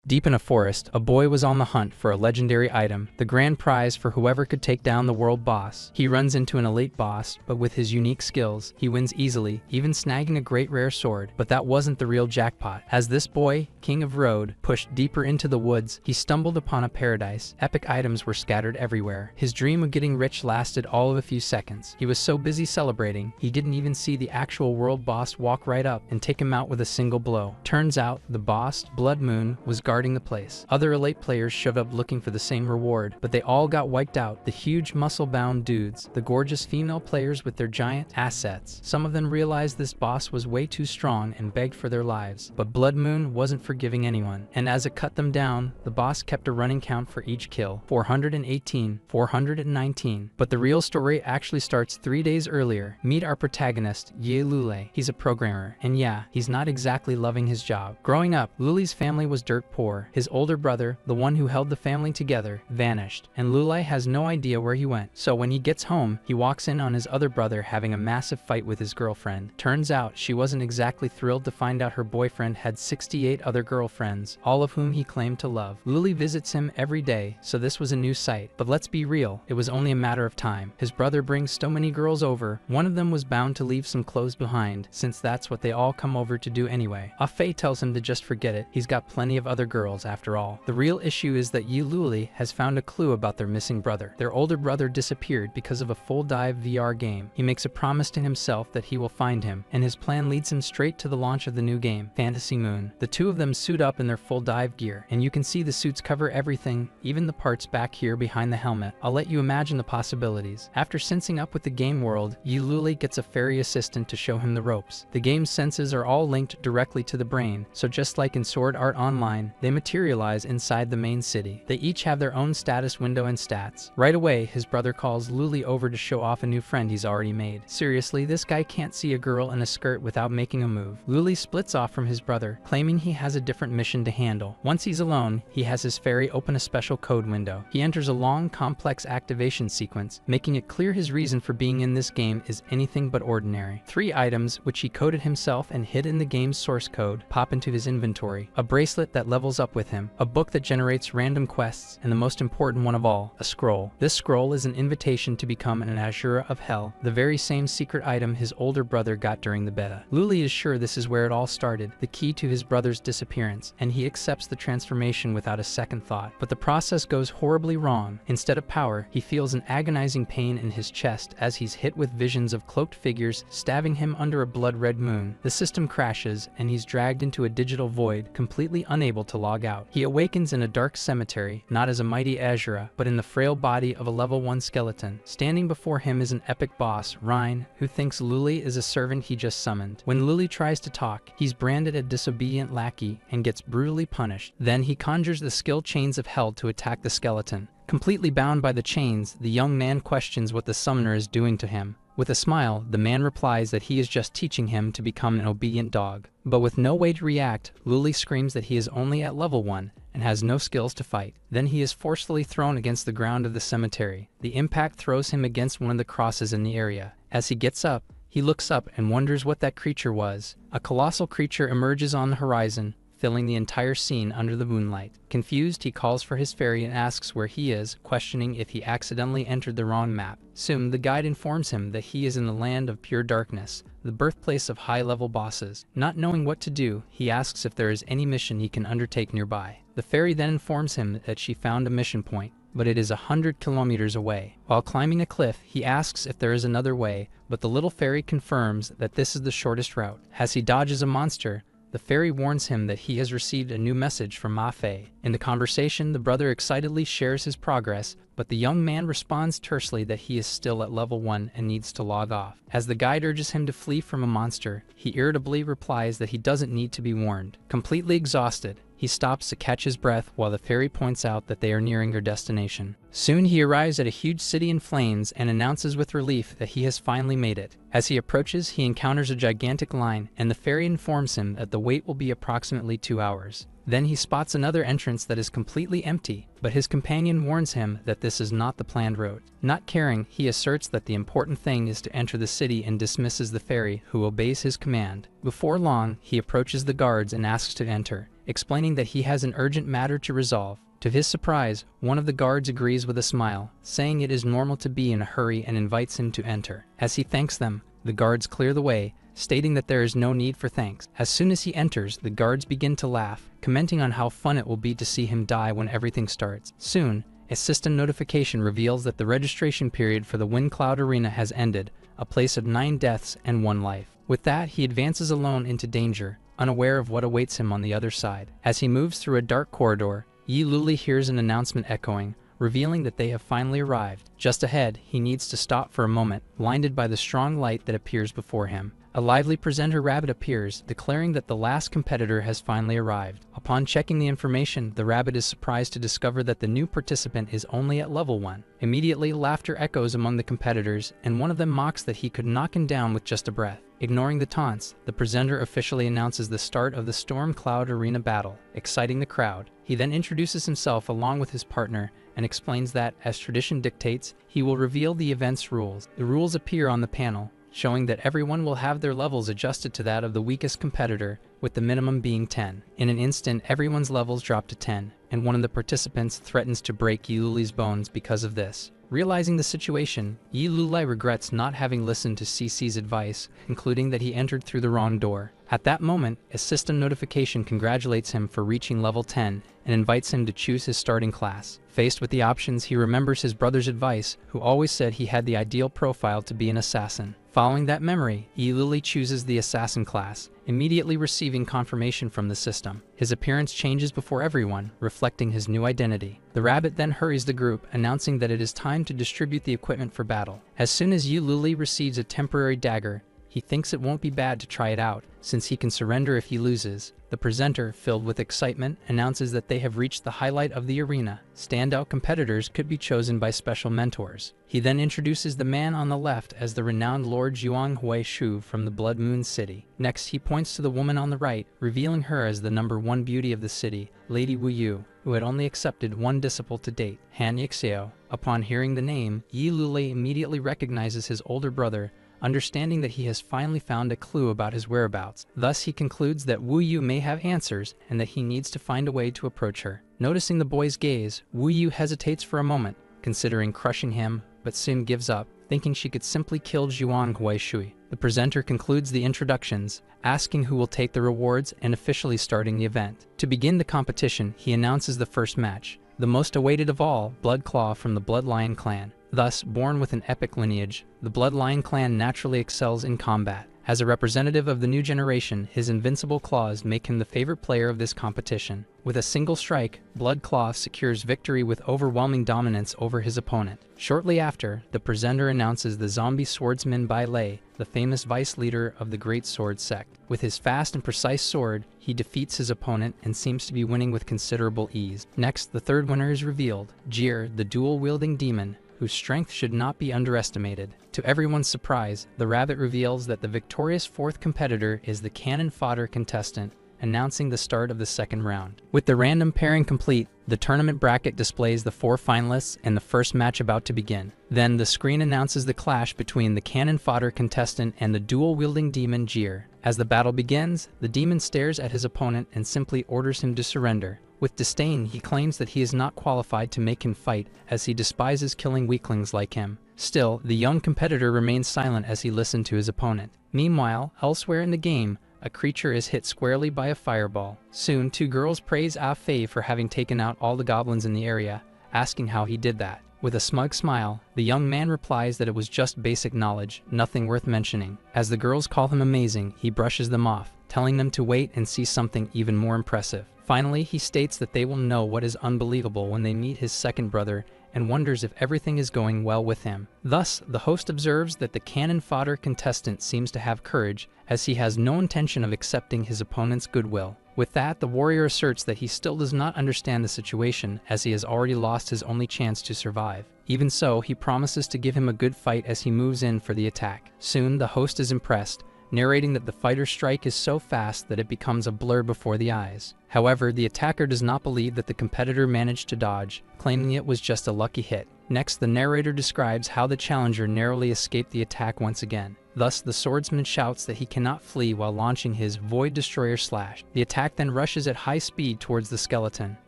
Deep in a forest, a boy was on the hunt for a legendary item, the grand prize for whoever could take down the world boss. He runs into an elite boss, but with his unique skills, he wins easily, even snagging a great rare sword. But that wasn't the real jackpot. As this boy, King of Road, pushed deeper into the woods, he stumbled upon a paradise. Epic items were scattered everywhere. His dream of getting rich lasted all of a few seconds. He was so busy celebrating, he didn't even see the actual world boss walk right up and take him out with a single blow. Turns out, the boss, Blood Moon, was guarding the place. Other elite players showed up looking for the same reward, but they all got wiped out. The huge muscle-bound dudes, the gorgeous female players with their giant assets. Some of them realized this boss was way too strong and begged for their lives, but Blood Moon wasn't forgiving anyone. And as it cut them down, the boss kept a running count for each kill. 418, 419. But the real story actually starts 3 days earlier. Meet our protagonist, Ye Lule. He's a programmer, and yeah, he's not exactly loving his job. Growing up, Lule's family was dirt poor. His older brother, the one who held the family together, vanished, and Lule has no idea where he went. So when he gets home, he walks in on his other brother having a massive fight with his girlfriend. Turns out, she wasn't exactly thrilled to find out her boyfriend had 68 other girlfriends, all of whom he claimed to love. Lule visits him every day, so this was a new sight. But let's be real, it was only a matter of time. His brother brings so many girls over, one of them was bound to leave some clothes behind, since that's what they all come over to do anyway. Afe tells him to just forget it, he's got plenty of other girls after all. The real issue is that Ye Lule has found a clue about their missing brother. Their older brother disappeared because of a full dive VR game. He makes a promise to himself that he will find him, and his plan leads him straight to the launch of the new game, Fantasy Moon. The two of them suit up in their full dive gear, and you can see the suits cover everything, even the parts back here behind the helmet. I'll let you imagine the possibilities. After sensing up with the game world, Ye Lule gets a fairy assistant to show him the ropes. The game's senses are all linked directly to the brain, so just like in Sword Art Online, they materialize inside the main city. They each have their own status window and stats. Right away, his brother calls Lule over to show off a new friend he's already made. Seriously, this guy can't see a girl in a skirt without making a move. Lule splits off from his brother, claiming he has a different mission to handle. Once he's alone, he has his fairy open a special code window. He enters a long, complex activation sequence, making it clear his reason for being in this game is anything but ordinary. 3 items, which he coded himself and hid in the game's source code, pop into his inventory. A bracelet that levels up with him, a book that generates random quests, and the most important one of all, a scroll. This scroll is an invitation to become an Ashura of Hell, the very same secret item his older brother got during the beta. Lule is sure this is where it all started, the key to his brother's disappearance, and he accepts the transformation without a second thought. But the process goes horribly wrong. Instead of power, he feels an agonizing pain in his chest as he's hit with visions of cloaked figures stabbing him under a blood-red moon. The system crashes, and he's dragged into a digital void, completely unable to log out. He awakens in a dark cemetery, not as a mighty Ashura, but in the frail body of a level 1 skeleton. Standing before him is an epic boss, Rein, who thinks Lule is a servant he just summoned. When Lule tries to talk, he's branded a disobedient lackey and gets brutally punished. Then he conjures the skill chains of hell to attack the skeleton. Completely bound by the chains, the young man questions what the summoner is doing to him. With a smile, the man replies that he is just teaching him to become an obedient dog. But with no way to react, Lule screams that he is only at level 1 and has no skills to fight. Then he is forcefully thrown against the ground of the cemetery. The impact throws him against one of the crosses in the area. As he gets up, he looks up and wonders what that creature was. A colossal creature emerges on the horizon, filling the entire scene under the moonlight. Confused, he calls for his fairy and asks where he is, questioning if he accidentally entered the wrong map. Soon, the guide informs him that he is in the land of pure darkness, the birthplace of high-level bosses. Not knowing what to do, he asks if there is any mission he can undertake nearby. The fairy then informs him that she found a mission point, but it is 100 kilometers away. While climbing a cliff, he asks if there is another way, but the little fairy confirms that this is the shortest route. As he dodges a monster, the fairy warns him that he has received a new message from Afe. In the conversation, the brother excitedly shares his progress, but the young man responds tersely that he is still at level 1 and needs to log off. As the guide urges him to flee from a monster, he irritably replies that he doesn't need to be warned. Completely exhausted, he stops to catch his breath while the fairy points out that they are nearing their destination. Soon he arrives at a huge city in flames and announces with relief that he has finally made it. As he approaches, he encounters a gigantic line, and the fairy informs him that the wait will be approximately 2 hours. Then he spots another entrance that is completely empty, but his companion warns him that this is not the planned route. Not caring, he asserts that the important thing is to enter the city and dismisses the fairy, who obeys his command. Before long, he approaches the guards and asks to enter. explaining that he has an urgent matter to resolve. To his surprise, one of the guards agrees with a smile, saying it is normal to be in a hurry and invites him to enter. As he thanks them, the guards clear the way, stating that there is no need for thanks. As soon as he enters, the guards begin to laugh, commenting on how fun it will be to see him die when everything starts. Soon, a system notification reveals that the registration period for the Wind Cloud Arena has ended, a place of 9 deaths and 1 life. With that, he advances alone into danger, unaware of what awaits him on the other side. As he moves through a dark corridor, Yi Luli hears an announcement echoing, revealing that they have finally arrived. Just ahead, he needs to stop for a moment, blinded by the strong light that appears before him. A lively presenter rabbit appears, declaring that the last competitor has finally arrived. Upon checking the information, the rabbit is surprised to discover that the new participant is only at level 1. Immediately, laughter echoes among the competitors, and one of them mocks that he could knock him down with just a breath. Ignoring the taunts, the presenter officially announces the start of the Storm Cloud Arena battle, exciting the crowd. He then introduces himself along with his partner and explains that, as tradition dictates, he will reveal the event's rules. The rules appear on the panel, showing that everyone will have their levels adjusted to that of the weakest competitor, with the minimum being 10. In an instant, everyone's levels drop to 10, and one of the participants threatens to break Yi Luli's bones because of this. Realizing the situation, Yi Luli regrets not having listened to CC's advice, concluding that he entered through the wrong door. At that moment, a system notification congratulates him for reaching level 10 and invites him to choose his starting class. Faced with the options, he remembers his brother's advice, who always said he had the ideal profile to be an assassin. Following that memory, Yi Luli chooses the assassin class, immediately receiving confirmation from the system. His appearance changes before everyone, reflecting his new identity. The rabbit then hurries the group, announcing that it is time to distribute the equipment for battle. As soon as Yi Luli receives a temporary dagger, he thinks it won't be bad to try it out, since he can surrender if he loses. The presenter, filled with excitement, announces that they have reached the highlight of the arena. Standout competitors could be chosen by special mentors. He then introduces the man on the left as the renowned Lord Zhuang Huishu from the Blood Moon City. Next, he points to the woman on the right, revealing her as the #1 beauty of the city, Lady Wu Yu, who had only accepted 1 disciple to date, Han Yixio. Upon hearing the name, Yi Luli immediately recognizes his older brother, understanding that he has finally found a clue about his whereabouts. Thus, he concludes that Wu Yu may have answers and that he needs to find a way to approach her. Noticing the boy's gaze, Wu Yu hesitates for a moment, considering crushing him, but soon gives up, thinking she could simply kill Zhuang Huishui. The presenter concludes the introductions, asking who will take the rewards and officially starting the event. To begin the competition, he announces the first match, the most awaited of all, Blood Claw from the Blood Lion clan. Thus, born with an epic lineage, the Blood Lion clan naturally excels in combat. As a representative of the new generation, his invincible claws make him the favorite player of this competition. With a single strike, Blood Claw secures victory with overwhelming dominance over his opponent. Shortly after, the presenter announces the zombie swordsman Bai Lei, the famous vice leader of the Great Sword sect. With his fast and precise sword, he defeats his opponent and seems to be winning with considerable ease. Next, the third winner is revealed, Jir, the dual-wielding demon, whose strength should not be underestimated. To everyone's surprise, the rabbit reveals that the victorious 4th competitor is the cannon fodder contestant, announcing the start of the second round. With the random pairing complete, the tournament bracket displays the 4 finalists and the first match about to begin. Then the screen announces the clash between the cannon fodder contestant and the dual-wielding demon Jir. As the battle begins, the demon stares at his opponent and simply orders him to surrender. With disdain, he claims that he is not qualified to make him fight, as he despises killing weaklings like him. Still, the young competitor remains silent as he listened to his opponent. Meanwhile, elsewhere in the game, a creature is hit squarely by a fireball. Soon, 2 girls praise Ah Fei for having taken out all the goblins in the area, asking how he did that. With a smug smile, the young man replies that it was just basic knowledge, nothing worth mentioning. As the girls call him amazing, he brushes them off, telling them to wait and see something even more impressive. Finally, he states that they will know what is unbelievable when they meet his second brother and wonders if everything is going well with him. Thus, the host observes that the cannon fodder contestant seems to have courage, as he has no intention of accepting his opponent's goodwill. With that, the warrior asserts that he still does not understand the situation, as he has already lost his only chance to survive. Even so, he promises to give him a good fight as he moves in for the attack. Soon, the host is impressed, narrating that the fighter's strike is so fast that it becomes a blur before the eyes. However, the attacker does not believe that the competitor managed to dodge, claiming it was just a lucky hit. Next, the narrator describes how the challenger narrowly escaped the attack once again. Thus, the swordsman shouts that he cannot flee while launching his Void Destroyer Slash. The attack then rushes at high speed towards the skeleton.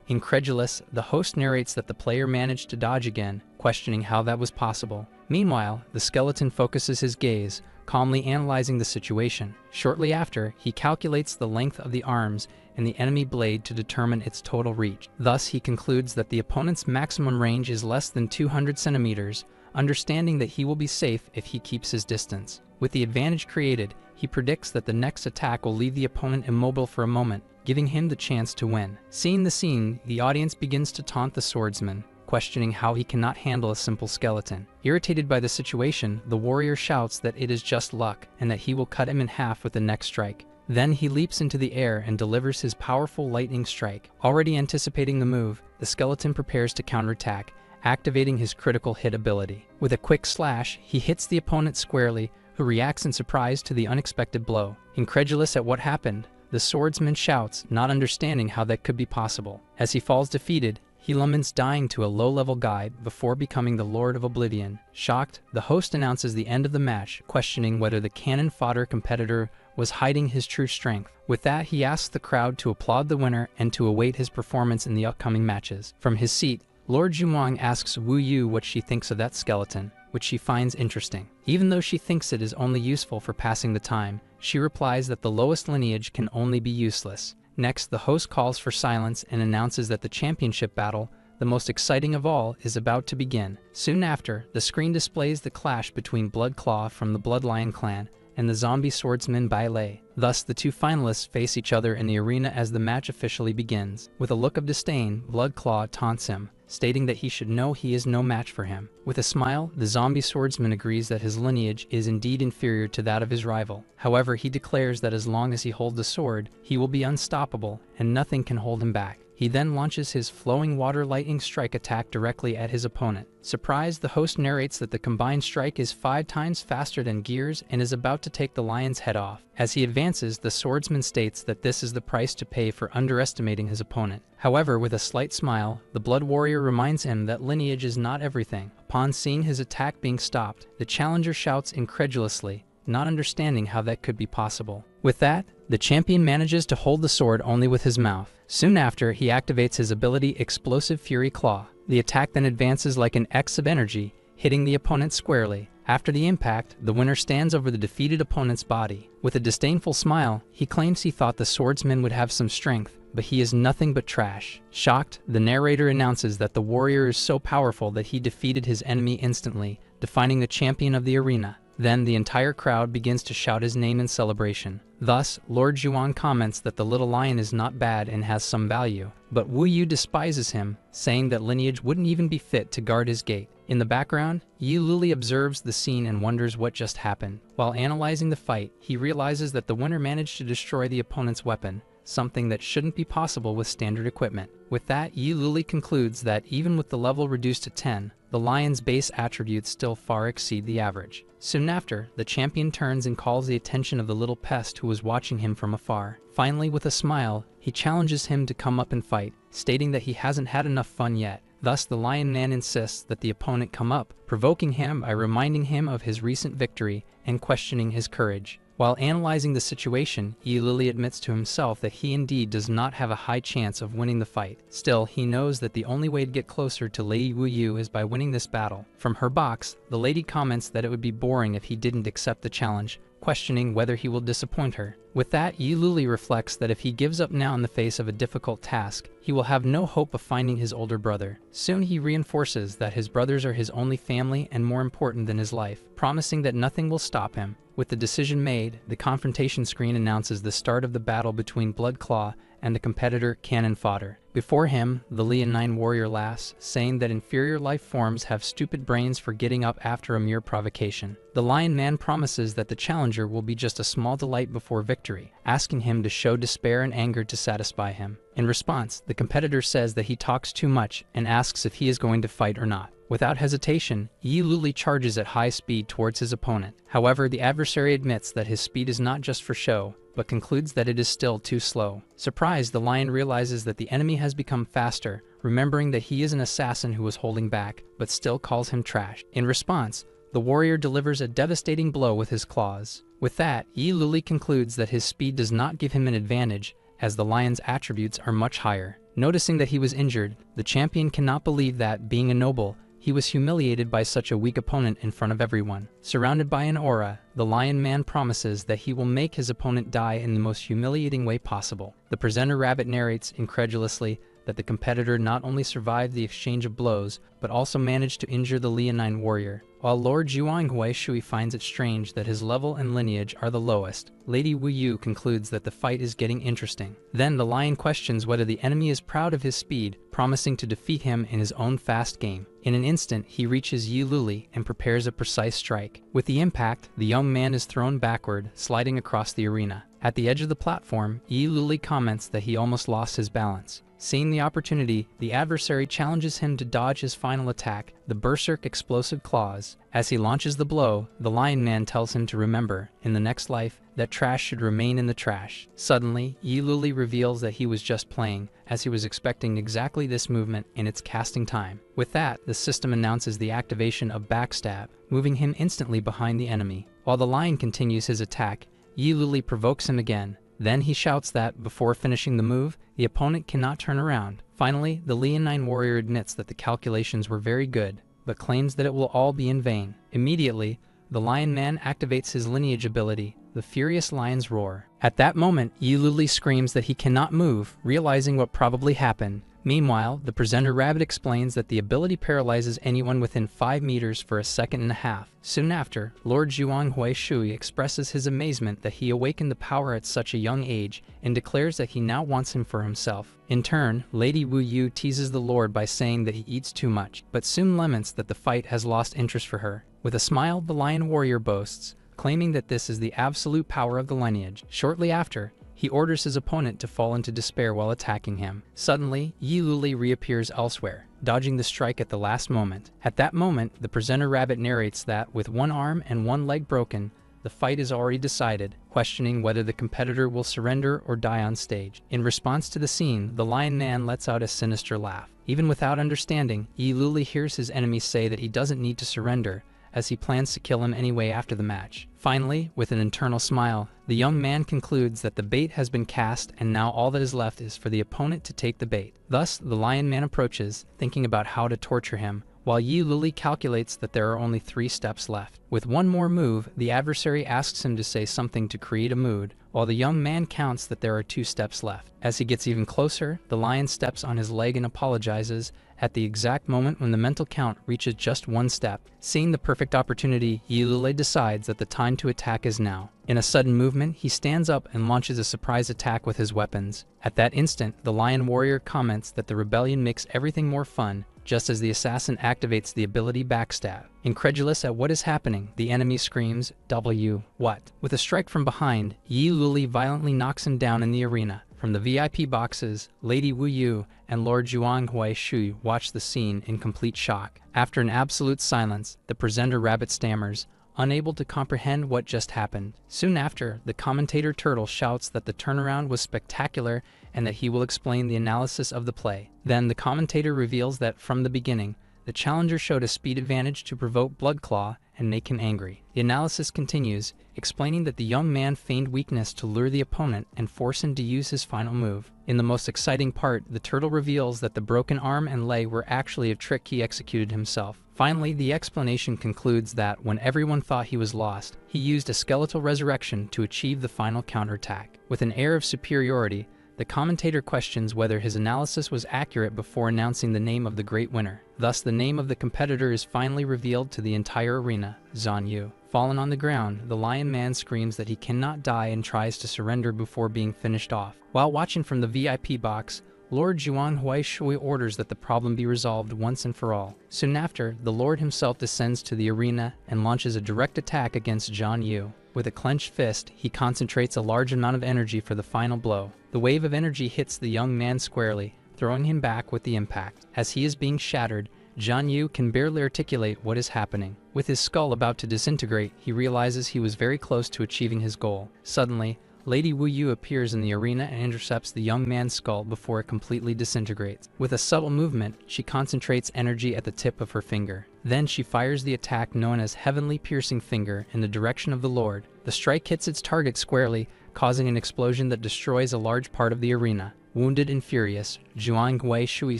Incredulous, the host narrates that the player managed to dodge again, questioning how that was possible. Meanwhile, the skeleton focuses his gaze, calmly analyzing the situation. Shortly after, he calculates the length of the arms and the enemy blade to determine its total reach. Thus, he concludes that the opponent's maximum range is less than 200 centimeters, understanding that he will be safe if he keeps his distance. With the advantage created, he predicts that the next attack will leave the opponent immobile for a moment, giving him the chance to win. Seeing the scene, the audience begins to taunt the swordsman, questioning how he cannot handle a simple skeleton. Irritated by the situation, the warrior shouts that it is just luck, and that he will cut him in half with the next strike. Then he leaps into the air and delivers his powerful lightning strike. Already anticipating the move, the skeleton prepares to counterattack, activating his critical hit ability. With a quick slash, he hits the opponent squarely, who reacts in surprise to the unexpected blow. Incredulous at what happened, the swordsman shouts, not understanding how that could be possible. As he falls defeated, he laments dying to a low-level guide before becoming the Lord of Oblivion. Shocked, the host announces the end of the match, questioning whether the cannon fodder competitor was hiding his true strength. With that, he asks the crowd to applaud the winner and to await his performance in the upcoming matches. From his seat, Lord Jumong asks Wu Yu what she thinks of that skeleton, which she finds interesting. Even though she thinks it is only useful for passing the time, she replies that the lowest lineage can only be useless. Next, the host calls for silence and announces that the championship battle, the most exciting of all, is about to begin. Soon after, the screen displays the clash between Bloodclaw from the Bloodlion clan and the zombie swordsman Bai Lei. Thus, the two finalists face each other in the arena as the match officially begins. With a look of disdain, Bloodclaw taunts him, stating that he should know he is no match for him. With a smile, the zombie swordsman agrees that his lineage is indeed inferior to that of his rival. However, he declares that as long as he holds the sword, he will be unstoppable, and nothing can hold him back. He then launches his flowing water lightning strike attack directly at his opponent. Surprised, the host narrates that the combined strike is 5 times faster than Gears and is about to take the lion's head off. As he advances, the swordsman states that this is the price to pay for underestimating his opponent. However, with a slight smile, the Blood Warrior reminds him that lineage is not everything. Upon seeing his attack being stopped, the challenger shouts incredulously, not understanding how that could be possible. With that, the champion manages to hold the sword only with his mouth. Soon after, he activates his ability Explosive Fury Claw. The attack then advances like an X of energy, hitting the opponent squarely. After the impact, the winner stands over the defeated opponent's body. With a disdainful smile, he claims he thought the swordsman would have some strength, but he is nothing but trash. Shocked, the narrator announces that the warrior is so powerful that he defeated his enemy instantly, defining the champion of the arena. Then the entire crowd begins to shout his name in celebration. Thus, Lord Zhuan comments that the little lion is not bad and has some value, but Wu Yu despises him, saying that lineage wouldn't even be fit to guard his gate. In the background, Yi Luli observes the scene and wonders what just happened. While analyzing the fight, he realizes that the winner managed to destroy the opponent's weapon, something that shouldn't be possible with standard equipment. With that, Yi Luli concludes that even with the level reduced to 10, the lion's base attributes still far exceed the average. Soon after, the champion turns and calls the attention of the little pest who was watching him from afar. Finally, with a smile, he challenges him to come up and fight, stating that he hasn't had enough fun yet. Thus, the lion man insists that the opponent come up, provoking him by reminding him of his recent victory and questioning his courage. While analyzing the situation, Yi Lili admits to himself that he indeed does not have a high chance of winning the fight. Still, he knows that the only way to get closer to Lady Wu Yu is by winning this battle. From her box, the lady comments that it would be boring if he didn't accept the challenge, questioning whether he will disappoint her. With that, Yi Luli reflects that if he gives up now in the face of a difficult task, he will have no hope of finding his older brother. Soon he reinforces that his brothers are his only family and more important than his life, promising that nothing will stop him. With the decision made, the confrontation screen announces the start of the battle between Bloodclaw and the competitor Cannon Fodder. Before him, the Leonine warrior laughs, saying that inferior life forms have stupid brains for getting up after a mere provocation. The Lion Man promises that the challenger will be just a small delight before victory, asking him to show despair and anger to satisfy him. In response, the competitor says that he talks too much and asks if he is going to fight or not. Without hesitation, Yi Luli charges at high speed towards his opponent. However, the adversary admits that his speed is not just for show, but concludes that it is still too slow. Surprised, the lion realizes that the enemy has become faster, remembering that he is an assassin who was holding back, but still calls him trash. In response, the warrior delivers a devastating blow with his claws. With that, Yi Luli concludes that his speed does not give him an advantage, as the lion's attributes are much higher. Noticing that he was injured, the champion cannot believe that, being a noble, he was humiliated by such a weak opponent in front of everyone. Surrounded by an aura, the Lion Man promises that he will make his opponent die in the most humiliating way possible. The presenter rabbit narrates incredulously that the competitor not only survived the exchange of blows, but also managed to injure the leonine warrior. While Lord Zhuang Huaishui finds it strange that his level and lineage are the lowest, Lady Wu Yu concludes that the fight is getting interesting. Then the lion questions whether the enemy is proud of his speed, promising to defeat him in his own fast game. In an instant, he reaches Yi Luli and prepares a precise strike. With the impact, the young man is thrown backward, sliding across the arena. At the edge of the platform, Yi Luli comments that he almost lost his balance. Seeing the opportunity, the adversary challenges him to dodge his final attack, the Berserk Explosive Claws. As he launches the blow, the Lion Man tells him to remember, in the next life, that trash should remain in the trash. Suddenly, Yi Luli reveals that he was just playing, as he was expecting exactly this movement in its casting time. With that, the system announces the activation of Backstab, moving him instantly behind the enemy. While the lion continues his attack, Yi Luli provokes him again. Then he shouts that, before finishing the move, the opponent cannot turn around. Finally, the leonine warrior admits that the calculations were very good, but claims that it will all be in vain. Immediately, the Lion Man activates his lineage ability, the Furious Lion's Roar. At that moment, Yi Luli screams that he cannot move, realizing what probably happened. Meanwhile, the presenter rabbit explains that the ability paralyzes anyone within 5 meters for a second and a half. Soon after, Lord Zhuang Huaishui expresses his amazement that he awakened the power at such a young age and declares that he now wants him for himself. In turn, Lady Wu Yu teases the Lord by saying that he eats too much, but soon laments that the fight has lost interest for her. With a smile, the lion warrior boasts, claiming that this is the absolute power of the lineage. Shortly after, he orders his opponent to fall into despair while attacking him. Suddenly, Yi Luli reappears elsewhere, dodging the strike at the last moment. At that moment, the presenter rabbit narrates that, with one arm and one leg broken, the fight is already decided, questioning whether the competitor will surrender or die on stage. In response to the scene, the Lion Man lets out a sinister laugh. Even without understanding, Yi Luli hears his enemy say that he doesn't need to surrender, as he plans to kill him anyway after the match. Finally, with an internal smile, the young man concludes that the bait has been cast and now all that is left is for the opponent to take the bait. Thus, the Lion Man approaches, thinking about how to torture him, while Yi Luli calculates that there are only 3 steps left. With one more move, the adversary asks him to say something to create a mood, while the young man counts that there are 2 steps left. As he gets even closer, the lion steps on his leg and apologizes, at the exact moment when the mental count reaches just 1 step. Seeing the perfect opportunity, Yi Luli decides that the time to attack is now. In a sudden movement, he stands up and launches a surprise attack with his weapons. At that instant, the lion warrior comments that the rebellion makes everything more fun, just as the assassin activates the ability Backstab. Incredulous at what is happening, the enemy screams, "W, what?" With a strike from behind, Yi Luli violently knocks him down in the arena. From the VIP boxes, Lady Wu Yu and Lord Zhuang Huaishui watch the scene in complete shock. After an absolute silence, the presenter rabbit stammers, unable to comprehend what just happened. Soon after, the commentator Turtle shouts that the turnaround was spectacular and that he will explain the analysis of the play. Then the commentator reveals that from the beginning, the challenger showed a speed advantage to provoke Bloodclaw and make him angry. The analysis continues, explaining that the young man feigned weakness to lure the opponent and force him to use his final move. In the most exciting part, the turtle reveals that the broken arm and leg were actually a trick he executed himself. Finally, the explanation concludes that when everyone thought he was lost, he used a skeletal resurrection to achieve the final counterattack. With an air of superiority, the commentator questions whether his analysis was accurate before announcing the name of the great winner. Thus, the name of the competitor is finally revealed to the entire arena, Zhan Yu. Fallen on the ground, the Lion Man screams that he cannot die and tries to surrender before being finished off. While watching from the VIP box, Lord Zhuang Huaishui orders that the problem be resolved once and for all. Soon after, the Lord himself descends to the arena and launches a direct attack against Zhan Yu. With a clenched fist, he concentrates a large amount of energy for the final blow. The wave of energy hits the young man squarely, throwing him back with the impact. As he is being shattered, Zhan Yu can barely articulate what is happening. With his skull about to disintegrate, he realizes he was very close to achieving his goal. Suddenly, Lady Wu Yu appears in the arena and intercepts the young man's skull before it completely disintegrates. With a subtle movement, she concentrates energy at the tip of her finger. Then she fires the attack known as Heavenly Piercing Finger in the direction of the Lord. The strike hits its target squarely, causing an explosion that destroys a large part of the arena. Wounded and furious, Zhuang Huishui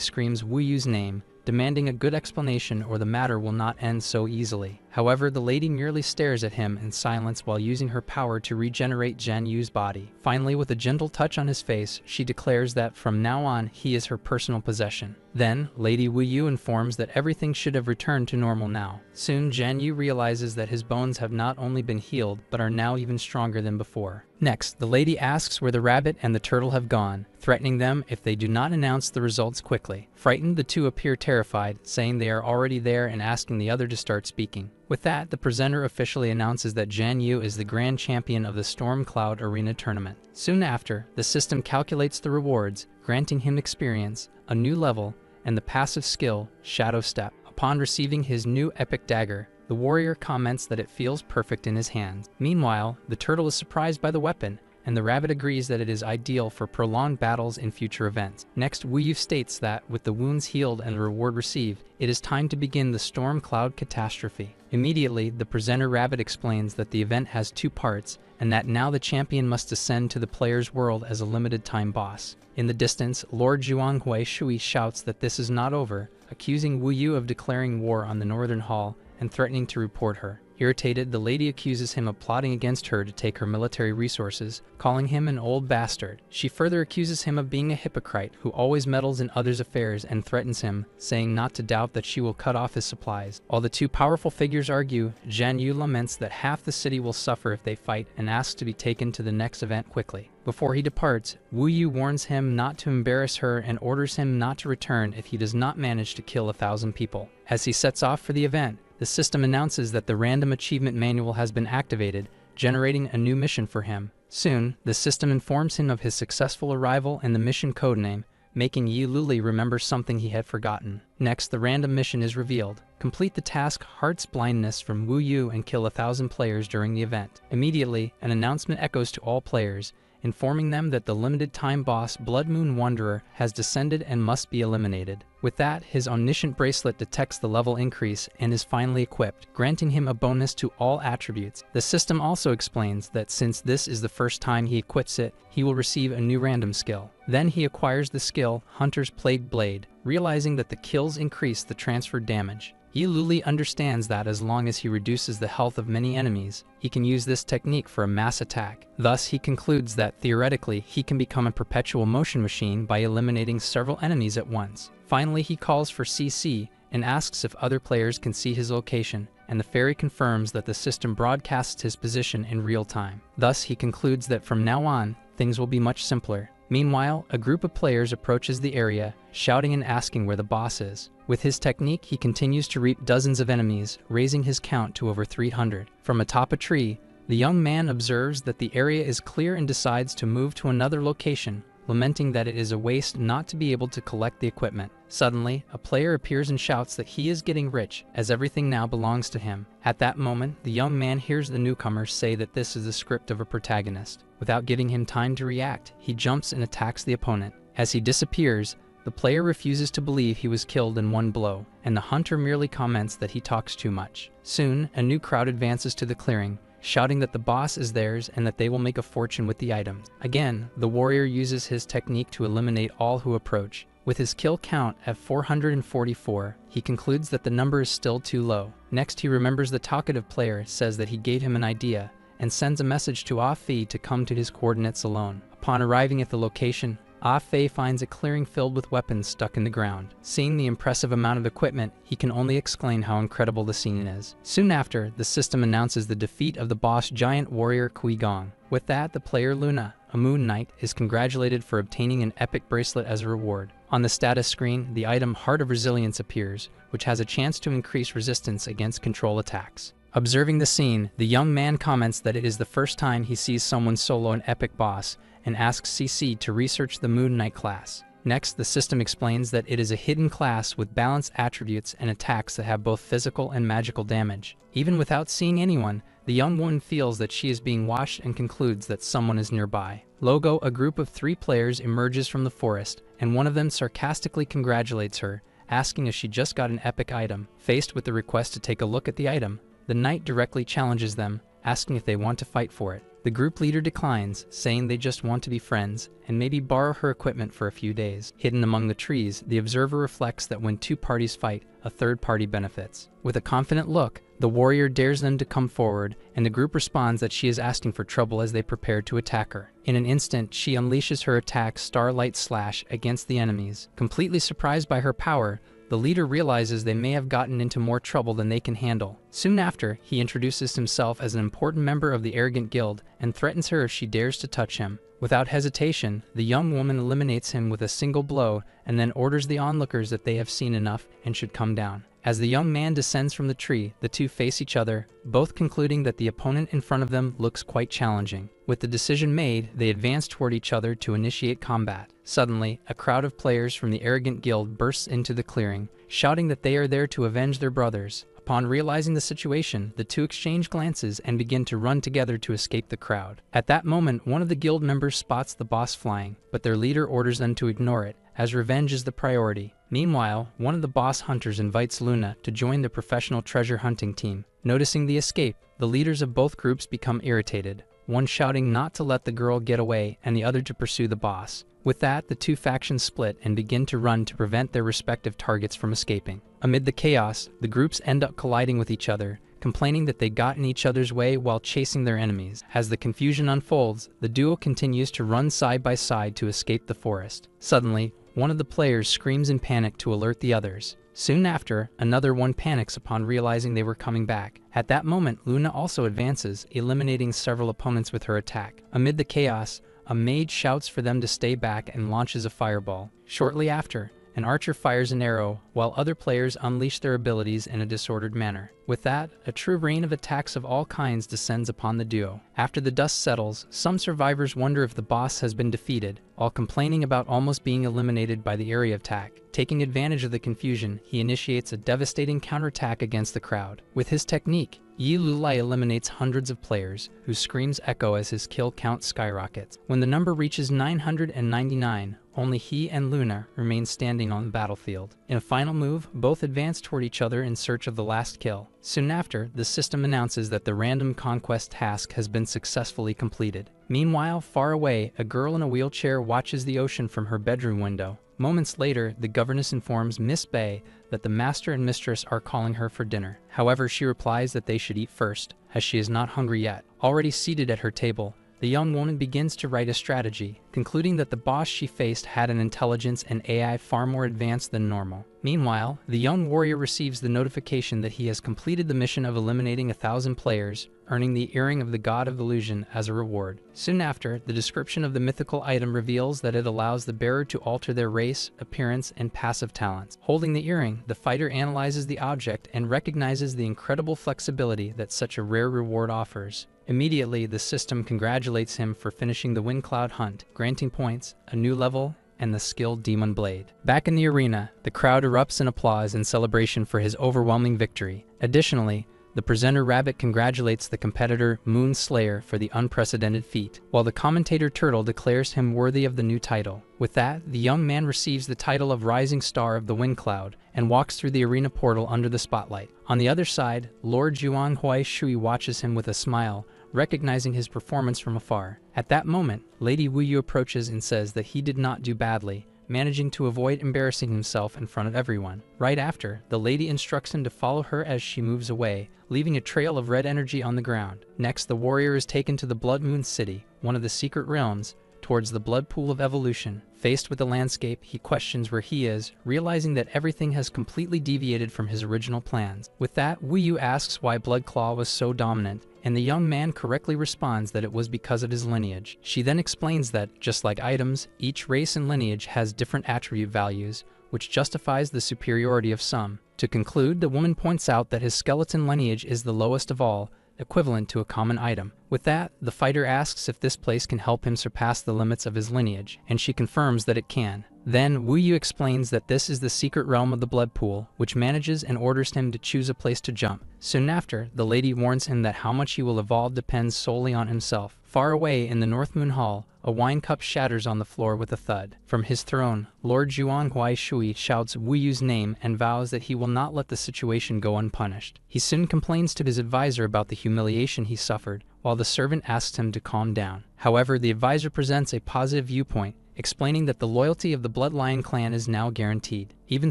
screams Wu Yu's name, demanding a good explanation or the matter will not end so easily. However, the lady merely stares at him in silence while using her power to regenerate Zhan Yu's body. Finally, with a gentle touch on his face, she declares that from now on he is her personal possession. Then, Lady Wu Yu informs that everything should have returned to normal now. Soon, Zhan Yu realizes that his bones have not only been healed, but are now even stronger than before. Next, the lady asks where the rabbit and the turtle have gone, threatening them if they do not announce the results quickly. Frightened, the two appear terrified, saying they are already there and asking the other to start speaking. With that, the presenter officially announces that Zhan Yu is the grand champion of the Storm Cloud Arena tournament. Soon after, the system calculates the rewards, granting him experience, a new level, and the passive skill, Shadow Step. Upon receiving his new epic dagger, the warrior comments that it feels perfect in his hands. Meanwhile, the turtle is surprised by the weapon, and the rabbit agrees that it is ideal for prolonged battles in future events. Next, Wu Yu states that, with the wounds healed and the reward received, it is time to begin the Storm Cloud Catastrophe. Immediately, the presenter rabbit explains that the event has two parts, and that now the champion must descend to the player's world as a limited-time boss. In the distance, Lord Zhuang Huishui shouts that this is not over, accusing Wu Yu of declaring war on the Northern Hall and threatening to report her. Irritated, the lady accuses him of plotting against her to take her military resources, calling him an old bastard. She further accuses him of being a hypocrite who always meddles in others' affairs and threatens him, saying not to doubt that she will cut off his supplies. While the two powerful figures argue, Zhan Yu laments that half the city will suffer if they fight and asks to be taken to the next event quickly. Before he departs, Wu Yu warns him not to embarrass her and orders him not to return if he does not manage to kill 1,000 people. As he sets off for the event, the system announces that the random achievement manual has been activated, generating a new mission for him. Soon, the system informs him of his successful arrival and the mission codename, making Yi Luli remember something he had forgotten. Next, the random mission is revealed. Complete the task Heart's Blindness from Wu Yu and kill 1,000 players during the event. Immediately, an announcement echoes to all players, informing them that the limited-time boss Blood Moon Wanderer has descended and must be eliminated. With that, his omniscient bracelet detects the level increase and is finally equipped, granting him a bonus to all attributes. The system also explains that since this is the first time he equips it, he will receive a new random skill. Then he acquires the skill Hunter's Plague Blade, realizing that the kills increase the transferred damage. Yi Luli understands that as long as he reduces the health of many enemies, he can use this technique for a mass attack. Thus, he concludes that theoretically he can become a perpetual motion machine by eliminating several enemies at once. Finally, he calls for CC and asks if other players can see his location, and the fairy confirms that the system broadcasts his position in real time. Thus, he concludes that from now on, things will be much simpler. Meanwhile, a group of players approaches the area, shouting and asking where the boss is. With his technique, he continues to reap dozens of enemies, raising his count to over 300. From atop a tree, the young man observes that the area is clear and decides to move to another location, lamenting that it is a waste not to be able to collect the equipment. Suddenly, a player appears and shouts that he is getting rich, as everything now belongs to him. At that moment, the young man hears the newcomer say that this is the script of a protagonist. Without giving him time to react, he jumps and attacks the opponent. As he disappears, the player refuses to believe he was killed in one blow, and the hunter merely comments that he talks too much. Soon, a new crowd advances to the clearing, shouting that the boss is theirs and that they will make a fortune with the items. Again, the warrior uses his technique to eliminate all who approach. With his kill count at 444, he concludes that the number is still too low. Next, he remembers the talkative player says that he gave him an idea, and sends a message to Ah Fei to come to his coordinates alone. Upon arriving at the location, Ah Fei finds a clearing filled with weapons stuck in the ground. Seeing the impressive amount of equipment, he can only exclaim how incredible the scene is. Soon after, the system announces the defeat of the boss giant warrior Kui Gong. With that, the player Luna, a moon knight, is congratulated for obtaining an epic bracelet as a reward. On the status screen, the item Heart of Resilience appears, which has a chance to increase resistance against control attacks. Observing the scene, the young man comments that it is the first time he sees someone solo an epic boss, and asks CC to research the Moon Knight class. Next, the system explains that it is a hidden class with balanced attributes and attacks that have both physical and magical damage. Even without seeing anyone, the young woman feels that she is being watched and concludes that someone is nearby. Logo, a group of 3 players emerges from the forest, and one of them sarcastically congratulates her, asking if she just got an epic item. Faced with the request to take a look at the item, the knight directly challenges them, asking if they want to fight for it. The group leader declines, saying they just want to be friends and maybe borrow her equipment for a few days. Hidden among the trees, the observer reflects that when two parties fight, a third party benefits. With a confident look, the warrior dares them to come forward, and the group responds that she is asking for trouble as they prepare to attack her. In an instant, she unleashes her attack Starlight Slash against the enemies. Completely surprised by her power, the leader realizes they may have gotten into more trouble than they can handle. Soon after, he introduces himself as an important member of the Arrogant Guild and threatens her if she dares to touch him. Without hesitation, the young woman eliminates him with a single blow and then orders the onlookers that they have seen enough and should come down. As the young man descends from the tree, the two face each other, both concluding that the opponent in front of them looks quite challenging. With the decision made, they advance toward each other to initiate combat. Suddenly, a crowd of players from the Arrogant Guild bursts into the clearing, shouting that they are there to avenge their brothers. Upon realizing the situation, the two exchange glances and begin to run together to escape the crowd. At that moment, one of the guild members spots the boss flying, but their leader orders them to ignore it, as revenge is the priority. Meanwhile, one of the boss hunters invites Luna to join the professional treasure hunting team. Noticing the escape, the leaders of both groups become irritated, one shouting not to let the girl get away and the other to pursue the boss. With that, the two factions split and begin to run to prevent their respective targets from escaping. Amid the chaos, the groups end up colliding with each other, complaining that they got in each other's way while chasing their enemies. As the confusion unfolds, the duo continues to run side by side to escape the forest. Suddenly, one of the players screams in panic to alert the others. Soon after, another one panics upon realizing they were coming back. At that moment, Luna also advances, eliminating several opponents with her attack. Amid the chaos, a mage shouts for them to stay back and launches a fireball. Shortly after, an archer fires an arrow, while other players unleash their abilities in a disordered manner. With that, a true rain of attacks of all kinds descends upon the duo. After the dust settles, some survivors wonder if the boss has been defeated, while complaining about almost being eliminated by the area attack. Taking advantage of the confusion, he initiates a devastating counterattack against the crowd. With his technique, Yi Lulai eliminates hundreds of players, whose screams echo as his kill count skyrockets. When the number reaches 999, only he and Luna remain standing on the battlefield. In a final move, both advance toward each other in search of the last kill. Soon after, the system announces that the random conquest task has been successfully completed. Meanwhile, far away, a girl in a wheelchair watches the ocean from her bedroom window. Moments later, the governess informs Miss Bay that the master and mistress are calling her for dinner. However, she replies that they should eat first, as she is not hungry yet. Already seated at her table, the young woman begins to write a strategy, concluding that the boss she faced had an intelligence and AI far more advanced than normal. Meanwhile, the young warrior receives the notification that he has completed the mission of eliminating 1,000 players, earning the earring of the God of Illusion as a reward. Soon after, the description of the mythical item reveals that it allows the bearer to alter their race, appearance, and passive talents. Holding the earring, the fighter analyzes the object and recognizes the incredible flexibility that such a rare reward offers. Immediately, the system congratulates him for finishing the Wind Cloud hunt, granting points, a new level, and the skilled Demon Blade. Back in the arena, the crowd erupts in applause in celebration for his overwhelming victory. Additionally, the presenter Rabbit congratulates the competitor Moon Slayer for the unprecedented feat, while the commentator Turtle declares him worthy of the new title. With that, the young man receives the title of Rising Star of the Wind Cloud and walks through the arena portal under the spotlight. On the other side, Lord Zhuang Hui Shui watches him with a smile, recognizing his performance from afar. At that moment, Lady Wu Yu approaches and says that he did not do badly, managing to avoid embarrassing himself in front of everyone. Right after, the lady instructs him to follow her as she moves away, leaving a trail of red energy on the ground. Next, the warrior is taken to the Blood Moon City, one of the secret realms, towards the blood pool of evolution. Faced with the landscape, he questions where he is, realizing that everything has completely deviated from his original plans. With that, Wu Yu asks why Blood Claw was so dominant, and the young man correctly responds that it was because of his lineage. She then explains that, just like items, each race and lineage has different attribute values, which justifies the superiority of some. To conclude, the woman points out that his skeleton lineage is the lowest of all, equivalent to a common item. With that, the fighter asks if this place can help him surpass the limits of his lineage, and she confirms that it can. Then Wu Yu explains that this is the secret realm of the blood pool, which manages and orders him to choose a place to jump. Soon after, the lady warns him that how much he will evolve depends solely on himself. Far away in the North Moon Hall, a wine cup shatters on the floor with a thud. From his throne, Lord Zhuang Huaishui shouts Wu Yu's name and vows that he will not let the situation go unpunished. He soon complains to his advisor about the humiliation he suffered, while the servant asks him to calm down. However, the advisor presents a positive viewpoint, explaining that the loyalty of the Bloodlion clan is now guaranteed. Even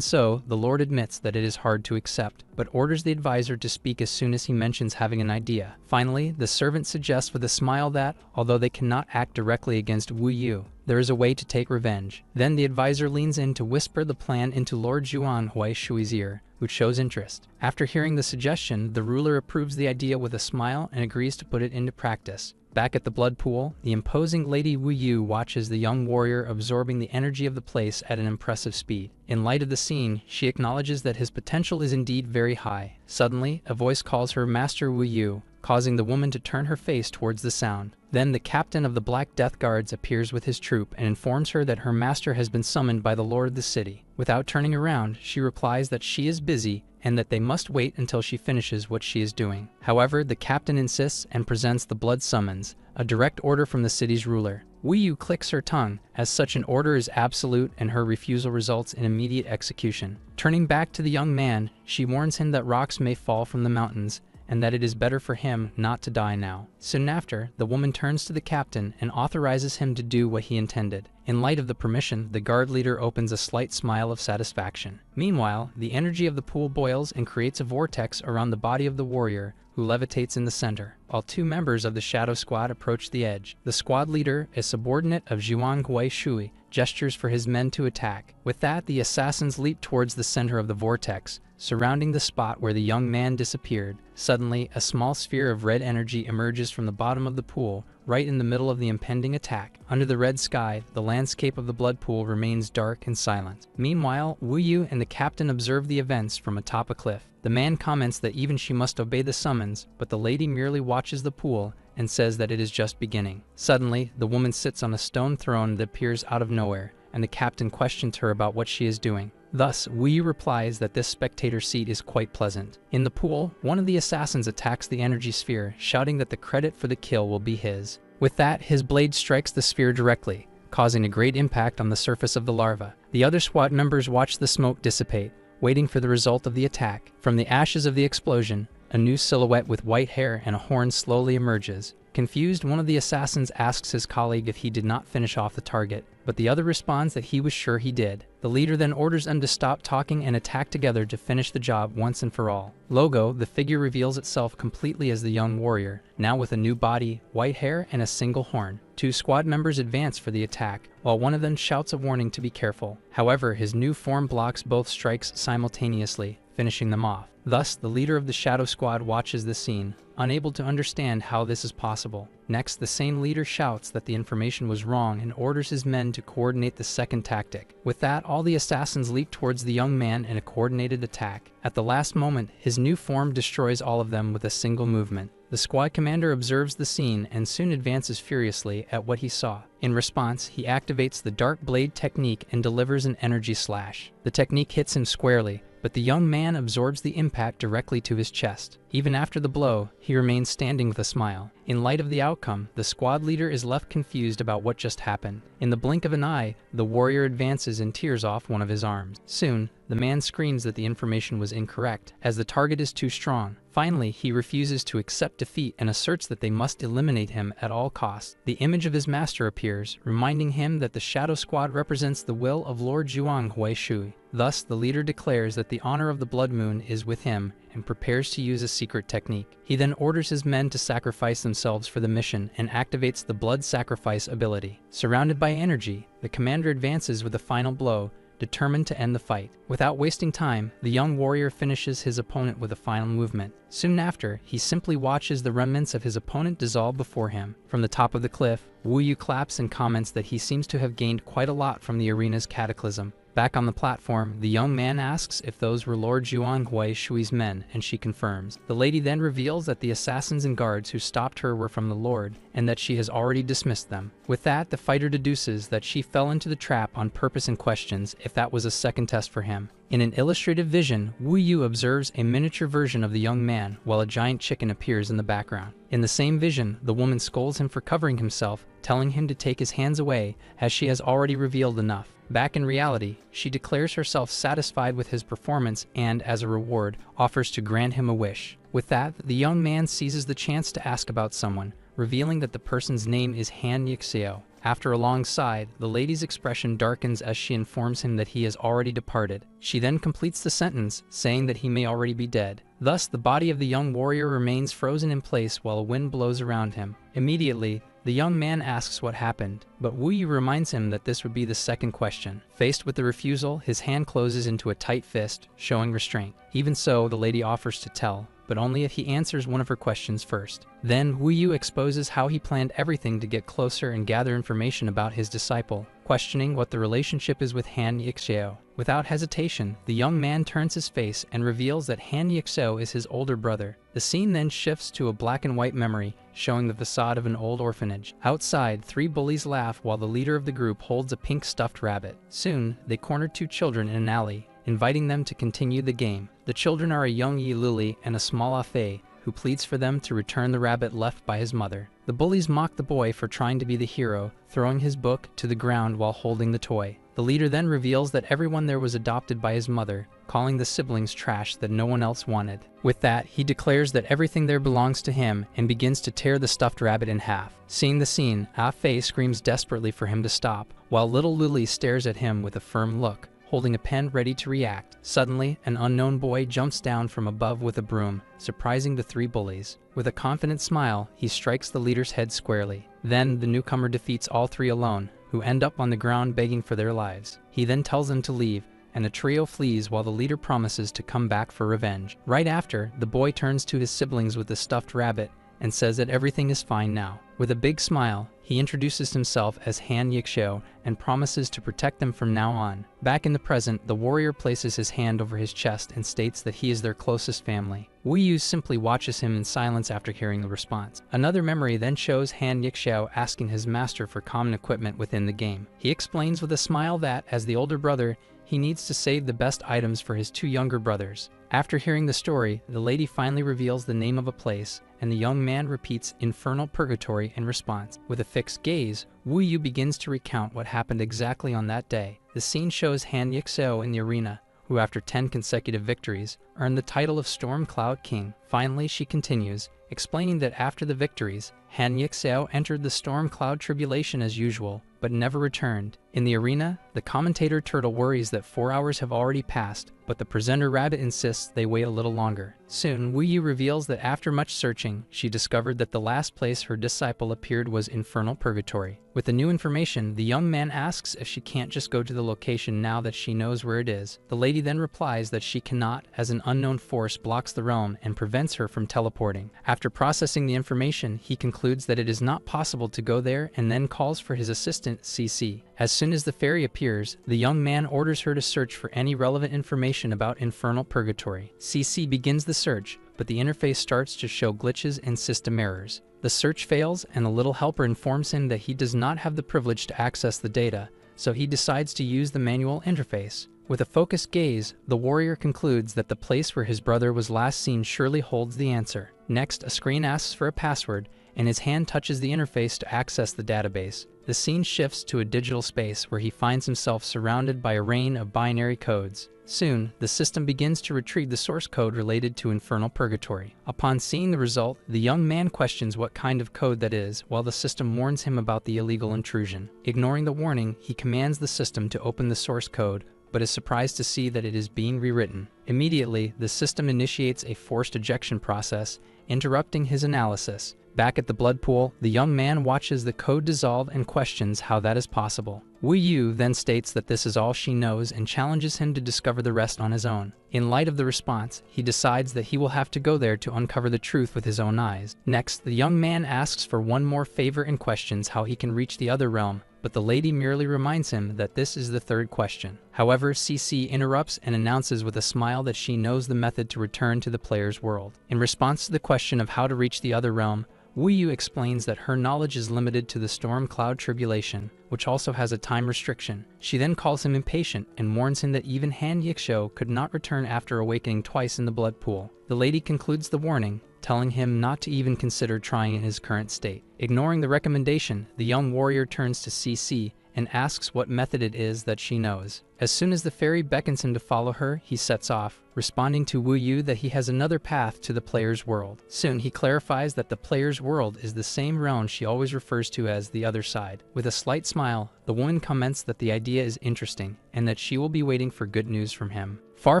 so, the Lord admits that it is hard to accept, but orders the advisor to speak as soon as he mentions having an idea. Finally, the servant suggests with a smile that, although they cannot act directly against Wu Yu, there is a way to take revenge. Then the advisor leans in to whisper the plan into Lord Zhuan Huaishui's ear, who shows interest. After hearing the suggestion, the ruler approves the idea with a smile and agrees to put it into practice. Back at the blood pool, the imposing Lady Wu Yu watches the young warrior absorbing the energy of the place at an impressive speed. In light of the scene, she acknowledges that his potential is indeed very high. Suddenly, a voice calls her Master Wu Yu, causing the woman to turn her face towards the sound. Then the captain of the Black Death Guards appears with his troop and informs her that her master has been summoned by the lord of the city. Without turning around, she replies that she is busy and that they must wait until she finishes what she is doing. However, the captain insists and presents the blood summons, a direct order from the city's ruler. Wu Yu clicks her tongue, as such an order is absolute and her refusal results in immediate execution. Turning back to the young man, she warns him that rocks may fall from the mountains, and that it is better for him not to die now. Soon after, the woman turns to the captain and authorizes him to do what he intended. In light of the permission, the guard leader opens a slight smile of satisfaction. Meanwhile, the energy of the pool boils and creates a vortex around the body of the warrior, who levitates in the center, while two members of the Shadow Squad approach the edge. The squad leader, a subordinate of Zhuang Huaishui, gestures for his men to attack. With that, the assassins leap towards the center of the vortex, surrounding the spot where the young man disappeared. Suddenly, a small sphere of red energy emerges from the bottom of the pool, right in the middle of the impending attack. Under the red sky, the landscape of the blood pool remains dark and silent. Meanwhile, Wu Yu and the captain observe the events from atop a cliff. The man comments that even she must obey the summons, but the lady merely watches the pool and says that it is just beginning. Suddenly, the woman sits on a stone throne that appears out of nowhere, and the captain questions her about what she is doing. Thus, Wu Yu replies that this spectator seat is quite pleasant. In the pool, one of the assassins attacks the energy sphere, shouting that the credit for the kill will be his. With that, his blade strikes the sphere directly, causing a great impact on the surface of the larva. The other SWAT members watch the smoke dissipate, waiting for the result of the attack. From the ashes of the explosion, a new silhouette with white hair and a horn slowly emerges. Confused, one of the assassins asks his colleague if he did not finish off the target, but the other responds that he was sure he did. The leader then orders them to stop talking and attack together to finish the job once and for all. Logo, the figure reveals itself completely as the young warrior, now with a new body, white hair, and a single horn. Two squad members advance for the attack, while one of them shouts a warning to be careful. However, his new form blocks both strikes simultaneously, finishing them off. Thus, the leader of the Shadow Squad watches the scene, unable to understand how this is possible. Next, the same leader shouts that the information was wrong and orders his men to coordinate the second tactic. With that, all the assassins leap towards the young man in a coordinated attack. At the last moment, his new form destroys all of them with a single movement. The squad commander observes the scene and soon advances furiously at what he saw. In response, he activates the Dark Blade technique and delivers an energy slash. The technique hits him squarely, but the young man absorbs the impact directly to his chest. Even after the blow, he remains standing with a smile. In light of the outcome, the squad leader is left confused about what just happened. In the blink of an eye, the warrior advances and tears off one of his arms. Soon, the man screams that the information was incorrect, as the target is too strong. Finally, he refuses to accept defeat and asserts that they must eliminate him at all costs. The image of his master appears, reminding him that the Shadow Squad represents the will of Lord Zhuang Huaishui. Thus, the leader declares that the honor of the Blood Moon is with him and prepares to use a secret technique. He then orders his men to sacrifice themselves for the mission and activates the blood sacrifice ability. Surrounded by energy, the commander advances with a final blow, determined to end the fight. Without wasting time, the young warrior finishes his opponent with a final movement. Soon after, he simply watches the remnants of his opponent dissolve before him. From the top of the cliff, Wu Yu claps and comments that he seems to have gained quite a lot from the arena's cataclysm. Back on the platform, the young man asks if those were Lord Zhuanghui Shui's men, and she confirms. The lady then reveals that the assassins and guards who stopped her were from the Lord, and that she has already dismissed them. With that, the fighter deduces that she fell into the trap on purpose and questions if that was a second test for him. In an illustrative vision, Wu Yu observes a miniature version of the young man while a giant chicken appears in the background. In the same vision, the woman scolds him for covering himself, telling him to take his hands away as she has already revealed enough. Back in reality, she declares herself satisfied with his performance and, as a reward, offers to grant him a wish. With that, the young man seizes the chance to ask about someone, revealing that the person's name is Han Yixio. After a long sigh, the lady's expression darkens as she informs him that he has already departed. She then completes the sentence, saying that he may already be dead. Thus, the body of the young warrior remains frozen in place while a wind blows around him. Immediately, the young man asks what happened, but Wu Yu reminds him that this would be the second question. Faced with the refusal, his hand closes into a tight fist, showing restraint. Even so, the lady offers to tell, but only if he answers one of her questions first. Then Wu Yu exposes how he planned everything to get closer and gather information about his disciple, questioning what the relationship is with Han Yixio. Without hesitation, the young man turns his face and reveals that Han Yixio is his older brother. The scene then shifts to a black and white memory, showing the facade of an old orphanage. Outside, 3 bullies laugh while the leader of the group holds a pink stuffed rabbit. Soon, they corner 2 children in an alley, inviting them to continue the game. The children are a young Yi Luli and a small Ah Fei, who pleads for them to return the rabbit left by his mother. The bullies mock the boy for trying to be the hero, throwing his book to the ground while holding the toy. The leader then reveals that everyone there was adopted by his mother, calling the siblings trash that no one else wanted. With that, he declares that everything there belongs to him and begins to tear the stuffed rabbit in half. Seeing the scene, Ah Fei screams desperately for him to stop, while little Luli stares at him with a firm look, holding a pen ready to react. Suddenly, an unknown boy jumps down from above with a broom, surprising the 3 bullies. With a confident smile, he strikes the leader's head squarely. Then, the newcomer defeats all 3 alone, who end up on the ground begging for their lives. He then tells them to leave, and the trio flees while the leader promises to come back for revenge. Right after, the boy turns to his siblings with the stuffed rabbit and says that everything is fine now. With a big smile, he introduces himself as Han Yixio and promises to protect them from now on. Back in the present, the warrior places his hand over his chest and states that he is their closest family. Wu Yu simply watches him in silence after hearing the response. Another memory then shows Han Yixio asking his master for common equipment within the game. He explains with a smile that, as the older brother, he needs to save the best items for his 2 younger brothers. After hearing the story, the lady finally reveals the name of a place, and the young man repeats Infernal Purgatory in response. With a fixed gaze, Wu Yu begins to recount what happened exactly on that day. The scene shows Han Yixio in the arena, who after 10 consecutive victories, earned the title of Storm Cloud King. Finally, she continues, explaining that after the victories, Han Yixio entered the Storm Cloud Tribulation as usual, but never returned. In the arena, the commentator Turtle worries that 4 hours have already passed, but the presenter Rabbit insists they wait a little longer. Soon, Wu Yu reveals that after much searching, she discovered that the last place her disciple appeared was Infernal Purgatory. With the new information, the young man asks if she can't just go to the location now that she knows where it is. The lady then replies that she cannot, as an unknown force blocks the realm and prevents her from teleporting. After processing the information, he concludes that it is not possible to go there and then calls for his assistant, CC. As soon as the fairy appears, the young man orders her to search for any relevant information about Infernal Purgatory. CC begins the search, but the interface starts to show glitches and system errors. The search fails, and the little helper informs him that he does not have the privilege to access the data, so he decides to use the manual interface. With a focused gaze, the warrior concludes that the place where his brother was last seen surely holds the answer. Next, a screen asks for a password, and his hand touches the interface to access the database. The scene shifts to a digital space where he finds himself surrounded by a rain of binary codes. Soon, the system begins to retrieve the source code related to Infernal Purgatory. Upon seeing the result, the young man questions what kind of code that is, while the system warns him about the illegal intrusion. Ignoring the warning, he commands the system to open the source code, but is surprised to see that it is being rewritten. Immediately, the system initiates a forced ejection process, interrupting his analysis. Back at the blood pool, the young man watches the code dissolve and questions how that is possible. Wu Yu then states that this is all she knows and challenges him to discover the rest on his own. In light of the response, he decides that he will have to go there to uncover the truth with his own eyes. Next, the young man asks for one more favor and questions how he can reach the other realm, but the lady merely reminds him that this is the third question. However, CC interrupts and announces with a smile that she knows the method to return to the player's world. In response to the question of how to reach the other realm, Wu Yu explains that her knowledge is limited to the storm cloud tribulation, which also has a time restriction. She then calls him impatient and warns him that even Han Yixio could not return after awakening twice in the blood pool. The lady concludes the warning, telling him not to even consider trying in his current state. Ignoring the recommendation, the young warrior turns to CC and asks what method it is that she knows. As soon as the fairy beckons him to follow her, he sets off, responding to Wu Yu that he has another path to the player's world. Soon he clarifies that the player's world is the same realm she always refers to as the other side. With a slight smile, the woman comments that the idea is interesting and that she will be waiting for good news from him. Far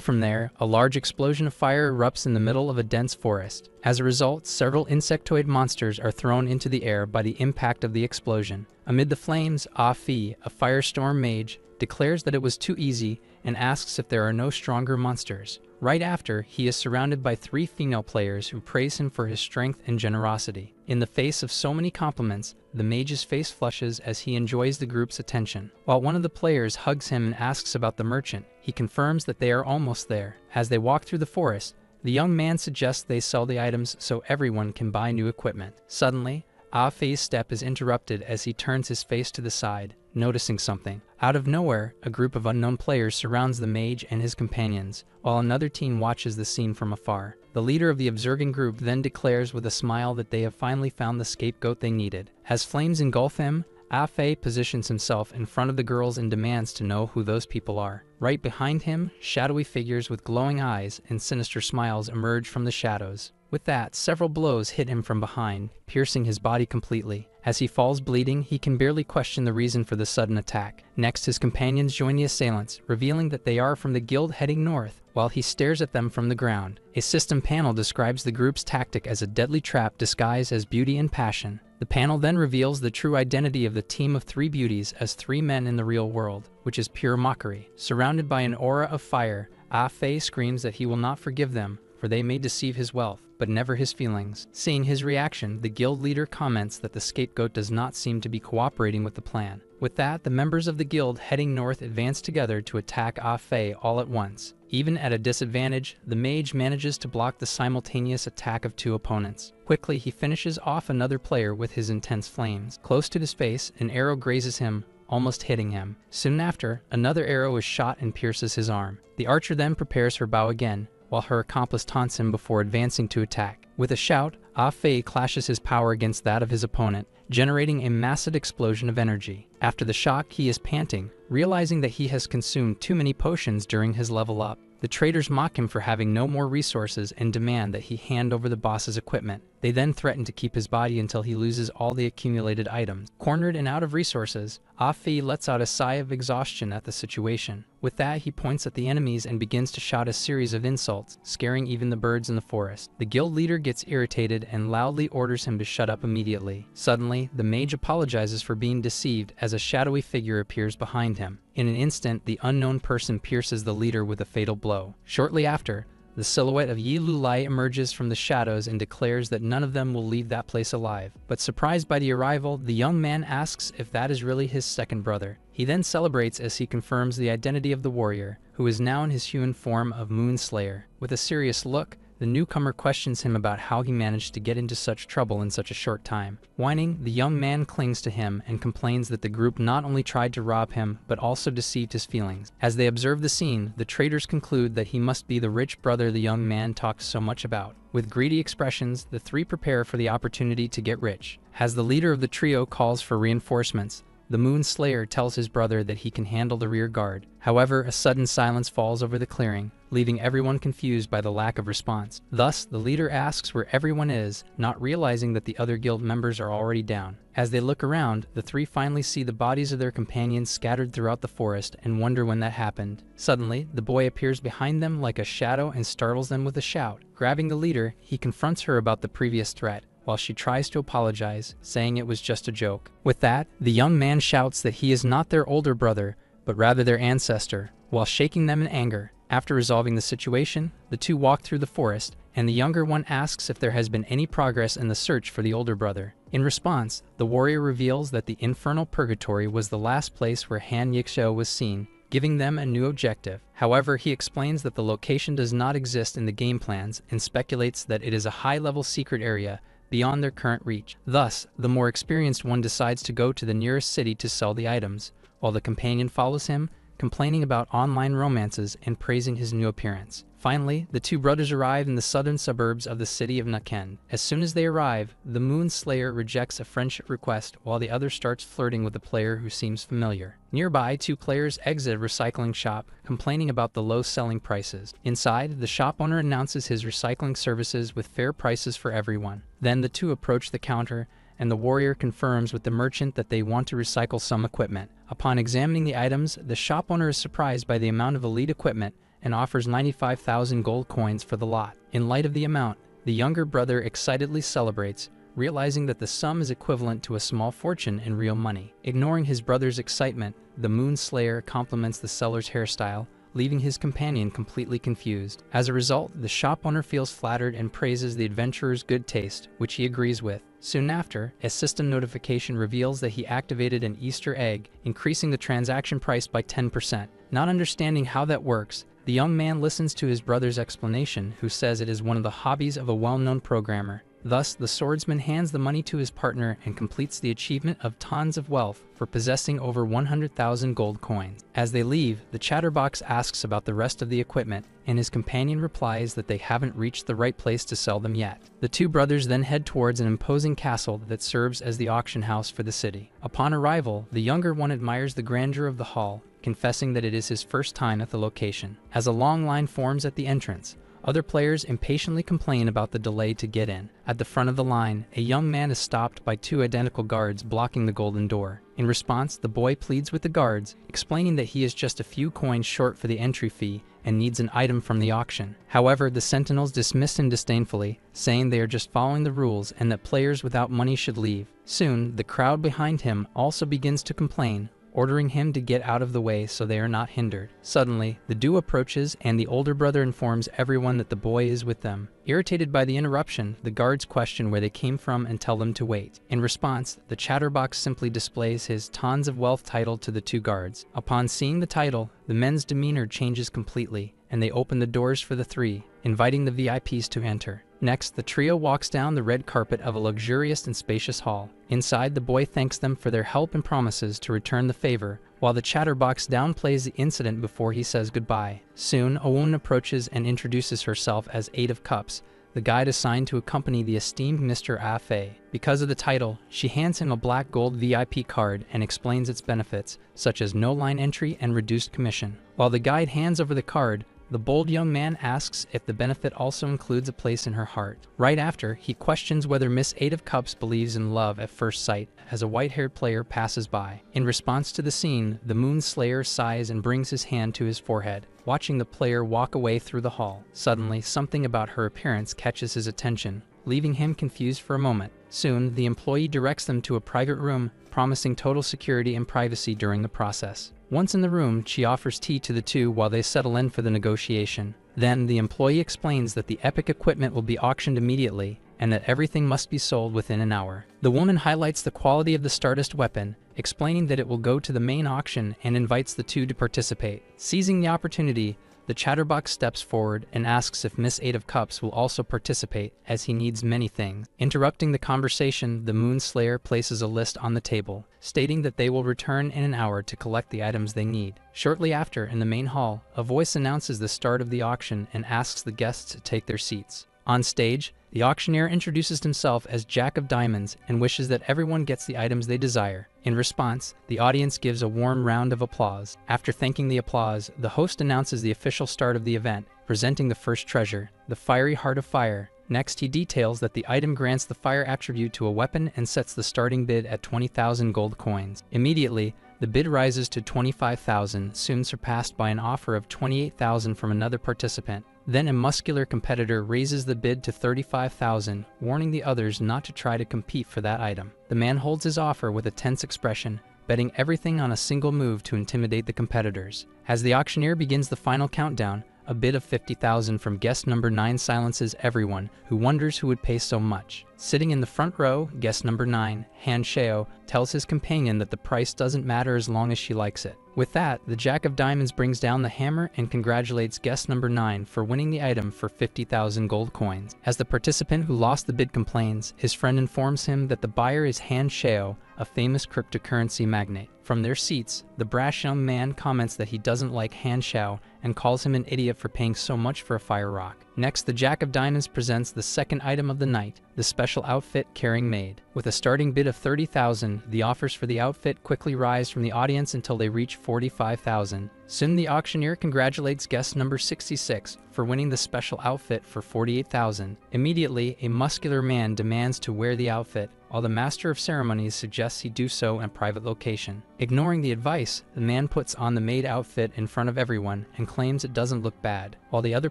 from there, a large explosion of fire erupts in the middle of a dense forest. As a result, several insectoid monsters are thrown into the air by the impact of the explosion. Amid the flames, Ah Fi, a firestorm mage, declares that it was too easy and asks if there are no stronger monsters. Right after, he is surrounded by 3 female players who praise him for his strength and generosity. In the face of so many compliments, the mage's face flushes as he enjoys the group's attention. While one of the players hugs him and asks about the merchant, he confirms that they are almost there. As they walk through the forest, the young man suggests they sell the items so everyone can buy new equipment. Suddenly, Ah Fei's step is interrupted as he turns his face to the side, noticing something. Out of nowhere, a group of unknown players surrounds the mage and his companions, while another team watches the scene from afar. The leader of the observing group then declares with a smile that they have finally found the scapegoat they needed. As flames engulf him, Ah Fei positions himself in front of the girls and demands to know who those people are. Right behind him, shadowy figures with glowing eyes and sinister smiles emerge from the shadows. With that, several blows hit him from behind, piercing his body completely. As he falls bleeding, he can barely question the reason for the sudden attack. Next, his companions join the assailants, revealing that they are from the guild heading north, while he stares at them from the ground. A system panel describes the group's tactic as a deadly trap disguised as beauty and passion. The panel then reveals the true identity of the team of 3 beauties as 3 men in the real world, which is pure mockery. Surrounded by an aura of fire, Ah Fei screams that he will not forgive them, for they may deceive his wealth, but never his feelings. Seeing his reaction, the guild leader comments that the scapegoat does not seem to be cooperating with the plan. With that, the members of the guild heading north advance together to attack Ah Fei all at once. Even at a disadvantage, the mage manages to block the simultaneous attack of 2 opponents. Quickly, he finishes off another player with his intense flames. Close to his face, an arrow grazes him, almost hitting him. Soon after, another arrow is shot and pierces his arm. The archer then prepares her bow again, while her accomplice taunts him before advancing to attack. With a shout, Ah Fei clashes his power against that of his opponent, generating a massive explosion of energy. After the shock, he is panting, realizing that he has consumed too many potions during his level up. The traders mock him for having no more resources and demand that he hand over the boss's equipment. They then threaten to keep his body until he loses all the accumulated items. Cornered and out of resources, Ah Fei lets out a sigh of exhaustion at the situation. With that, he points at the enemies and begins to shout a series of insults, scaring even the birds in the forest. The guild leader gets irritated and loudly orders him to shut up immediately. Suddenly, the mage apologizes for being deceived as a shadowy figure appears behind him. In an instant, the unknown person pierces the leader with a fatal blow. Shortly after, the silhouette of Yi Lulai emerges from the shadows and declares that none of them will leave that place alive. But surprised by the arrival, the young man asks if that is really his second brother. He then celebrates as he confirms the identity of the warrior, who is now in his human form of Moon Slayer. With a serious look, the newcomer questions him about how he managed to get into such trouble in such a short time. Whining, the young man clings to him and complains that the group not only tried to rob him, but also deceived his feelings. As they observe the scene, the traders conclude that he must be the rich brother the young man talked so much about. With greedy expressions, the 3 prepare for the opportunity to get rich. As the leader of the trio calls for reinforcements, the Moon Slayer tells his brother that he can handle the rear guard. However, a sudden silence falls over the clearing, leaving everyone confused by the lack of response. Thus, the leader asks where everyone is, not realizing that the other guild members are already down. As they look around, the 3 finally see the bodies of their companions scattered throughout the forest and wonder when that happened. Suddenly, the boy appears behind them like a shadow and startles them with a shout. Grabbing the leader, he confronts her about the previous threat, while she tries to apologize, saying it was just a joke. With that, the young man shouts that he is not their older brother, but rather their ancestor, while shaking them in anger. After resolving the situation, the two walk through the forest, and the younger one asks if there has been any progress in the search for the older brother. In response, the warrior reveals that the infernal purgatory was the last place where Han Yixo was seen, giving them a new objective. However, he explains that the location does not exist in the game plans and speculates that it is a high-level secret area beyond their current reach. Thus, the more experienced one decides to go to the nearest city to sell the items, while the companion follows him, complaining about online romances and praising his new appearance. Finally, the two brothers arrive in the southern suburbs of the city of Naken. As soon as they arrive, the Moon Slayer rejects a friendship request while the other starts flirting with a player who seems familiar. Nearby, two players exit a recycling shop, complaining about the low selling prices. Inside, the shop owner announces his recycling services with fair prices for everyone. Then the two approach the counter, and the warrior confirms with the merchant that they want to recycle some equipment. Upon examining the items, the shop owner is surprised by the amount of elite equipment and offers 95,000 gold coins for the lot. In light of the amount, the younger brother excitedly celebrates, realizing that the sum is equivalent to a small fortune in real money. Ignoring his brother's excitement, the Moon Slayer compliments the seller's hairstyle, leaving his companion completely confused. As a result, the shop owner feels flattered and praises the adventurer's good taste, which he agrees with. Soon after, a system notification reveals that he activated an Easter egg, increasing the transaction price by 10%. Not understanding how that works, the young man listens to his brother's explanation, who says it is one of the hobbies of a well-known programmer. Thus, the swordsman hands the money to his partner and completes the achievement of tons of wealth for possessing over 100,000 gold coins. As they leave, the chatterbox asks about the rest of the equipment, and his companion replies that they haven't reached the right place to sell them yet. The two brothers then head towards an imposing castle that serves as the auction house for the city. Upon arrival, the younger one admires the grandeur of the hall, confessing that it is his first time at the location. As a long line forms at the entrance, other players impatiently complain about the delay to get in. At the front of the line, a young man is stopped by two identical guards blocking the golden door. In response, the boy pleads with the guards, explaining that he is just a few coins short for the entry fee and needs an item from the auction. However, the sentinels dismiss him disdainfully, saying they are just following the rules and that players without money should leave. Soon, the crowd behind him also begins to complain, ordering him to get out of the way so they are not hindered. Suddenly, the duo approaches and the older brother informs everyone that the boy is with them. Irritated by the interruption, the guards question where they came from and tell them to wait. In response, the chatterbox simply displays his Tons of Wealth title to the two guards. Upon seeing the title, the men's demeanor changes completely, and they open the doors for the three, inviting the VIPs to enter. Next, the trio walks down the red carpet of a luxurious and spacious hall. Inside, the boy thanks them for their help and promises to return the favor, while the chatterbox downplays the incident before he says goodbye. Soon, a woman approaches and introduces herself as Eight of Cups, the guide assigned to accompany the esteemed Mr. Afei. Because of the title, she hands him a black gold VIP card and explains its benefits, such as no line entry and reduced commission. While the guide hands over the card, the bold young man asks if the benefit also includes a place in her heart. Right after, he questions whether Miss Eight of Cups believes in love at first sight as a white-haired player passes by. In response to the scene, the Moon Slayer sighs and brings his hand to his forehead, watching the player walk away through the hall. Suddenly, something about her appearance catches his attention, leaving him confused for a moment. Soon, the employee directs them to a private room, promising total security and privacy during the process. Once in the room, she offers tea to the two while they settle in for the negotiation. Then, the employee explains that the epic equipment will be auctioned immediately, and that everything must be sold within an hour. The woman highlights the quality of the Stardust weapon, explaining that it will go to the main auction and invites the two to participate. Seizing the opportunity, the chatterbox steps forward and asks if Miss Eight of Cups will also participate, as he needs many things. Interrupting the conversation, the Moon Slayer places a list on the table, stating that they will return in an hour to collect the items they need. Shortly after, in the main hall, a voice announces the start of the auction and asks the guests to take their seats. On stage, the auctioneer introduces himself as Jack of Diamonds and wishes that everyone gets the items they desire. In response, the audience gives a warm round of applause. After thanking the applause, the host announces the official start of the event, presenting the first treasure, the Fiery Heart of Fire. Next, he details that the item grants the fire attribute to a weapon and sets the starting bid at 20,000 gold coins. Immediately, the bid rises to 25,000, soon surpassed by an offer of 28,000 from another participant. Then a muscular competitor raises the bid to 35,000, warning the others not to try to compete for that item. The man holds his offer with a tense expression, betting everything on a single move to intimidate the competitors. As the auctioneer begins the final countdown, A bid of 50,000 from guest number 9 silences everyone who wonders who would pay so much. Sitting in the front row, guest number 9, Han Sheo, tells his companion that the price doesn't matter as long as she likes it. With that, the Jack of Diamonds brings down the hammer and congratulates guest number 9 for winning the item for 50,000 gold coins. As the participant who lost the bid complains, his friend informs him that the buyer is Han Sheo, a famous cryptocurrency magnate. From their seats, the brash young man comments that he doesn't like Han Shao and calls him an idiot for paying so much for a fire rock. Next, the Jack of Diamonds presents the second item of the night, the special outfit carrying maid. With a starting bid of 30,000, the offers for the outfit quickly rise from the audience until they reach 45,000. Soon the auctioneer congratulates guest number 66 for winning the special outfit for 48,000. Immediately, a muscular man demands to wear the outfit, while the master of ceremonies suggests he do so in a private location. Ignoring the advice, the man puts on the maid outfit in front of everyone and claims it doesn't look bad, while the other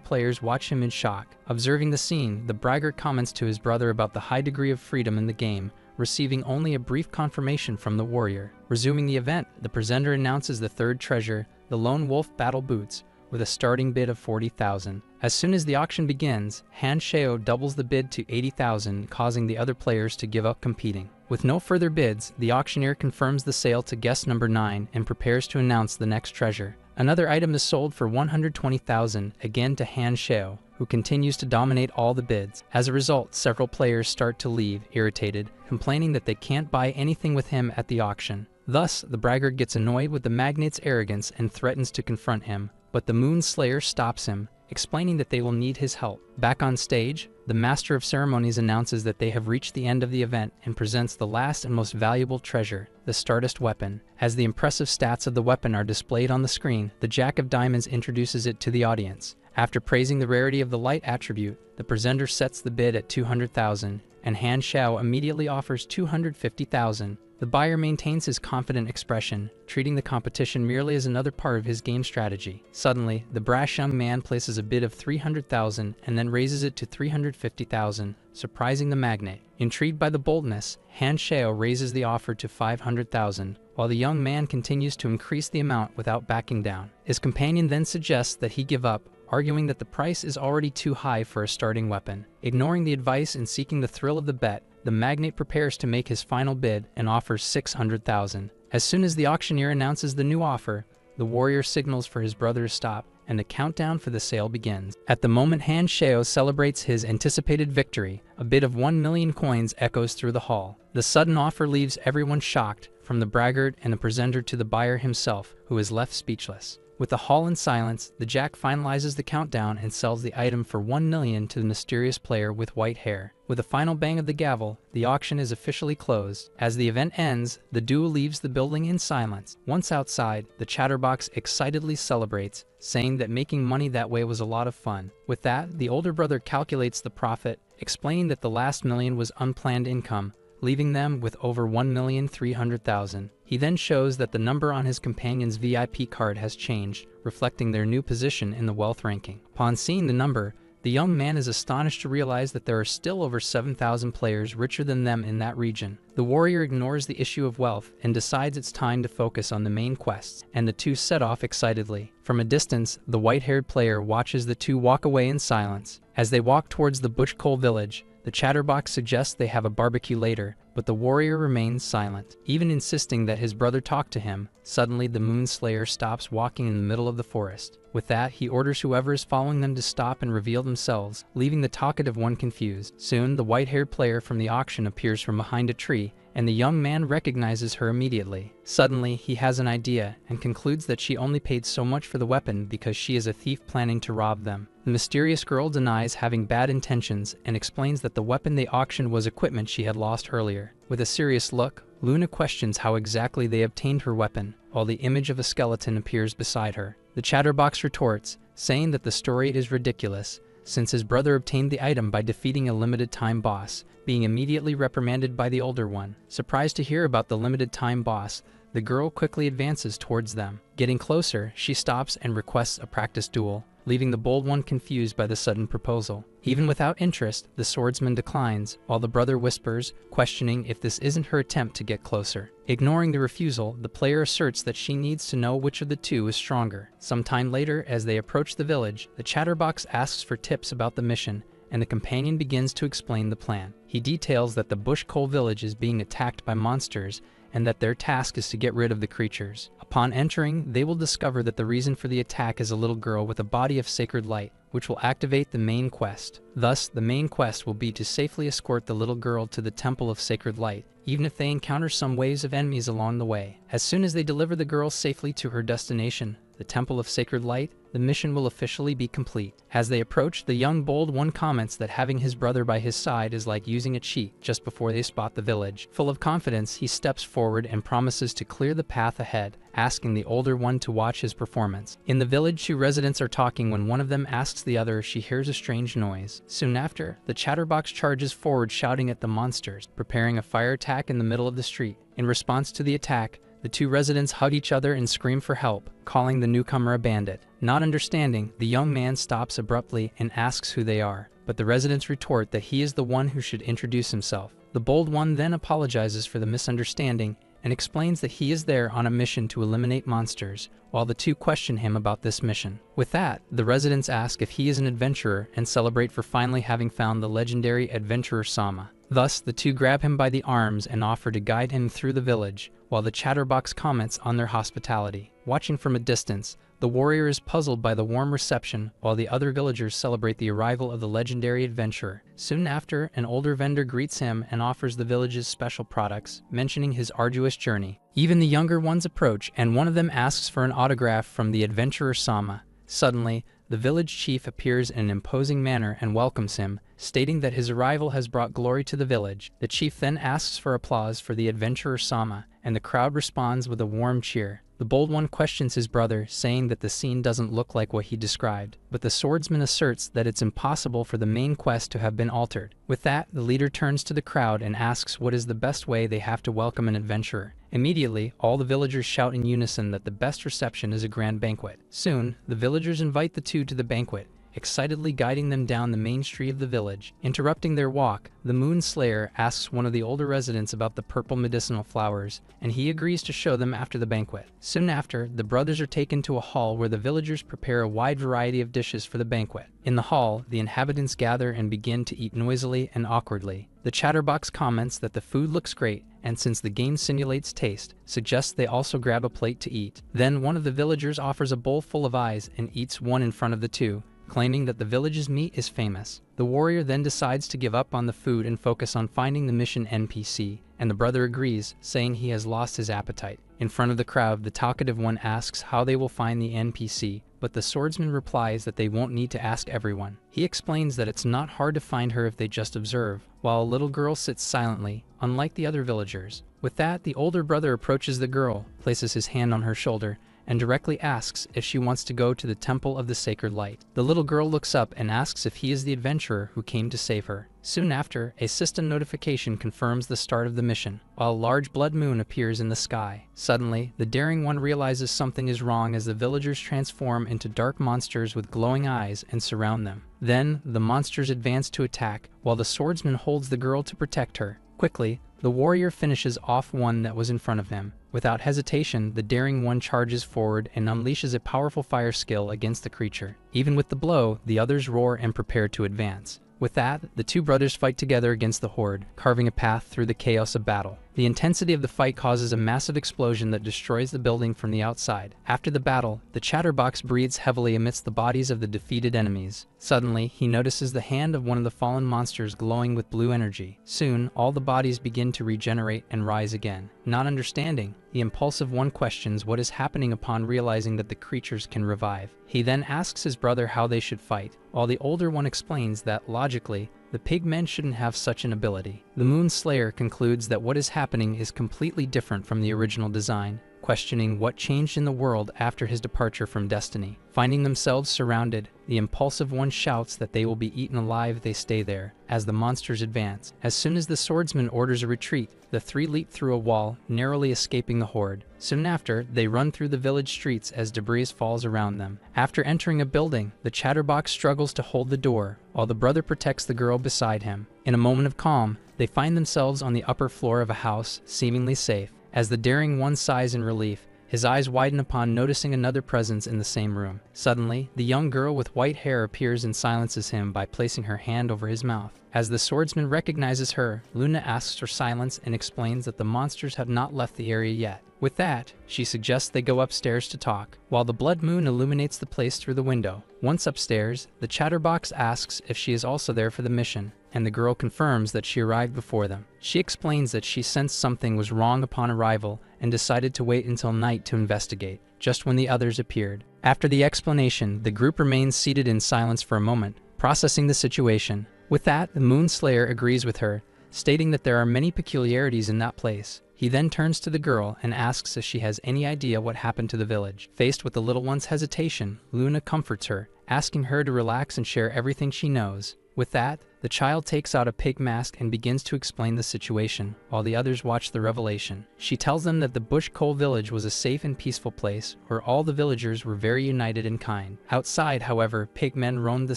players watch him in shock. Observing the scene, the braggart comments to his brother about the high degree of freedom in the game, receiving only a brief confirmation from the warrior. Resuming the event, the presenter announces the third treasure, the Lone Wolf Battle Boots, with a starting bid of 40,000. As soon as the auction begins, Han Sheo doubles the bid to 80,000, causing the other players to give up competing. With no further bids, the auctioneer confirms the sale to guest number 9 and prepares to announce the next treasure. Another item is sold for 120,000, again to Han Sheo, who continues to dominate all the bids. As a result, several players start to leave, irritated, complaining that they can't buy anything with him at the auction. Thus, the braggart gets annoyed with the magnate's arrogance and threatens to confront him, but the Moon Slayer stops him, explaining that they will need his help. Back on stage, the Master of Ceremonies announces that they have reached the end of the event and presents the last and most valuable treasure, the Stardust Weapon. As the impressive stats of the weapon are displayed on the screen, the Jack of Diamonds introduces it to the audience. After praising the rarity of the light attribute, the presenter sets the bid at 200,000, and Han Shao immediately offers 250,000. The buyer maintains his confident expression, treating the competition merely as another part of his game strategy. Suddenly, the brash young man places a bid of 300,000 and then raises it to 350,000, surprising the magnate. Intrigued by the boldness, Han Shao raises the offer to 500,000, while the young man continues to increase the amount without backing down. His companion then suggests that he give up, arguing that the price is already too high for a starting weapon. Ignoring the advice and seeking the thrill of the bet, the magnate prepares to make his final bid and offers 600,000. As soon as the auctioneer announces the new offer, the warrior signals for his brother to stop, and the countdown for the sale begins. At the moment Han Shao celebrates his anticipated victory, a bid of 1 million coins echoes through the hall. The sudden offer leaves everyone shocked, from the braggart and the presenter to the buyer himself, who is left speechless. With the hall in silence, the Jack finalizes the countdown and sells the item for 1 million to the mysterious player with white hair. With a final bang of the gavel, the auction is officially closed. As the event ends, the duo leaves the building in silence. Once outside, the chatterbox excitedly celebrates, saying that making money that way was a lot of fun. With that, the older brother calculates the profit, explaining that the last million was unplanned income, leaving them with over 1,300,000. He then shows that the number on his companion's VIP card has changed, reflecting their new position in the wealth ranking. Upon seeing the number, the young man is astonished to realize that there are still over 7,000 players richer than them in that region. The warrior ignores the issue of wealth and decides it's time to focus on the main quests, and the two set off excitedly. From a distance, the white-haired player watches the two walk away in silence. As they walk towards the Butch Coal village, the chatterbox suggests they have a barbecue later, but the warrior remains silent, even insisting that his brother talk to him. Suddenly, the Moon Slayer stops walking in the middle of the forest. With that, he orders whoever is following them to stop and reveal themselves, leaving the talkative one confused. Soon, the white-haired player from the auction appears from behind a tree, and the young man recognizes her immediately. Suddenly, he has an idea and concludes that she only paid so much for the weapon because she is a thief planning to rob them. The mysterious girl denies having bad intentions and explains that the weapon they auctioned was equipment she had lost earlier. With a serious look, Luna questions how exactly they obtained her weapon, while the image of a skeleton appears beside her. The chatterbox retorts, saying that the story is ridiculous, since his brother obtained the item by defeating a limited-time boss, being immediately reprimanded by the older one. Surprised to hear about the limited-time boss, the girl quickly advances towards them. Getting closer, she stops and requests a practice duel. leaving the bold one confused by the sudden proposal. Even without interest, the swordsman declines, while the brother whispers, questioning if this isn't her attempt to get closer. Ignoring the refusal, the player asserts that she needs to know which of the two is stronger. Sometime later, as they approach the village, the chatterbox asks for tips about the mission, and the companion begins to explain the plan. He details that the Bush Coal village is being attacked by monsters, and that their task is to get rid of the creatures. Upon entering, they will discover that the reason for the attack is a little girl with a body of sacred light, which will activate the main quest. Thus, the main quest will be to safely escort the little girl to the Temple of Sacred Light, even if they encounter some waves of enemies along the way. As soon as they deliver the girl safely to her destination, the Temple of Sacred Light, the mission will officially be complete. As they approach, the young bold one comments that having his brother by his side is like using a cheat just before they spot the village. Full of confidence, he steps forward and promises to clear the path ahead, asking the older one to watch his performance. In the village, two residents are talking when one of them asks the other if she hears a strange noise. Soon after, the chatterbox charges forward shouting at the monsters, preparing a fire attack in the middle of the street. In response to the attack, the two residents hug each other and scream for help, calling the newcomer a bandit. Not understanding, the young man stops abruptly and asks who they are, but the residents retort that he is the one who should introduce himself. The bold one then apologizes for the misunderstanding and explains that he is there on a mission to eliminate monsters, while the two question him about this mission. With that, the residents ask if he is an adventurer and celebrate for finally having found the legendary adventurer Sama. Thus, the two grab him by the arms and offer to guide him through the village, while the chatterbox comments on their hospitality. Watching from a distance, the warrior is puzzled by the warm reception, while the other villagers celebrate the arrival of the legendary adventurer. Soon after, an older vendor greets him and offers the village's special products, mentioning his arduous journey. Even the younger ones approach, and one of them asks for an autograph from the adventurer Sama. Suddenly, the village chief appears in an imposing manner and welcomes him, stating that his arrival has brought glory to the village. The chief then asks for applause for the adventurer Sama, and the crowd responds with a warm cheer. The bold one questions his brother, saying that the scene doesn't look like what he described, but the swordsman asserts that it's impossible for the main quest to have been altered. With that, the leader turns to the crowd and asks what is the best way they have to welcome an adventurer. Immediately, all the villagers shout in unison that the best reception is a grand banquet. Soon, the villagers invite the two to the banquet, excitedly guiding them down the main street of the village. Interrupting their walk, the Moon Slayer asks one of the older residents about the purple medicinal flowers, and he agrees to show them after the banquet. Soon after, the brothers are taken to a hall where the villagers prepare a wide variety of dishes for the banquet. In the hall, the inhabitants gather and begin to eat noisily and awkwardly. The chatterbox comments that the food looks great, and since the game simulates taste, suggests they also grab a plate to eat. Then one of the villagers offers a bowl full of eyes and eats one in front of the two, claiming that the village's meat is famous. The warrior then decides to give up on the food and focus on finding the mission NPC, and the brother agrees, saying he has lost his appetite. In front of the crowd, the talkative one asks how they will find the NPC, but the swordsman replies that they won't need to ask everyone. He explains that it's not hard to find her if they just observe, while a little girl sits silently, unlike the other villagers. With that, the older brother approaches the girl, places his hand on her shoulder, and directly asks if she wants to go to the Temple of the Sacred Light. The little girl looks up and asks if he is the adventurer who came to save her. Soon after, a system notification confirms the start of the mission, while a large blood moon appears in the sky. Suddenly, the daring one realizes something is wrong as the villagers transform into dark monsters with glowing eyes and surround them. Then, the monsters advance to attack, while the swordsman holds the girl to protect her. Quickly, the warrior finishes off one that was in front of him. Without hesitation, the daring one charges forward and unleashes a powerful fire skill against the creature. Even with the blow, the others roar and prepare to advance. With that, the two brothers fight together against the horde, carving a path through the chaos of battle. The intensity of the fight causes a massive explosion that destroys the building from the outside. After the battle, the chatterbox breathes heavily amidst the bodies of the defeated enemies. Suddenly, he notices the hand of one of the fallen monsters glowing with blue energy. Soon, all the bodies begin to regenerate and rise again. Not understanding, the impulsive one questions what is happening upon realizing that the creatures can revive. He then asks his brother how they should fight, while the older one explains that, logically, the pigmen shouldn't have such an ability. The Moon Slayer concludes that what is happening is completely different from the original design, questioning what changed in the world after his departure from Destiny. Finding themselves surrounded, the impulsive one shouts that they will be eaten alive if they stay there, as the monsters advance. As soon as the swordsman orders a retreat, the three leap through a wall, narrowly escaping the horde. Soon after, they run through the village streets as debris falls around them. After entering a building, the chatterbox struggles to hold the door, while the brother protects the girl beside him. In a moment of calm, they find themselves on the upper floor of a house, seemingly safe. As the daring one sighs in relief, his eyes widen upon noticing another presence in the same room. Suddenly, the young girl with white hair appears and silences him by placing her hand over his mouth. As the swordsman recognizes her, Luna asks for silence and explains that the monsters have not left the area yet. With that, she suggests they go upstairs to talk, while the blood moon illuminates the place through the window. Once upstairs, the chatterbox asks if she is also there for the mission, and the girl confirms that she arrived before them. She explains that she sensed something was wrong upon arrival and decided to wait until night to investigate, just when the others appeared. After the explanation, the group remains seated in silence for a moment, processing the situation. With that, the Moonslayer agrees with her, stating that there are many peculiarities in that place. He then turns to the girl and asks if she has any idea what happened to the village. Faced with the little one's hesitation, Luna comforts her, asking her to relax and share everything she knows. With that, the child takes out a pig mask and begins to explain the situation, while the others watch the revelation. She tells them that the Bush Coal village was a safe and peaceful place, where all the villagers were very united and kind. Outside, however, pigmen roamed the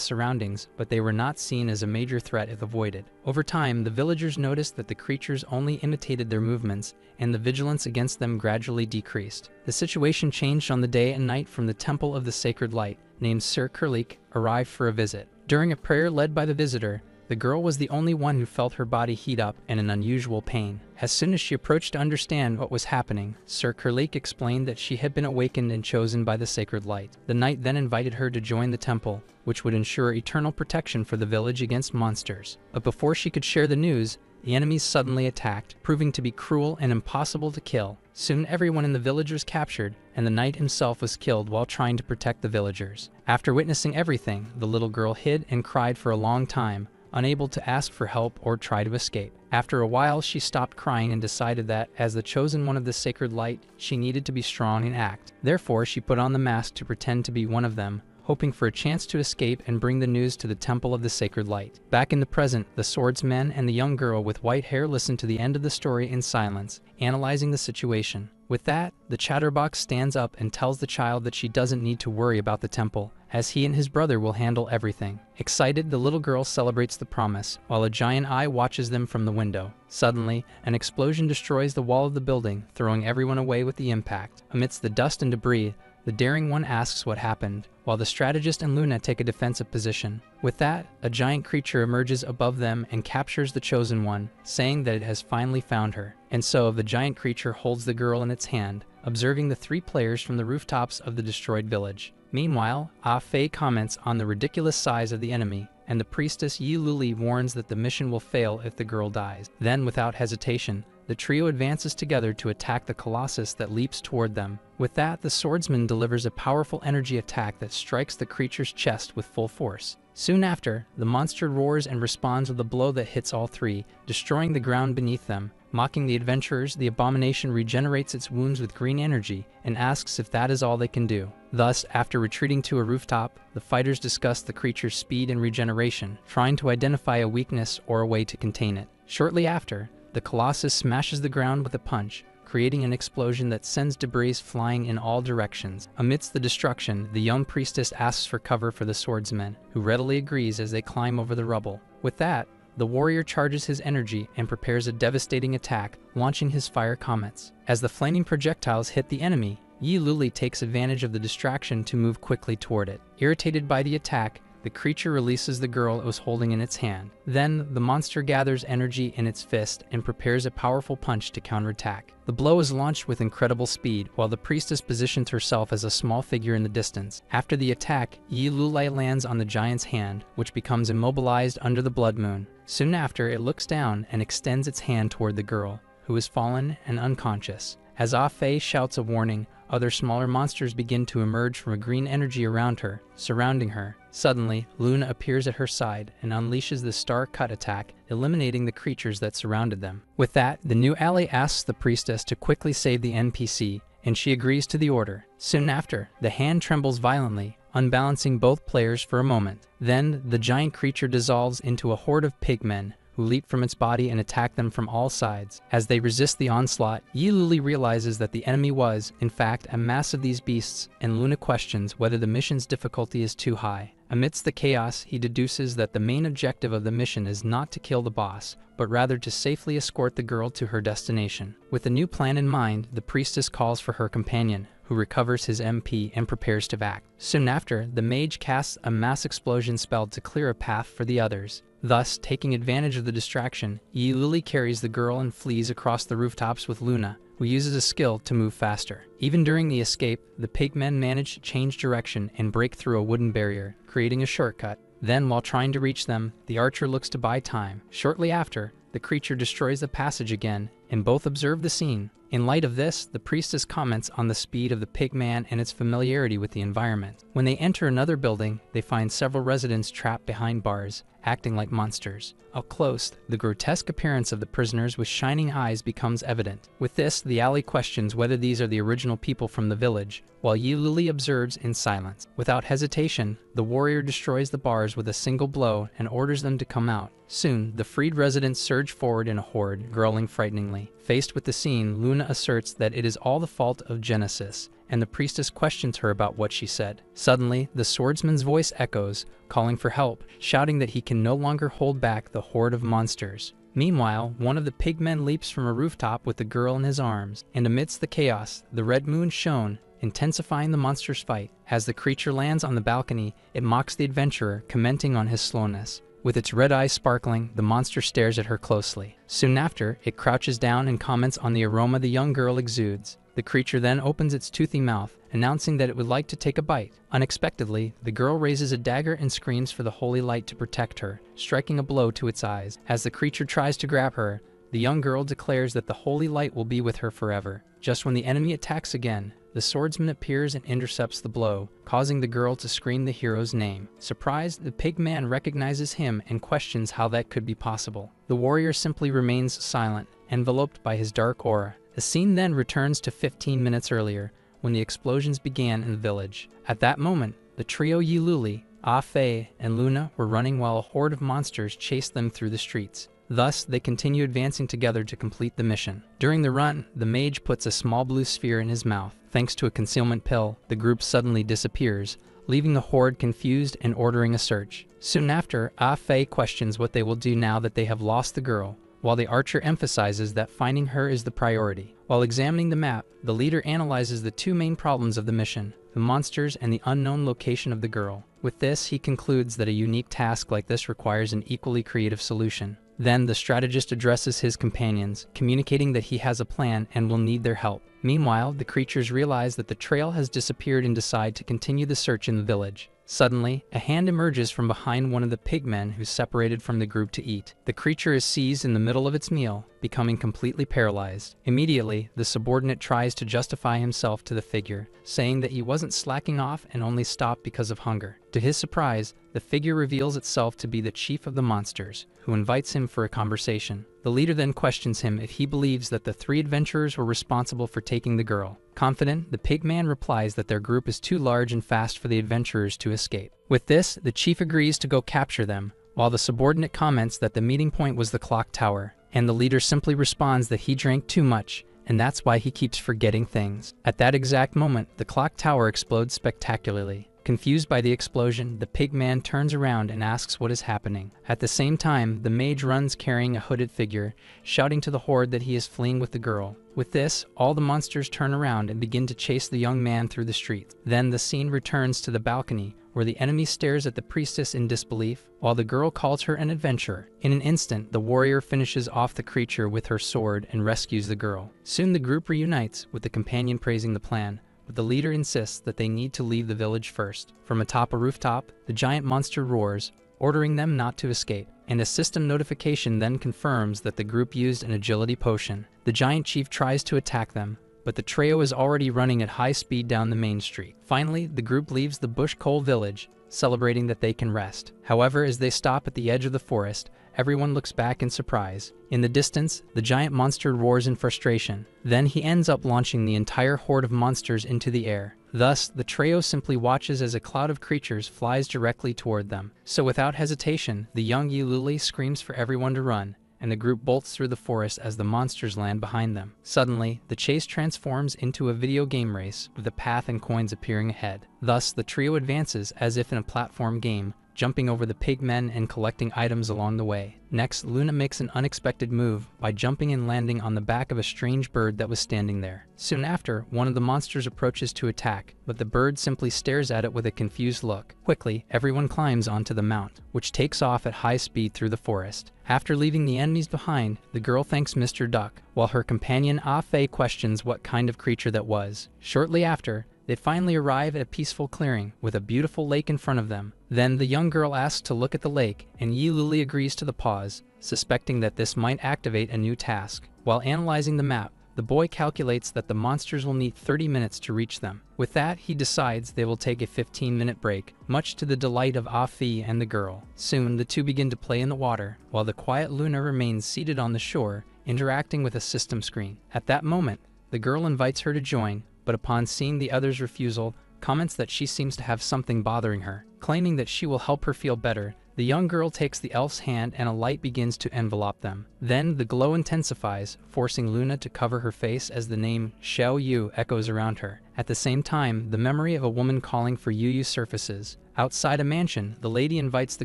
surroundings, but they were not seen as a major threat if avoided. Over time, the villagers noticed that the creatures only imitated their movements, and the vigilance against them gradually decreased. The situation changed on the day and night from the Temple of the Sacred Light, named Sir Kurlik, arrived for a visit. During a prayer led by the visitor, the girl was the only one who felt her body heat up in an unusual pain. As soon as she approached to understand what was happening, Sir Kurlik explained that she had been awakened and chosen by the sacred light. The knight then invited her to join the temple, which would ensure eternal protection for the village against monsters. But before she could share the news, the enemies suddenly attacked, proving to be cruel and impossible to kill. Soon everyone in the village was captured, and the knight himself was killed while trying to protect the villagers. After witnessing everything, the little girl hid and cried for a long time, unable to ask for help or try to escape. After a while, she stopped crying and decided that, as the chosen one of the sacred light, she needed to be strong and act. Therefore, she put on the mask to pretend to be one of them, hoping for a chance to escape and bring the news to the Temple of the Sacred Light. Back in the present, the swordsman and the young girl with white hair listen to the end of the story in silence, analyzing the situation. With that, the chatterbox stands up and tells the child that she doesn't need to worry about the temple, as he and his brother will handle everything. Excited, the little girl celebrates the promise, while a giant eye watches them from the window. Suddenly, an explosion destroys the wall of the building, throwing everyone away with the impact. Amidst the dust and debris, the daring one asks what happened, while the strategist and Luna take a defensive position. With that, a giant creature emerges above them and captures the chosen one, saying that it has finally found her. And so, the giant creature holds the girl in its hand, observing the three players from the rooftops of the destroyed village. Meanwhile, Ah Fei comments on the ridiculous size of the enemy, and the priestess Yi Luli warns that the mission will fail if the girl dies. Then, without hesitation, the trio advances together to attack the colossus that leaps toward them. With that, the swordsman delivers a powerful energy attack that strikes the creature's chest with full force. Soon after, the monster roars and responds with a blow that hits all three, destroying the ground beneath them. Mocking the adventurers, the abomination regenerates its wounds with green energy and asks if that is all they can do. Thus, after retreating to a rooftop, the fighters discuss the creature's speed and regeneration, trying to identify a weakness or a way to contain it. Shortly after, the colossus smashes the ground with a punch, creating an explosion that sends debris flying in all directions. Amidst the destruction, the young priestess asks for cover for the swordsman, who readily agrees as they climb over the rubble. With that, the warrior charges his energy and prepares a devastating attack, launching his fire comets. As the flaming projectiles hit the enemy, Yi Luli takes advantage of the distraction to move quickly toward it. Irritated by the attack, the creature releases the girl it was holding in its hand. Then, the monster gathers energy in its fist and prepares a powerful punch to counterattack. The blow is launched with incredible speed, while the priestess positions herself as a small figure in the distance. After the attack, Yi Luli lands on the giant's hand, which becomes immobilized under the blood moon. Soon after, it looks down and extends its hand toward the girl, who is fallen and unconscious. As Ah Fei shouts a warning, other smaller monsters begin to emerge from a green energy around her, surrounding her. Suddenly, Luna appears at her side and unleashes the Star Cut attack, eliminating the creatures that surrounded them. With that, the new ally asks the priestess to quickly save the NPC, and she agrees to the order. Soon after, the hand trembles violently, unbalancing both players for a moment. Then, the giant creature dissolves into a horde of pigmen, who leap from its body and attack them from all sides. As they resist the onslaught, Yi realizes that the enemy was, in fact, a mass of these beasts, and Luna questions whether the mission's difficulty is too high. Amidst the chaos, he deduces that the main objective of the mission is not to kill the boss, but rather to safely escort the girl to her destination. With a new plan in mind, the priestess calls for her companion, who recovers his MP and prepares to act. Soon after, the mage casts a mass explosion spell to clear a path for the others. Thus, taking advantage of the distraction, Yi carries the girl and flees across the rooftops with Luna, who uses a skill to move faster. Even during the escape, the pigmen manage to change direction and break through a wooden barrier, creating a shortcut. Then, while trying to reach them, the archer looks to buy time. Shortly after, the creature destroys the passage again, and both observe the scene. In light of this, the priestess comments on the speed of the pigman and its familiarity with the environment. When they enter another building, they find several residents trapped behind bars, acting like monsters. Up close, the grotesque appearance of the prisoners with shining eyes becomes evident. With this, the ally questions whether these are the original people from the village, while Yi observes in silence. Without hesitation, the warrior destroys the bars with a single blow and orders them to come out. Soon, the freed residents surge forward in a horde, growling frighteningly. Faced with the scene, Luna asserts that it is all the fault of Genesis, and the priestess questions her about what she said. Suddenly, the swordsman's voice echoes, calling for help, shouting that he can no longer hold back the horde of monsters. Meanwhile, one of the pigmen leaps from a rooftop with the girl in his arms, and amidst the chaos, the red moon shone, intensifying the monster's fight. As the creature lands on the balcony, it mocks the adventurer, commenting on his slowness. With its red eyes sparkling, the monster stares at her closely. Soon after, it crouches down and comments on the aroma the young girl exudes. The creature then opens its toothy mouth, announcing that it would like to take a bite. Unexpectedly, the girl raises a dagger and screams for the holy light to protect her, striking a blow to its eyes. As the creature tries to grab her, the young girl declares that the holy light will be with her forever. Just when the enemy attacks again, the swordsman appears and intercepts the blow, causing the girl to scream the hero's name. Surprised, the pigman recognizes him and questions how that could be possible. The warrior simply remains silent, enveloped by his dark aura. The scene then returns to 15 minutes earlier, when the explosions began in the village. At that moment, the trio Yi, Ah-Fei, and Luna were running while a horde of monsters chased them through the streets. Thus, they continue advancing together to complete the mission. During the run, the mage puts a small blue sphere in his mouth. Thanks to a concealment pill, the group suddenly disappears, leaving the horde confused and ordering a search. Soon after, Ah-Fei questions what they will do now that they have lost the girl, while the archer emphasizes that finding her is the priority. While examining the map, the leader analyzes the two main problems of the mission: the monsters and the unknown location of the girl. With this, he concludes that a unique task like this requires an equally creative solution. Then the strategist addresses his companions, communicating that he has a plan and will need their help. Meanwhile, the creatures realize that the trail has disappeared and decide to continue the search in the village. Suddenly, a hand emerges from behind one of the pigmen who separated from the group to eat. The creature is seized in the middle of its meal, becoming completely paralyzed. Immediately, the subordinate tries to justify himself to the figure, saying that he wasn't slacking off and only stopped because of hunger. To his surprise, the figure reveals itself to be the chief of the monsters, who invites him for a conversation. The leader then questions him if he believes that the three adventurers were responsible for taking the girl. Confident, the pigman replies that their group is too large and fast for the adventurers to escape. With this, the chief agrees to go capture them, while the subordinate comments that the meeting point was the clock tower, and the leader simply responds that he drank too much, and that's why he keeps forgetting things. At that exact moment, the clock tower explodes spectacularly. Confused by the explosion, the pigman turns around and asks what is happening. At the same time, the mage runs carrying a hooded figure, shouting to the horde that he is fleeing with the girl. With this, all the monsters turn around and begin to chase the young man through the streets. Then the scene returns to the balcony, where the enemy stares at the priestess in disbelief, while the girl calls her an adventurer. In an instant, the warrior finishes off the creature with her sword and rescues the girl. Soon the group reunites, with the companion praising the plan, but the leader insists that they need to leave the village first. From atop a rooftop, the giant monster roars, ordering them not to escape, and a system notification then confirms that the group used an agility potion. The giant chief tries to attack them, but the trio is already running at high speed down the main street. Finally, the group leaves the Bush Cole village, celebrating that they can rest. However, as they stop at the edge of the forest, everyone looks back in surprise. In the distance, the giant monster roars in frustration. Then he ends up launching the entire horde of monsters into the air. Thus, the trio simply watches as a cloud of creatures flies directly toward them. So without hesitation, the young Yululi screams for everyone to run, and the group bolts through the forest as the monsters land behind them. Suddenly, the chase transforms into a video game race, with the path and coins appearing ahead. Thus, the trio advances as if in a platform game, jumping over the pigmen and collecting items along the way. Next, Luna makes an unexpected move by jumping and landing on the back of a strange bird that was standing there. Soon after, one of the monsters approaches to attack, but the bird simply stares at it with a confused look. Quickly, everyone climbs onto the mount, which takes off at high speed through the forest. After leaving the enemies behind, the girl thanks Mr. Duck, while her companion Ah Fei questions what kind of creature that was. Shortly after, they finally arrive at a peaceful clearing with a beautiful lake in front of them. Then the young girl asks to look at the lake, and Yi Luli agrees to the pause, suspecting that this might activate a new task. While analyzing the map, the boy calculates that the monsters will need 30 minutes to reach them. With that, he decides they will take a 15-minute break, much to the delight of Ah Fei and the girl. Soon, the two begin to play in the water, while the quiet Luna remains seated on the shore, interacting with a system screen. At that moment, the girl invites her to join, but upon seeing the other's refusal, comments that she seems to have something bothering her. Claiming that she will help her feel better, the young girl takes the elf's hand and a light begins to envelop them. Then the glow intensifies, forcing Luna to cover her face as the name Xiao Yu echoes around her. At the same time, the memory of a woman calling for Yu surfaces. Outside a mansion, the lady invites the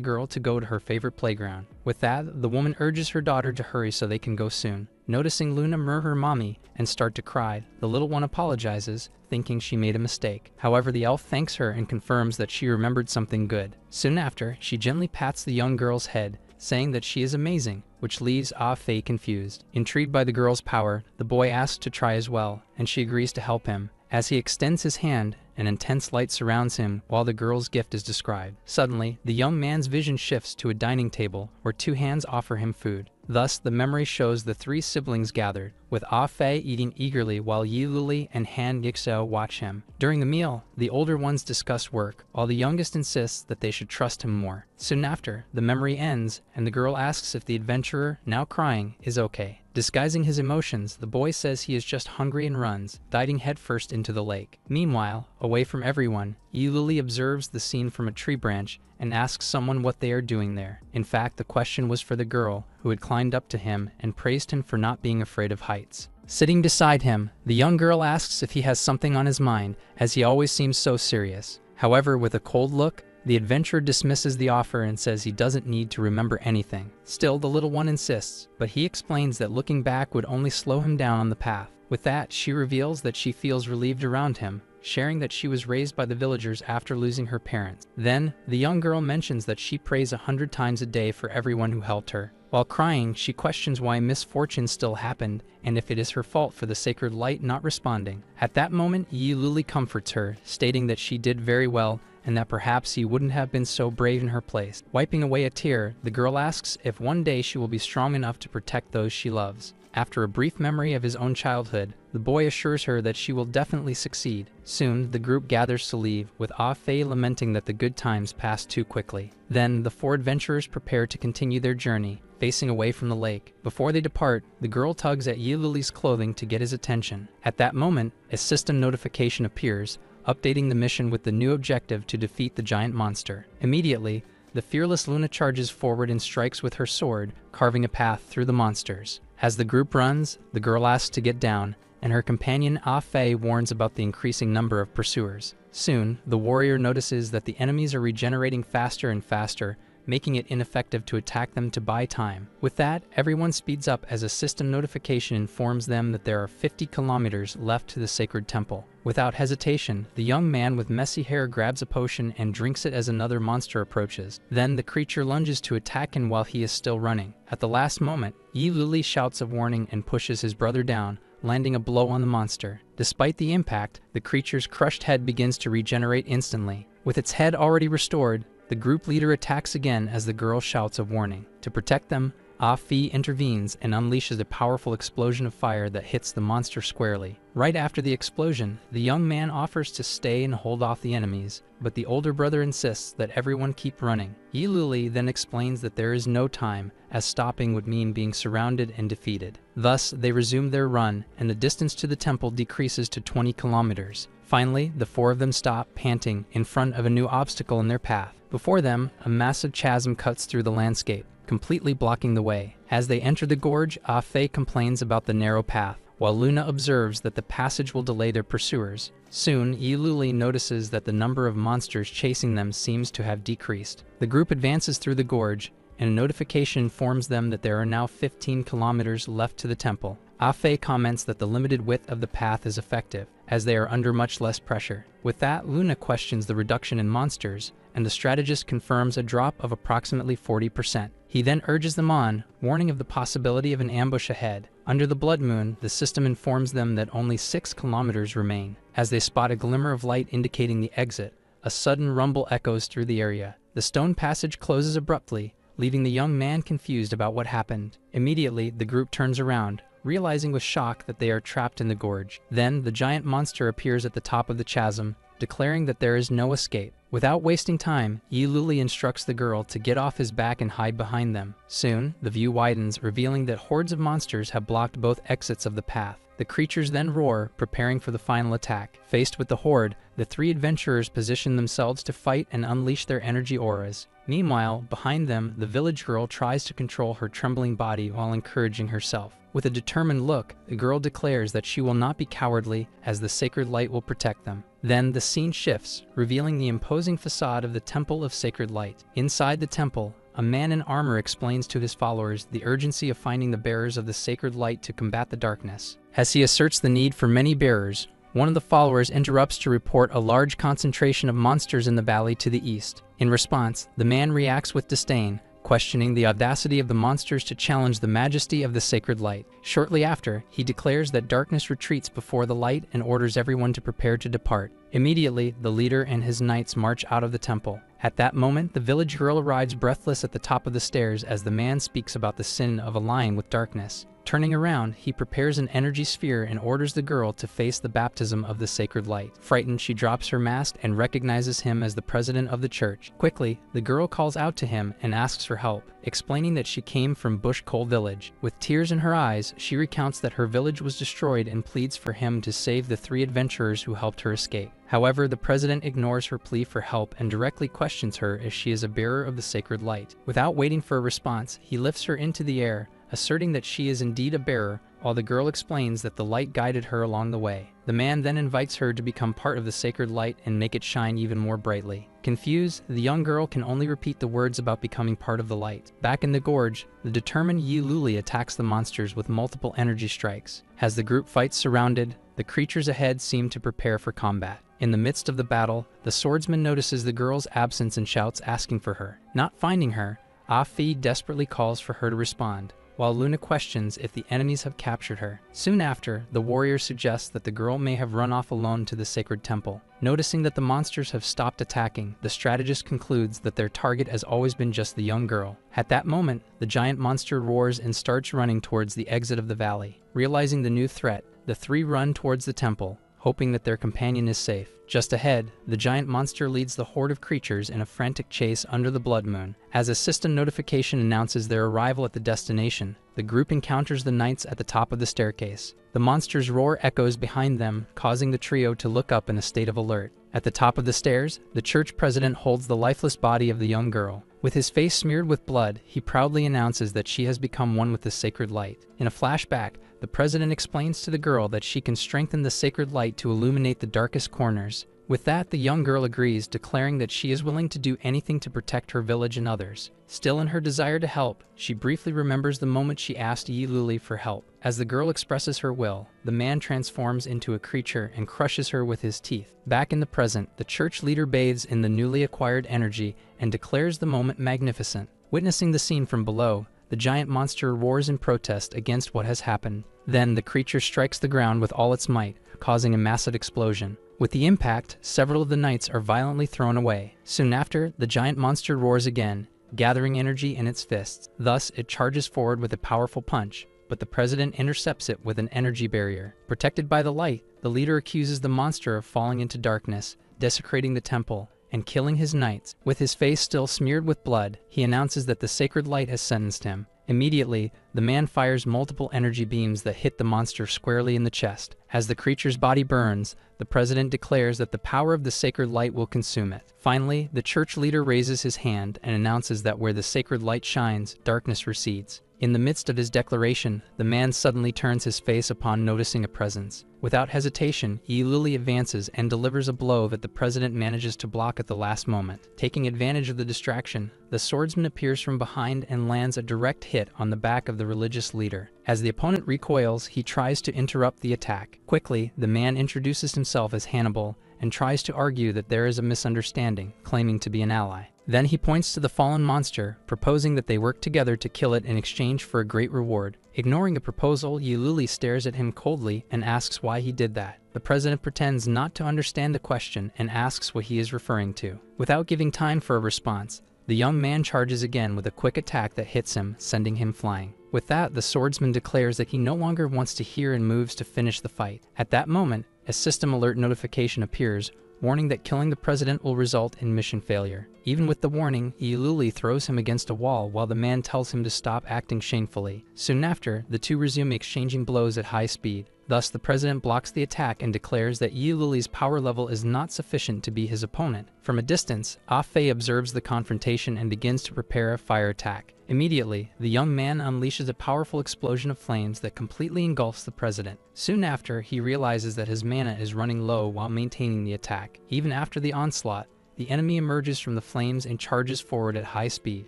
girl to go to her favorite playground. With that, the woman urges her daughter to hurry so they can go soon. Noticing Luna murmur her mommy and start to cry, the little one apologizes, thinking she made a mistake. However, the elf thanks her and confirms that she remembered something good. Soon after, she gently pats the young girl's head, saying that she is amazing, which leaves Ah Fei confused. Intrigued by the girl's power, the boy asks to try as well, and she agrees to help him. As he extends his hand, an intense light surrounds him while the girl's gift is described. Suddenly, the young man's vision shifts to a dining table where two hands offer him food. Thus, the memory shows the three siblings gathered, with Ah Fei eating eagerly while Yi Luli and Han Yixao watch him. During the meal, the older ones discuss work, while the youngest insists that they should trust him more. Soon after, the memory ends, and the girl asks if the adventurer, now crying, is okay. Disguising his emotions, the boy says he is just hungry and runs, diving headfirst into the lake. Meanwhile, away from everyone, Yi Luli observes the scene from a tree branch and asks someone what they are doing there. In fact, the question was for the girl, who had climbed up to him and praised him for not being afraid of heights. Sitting beside him, the young girl asks if he has something on his mind, as he always seems so serious. However, with a cold look, the adventurer dismisses the offer and says he doesn't need to remember anything. Still, the little one insists, but he explains that looking back would only slow him down on the path. With that, she reveals that she feels relieved around him, sharing that she was raised by the villagers after losing her parents. Then, the young girl mentions that she prays 100 times a day for everyone who helped her. While crying, she questions why misfortune still happened and if it is her fault for the sacred light not responding. At that moment, Yi Luli comforts her, stating that she did very well and that perhaps he wouldn't have been so brave in her place. Wiping away a tear, the girl asks if one day she will be strong enough to protect those she loves. After a brief memory of his own childhood, the boy assures her that she will definitely succeed. Soon, the group gathers to leave, with Ah Fei lamenting that the good times passed too quickly. Then, the four adventurers prepare to continue their journey, facing away from the lake. Before they depart, the girl tugs at Yi Luli's clothing to get his attention. At that moment, a system notification appears, updating the mission with the new objective to defeat the giant monster. Immediately, the fearless Luna charges forward and strikes with her sword, carving a path through the monsters. As the group runs, the girl asks to get down, and her companion Ah Fei warns about the increasing number of pursuers. Soon, the warrior notices that the enemies are regenerating faster and faster, making it ineffective to attack them to buy time. With that, everyone speeds up as a system notification informs them that there are 50 kilometers left to the sacred temple. Without hesitation, the young man with messy hair grabs a potion and drinks it as another monster approaches. Then the creature lunges to attack him while he is still running. At the last moment, Yi Luli shouts a warning and pushes his brother down, landing a blow on the monster. Despite the impact, the creature's crushed head begins to regenerate instantly. With its head already restored, the group leader attacks again as the girl shouts a warning. To protect them, Ah Fi intervenes and unleashes a powerful explosion of fire that hits the monster squarely. Right after the explosion, the young man offers to stay and hold off the enemies, but the older brother insists that everyone keep running. Yi Luli then explains that there is no time, as stopping would mean being surrounded and defeated. Thus, they resume their run, and the distance to the temple decreases to 20 kilometers. Finally, the four of them stop, panting, in front of a new obstacle in their path. Before them, a massive chasm cuts through the landscape, completely blocking the way. As they enter the gorge, Ah Fei complains about the narrow path, while Luna observes that the passage will delay their pursuers. Soon, Yi Luli notices that the number of monsters chasing them seems to have decreased. The group advances through the gorge, and a notification informs them that there are now 15 kilometers left to the temple. Ah Fei comments that the limited width of the path is effective, as they are under much less pressure. With that, Luna questions the reduction in monsters, and the strategist confirms a drop of approximately 40%. He then urges them on, warning of the possibility of an ambush ahead. Under the blood moon, the system informs them that only 6 kilometers remain. As they spot a glimmer of light indicating the exit, a sudden rumble echoes through the area. The stone passage closes abruptly, leaving the young man confused about what happened. Immediately, the group turns around, realizing with shock that they are trapped in the gorge. Then, the giant monster appears at the top of the chasm, declaring that there is no escape. Without wasting time, Yi Luli instructs the girl to get off his back and hide behind them. Soon, the view widens, revealing that hordes of monsters have blocked both exits of the path. The creatures then roar, preparing for the final attack. Faced with the horde, the three adventurers position themselves to fight and unleash their energy auras. Meanwhile, behind them, the village girl tries to control her trembling body while encouraging herself. With a determined look, the girl declares that she will not be cowardly, as the sacred light will protect them. Then the scene shifts, revealing the imposing facade of the Temple of Sacred Light. Inside the temple, a man in armor explains to his followers the urgency of finding the bearers of the sacred light to combat the darkness. As he asserts the need for many bearers, one of the followers interrupts to report a large concentration of monsters in the valley to the east. In response, the man reacts with disdain, questioning the audacity of the monsters to challenge the majesty of the sacred light. Shortly after, he declares that darkness retreats before the light and orders everyone to prepare to depart. Immediately, the leader and his knights march out of the temple. At that moment, the village girl arrives breathless at the top of the stairs as the man speaks about the sin of allying with darkness. Turning around, he prepares an energy sphere and orders the girl to face the baptism of the sacred light. Frightened, she drops her mask and recognizes him as the president of the church. Quickly, the girl calls out to him and asks for help, explaining that she came from Bush Cole Village. With tears in her eyes, she recounts that her village was destroyed and pleads for him to save the three adventurers who helped her escape. However, the president ignores her plea for help and directly questions her if she is a bearer of the sacred light. Without waiting for a response, he lifts her into the air, asserting that she is indeed a bearer, while the girl explains that the light guided her along the way. The man then invites her to become part of the sacred light and make it shine even more brightly. Confused, the young girl can only repeat the words about becoming part of the light. Back in the gorge, the determined Yi Luli attacks the monsters with multiple energy strikes. As the group fights surrounded, the creatures ahead seem to prepare for combat. In the midst of the battle, the swordsman notices the girl's absence and shouts asking for her. Not finding her, Ah Fi desperately calls for her to respond, while Luna questions if the enemies have captured her. Soon after, the warrior suggests that the girl may have run off alone to the sacred temple. Noticing that the monsters have stopped attacking, the strategist concludes that their target has always been just the young girl. At that moment, the giant monster roars and starts running towards the exit of the valley. Realizing the new threat, the three run towards the temple, hoping that their companion is safe. Just ahead, the giant monster leads the horde of creatures in a frantic chase under the blood moon. As a system notification announces their arrival at the destination, the group encounters the knights at the top of the staircase. The monster's roar echoes behind them, causing the trio to look up in a state of alert. At the top of the stairs, the church president holds the lifeless body of the young girl. With his face smeared with blood, he proudly announces that she has become one with the sacred light. In a flashback, the president explains to the girl that she can strengthen the sacred light to illuminate the darkest corners. With that, the young girl agrees, declaring that she is willing to do anything to protect her village and others. Still in her desire to help, she briefly remembers the moment she asked Yi Luli for help. As the girl expresses her will, the man transforms into a creature and crushes her with his teeth. Back in the present, the church leader bathes in the newly acquired energy and declares the moment magnificent. Witnessing the scene from below, the giant monster roars in protest against what has happened. Then the creature strikes the ground with all its might, causing a massive explosion. With the impact, several of the knights are violently thrown away. Soon after, the giant monster roars again, gathering energy in its fists. Thus, it charges forward with a powerful punch, but the president intercepts it with an energy barrier. Protected by the light, the leader accuses the monster of falling into darkness, desecrating the temple, and killing his knights. With his face still smeared with blood, he announces that the sacred light has sentenced him. Immediately, the man fires multiple energy beams that hit the monster squarely in the chest. As the creature's body burns, the president declares that the power of the sacred light will consume it. Finally, the church leader raises his hand and announces that where the sacred light shines, darkness recedes. In the midst of his declaration, the man suddenly turns his face upon noticing a presence. Without hesitation, Yiluli advances and delivers a blow that the president manages to block at the last moment. Taking advantage of the distraction, the swordsman appears from behind and lands a direct hit on the back of the religious leader. As the opponent recoils, he tries to interrupt the attack. Quickly, the man introduces himself as Hannibal and tries to argue that there is a misunderstanding, claiming to be an ally. Then he points to the fallen monster, proposing that they work together to kill it in exchange for a great reward. Ignoring the proposal, Yiluli stares at him coldly and asks why he did that. The president pretends not to understand the question and asks what he is referring to. Without giving time for a response, the young man charges again with a quick attack that hits him, sending him flying. With that, the swordsman declares that he no longer wants to hear and moves to finish the fight. At that moment, a system alert notification appears, warning that killing the president will result in mission failure. Even with the warning, Yiluli throws him against a wall while the man tells him to stop acting shamefully. Soon after, the two resume exchanging blows at high speed. Thus, the president blocks the attack and declares that Yiluli's power level is not sufficient to be his opponent. From a distance, Ah-Fei observes the confrontation and begins to prepare a fire attack. Immediately, the young man unleashes a powerful explosion of flames that completely engulfs the president. Soon after, he realizes that his mana is running low while maintaining the attack. Even after the onslaught, the enemy emerges from the flames and charges forward at high speed.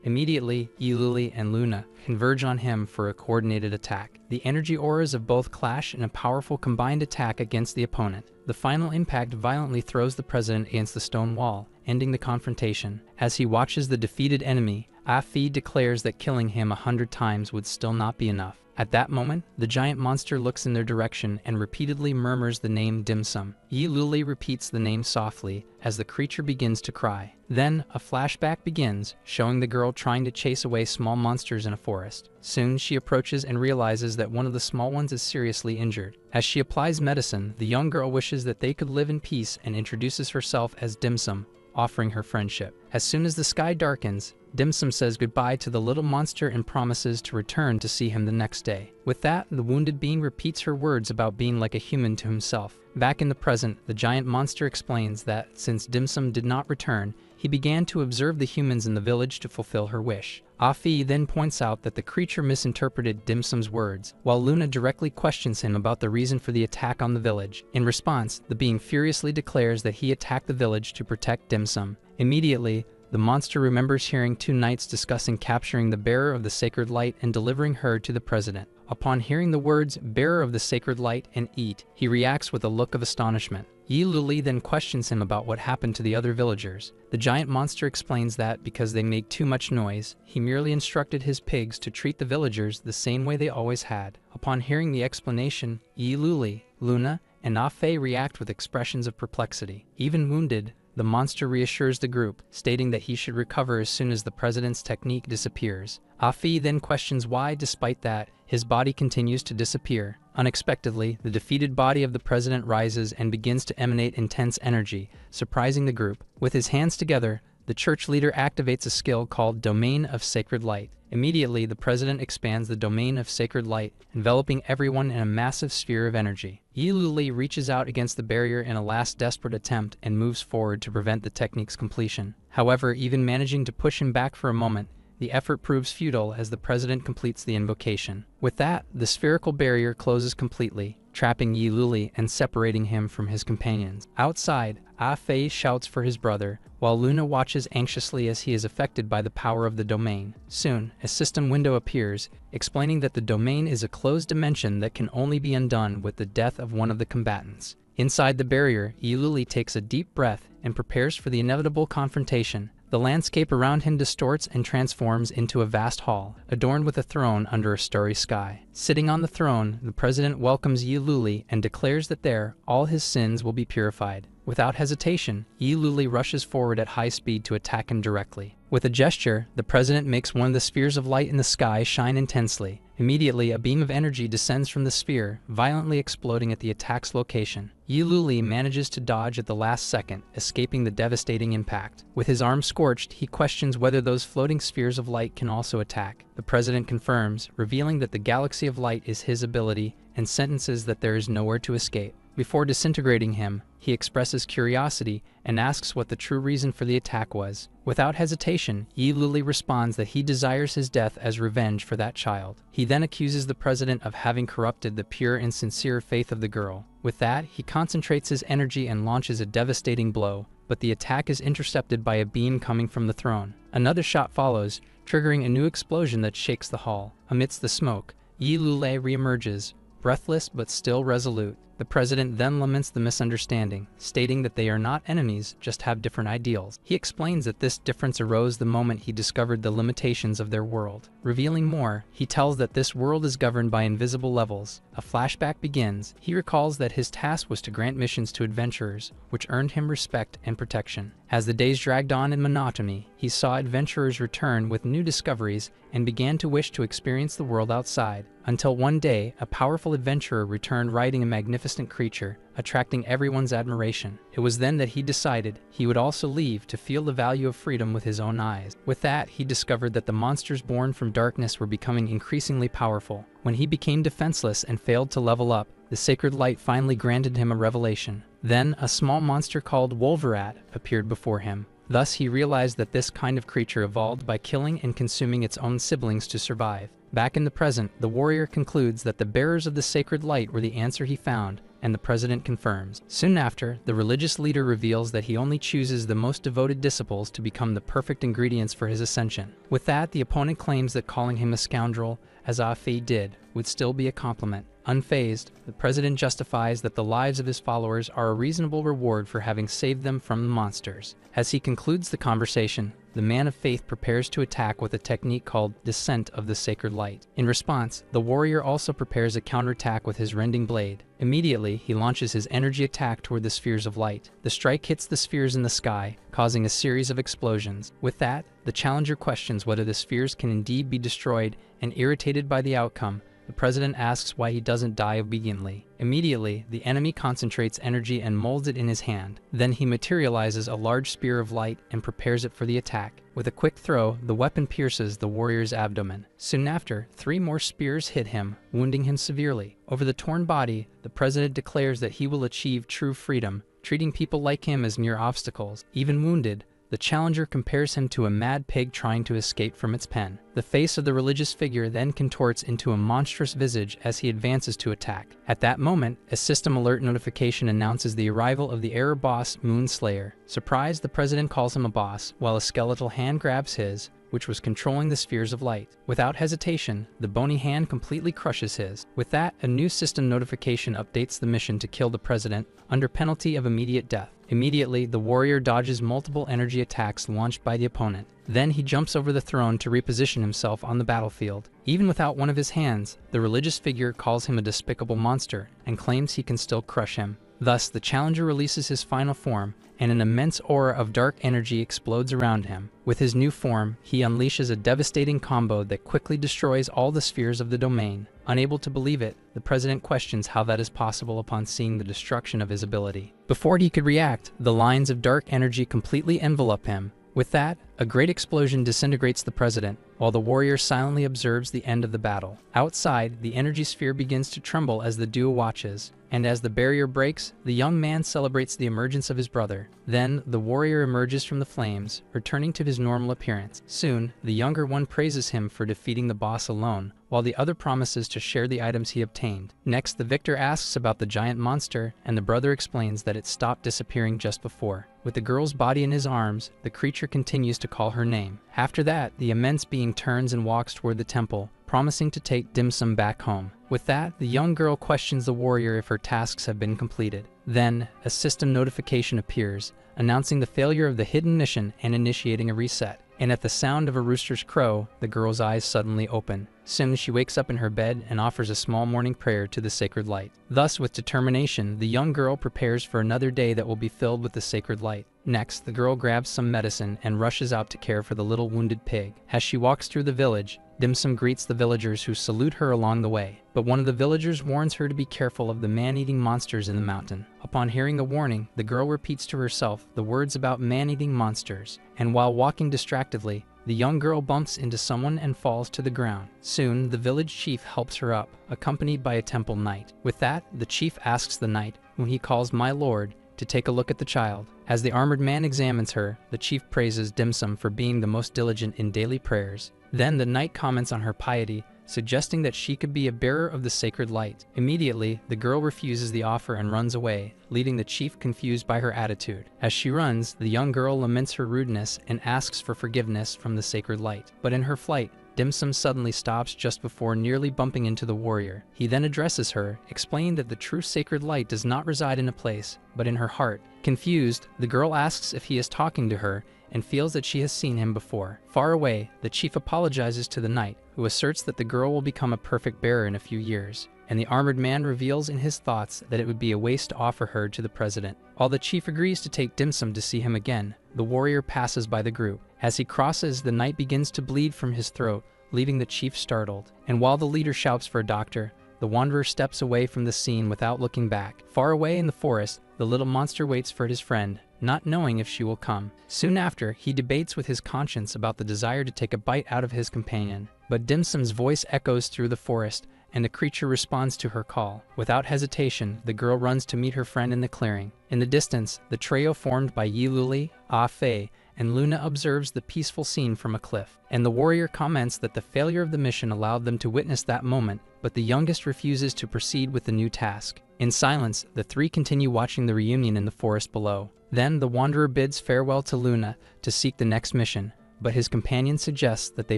Immediately, Yiluli and Luna converge on him for a coordinated attack. The energy auras of both clash in a powerful combined attack against the opponent. The final impact violently throws the president against the stone wall, ending the confrontation. As he watches the defeated enemy, Ah-Fei declares that killing him 100 times would still not be enough. At that moment, the giant monster looks in their direction and repeatedly murmurs the name Dim Sum. Yiluli repeats the name softly as the creature begins to cry. Then, a flashback begins, showing the girl trying to chase away small monsters in a forest. Soon, she approaches and realizes that one of the small ones is seriously injured. As she applies medicine, the young girl wishes that they could live in peace and introduces herself as Dim Sum, offering her friendship. As soon as the sky darkens, Dim Sum says goodbye to the little monster and promises to return to see him the next day. With that, the wounded being repeats her words about being like a human to himself. Back in the present, the giant monster explains that, since Dim Sum did not return, he began to observe the humans in the village to fulfill her wish. Ah-Fei then points out that the creature misinterpreted Dim Sum's words, while Luna directly questions him about the reason for the attack on the village. In response, the being furiously declares that he attacked the village to protect Dim Sum. Immediately, the monster remembers hearing two knights discussing capturing the bearer of the sacred light and delivering her to the president. Upon hearing the words, bearer of the sacred light and eat, he reacts with a look of astonishment. Yiluli then questions him about what happened to the other villagers. The giant monster explains that because they made too much noise, he merely instructed his pigs to treat the villagers the same way they always had. Upon hearing the explanation, Yiluli, Luna, and Ah-Fei react with expressions of perplexity. Even wounded, the monster reassures the group, stating that he should recover as soon as the president's technique disappears. Ah-Fei then questions why, despite that, his body continues to disappear. Unexpectedly, the defeated body of the president rises and begins to emanate intense energy, surprising the group. With his hands together, the church leader activates a skill called Domain of Sacred Light. Immediately, the president expands the Domain of Sacred Light, enveloping everyone in a massive sphere of energy. Yiluli reaches out against the barrier in a last desperate attempt and moves forward to prevent the technique's completion. However, even managing to push him back for a moment, the effort proves futile as the president completes the invocation. With that, the spherical barrier closes completely, trapping Yiluli and separating him from his companions. Outside, Ah-Fei shouts for his brother, while Luna watches anxiously as he is affected by the power of the domain. Soon, a system window appears, explaining that the domain is a closed dimension that can only be undone with the death of one of the combatants. Inside the barrier, Yiluli takes a deep breath and prepares for the inevitable confrontation. The landscape around him distorts and transforms into a vast hall, adorned with a throne under a starry sky. Sitting on the throne, the president welcomes Yiluli and declares that there, all his sins will be purified. Without hesitation, Yiluli rushes forward at high speed to attack him directly. With a gesture, the president makes one of the spheres of light in the sky shine intensely. Immediately, a beam of energy descends from the sphere, violently exploding at the attack's location. Yi Luli manages to dodge at the last second, escaping the devastating impact. With his arm scorched, he questions whether those floating spheres of light can also attack. The president confirms, revealing that the galaxy of light is his ability, and sentences that there is nowhere to escape. Before disintegrating him, he expresses curiosity and asks what the true reason for the attack was. Without hesitation, Yi Luli responds that he desires his death as revenge for that child. He then accuses the president of having corrupted the pure and sincere faith of the girl. With that, he concentrates his energy and launches a devastating blow, but the attack is intercepted by a beam coming from the throne. Another shot follows, triggering a new explosion that shakes the hall. Amidst the smoke, Yi Luli reemerges, breathless but still resolute. The president then laments the misunderstanding, stating that they are not enemies, just have different ideals. He explains that this difference arose the moment he discovered the limitations of their world. Revealing more, he tells that this world is governed by invisible levels. A flashback begins. He recalls that his task was to grant missions to adventurers, which earned him respect and protection. As the days dragged on in monotony, he saw adventurers return with new discoveries and began to wish to experience the world outside. Until one day, a powerful adventurer returned riding a magnificent creature, attracting everyone's admiration. It was then that he decided he would also leave to feel the value of freedom with his own eyes. With that, he discovered that the monsters born from darkness were becoming increasingly powerful. When he became defenseless and failed to level up, the sacred light finally granted him a revelation. Then, a small monster called Wolverat appeared before him. Thus, he realized that this kind of creature evolved by killing and consuming its own siblings to survive. Back in the present, the warrior concludes that the bearers of the sacred light were the answer he found, and the president confirms. Soon after, the religious leader reveals that he only chooses the most devoted disciples to become the perfect ingredients for his ascension. With that, the opponent claims that calling him a scoundrel, as Ah Fei did, would still be a compliment. Unfazed, the president justifies that the lives of his followers are a reasonable reward for having saved them from the monsters. As he concludes the conversation, the man of faith prepares to attack with a technique called Descent of the Sacred Light. In response, the warrior also prepares a counterattack with his rending blade. Immediately, he launches his energy attack toward the spheres of light. The strike hits the spheres in the sky, causing a series of explosions. With that, the challenger questions whether the spheres can indeed be destroyed, and irritated by the outcome, the president asks why he doesn't die obediently. Immediately, the enemy concentrates energy and molds it in his hand. Then he materializes a large spear of light and prepares it for the attack. With a quick throw, the weapon pierces the warrior's abdomen. Soon after, 3 more spears hit him, wounding him severely. Over the torn body, the president declares that he will achieve true freedom, treating people like him as mere obstacles. Even wounded, the challenger compares him to a mad pig trying to escape from its pen. The face of the religious figure then contorts into a monstrous visage as he advances to attack. At that moment, a system alert notification announces the arrival of the error boss, Moonslayer. Surprised, the president calls him a boss, while a skeletal hand grabs his, which was controlling the spheres of light. Without hesitation, the bony hand completely crushes his. With that, a new system notification updates the mission to kill the president, under penalty of immediate death. Immediately, the warrior dodges multiple energy attacks launched by the opponent. Then he jumps over the throne to reposition himself on the battlefield. Even without one of his hands, the religious figure calls him a despicable monster and claims he can still crush him. Thus, the challenger releases his final form, and an immense aura of dark energy explodes around him. With his new form, he unleashes a devastating combo that quickly destroys all the spheres of the domain. Unable to believe it, the president questions how that is possible upon seeing the destruction of his ability. Before he could react, the lines of dark energy completely envelop him. With that, a great explosion disintegrates the president, while the warrior silently observes the end of the battle. Outside, the energy sphere begins to tremble as the duo watches, and as the barrier breaks, the young man celebrates the emergence of his brother. Then, the warrior emerges from the flames, returning to his normal appearance. Soon, the younger one praises him for defeating the boss alone, while the other promises to share the items he obtained. Next, the victor asks about the giant monster, and the brother explains that it stopped disappearing just before. With the girl's body in his arms, the creature continues to call her name. After that, the immense being turns and walks toward the temple, promising to take dim sum back home. With that, the young girl questions the warrior if her tasks have been completed. Then, a system notification appears, announcing the failure of the hidden mission and initiating a reset. And at the sound of a rooster's crow, the girl's eyes suddenly open. Soon she wakes up in her bed and offers a small morning prayer to the sacred light. Thus, with determination, the young girl prepares for another day that will be filled with the sacred light. Next, the girl grabs some medicine and rushes out to care for the little wounded pig. As she walks through the village, Dim Sum greets the villagers who salute her along the way, but one of the villagers warns her to be careful of the man-eating monsters in the mountain. Upon hearing the warning, the girl repeats to herself the words about man-eating monsters, and while walking distractedly, the young girl bumps into someone and falls to the ground. Soon, the village chief helps her up, accompanied by a temple knight. With that, the chief asks the knight, whom he calls my lord, to take a look at the child. As the armored man examines her, the chief praises Dim Sum for being the most diligent in daily prayers. Then the knight comments on her piety, suggesting that she could be a bearer of the sacred light. Immediately, the girl refuses the offer and runs away, leaving the chief confused by her attitude. As she runs, the young girl laments her rudeness and asks for forgiveness from the sacred light. But in her flight, Dim Sum suddenly stops just before nearly bumping into the warrior. He then addresses her, explaining that the true sacred light does not reside in a place, but in her heart. Confused, the girl asks if he is talking to her and feels that she has seen him before. Far away, the chief apologizes to the knight, who asserts that the girl will become a perfect bearer in a few years, and the armored man reveals in his thoughts that it would be a waste to offer her to the president. While the chief agrees to take Dim Sum to see him again, the warrior passes by the group. As he crosses, the knight begins to bleed from his throat, leaving the chief startled. And while the leader shouts for a doctor, the wanderer steps away from the scene without looking back. Far away in the forest, the little monster waits for his friend, not knowing if she will come. Soon after, he debates with his conscience about the desire to take a bite out of his companion. But Dim Sum's voice echoes through the forest, and the creature responds to her call. Without hesitation, the girl runs to meet her friend in the clearing. In the distance, the trio formed by Yi Luli, Ah Fei, and Luna observes the peaceful scene from a cliff, and the warrior comments that the failure of the mission allowed them to witness that moment, but the youngest refuses to proceed with the new task. In silence, the three continue watching the reunion in the forest below. Then the wanderer bids farewell to Luna to seek the next mission, but his companion suggests that they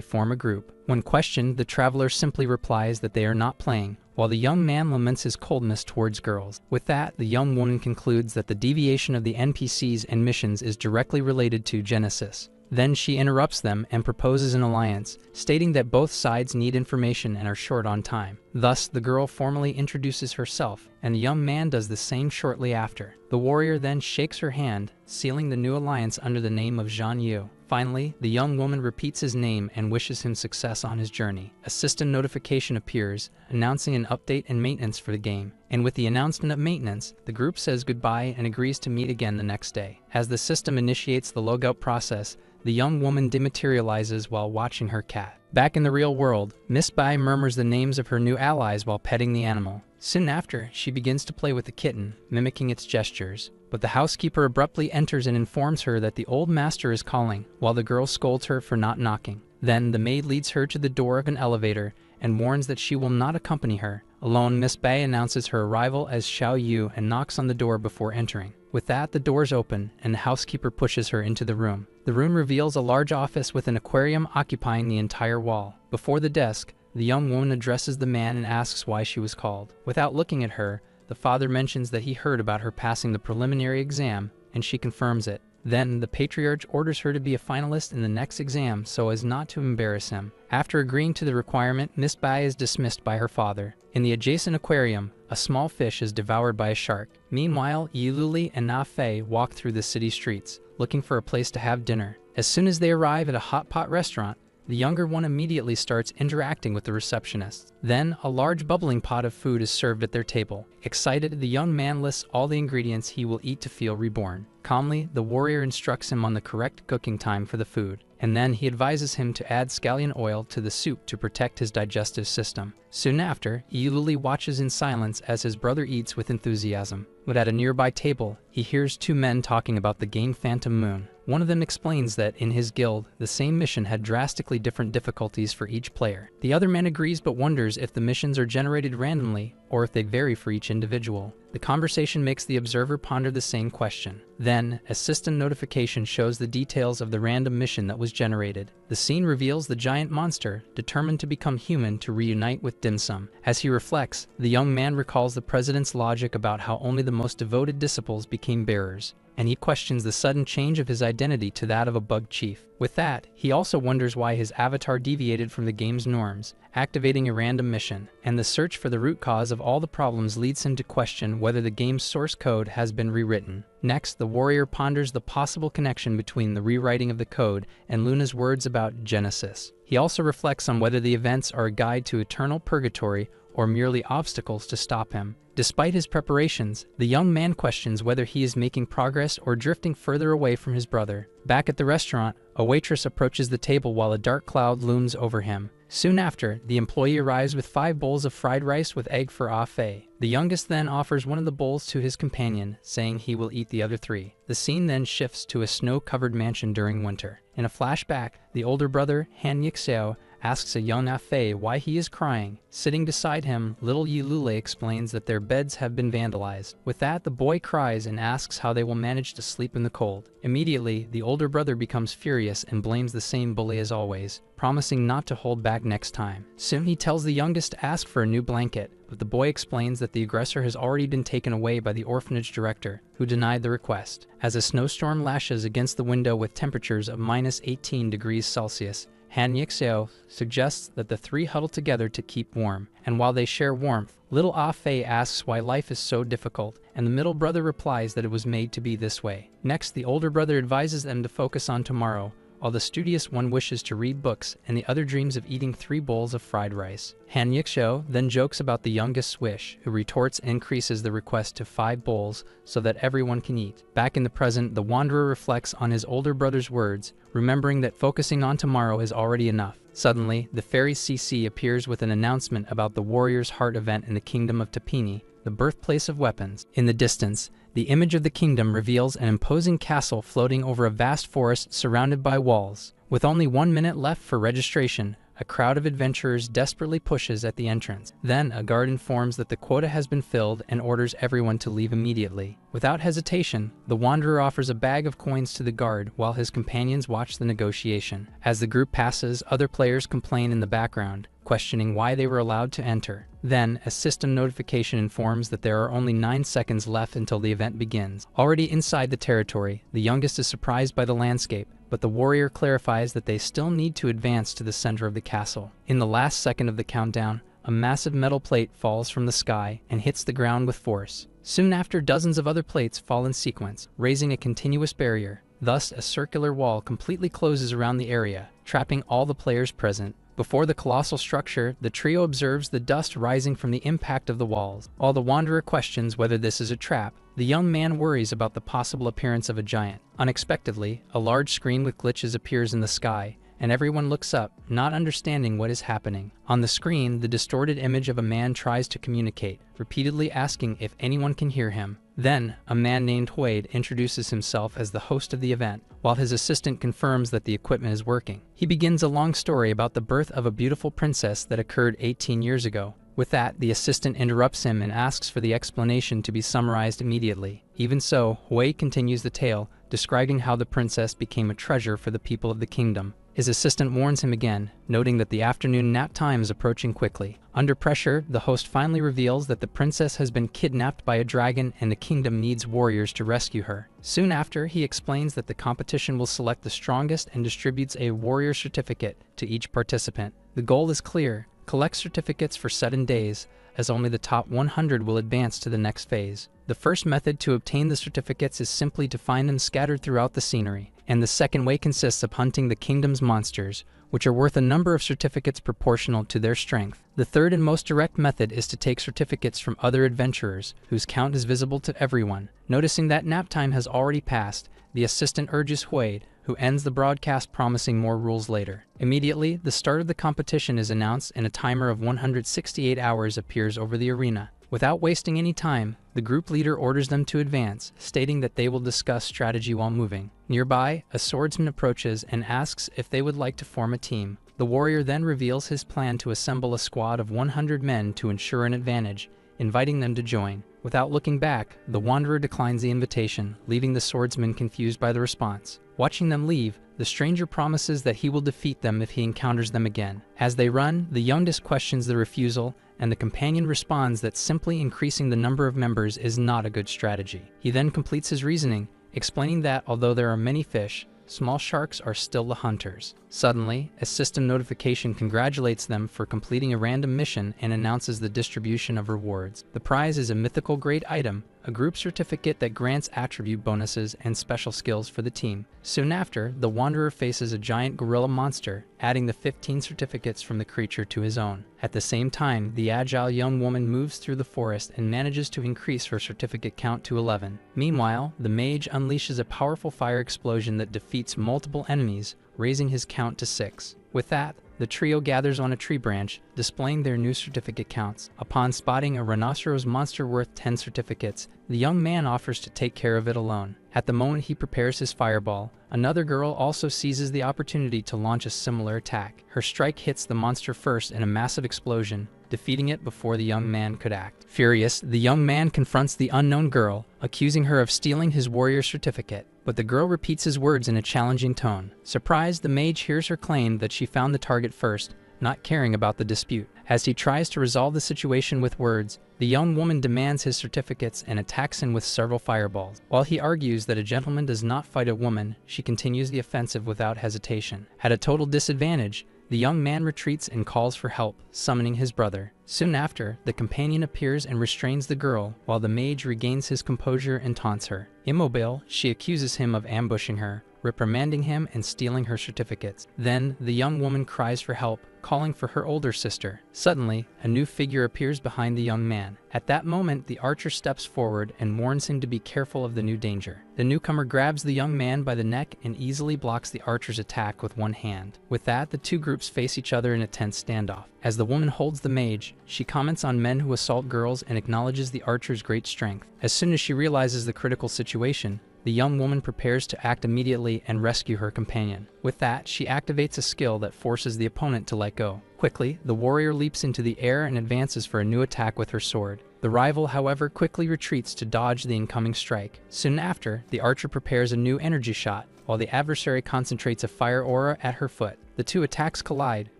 form a group. When questioned, the traveler simply replies that they are not playing, while the young man laments his coldness towards girls. With that, the young woman concludes that the deviation of the NPCs and missions is directly related to Genesis. Then she interrupts them and proposes an alliance, stating that both sides need information and are short on time. Thus, the girl formally introduces herself, and the young man does the same shortly after. The warrior then shakes her hand, sealing the new alliance under the name of Zhan Yu. Finally, the young woman repeats his name and wishes him success on his journey. A system notification appears, announcing an update and maintenance for the game. And with the announcement of maintenance, the group says goodbye and agrees to meet again the next day. As the system initiates the logout process, the young woman dematerializes while watching her cat. Back in the real world, Miss Bai murmurs the names of her new allies while petting the animal. Soon after, she begins to play with the kitten, mimicking its gestures. But the housekeeper abruptly enters and informs her that the old master is calling, while the girl scolds her for not knocking. Then the maid leads her to the door of an elevator and warns that she will not accompany her. Alone, Miss Bai announces her arrival as Xiao Yu and knocks on the door before entering. With that, the doors open, and the housekeeper pushes her into the room. The room reveals a large office with an aquarium occupying the entire wall. Before the desk, the young woman addresses the man and asks why she was called. Without looking at her, the father mentions that he heard about her passing the preliminary exam, and she confirms it. Then, the patriarch orders her to be a finalist in the next exam so as not to embarrass him. After agreeing to the requirement, Miss Bai is dismissed by her father. In the adjacent aquarium, a small fish is devoured by a shark. Meanwhile, Yi Luli and Na Fei walk through the city streets, looking for a place to have dinner. As soon as they arrive at a hot pot restaurant, the younger one immediately starts interacting with the receptionist. Then, a large bubbling pot of food is served at their table. Excited, the young man lists all the ingredients he will eat to feel reborn. Calmly, the warrior instructs him on the correct cooking time for the food, and then he advises him to add scallion oil to the soup to protect his digestive system. Soon after, Yi Luli watches in silence as his brother eats with enthusiasm. But at a nearby table, he hears two men talking about the game Phantom Moon. One of them explains that, in his guild, the same mission had drastically different difficulties for each player. The other man agrees but wonders if the missions are generated randomly or if they vary for each individual. The conversation makes the observer ponder the same question. Then, a system notification shows the details of the random mission that was generated. The scene reveals the giant monster, determined to become human to reunite with Dim Sum. As he reflects, the young man recalls the president's logic about how only the most devoted disciples became bearers, and he questions the sudden change of his identity to that of a bug chief. With that, he also wonders why his avatar deviated from the game's norms, activating a random mission, and the search for the root cause of of all the problems leads him to question whether the game's source code has been rewritten. Next, the warrior ponders the possible connection between the rewriting of the code and Luna's words about Genesis. He also reflects on whether the events are a guide to eternal purgatory or merely obstacles to stop him. Despite his preparations, the young man questions whether he is making progress or drifting further away from his brother. Back at the restaurant, a waitress approaches the table while a dark cloud looms over him. Soon after, the employee arrives with 5 bowls of fried rice with egg for Ah Fei. The youngest then offers one of the bowls to his companion, saying he will eat the other 3. The scene then shifts to a snow-covered mansion during winter. In a flashback, the older brother, Han Yixio, asks a young Ah Fei why he is crying. Sitting beside him, little Yi Lule explains that their beds have been vandalized. With that, the boy cries and asks how they will manage to sleep in the cold. Immediately, the older brother becomes furious and blames the same bully as always, promising not to hold back next time. Soon he tells the youngest to ask for a new blanket, but the boy explains that the aggressor has already been taken away by the orphanage director, who denied the request. As a snowstorm lashes against the window with temperatures of -18 degrees Celsius, Han Yixio suggests that the 3 huddle together to keep warm, and while they share warmth, little Ah Fei asks why life is so difficult, and the middle brother replies that it was made to be this way. Next, the older brother advises them to focus on tomorrow, while the studious one wishes to read books and the other dreams of eating 3 bowls of fried rice. Han Yixio then jokes about the youngest's wish, who retorts and increases the request to 5 bowls so that everyone can eat. Back in the present, the wanderer reflects on his older brother's words, remembering that focusing on tomorrow is already enough. Suddenly, the fairy CC appears with an announcement about the Warrior's Heart event in the kingdom of Tapini, the birthplace of weapons. In the distance, the image of the kingdom reveals an imposing castle floating over a vast forest surrounded by walls. With only 1 minute left for registration, a crowd of adventurers desperately pushes at the entrance. Then, a guard informs that the quota has been filled and orders everyone to leave immediately. Without hesitation, the wanderer offers a bag of coins to the guard while his companions watch the negotiation. As the group passes, other players complain in the background, questioning why they were allowed to enter. Then, a system notification informs that there are only 9 seconds left until the event begins. Already inside the territory, the youngest is surprised by the landscape, but the warrior clarifies that they still need to advance to the center of the castle. In the last second of the countdown, a massive metal plate falls from the sky and hits the ground with force. Soon after, dozens of other plates fall in sequence, raising a continuous barrier. Thus, a circular wall completely closes around the area, trapping all the players present. Before the colossal structure, the trio observes the dust rising from the impact of the walls. While the wanderer questions whether this is a trap, the young man worries about the possible appearance of a giant. Unexpectedly, a large screen with glitches appears in the sky, and everyone looks up, not understanding what is happening. On the screen, the distorted image of a man tries to communicate, repeatedly asking if anyone can hear him. Then, a man named Huade introduces himself as the host of the event, while his assistant confirms that the equipment is working. He begins a long story about the birth of a beautiful princess that occurred 18 years ago. With that, the assistant interrupts him and asks for the explanation to be summarized immediately. Even so, Huade continues the tale, describing how the princess became a treasure for the people of the kingdom. His assistant warns him again, noting that the afternoon nap time is approaching quickly. Under pressure, the host finally reveals that the princess has been kidnapped by a dragon and the kingdom needs warriors to rescue her. Soon after, he explains that the competition will select the strongest and distributes a warrior certificate to each participant. The goal is clear: collect certificates for 7 days, as only the top 100 will advance to the next phase. The first method to obtain the certificates is simply to find them scattered throughout the scenery, and the second way consists of hunting the kingdom's monsters, which are worth a number of certificates proportional to their strength. The third and most direct method is to take certificates from other adventurers, whose count is visible to everyone. Noticing that nap time has already passed, the assistant urges Huade, who ends the broadcast promising more rules later. Immediately, the start of the competition is announced and a timer of 168 hours appears over the arena. Without wasting any time, the group leader orders them to advance, stating that they will discuss strategy while moving. Nearby, a swordsman approaches and asks if they would like to form a team. The warrior then reveals his plan to assemble a squad of 100 men to ensure an advantage, inviting them to join. Without looking back, the wanderer declines the invitation, leaving the swordsman confused by the response. Watching them leave, the stranger promises that he will defeat them if he encounters them again. As they run, the youngest questions the refusal, and the companion responds that simply increasing the number of members is not a good strategy. He then completes his reasoning, explaining that although there are many fish, small sharks are still the hunters. Suddenly, a system notification congratulates them for completing a random mission and announces the distribution of rewards. The prize is a mythical grade item, a group certificate that grants attribute bonuses and special skills for the team. Soon after, the Wanderer faces a giant gorilla monster, adding the 15 certificates from the creature to his own. At the same time, the agile young woman moves through the forest and manages to increase her certificate count to 11. Meanwhile, the mage unleashes a powerful fire explosion that defeats multiple enemies, raising his count to 6. With that, the trio gathers on a tree branch, displaying their new certificate counts. Upon spotting a rhinoceros monster worth 10 certificates, the young man offers to take care of it alone. At the moment he prepares his fireball, another girl also seizes the opportunity to launch a similar attack. Her strike hits the monster first in a massive explosion, defeating it before the young man could act. Furious, the young man confronts the unknown girl, accusing her of stealing his warrior certificate. But the girl repeats his words in a challenging tone. Surprised, the mage hears her claim that she found the target first, not caring about the dispute. As he tries to resolve the situation with words, the young woman demands his certificates and attacks him with several fireballs. While he argues that a gentleman does not fight a woman, she continues the offensive without hesitation. At a total disadvantage, the young man retreats and calls for help, summoning his brother. Soon after, the companion appears and restrains the girl, while the mage regains his composure and taunts her. Immobile, she accuses him of ambushing her, reprimanding him and stealing her certificates. Then, the young woman cries for help, calling for her older sister. Suddenly, a new figure appears behind the young man. At that moment, the archer steps forward and warns him to be careful of the new danger. The newcomer grabs the young man by the neck and easily blocks the archer's attack with one hand. With that, the two groups face each other in a tense standoff. As the woman holds the mage, she comments on men who assault girls and acknowledges the archer's great strength. As soon as she realizes the critical situation, the young woman prepares to act immediately and rescue her companion. With that, she activates a skill that forces the opponent to let go. Quickly, the warrior leaps into the air and advances for a new attack with her sword. The rival, however, quickly retreats to dodge the incoming strike. Soon after, the archer prepares a new energy shot, while the adversary concentrates a fire aura at her foot. The two attacks collide,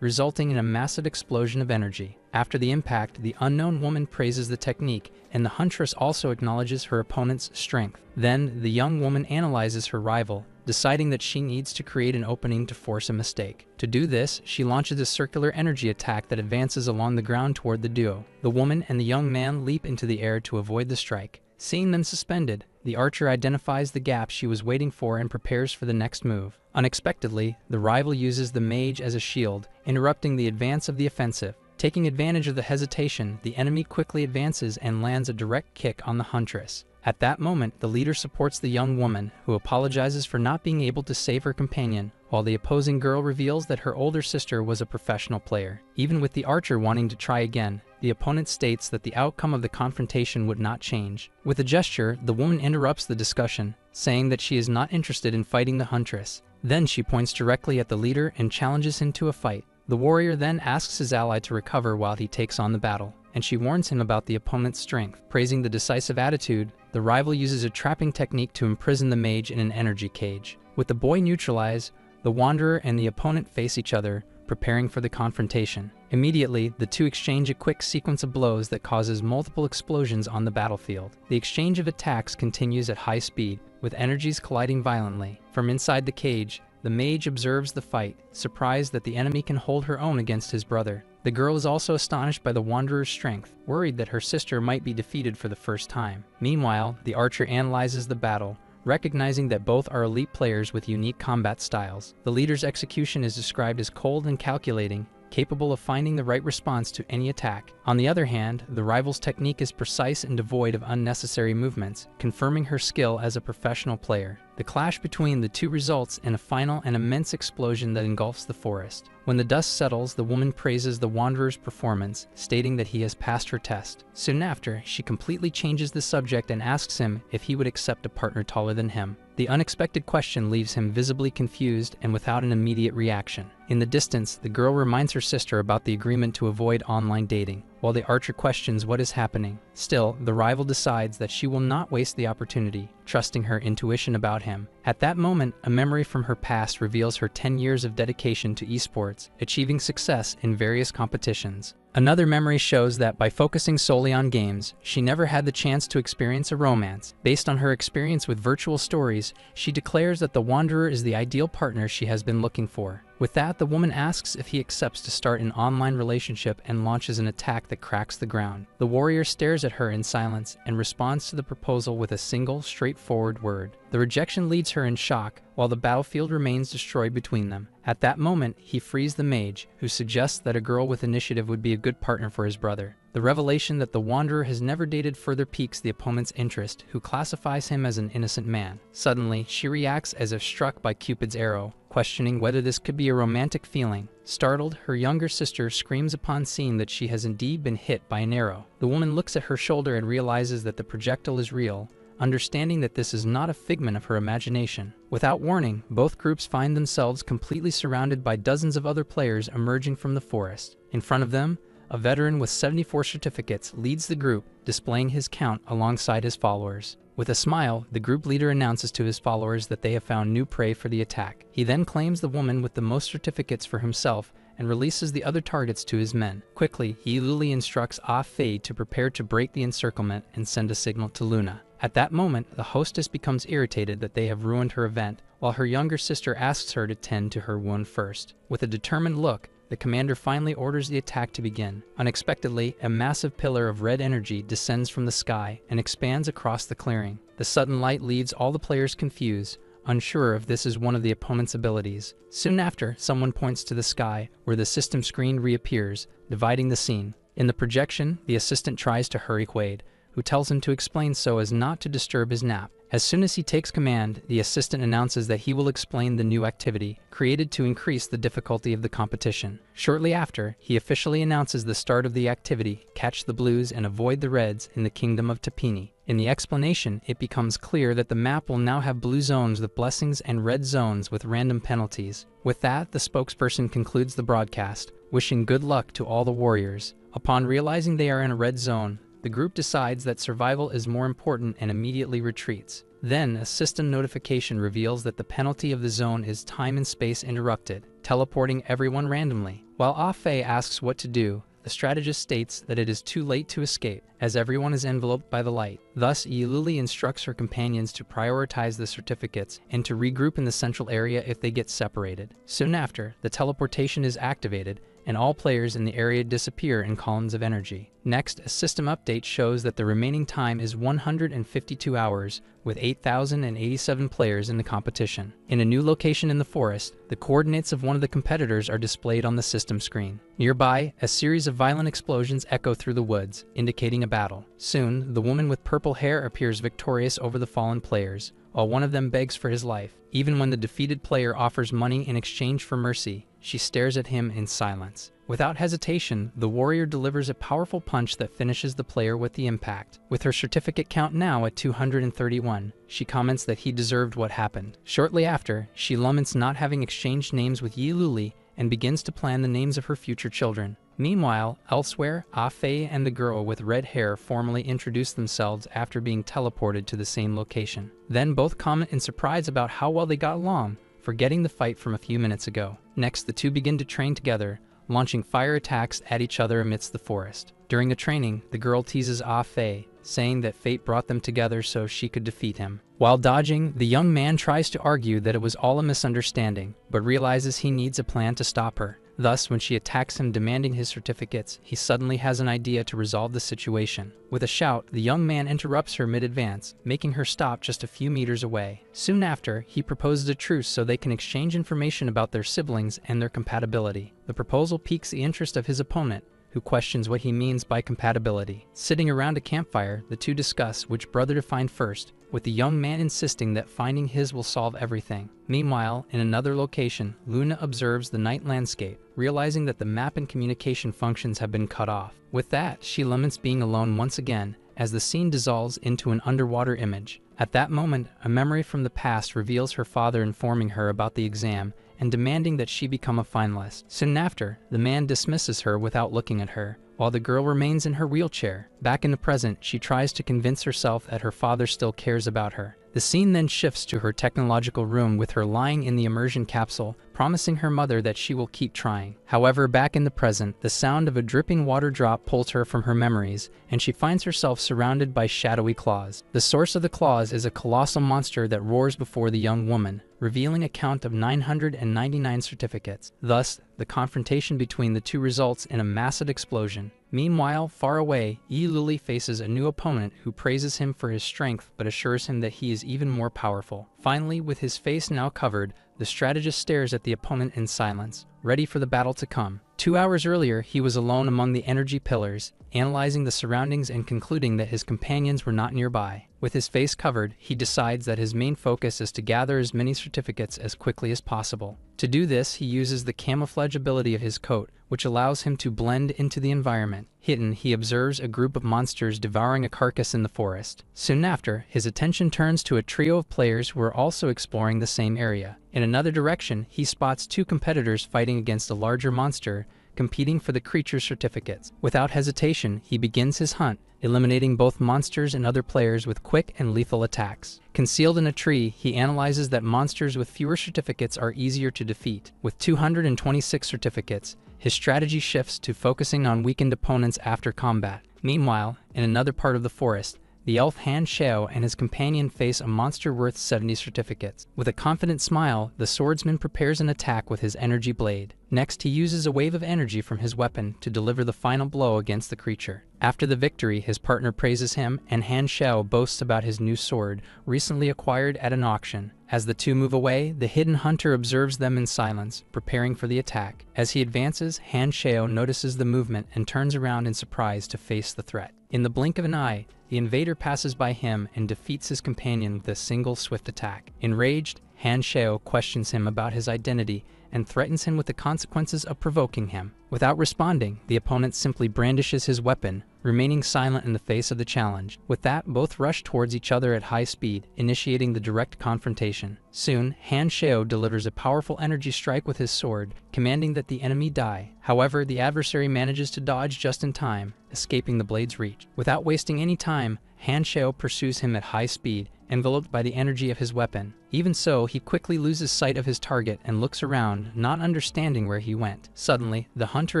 resulting in a massive explosion of energy. After the impact, the unknown woman praises the technique, and the huntress also acknowledges her opponent's strength. Then, the young woman analyzes her rival, deciding that she needs to create an opening to force a mistake. To do this, she launches a circular energy attack that advances along the ground toward the duo. The woman and the young man leap into the air to avoid the strike. Seeing them suspended, the archer identifies the gap she was waiting for and prepares for the next move. Unexpectedly, the rival uses the mage as a shield, interrupting the advance of the offensive. Taking advantage of the hesitation, the enemy quickly advances and lands a direct kick on the huntress. At that moment, the leader supports the young woman, who apologizes for not being able to save her companion, while the opposing girl reveals that her older sister was a professional player. Even with the archer wanting to try again, the opponent states that the outcome of the confrontation would not change. With a gesture, the woman interrupts the discussion, saying that she is not interested in fighting the huntress. Then she points directly at the leader and challenges him to a fight. The warrior then asks his ally to recover while he takes on the battle, and she warns him about the opponent's strength. Praising the decisive attitude, the rival uses a trapping technique to imprison the mage in an energy cage. With the boy neutralized, the wanderer and the opponent face each other, preparing for the confrontation. Immediately, the two exchange a quick sequence of blows that causes multiple explosions on the battlefield. The exchange of attacks continues at high speed, with energies colliding violently. From inside the cage, the mage observes the fight, surprised that the enemy can hold her own against his brother. The girl is also astonished by the wanderer's strength, worried that her sister might be defeated for the first time. Meanwhile, the archer analyzes the battle, recognizing that both are elite players with unique combat styles. The leader's execution is described as cold and calculating, capable of finding the right response to any attack. On the other hand, the rival's technique is precise and devoid of unnecessary movements, confirming her skill as a professional player. The clash between the two results in a final and immense explosion that engulfs the forest. When the dust settles, the woman praises the wanderer's performance, stating that he has passed her test. Soon after, she completely changes the subject and asks him if he would accept a partner taller than him. The unexpected question leaves him visibly confused and without an immediate reaction. In the distance, the girl reminds her sister about the agreement to avoid online dating, while the archer questions what is happening. Still, the rival decides that she will not waste the opportunity, trusting her intuition about him. At that moment, a memory from her past reveals her 10 years of dedication to esports, achieving success in various competitions. Another memory shows that by focusing solely on games, she never had the chance to experience a romance. Based on her experience with virtual stories, she declares that the Wanderer is the ideal partner she has been looking for. With that, the woman asks if he accepts to start an online relationship and launches an attack that cracks the ground. The warrior stares at her in silence and responds to the proposal with a single, straightforward word. The rejection leaves her in shock, while the battlefield remains destroyed between them. At that moment, he frees the mage, who suggests that a girl with initiative would be a good partner for his brother. The revelation that the Wanderer has never dated further piques the opponent's interest, who classifies him as an innocent man. Suddenly, she reacts as if struck by Cupid's arrow, questioning whether this could be a romantic feeling. Startled, her younger sister screams upon seeing that she has indeed been hit by an arrow. The woman looks at her shoulder and realizes that the projectile is real, understanding that this is not a figment of her imagination. Without warning, both groups find themselves completely surrounded by dozens of other players emerging from the forest. In front of them, a veteran with 74 certificates leads the group, displaying his count alongside his followers. With a smile, the group leader announces to his followers that they have found new prey for the attack. He then claims the woman with the most certificates for himself and releases the other targets to his men. Quickly, he Luli instructs Ah Fei to prepare to break the encirclement and send a signal to Luna. At that moment, the hostess becomes irritated that they have ruined her event, while her younger sister asks her to tend to her wound first. With a determined look, the commander finally orders the attack to begin. Unexpectedly, a massive pillar of red energy descends from the sky and expands across the clearing. The sudden light leaves all the players confused, unsure if this is one of the opponent's abilities. Soon after, someone points to the sky, where the system screen reappears, dividing the scene. In the projection, the assistant tries to hurry Quaid, who tells him to explain so as not to disturb his nap. As soon as he takes command, the assistant announces that he will explain the new activity, created to increase the difficulty of the competition. Shortly after, he officially announces the start of the activity, Catch the Blues and Avoid the Reds in the Kingdom of Tapini. In the explanation, it becomes clear that the map will now have blue zones with blessings and red zones with random penalties. With that, the spokesperson concludes the broadcast, wishing good luck to all the warriors. Upon realizing they are in a red zone, the group decides that survival is more important and immediately retreats. Then, a system notification reveals that the penalty of the zone is time and space interrupted, teleporting everyone randomly. While Ah Fei asks what to do, the strategist states that it is too late to escape, as everyone is enveloped by the light. Thus, Yiluli instructs her companions to prioritize the certificates and to regroup in the central area if they get separated. Soon after, the teleportation is activated, and all players in the area disappear in columns of energy. Next, a system update shows that the remaining time is 152 hours, with 8,087 players in the competition. In a new location in the forest, the coordinates of one of the competitors are displayed on the system screen. Nearby, a series of violent explosions echo through the woods, indicating a battle. Soon, the woman with purple hair appears victorious over the fallen players, while one of them begs for his life. Even when the defeated player offers money in exchange for mercy, she stares at him in silence. Without hesitation, the warrior delivers a powerful punch that finishes the player with the impact. With her certificate count now at 231, she comments that he deserved what happened. Shortly after, she laments not having exchanged names with Yi Luli and begins to plan the names of her future children. Meanwhile, elsewhere, Ah Fei and the girl with red hair formally introduce themselves after being teleported to the same location. Then both comment in surprise about how well they got along, forgetting the fight from a few minutes ago. Next, the two begin to train together, launching fire attacks at each other amidst the forest. During the training, the girl teases Ah Fei, saying that fate brought them together so she could defeat him. While dodging, the young man tries to argue that it was all a misunderstanding, but realizes he needs a plan to stop her. Thus, when she attacks him demanding his certificates, he suddenly has an idea to resolve the situation. With a shout, the young man interrupts her mid-advance, making her stop just a few meters away. Soon after, he proposes a truce so they can exchange information about their siblings and their compatibility. The proposal piques the interest of his opponent, who questions what he means by compatibility. Sitting around a campfire, the two discuss which brother to find first, with the young man insisting that finding his will solve everything. Meanwhile, in another location, Luna observes the night landscape, realizing that the map and communication functions have been cut off. With that, she laments being alone once again, as the scene dissolves into an underwater image. At that moment, a memory from the past reveals her father informing her about the exam and demanding that she become a finalist. Soon after, the man dismisses her without looking at her, while the girl remains in her wheelchair. Back in the present, she tries to convince herself that her father still cares about her. The scene then shifts to her technological room with her lying in the immersion capsule, promising her mother that she will keep trying. However, back in the present, the sound of a dripping water drop pulls her from her memories, and she finds herself surrounded by shadowy claws. The source of the claws is a colossal monster that roars before the young woman, revealing a count of 999 certificates. Thus, the confrontation between the two results in a massive explosion. Meanwhile, far away, Yi Luli faces a new opponent who praises him for his strength but assures him that he is even more powerful. Finally, with his face now covered, the strategist stares at the opponent in silence, ready for the battle to come. 2 hours earlier, he was alone among the energy pillars, analyzing the surroundings and concluding that his companions were not nearby. With his face covered, he decides that his main focus is to gather as many certificates as quickly as possible. To do this, he uses the camouflage ability of his coat, which allows him to blend into the environment. Hidden, he observes a group of monsters devouring a carcass in the forest. Soon after, his attention turns to a trio of players who are also exploring the same area. In another direction, he spots two competitors fighting against a larger monster, competing for the creature's certificates. Without hesitation, he begins his hunt, eliminating both monsters and other players with quick and lethal attacks. Concealed in a tree, he analyzes that monsters with fewer certificates are easier to defeat. With 226 certificates, his strategy shifts to focusing on weakened opponents after combat. Meanwhile, in another part of the forest, the elf Han Xiao and his companion face a monster worth 70 certificates. With a confident smile, the swordsman prepares an attack with his energy blade. Next, he uses a wave of energy from his weapon to deliver the final blow against the creature. After the victory, his partner praises him, and Han Xiao boasts about his new sword, recently acquired at an auction. As the two move away, the hidden hunter observes them in silence, preparing for the attack. As he advances, Han Xiao notices the movement and turns around in surprise to face the threat. In the blink of an eye, the invader passes by him and defeats his companion with a single swift attack. Enraged, Han Xiao questions him about his identity and threatens him with the consequences of provoking him. Without responding, the opponent simply brandishes his weapon, remaining silent in the face of the challenge. With that, both rush towards each other at high speed, initiating the direct confrontation. Soon, Han Xiao delivers a powerful energy strike with his sword, commanding that the enemy die. However, the adversary manages to dodge just in time, escaping the blade's reach. Without wasting any time, Han Xiao pursues him at high speed, enveloped by the energy of his weapon. Even so, he quickly loses sight of his target and looks around, not understanding where he went. Suddenly, the hunter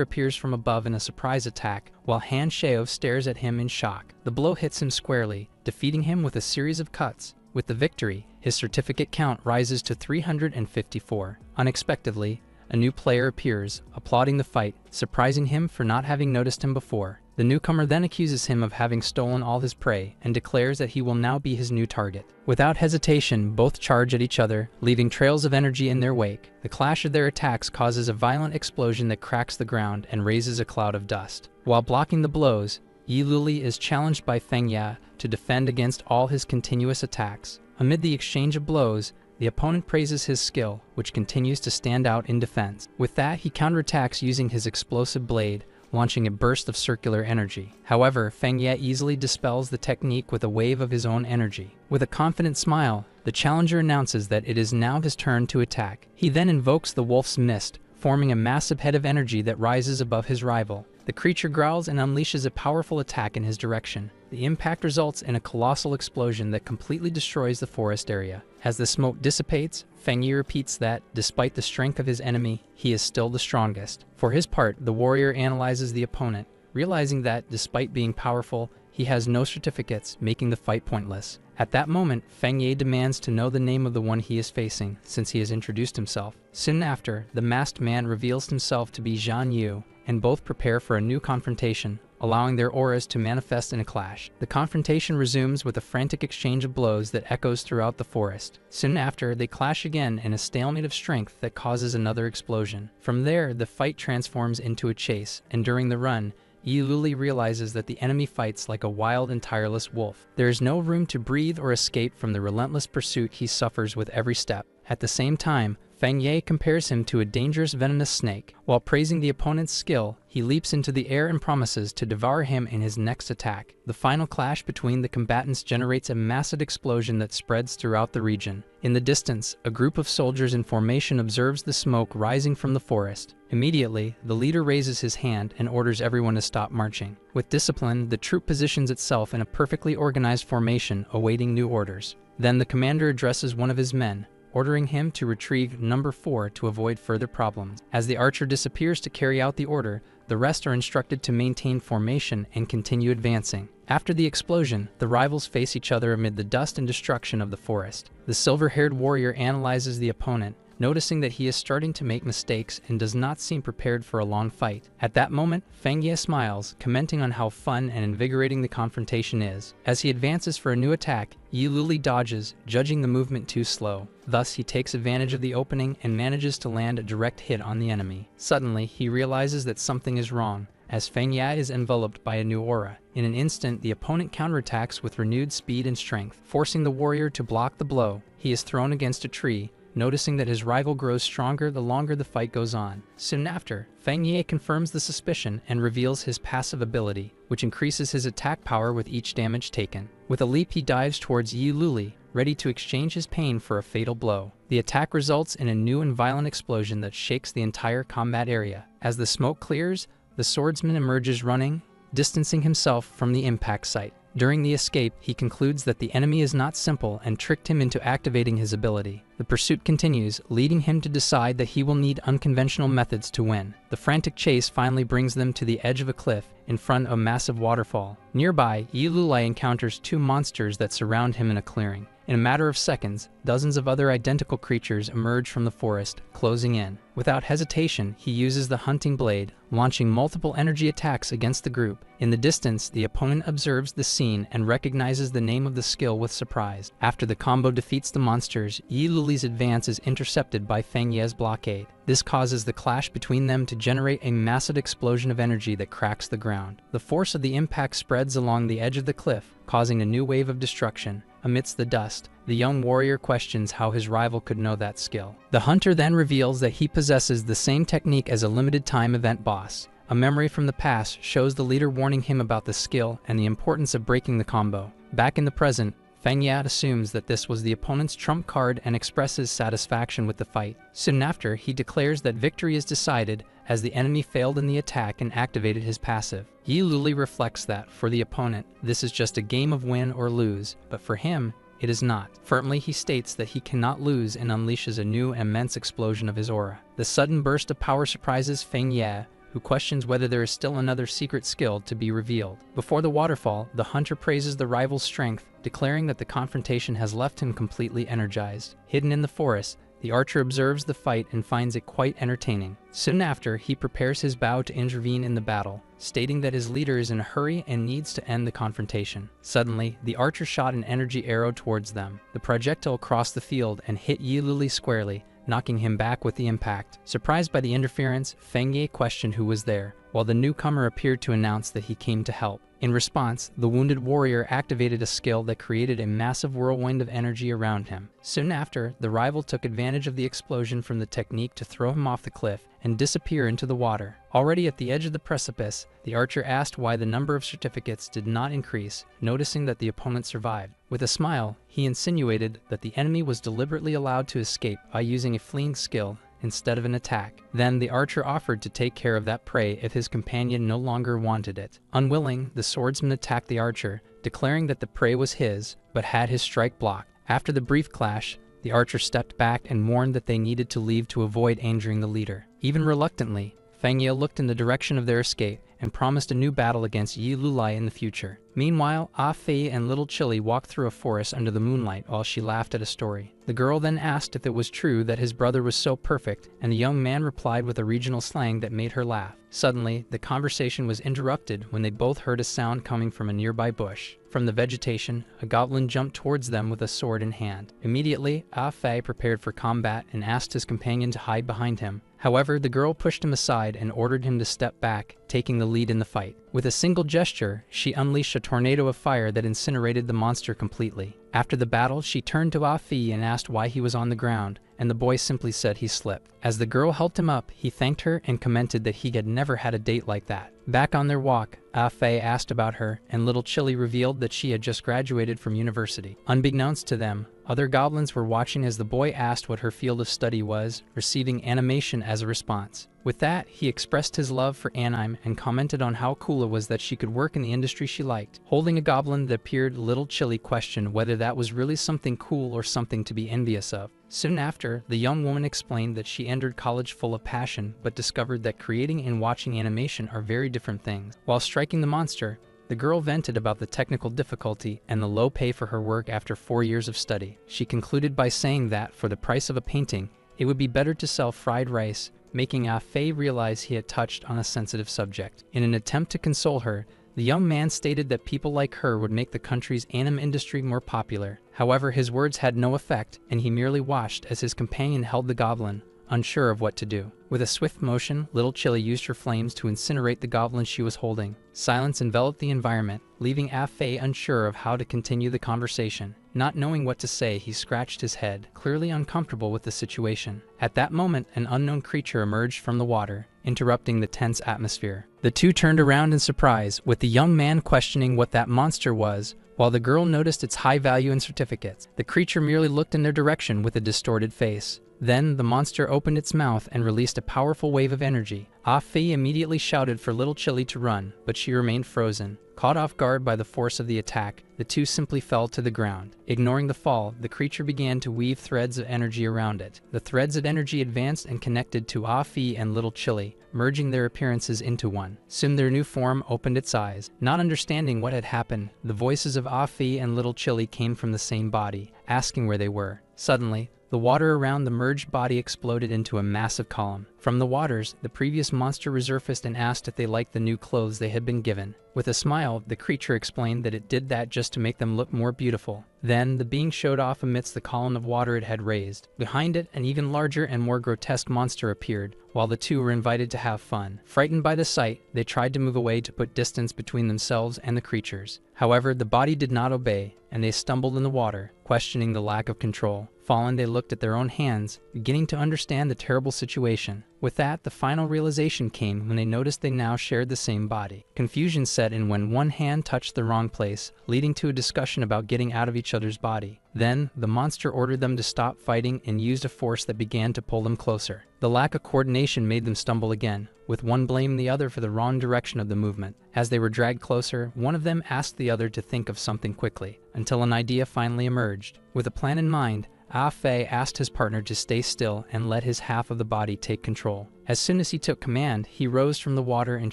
appears from above in a surprise attack, while Han Xiao stares at him in shock. The blow hits him squarely, defeating him with a series of cuts. With the victory, his certificate count rises to 354. Unexpectedly, a new player appears, applauding the fight, surprising him for not having noticed him before. The newcomer then accuses him of having stolen all his prey and declares that he will now be his new target. Without hesitation, both charge at each other, leaving trails of energy in their wake. The clash of their attacks causes a violent explosion that cracks the ground and raises a cloud of dust. While blocking the blows, Yi Luli is challenged by Feng Ya to defend against all his continuous attacks. Amid the exchange of blows, the opponent praises his skill, which continues to stand out in defense. With that, he counterattacks using his explosive blade, launching a burst of circular energy. However, Feng Ye easily dispels the technique with a wave of his own energy. With a confident smile, the challenger announces that it is now his turn to attack. He then invokes the Wolf's Mist, forming a massive head of energy that rises above his rival. The creature growls and unleashes a powerful attack in his direction. The impact results in a colossal explosion that completely destroys the forest area. As the smoke dissipates, Feng Yi repeats that, despite the strength of his enemy, he is still the strongest. For his part, the warrior analyzes the opponent, realizing that, despite being powerful, he has no certificates, making the fight pointless. At that moment, Feng Ye demands to know the name of the one he is facing, since he has introduced himself. Soon after, the masked man reveals himself to be Zhan Yu, and both prepare for a new confrontation, allowing their auras to manifest in a clash. The confrontation resumes with a frantic exchange of blows that echoes throughout the forest. Soon after, they clash again in a stalemate of strength that causes another explosion. From there, the fight transforms into a chase, and during the run, Yi Luli realizes that the enemy fights like a wild and tireless wolf. There is no room to breathe or escape from the relentless pursuit he suffers with every step. At the same time, Feng Ye compares him to a dangerous venomous snake. While praising the opponent's skill, he leaps into the air and promises to devour him in his next attack. The final clash between the combatants generates a massive explosion that spreads throughout the region. In the distance, a group of soldiers in formation observes the smoke rising from the forest. Immediately, the leader raises his hand and orders everyone to stop marching. With discipline, the troop positions itself in a perfectly organized formation, awaiting new orders. Then the commander addresses one of his men, ordering him to retrieve number 4 to avoid further problems. As the archer disappears to carry out the order, the rest are instructed to maintain formation and continue advancing. After the explosion, the rivals face each other amid the dust and destruction of the forest. The silver-haired warrior analyzes the opponent, noticing that he is starting to make mistakes and does not seem prepared for a long fight. At that moment, Feng Ye smiles, commenting on how fun and invigorating the confrontation is. As he advances for a new attack, Yi Luli dodges, judging the movement too slow. Thus, he takes advantage of the opening and manages to land a direct hit on the enemy. Suddenly, he realizes that something is wrong, as Feng Ye is enveloped by a new aura. In an instant, the opponent counterattacks with renewed speed and strength, forcing the warrior to block the blow. He is thrown against a tree, noticing that his rival grows stronger the longer the fight goes on. Soon after, Feng Ye confirms the suspicion and reveals his passive ability, which increases his attack power with each damage taken. With a leap, he dives towards Yi Luli, ready to exchange his pain for a fatal blow. The attack results in a new and violent explosion that shakes the entire combat area. As the smoke clears, the swordsman emerges running, distancing himself from the impact site. During the escape, he concludes that the enemy is not simple and tricked him into activating his ability. The pursuit continues, leading him to decide that he will need unconventional methods to win. The frantic chase finally brings them to the edge of a cliff in front of a massive waterfall. Nearby, Yi Lulai encounters 2 monsters that surround him in a clearing. In a matter of seconds, dozens of other identical creatures emerge from the forest, closing in. Without hesitation, he uses the hunting blade, launching multiple energy attacks against the group. In the distance, the opponent observes the scene and recognizes the name of the skill with surprise. After the combo defeats the monsters, Yi Luli's advance is intercepted by Feng Ye's blockade. This causes the clash between them to generate a massive explosion of energy that cracks the ground. The force of the impact spreads along the edge of the cliff, causing a new wave of destruction. Amidst the dust, the young warrior questions how his rival could know that skill. The hunter then reveals that he possesses the same technique as a limited-time event boss. A memory from the past shows the leader warning him about the skill and the importance of breaking the combo. Back in the present, Feng Ye assumes that this was the opponent's trump card and expresses satisfaction with the fight. Soon after, he declares that victory is decided as the enemy failed in the attack and activated his passive. Yi Luli reflects that, for the opponent, this is just a game of win or lose, but for him, it is not. Firmly, he states that he cannot lose and unleashes a new immense explosion of his aura. The sudden burst of power surprises Feng Ye, who questions whether there is still another secret skill to be revealed. Before the waterfall, the hunter praises the rival's strength, declaring that the confrontation has left him completely energized. Hidden in the forest, the archer observes the fight and finds it quite entertaining. Soon after, he prepares his bow to intervene in the battle, stating that his leader is in a hurry and needs to end the confrontation. Suddenly, the archer shot an energy arrow towards them. The projectile crossed the field and hit Yi Luli squarely, knocking him back with the impact. Surprised by the interference, Feng Ye questioned who was there, while the newcomer appeared to announce that he came to help. In response, the wounded warrior activated a skill that created a massive whirlwind of energy around him. Soon after, the rival took advantage of the explosion from the technique to throw him off the cliff and disappear into the water. Already at the edge of the precipice, the archer asked why the number of certificates did not increase, noticing that the opponent survived. With a smile, he insinuated that the enemy was deliberately allowed to escape by using a fleeing skill instead of an attack. Then the archer offered to take care of that prey if his companion no longer wanted it. Unwilling, the swordsman attacked the archer, declaring that the prey was his, but had his strike blocked. After the brief clash, the archer stepped back and warned that they needed to leave to avoid injuring the leader. Even reluctantly, Feng Ye looked in the direction of their escape and promised a new battle against Yi Lulai in the future. Meanwhile, Ah Fei and little Chili walked through a forest under the moonlight while she laughed at a story. The girl then asked if it was true that his brother was so perfect, and the young man replied with a regional slang that made her laugh. Suddenly, the conversation was interrupted when they both heard a sound coming from a nearby bush. From the vegetation, a goblin jumped towards them with a sword in hand. Immediately, Ah Fei prepared for combat and asked his companion to hide behind him. However, the girl pushed him aside and ordered him to step back, taking the lead in the fight. With a single gesture, she unleashed a tornado of fire that incinerated the monster completely. After the battle, she turned to Ah Fei and asked why he was on the ground, and the boy simply said he slipped. As the girl helped him up, he thanked her and commented that he had never had a date like that. Back on their walk, Ah-Fei asked about her, and little Chili revealed that she had just graduated from university. Unbeknownst to them, other goblins were watching as the boy asked what her field of study was, receiving animation as a response. With that, he expressed his love for anime and commented on how cool it was that she could work in the industry she liked. Holding a goblin that appeared, little Chili questioned whether that was really something cool or something to be envious of. Soon after, the young woman explained that she entered college full of passion, but discovered that creating and watching animation are very different things. While striking the monster, the girl vented about the technical difficulty and the low pay for her work after 4 years of study. She concluded by saying that, for the price of a painting, it would be better to sell fried rice, making Ah-Fei realize he had touched on a sensitive subject. In an attempt to console her, the young man stated that people like her would make the country's anime industry more popular. However, his words had no effect, and he merely watched as his companion held the goblin, unsure of what to do. With a swift motion, little Chili used her flames to incinerate the goblin she was holding. Silence enveloped the environment, leaving Ah-Fei unsure of how to continue the conversation. Not knowing what to say, he scratched his head, clearly uncomfortable with the situation. At that moment, an unknown creature emerged from the water, interrupting the tense atmosphere. The two turned around in surprise, with the young man questioning what that monster was, while the girl noticed its high value and certificates. The creature merely looked in their direction with a distorted face. Then, the monster opened its mouth and released a powerful wave of energy. Ah-Fei immediately shouted for little Chili to run, but she remained frozen. Caught off guard by the force of the attack, the two simply fell to the ground. Ignoring the fall, the creature began to weave threads of energy around it. The threads of energy advanced and connected to Ah-Fei and little Chili, merging their appearances into one. Soon their new form opened its eyes. Not understanding what had happened, the voices of Ah-Fei and little Chili came from the same body, asking where they were. Suddenly, the water around the merged body exploded into a massive column. From the waters, the previous monster resurfaced and asked if they liked the new clothes they had been given. With a smile, the creature explained that it did that just to make them look more beautiful. Then, the being showed off amidst the column of water it had raised. Behind it, an even larger and more grotesque monster appeared, while the two were invited to have fun. Frightened by the sight, they tried to move away to put distance between themselves and the creatures. However, the body did not obey, and they stumbled in the water, questioning the lack of control. Fallen, they looked at their own hands, beginning to understand the terrible situation. With that, the final realization came when they noticed they now shared the same body. Confusion set in when one hand touched the wrong place, leading to a discussion about getting out of each other's body. Then, the monster ordered them to stop fighting and used a force that began to pull them closer. The lack of coordination made them stumble again, with one blaming the other for the wrong direction of the movement. As they were dragged closer, one of them asked the other to think of something quickly, until an idea finally emerged. With a plan in mind, Ah-Fei asked his partner to stay still and let his half of the body take control. As soon as he took command, he rose from the water and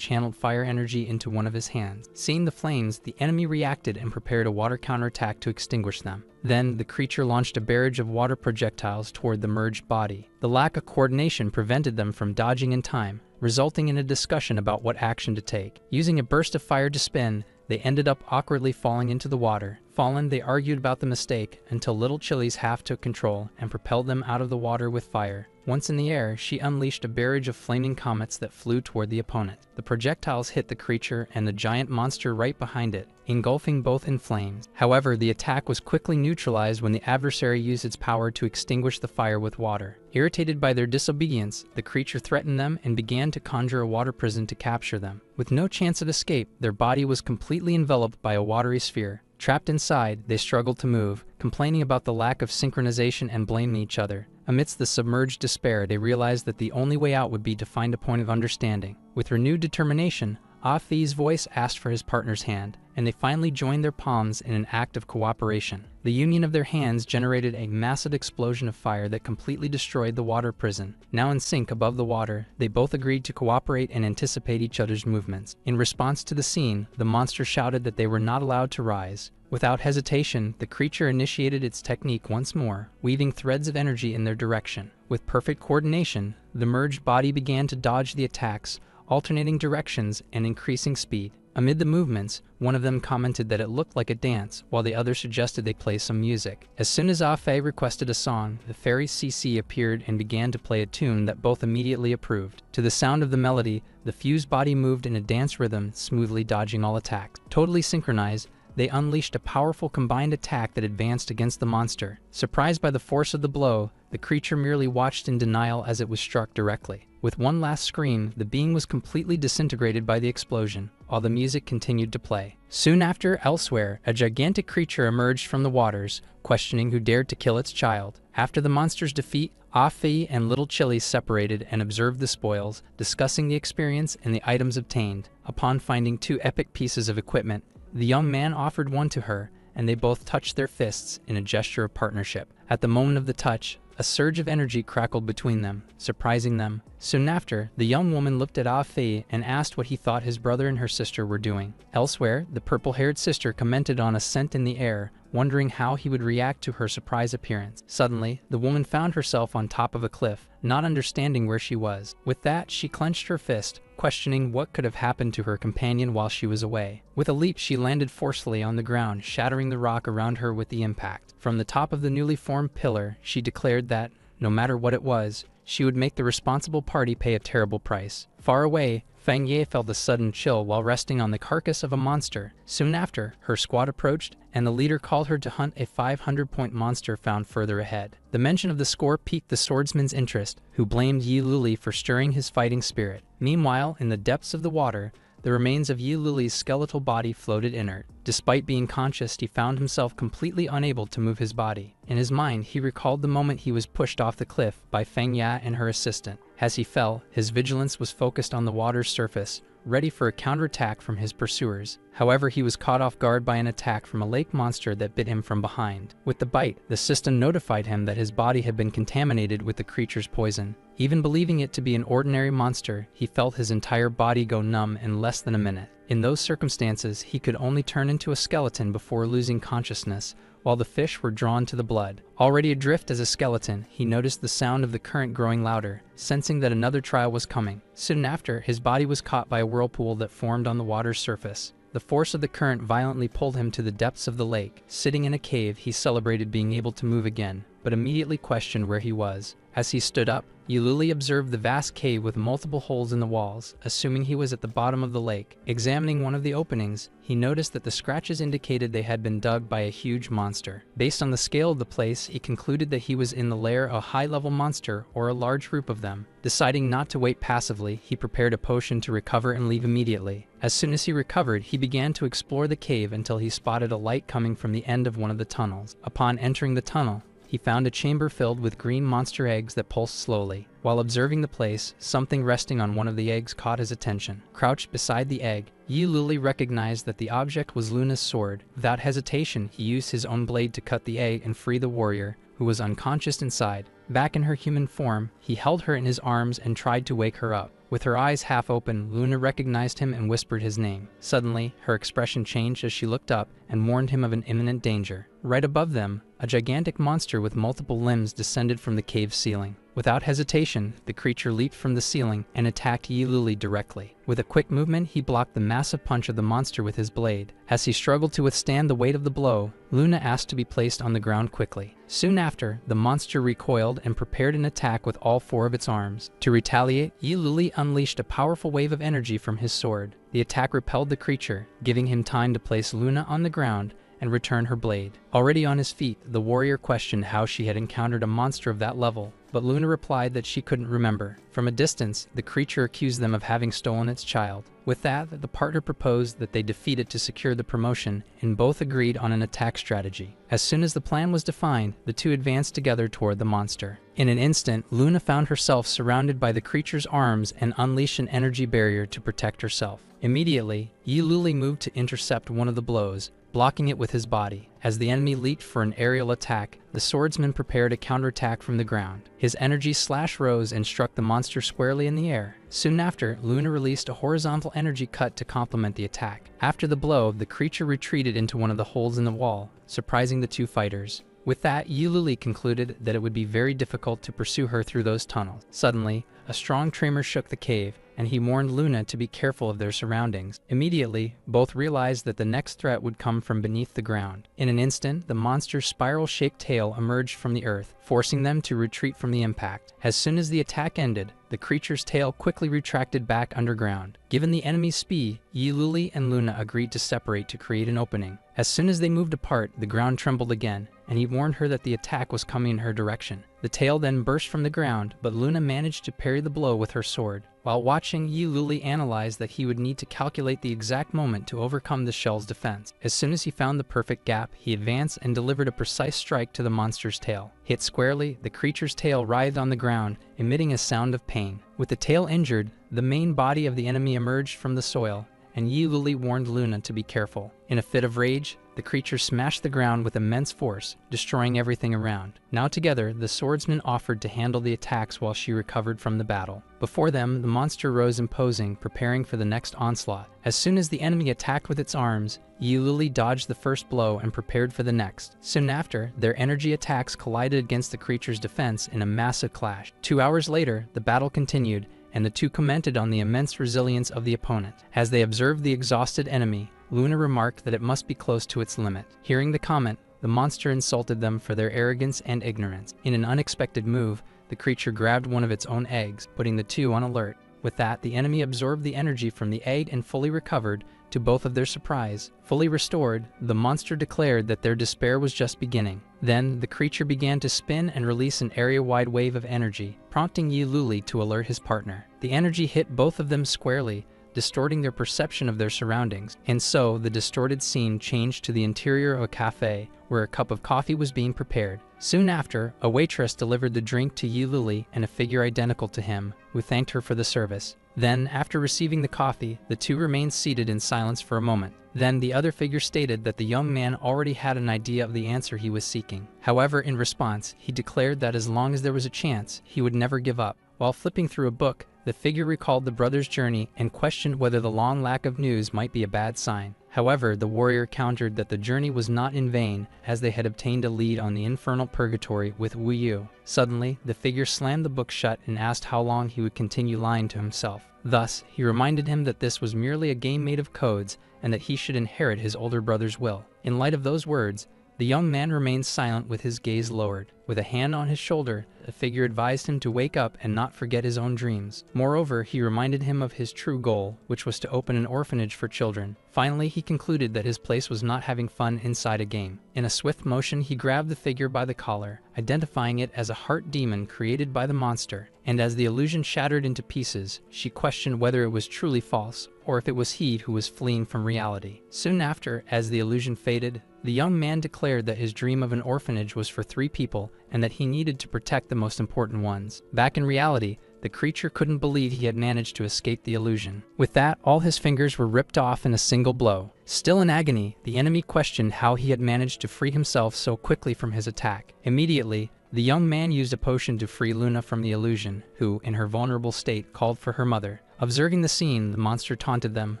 channeled fire energy into one of his hands. Seeing the flames, the enemy reacted and prepared a water counterattack to extinguish them. Then, the creature launched a barrage of water projectiles toward the merged body. The lack of coordination prevented them from dodging in time, resulting in a discussion about what action to take. Using a burst of fire to spin, they ended up awkwardly falling into the water. Fallen, they argued about the mistake until little Chili's half took control and propelled them out of the water with fire. Once in the air, she unleashed a barrage of flaming comets that flew toward the opponent. The projectiles hit the creature and the giant monster right behind it, engulfing both in flames. However, the attack was quickly neutralized when the adversary used its power to extinguish the fire with water. Irritated by their disobedience, the creature threatened them and began to conjure a water prison to capture them. With no chance of escape, their body was completely enveloped by a watery sphere. Trapped inside, they struggled to move, complaining about the lack of synchronization and blaming each other. Amidst the submerged despair, they realized that the only way out would be to find a point of understanding. With renewed determination, Ah-Fei's voice asked for his partner's hand, and they finally joined their palms in an act of cooperation. The union of their hands generated a massive explosion of fire that completely destroyed the water prison. Now in sync above the water, they both agreed to cooperate and anticipate each other's movements. In response to the scene, the monster shouted that they were not allowed to rise. Without hesitation, the creature initiated its technique once more, weaving threads of energy in their direction. With perfect coordination, the merged body began to dodge the attacks, alternating directions and increasing speed. Amid the movements, one of them commented that it looked like a dance, while the other suggested they play some music. As soon as Ah-Fei requested a song, the fairy CC appeared and began to play a tune that both immediately approved. To the sound of the melody, the fused body moved in a dance rhythm, smoothly dodging all attacks. Totally synchronized, they unleashed a powerful combined attack that advanced against the monster. Surprised by the force of the blow, the creature merely watched in denial as it was struck directly. With one last scream, the being was completely disintegrated by the explosion, while the music continued to play. Soon after, elsewhere, a gigantic creature emerged from the waters, questioning who dared to kill its child. After the monster's defeat, Afi and Little Chili separated and observed the spoils, discussing the experience and the items obtained. Upon finding two epic pieces of equipment, the young man offered one to her, and they both touched their fists in a gesture of partnership. At the moment of the touch, a surge of energy crackled between them, surprising them. Soon after, the young woman looked at Ah-Fei and asked what he thought his brother and her sister were doing. Elsewhere, the purple-haired sister commented on a scent in the air, wondering how he would react to her surprise appearance. Suddenly, the woman found herself on top of a cliff, not understanding where she was. With that, she clenched her fist, questioning what could have happened to her companion while she was away. With a leap, she landed forcefully on the ground, shattering the rock around her with the impact. From the top of the newly formed pillar, she declared that, no matter what it was, she would make the responsible party pay a terrible price. Far away, Fang Ye felt a sudden chill while resting on the carcass of a monster. Soon after, her squad approached, and the leader called her to hunt a 500-point monster found further ahead. The mention of the score piqued the swordsman's interest, who blamed Yi Luli for stirring his fighting spirit. Meanwhile, in the depths of the water, the remains of Yi Luli's skeletal body floated inert. Despite being conscious, he found himself completely unable to move his body. In his mind, he recalled the moment he was pushed off the cliff by Feng Ya and her assistant. As he fell, his vigilance was focused on the water's surface, ready for a counterattack from his pursuers. However, he was caught off guard by an attack from a lake monster that bit him from behind. With the bite, the system notified him that his body had been contaminated with the creature's poison. Even believing it to be an ordinary monster, he felt his entire body go numb in less than a minute. In those circumstances, he could only turn into a skeleton before losing consciousness, while the fish were drawn to the blood. Already adrift as a skeleton, he noticed the sound of the current growing louder, sensing that another trial was coming. Soon after, his body was caught by a whirlpool that formed on the water's surface. The force of the current violently pulled him to the depths of the lake. Sitting in a cave, he celebrated being able to move again, but immediately questioned where he was. As he stood up, Yululi observed the vast cave with multiple holes in the walls, assuming he was at the bottom of the lake. Examining one of the openings, he noticed that the scratches indicated they had been dug by a huge monster. Based on the scale of the place, he concluded that he was in the lair of a high-level monster or a large group of them. Deciding not to wait passively, he prepared a potion to recover and leave immediately. As soon as he recovered, he began to explore the cave until he spotted a light coming from the end of one of the tunnels. Upon entering the tunnel, he found a chamber filled with green monster eggs that pulsed slowly. While observing the place, something resting on one of the eggs caught his attention. Crouched beside the egg, Yi Luli recognized that the object was Luna's sword. Without hesitation, he used his own blade to cut the egg and free the warrior, who was unconscious inside. Back in her human form, he held her in his arms and tried to wake her up. With her eyes half open, Luna recognized him and whispered his name. Suddenly, her expression changed as she looked up and warned him of an imminent danger. Right above them, a gigantic monster with multiple limbs descended from the cave's ceiling. Without hesitation, the creature leaped from the ceiling and attacked Yi Luli directly. With a quick movement, he blocked the massive punch of the monster with his blade. As he struggled to withstand the weight of the blow, Luna asked to be placed on the ground quickly. Soon after, the monster recoiled and prepared an attack with all four of its arms. To retaliate, Yi Luli unleashed a powerful wave of energy from his sword. The attack repelled the creature, giving him time to place Luna on the ground and return her blade. Already on his feet, the warrior questioned how she had encountered a monster of that level, but Luna replied that she couldn't remember. From a distance, the creature accused them of having stolen its child. With that, the partner proposed that they defeat it to secure the promotion, and both agreed on an attack strategy. As soon as the plan was defined, the two advanced together toward the monster. In an instant, Luna found herself surrounded by the creature's arms and unleashed an energy barrier to protect herself. Immediately, Yi Luli moved to intercept one of the blows, blocking it with his body. As the enemy leaped for an aerial attack, the swordsman prepared a counterattack from the ground. His energy slash rose and struck the monster squarely in the air. Soon after, Luna released a horizontal energy cut to complement the attack. After the blow, the creature retreated into one of the holes in the wall, surprising the two fighters. With that, Yululi concluded that it would be very difficult to pursue her through those tunnels. Suddenly, a strong tremor shook the cave, and he warned Luna to be careful of their surroundings. Immediately, both realized that the next threat would come from beneath the ground. In an instant, the monster's spiral-shaped tail emerged from the earth, forcing them to retreat from the impact. As soon as the attack ended, the creature's tail quickly retracted back underground. Given the enemy's speed, Yululi and Luna agreed to separate to create an opening. As soon as they moved apart, the ground trembled again, and he warned her that the attack was coming in her direction. The tail then burst from the ground, but Luna managed to parry the blow with her sword. While watching, Yululi analyzed that he would need to calculate the exact moment to overcome the shell's defense. As soon as he found the perfect gap, he advanced and delivered a precise strike to the monster's tail. Hit squarely, the creature's tail writhed on the ground, emitting a sound of pain. With the tail injured, the main body of the enemy emerged from the soil, and Yululi warned Luna to be careful. In a fit of rage, the creature smashed the ground with immense force, destroying everything around. Now together, the swordsmen offered to handle the attacks while she recovered from the battle. Before them, the monster rose imposing, preparing for the next onslaught. As soon as the enemy attacked with its arms, Yululi dodged the first blow and prepared for the next. Soon after, their energy attacks collided against the creature's defense in a massive clash. 2 hours later, the battle continued, and the two commented on the immense resilience of the opponent. As they observed the exhausted enemy, Luna remarked that it must be close to its limit. Hearing the comment, the monster insulted them for their arrogance and ignorance. In an unexpected move, the creature grabbed one of its own eggs, putting the two on alert. With that, the enemy absorbed the energy from the egg and fully recovered, to both of their surprise. Fully restored, the monster declared that their despair was just beginning. Then, the creature began to spin and release an area-wide wave of energy, prompting Yululi to alert his partner. The energy hit both of them squarely, distorting their perception of their surroundings, and so the distorted scene changed to the interior of a cafe where a cup of coffee was being prepared. Soon after, a waitress delivered the drink to Yululi and a figure identical to him, who thanked her for the service. Then, after receiving the coffee, the two remained seated in silence for a moment. Then the other figure stated that the young man already had an idea of the answer he was seeking. However, in response, he declared that as long as there was a chance, he would never give up. While flipping through a book, the figure recalled the brothers' journey and questioned whether the long lack of news might be a bad sign. However, the warrior countered that the journey was not in vain, as they had obtained a lead on the infernal purgatory with Wu Yu. Suddenly, the figure slammed the book shut and asked how long he would continue lying to himself. Thus, he reminded him that this was merely a game made of codes and that he should inherit his older brother's will. In light of those words, the young man remained silent with his gaze lowered. With a hand on his shoulder, the figure advised him to wake up and not forget his own dreams. Moreover, he reminded him of his true goal, which was to open an orphanage for children. Finally, he concluded that his place was not having fun inside a game. In a swift motion, he grabbed the figure by the collar, identifying it as a heart demon created by the monster. And as the illusion shattered into pieces, she questioned whether it was truly false, or if it was he who was fleeing from reality. Soon after, as the illusion faded, the young man declared that his dream of an orphanage was for 3 people, and that he needed to protect the most important ones. Back in reality, the creature couldn't believe he had managed to escape the illusion. With that, all his fingers were ripped off in a single blow. Still in agony, the enemy questioned how he had managed to free himself so quickly from his attack. Immediately, the young man used a potion to free Luna from the illusion, who, in her vulnerable state, called for her mother. Observing the scene, the monster taunted them,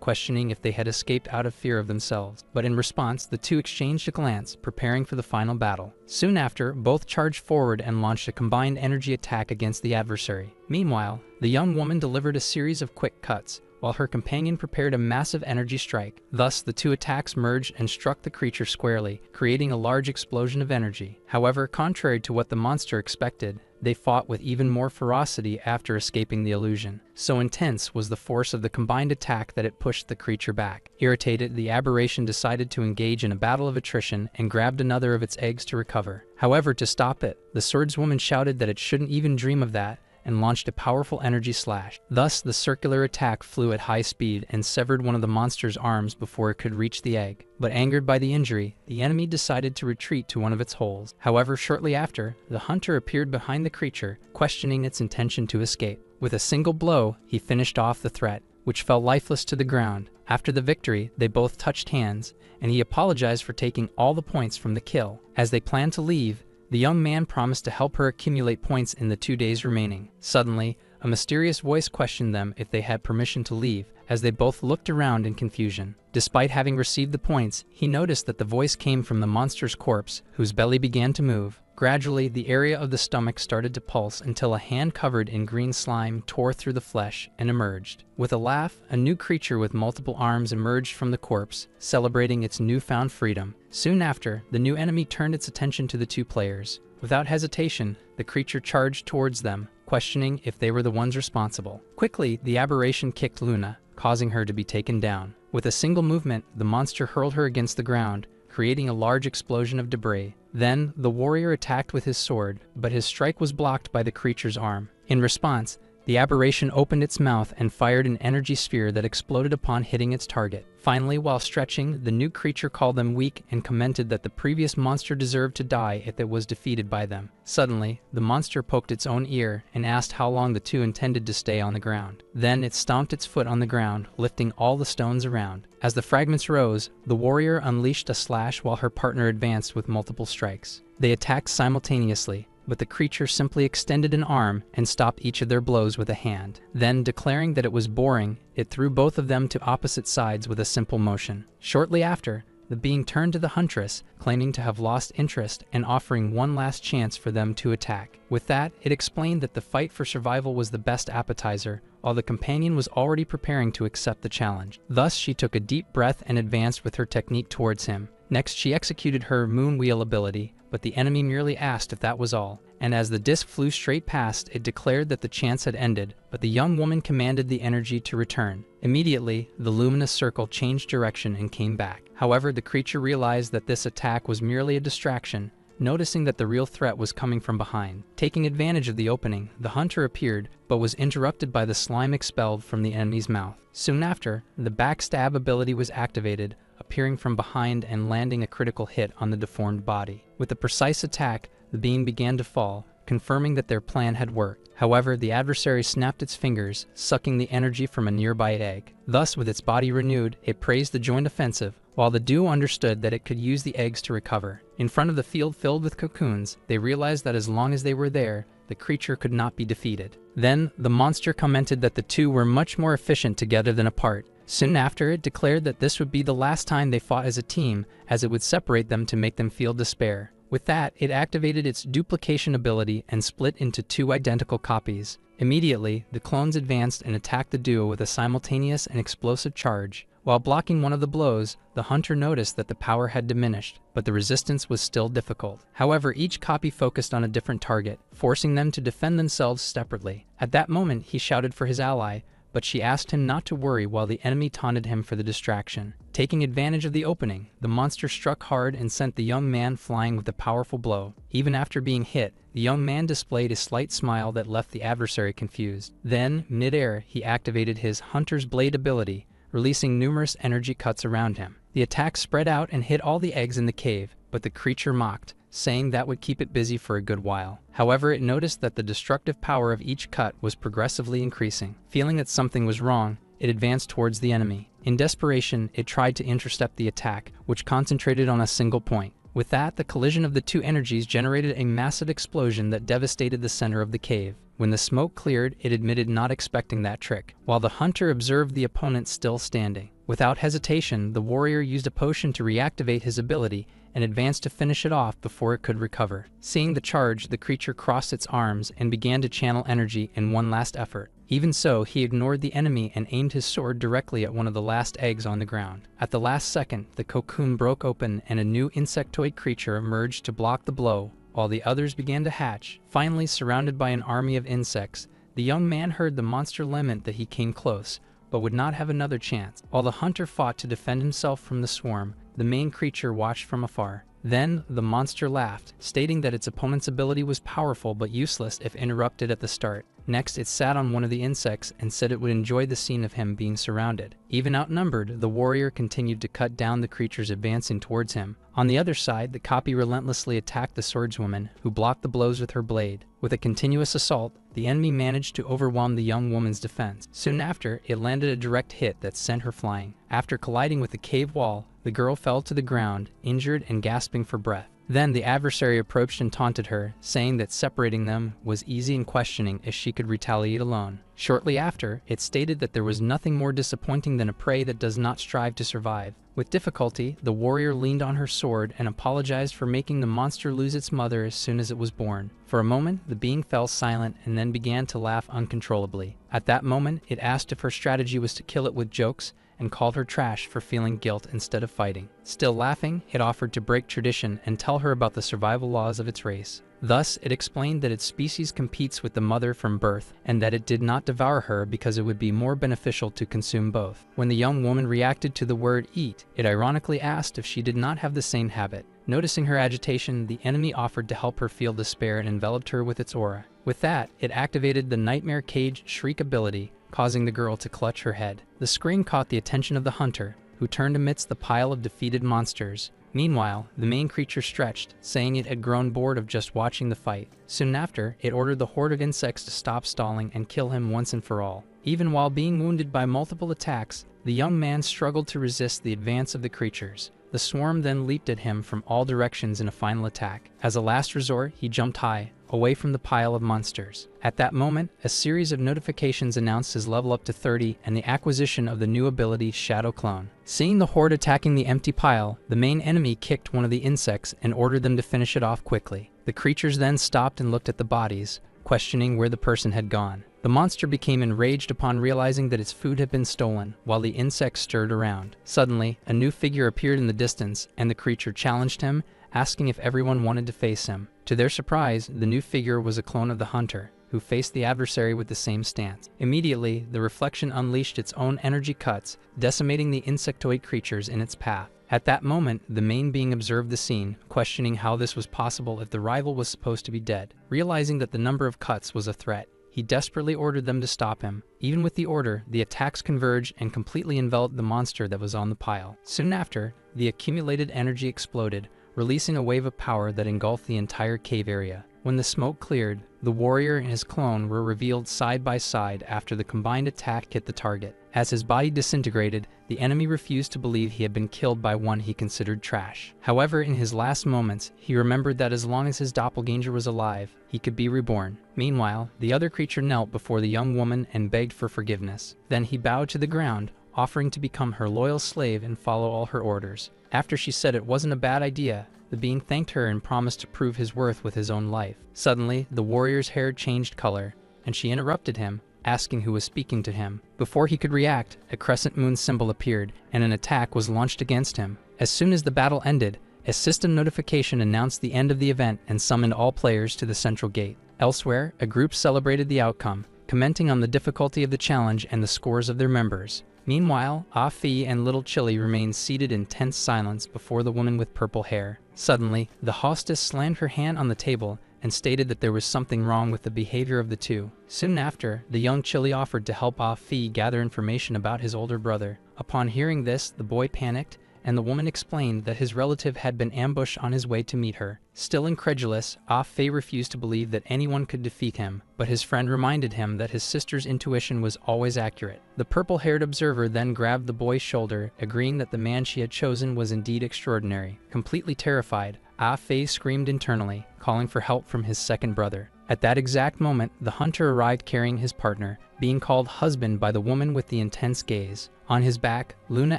questioning if they had escaped out of fear of themselves. But in response, the two exchanged a glance, preparing for the final battle. Soon after, both charged forward and launched a combined energy attack against the adversary. Meanwhile, the young woman delivered a series of quick cuts, while her companion prepared a massive energy strike. Thus, the two attacks merged and struck the creature squarely, creating a large explosion of energy. However, contrary to what the monster expected, they fought with even more ferocity after escaping the illusion. So intense was the force of the combined attack that it pushed the creature back. Irritated, the aberration decided to engage in a battle of attrition and grabbed another of its eggs to recover. However, to stop it, the swordswoman shouted that it shouldn't even dream of that, and launched a powerful energy slash. Thus, the circular attack flew at high speed and severed one of the monster's arms before it could reach the egg. But angered by the injury, the enemy decided to retreat to one of its holes. However, shortly after, the hunter appeared behind the creature, questioning its intention to escape. With a single blow, he finished off the threat, which fell lifeless to the ground. After the victory, they both touched hands, and he apologized for taking all the points from the kill. As they planned to leave, the young man promised to help her accumulate points in the 2 days remaining. Suddenly, a mysterious voice questioned them if they had permission to leave, as they both looked around in confusion. Despite having received the points, he noticed that the voice came from the monster's corpse, whose belly began to move. Gradually, the area of the stomach started to pulse until a hand covered in green slime tore through the flesh and emerged. With a laugh, a new creature with multiple arms emerged from the corpse, celebrating its newfound freedom. Soon after, the new enemy turned its attention to the two players. Without hesitation, the creature charged towards them, questioning if they were the ones responsible. Quickly, the aberration kicked Luna, causing her to be taken down. With a single movement, the monster hurled her against the ground, creating a large explosion of debris. Then, the warrior attacked with his sword, but his strike was blocked by the creature's arm. In response, the aberration opened its mouth and fired an energy sphere that exploded upon hitting its target. Finally, while stretching, the new creature called them weak and commented that the previous monster deserved to die if it was defeated by them. Suddenly, the monster poked its own ear and asked how long the two intended to stay on the ground. Then it stomped its foot on the ground, lifting all the stones around. As the fragments rose, the warrior unleashed a slash while her partner advanced with multiple strikes. They attacked simultaneously, but the creature simply extended an arm and stopped each of their blows with a hand. Then, declaring that it was boring, it threw both of them to opposite sides with a simple motion. Shortly after, the being turned to the huntress, claiming to have lost interest and offering one last chance for them to attack. With that, it explained that the fight for survival was the best appetizer, while the companion was already preparing to accept the challenge. Thus, she took a deep breath and advanced with her technique towards him. Next, she executed her moon wheel ability, but the enemy merely asked if that was all, and as the disc flew straight past, it declared that the chance had ended, but the young woman commanded the energy to return. Immediately, the luminous circle changed direction and came back. However, the creature realized that this attack was merely a distraction, noticing that the real threat was coming from behind. Taking advantage of the opening, the hunter appeared, but was interrupted by the slime expelled from the enemy's mouth. Soon after, the backstab ability was activated, appearing from behind and landing a critical hit on the deformed body. With a precise attack, the being began to fall, confirming that their plan had worked. However, the adversary snapped its fingers, sucking the energy from a nearby egg. Thus, with its body renewed, it praised the joint offensive, while the duo understood that it could use the eggs to recover. In front of the field filled with cocoons, they realized that as long as they were there, the creature could not be defeated. Then, the monster commented that the two were much more efficient together than apart. Soon after, it declared that this would be the last time they fought as a team, as it would separate them to make them feel despair. With that, it activated its duplication ability and split into two identical copies. Immediately, the clones advanced and attacked the duo with a simultaneous and explosive charge. While blocking one of the blows, the hunter noticed that the power had diminished, but the resistance was still difficult. However, each copy focused on a different target, forcing them to defend themselves separately. At that moment, he shouted for his ally, but she asked him not to worry while the enemy taunted him for the distraction. Taking advantage of the opening, the monster struck hard and sent the young man flying with a powerful blow. Even after being hit, the young man displayed a slight smile that left the adversary confused. Then, mid-air, he activated his Hunter's Blade ability, releasing numerous energy cuts around him. The attack spread out and hit all the eggs in the cave, but the creature mocked, saying that would keep it busy for a good while. However, it noticed that the destructive power of each cut was progressively increasing. Feeling that something was wrong, it advanced towards the enemy. In desperation, it tried to intercept the attack, which concentrated on a single point. With that, the collision of the two energies generated a massive explosion that devastated the center of the cave. When the smoke cleared, it admitted not expecting that trick, while the hunter observed the opponent still standing. Without hesitation, the warrior used a potion to reactivate his ability and advanced to finish it off before it could recover. Seeing the charge, the creature crossed its arms and began to channel energy in one last effort. Even so, he ignored the enemy and aimed his sword directly at one of the last eggs on the ground. At the last second, the cocoon broke open and a new insectoid creature emerged to block the blow, while the others began to hatch. Finally, surrounded by an army of insects, the young man heard the monster lament that he came close, but would not have another chance. While the hunter fought to defend himself from the swarm, the main creature watched from afar. Then, the monster laughed, stating that its opponent's ability was powerful but useless if interrupted at the start. Next, it sat on one of the insects and said it would enjoy the scene of him being surrounded. Even outnumbered, the warrior continued to cut down the creatures advancing towards him. On the other side, the copy relentlessly attacked the swordswoman, who blocked the blows with her blade. With a continuous assault, the enemy managed to overwhelm the young woman's defense. Soon after, it landed a direct hit that sent her flying. After colliding with the cave wall, the girl fell to the ground, injured and gasping for breath. Then the adversary approached and taunted her, saying that separating them was easy and questioning if she could retaliate alone. Shortly after, it stated that there was nothing more disappointing than a prey that does not strive to survive. With difficulty, the warrior leaned on her sword and apologized for making the monster lose its mother as soon as it was born. For a moment, the being fell silent and then began to laugh uncontrollably. At that moment, it asked if her strategy was to kill it with jokes, and called her trash for feeling guilt instead of fighting. Still laughing, it offered to break tradition and tell her about the survival laws of its race. Thus, it explained that its species competes with the mother from birth, and that it did not devour her because it would be more beneficial to consume both. When the young woman reacted to the word eat, it ironically asked if she did not have the same habit. Noticing her agitation, the enemy offered to help her feel despair and enveloped her with its aura. With that, it activated the Nightmare Cage Shriek ability, causing the girl to clutch her head. The scream caught the attention of the hunter, who turned amidst the pile of defeated monsters. Meanwhile, the main creature stretched, saying it had grown bored of just watching the fight. Soon after, it ordered the horde of insects to stop stalling and kill him once and for all. Even while being wounded by multiple attacks, the young man struggled to resist the advance of the creatures. The swarm then leaped at him from all directions in a final attack. As a last resort, he jumped high, away from the pile of monsters. At that moment, a series of notifications announced his level up to 30 and the acquisition of the new ability Shadow Clone. Seeing the horde attacking the empty pile, the main enemy kicked one of the insects and ordered them to finish it off quickly. The creatures then stopped and looked at the bodies, questioning where the person had gone. The monster became enraged upon realizing that its food had been stolen, while the insects stirred around. Suddenly, a new figure appeared in the distance, and the creature challenged him, asking if everyone wanted to face him. To their surprise, the new figure was a clone of the hunter, who faced the adversary with the same stance. Immediately, the reflection unleashed its own energy cuts, decimating the insectoid creatures in its path. At that moment, the main being observed the scene, questioning how this was possible if the rival was supposed to be dead. Realizing that the number of cuts was a threat, he desperately ordered them to stop him. Even with the order, the attacks converged and completely enveloped the monster that was on the pile. Soon after, the accumulated energy exploded, releasing a wave of power that engulfed the entire cave area. When the smoke cleared, the warrior and his clone were revealed side by side after the combined attack hit the target. As his body disintegrated, the enemy refused to believe he had been killed by one he considered trash. However, in his last moments, he remembered that as long as his doppelganger was alive, he could be reborn. Meanwhile, the other creature knelt before the young woman and begged for forgiveness. Then he bowed to the ground, offering to become her loyal slave and follow all her orders. After she said it wasn't a bad idea, the being thanked her and promised to prove his worth with his own life. Suddenly, the warrior's hair changed color, and she interrupted him, asking who was speaking to him. Before he could react, a crescent moon symbol appeared, and an attack was launched against him. As soon as the battle ended, a system notification announced the end of the event and summoned all players to the central gate. Elsewhere, a group celebrated the outcome, commenting on the difficulty of the challenge and the scores of their members. Meanwhile, Ah Fi and Little Chili remained seated in tense silence before the woman with purple hair. Suddenly, the hostess slammed her hand on the table and stated that there was something wrong with the behavior of the two. Soon after, the young Chili offered to help Ah Fi gather information about his older brother. Upon hearing this, the boy panicked, and the woman explained that his relative had been ambushed on his way to meet her. Still incredulous, Ah Fei refused to believe that anyone could defeat him, but his friend reminded him that his sister's intuition was always accurate. The purple-haired observer then grabbed the boy's shoulder, agreeing that the man she had chosen was indeed extraordinary. Completely terrified, Ah Fei screamed internally, calling for help from his second brother. At that exact moment, the hunter arrived carrying his partner, being called husband by the woman with the intense gaze. On his back, Luna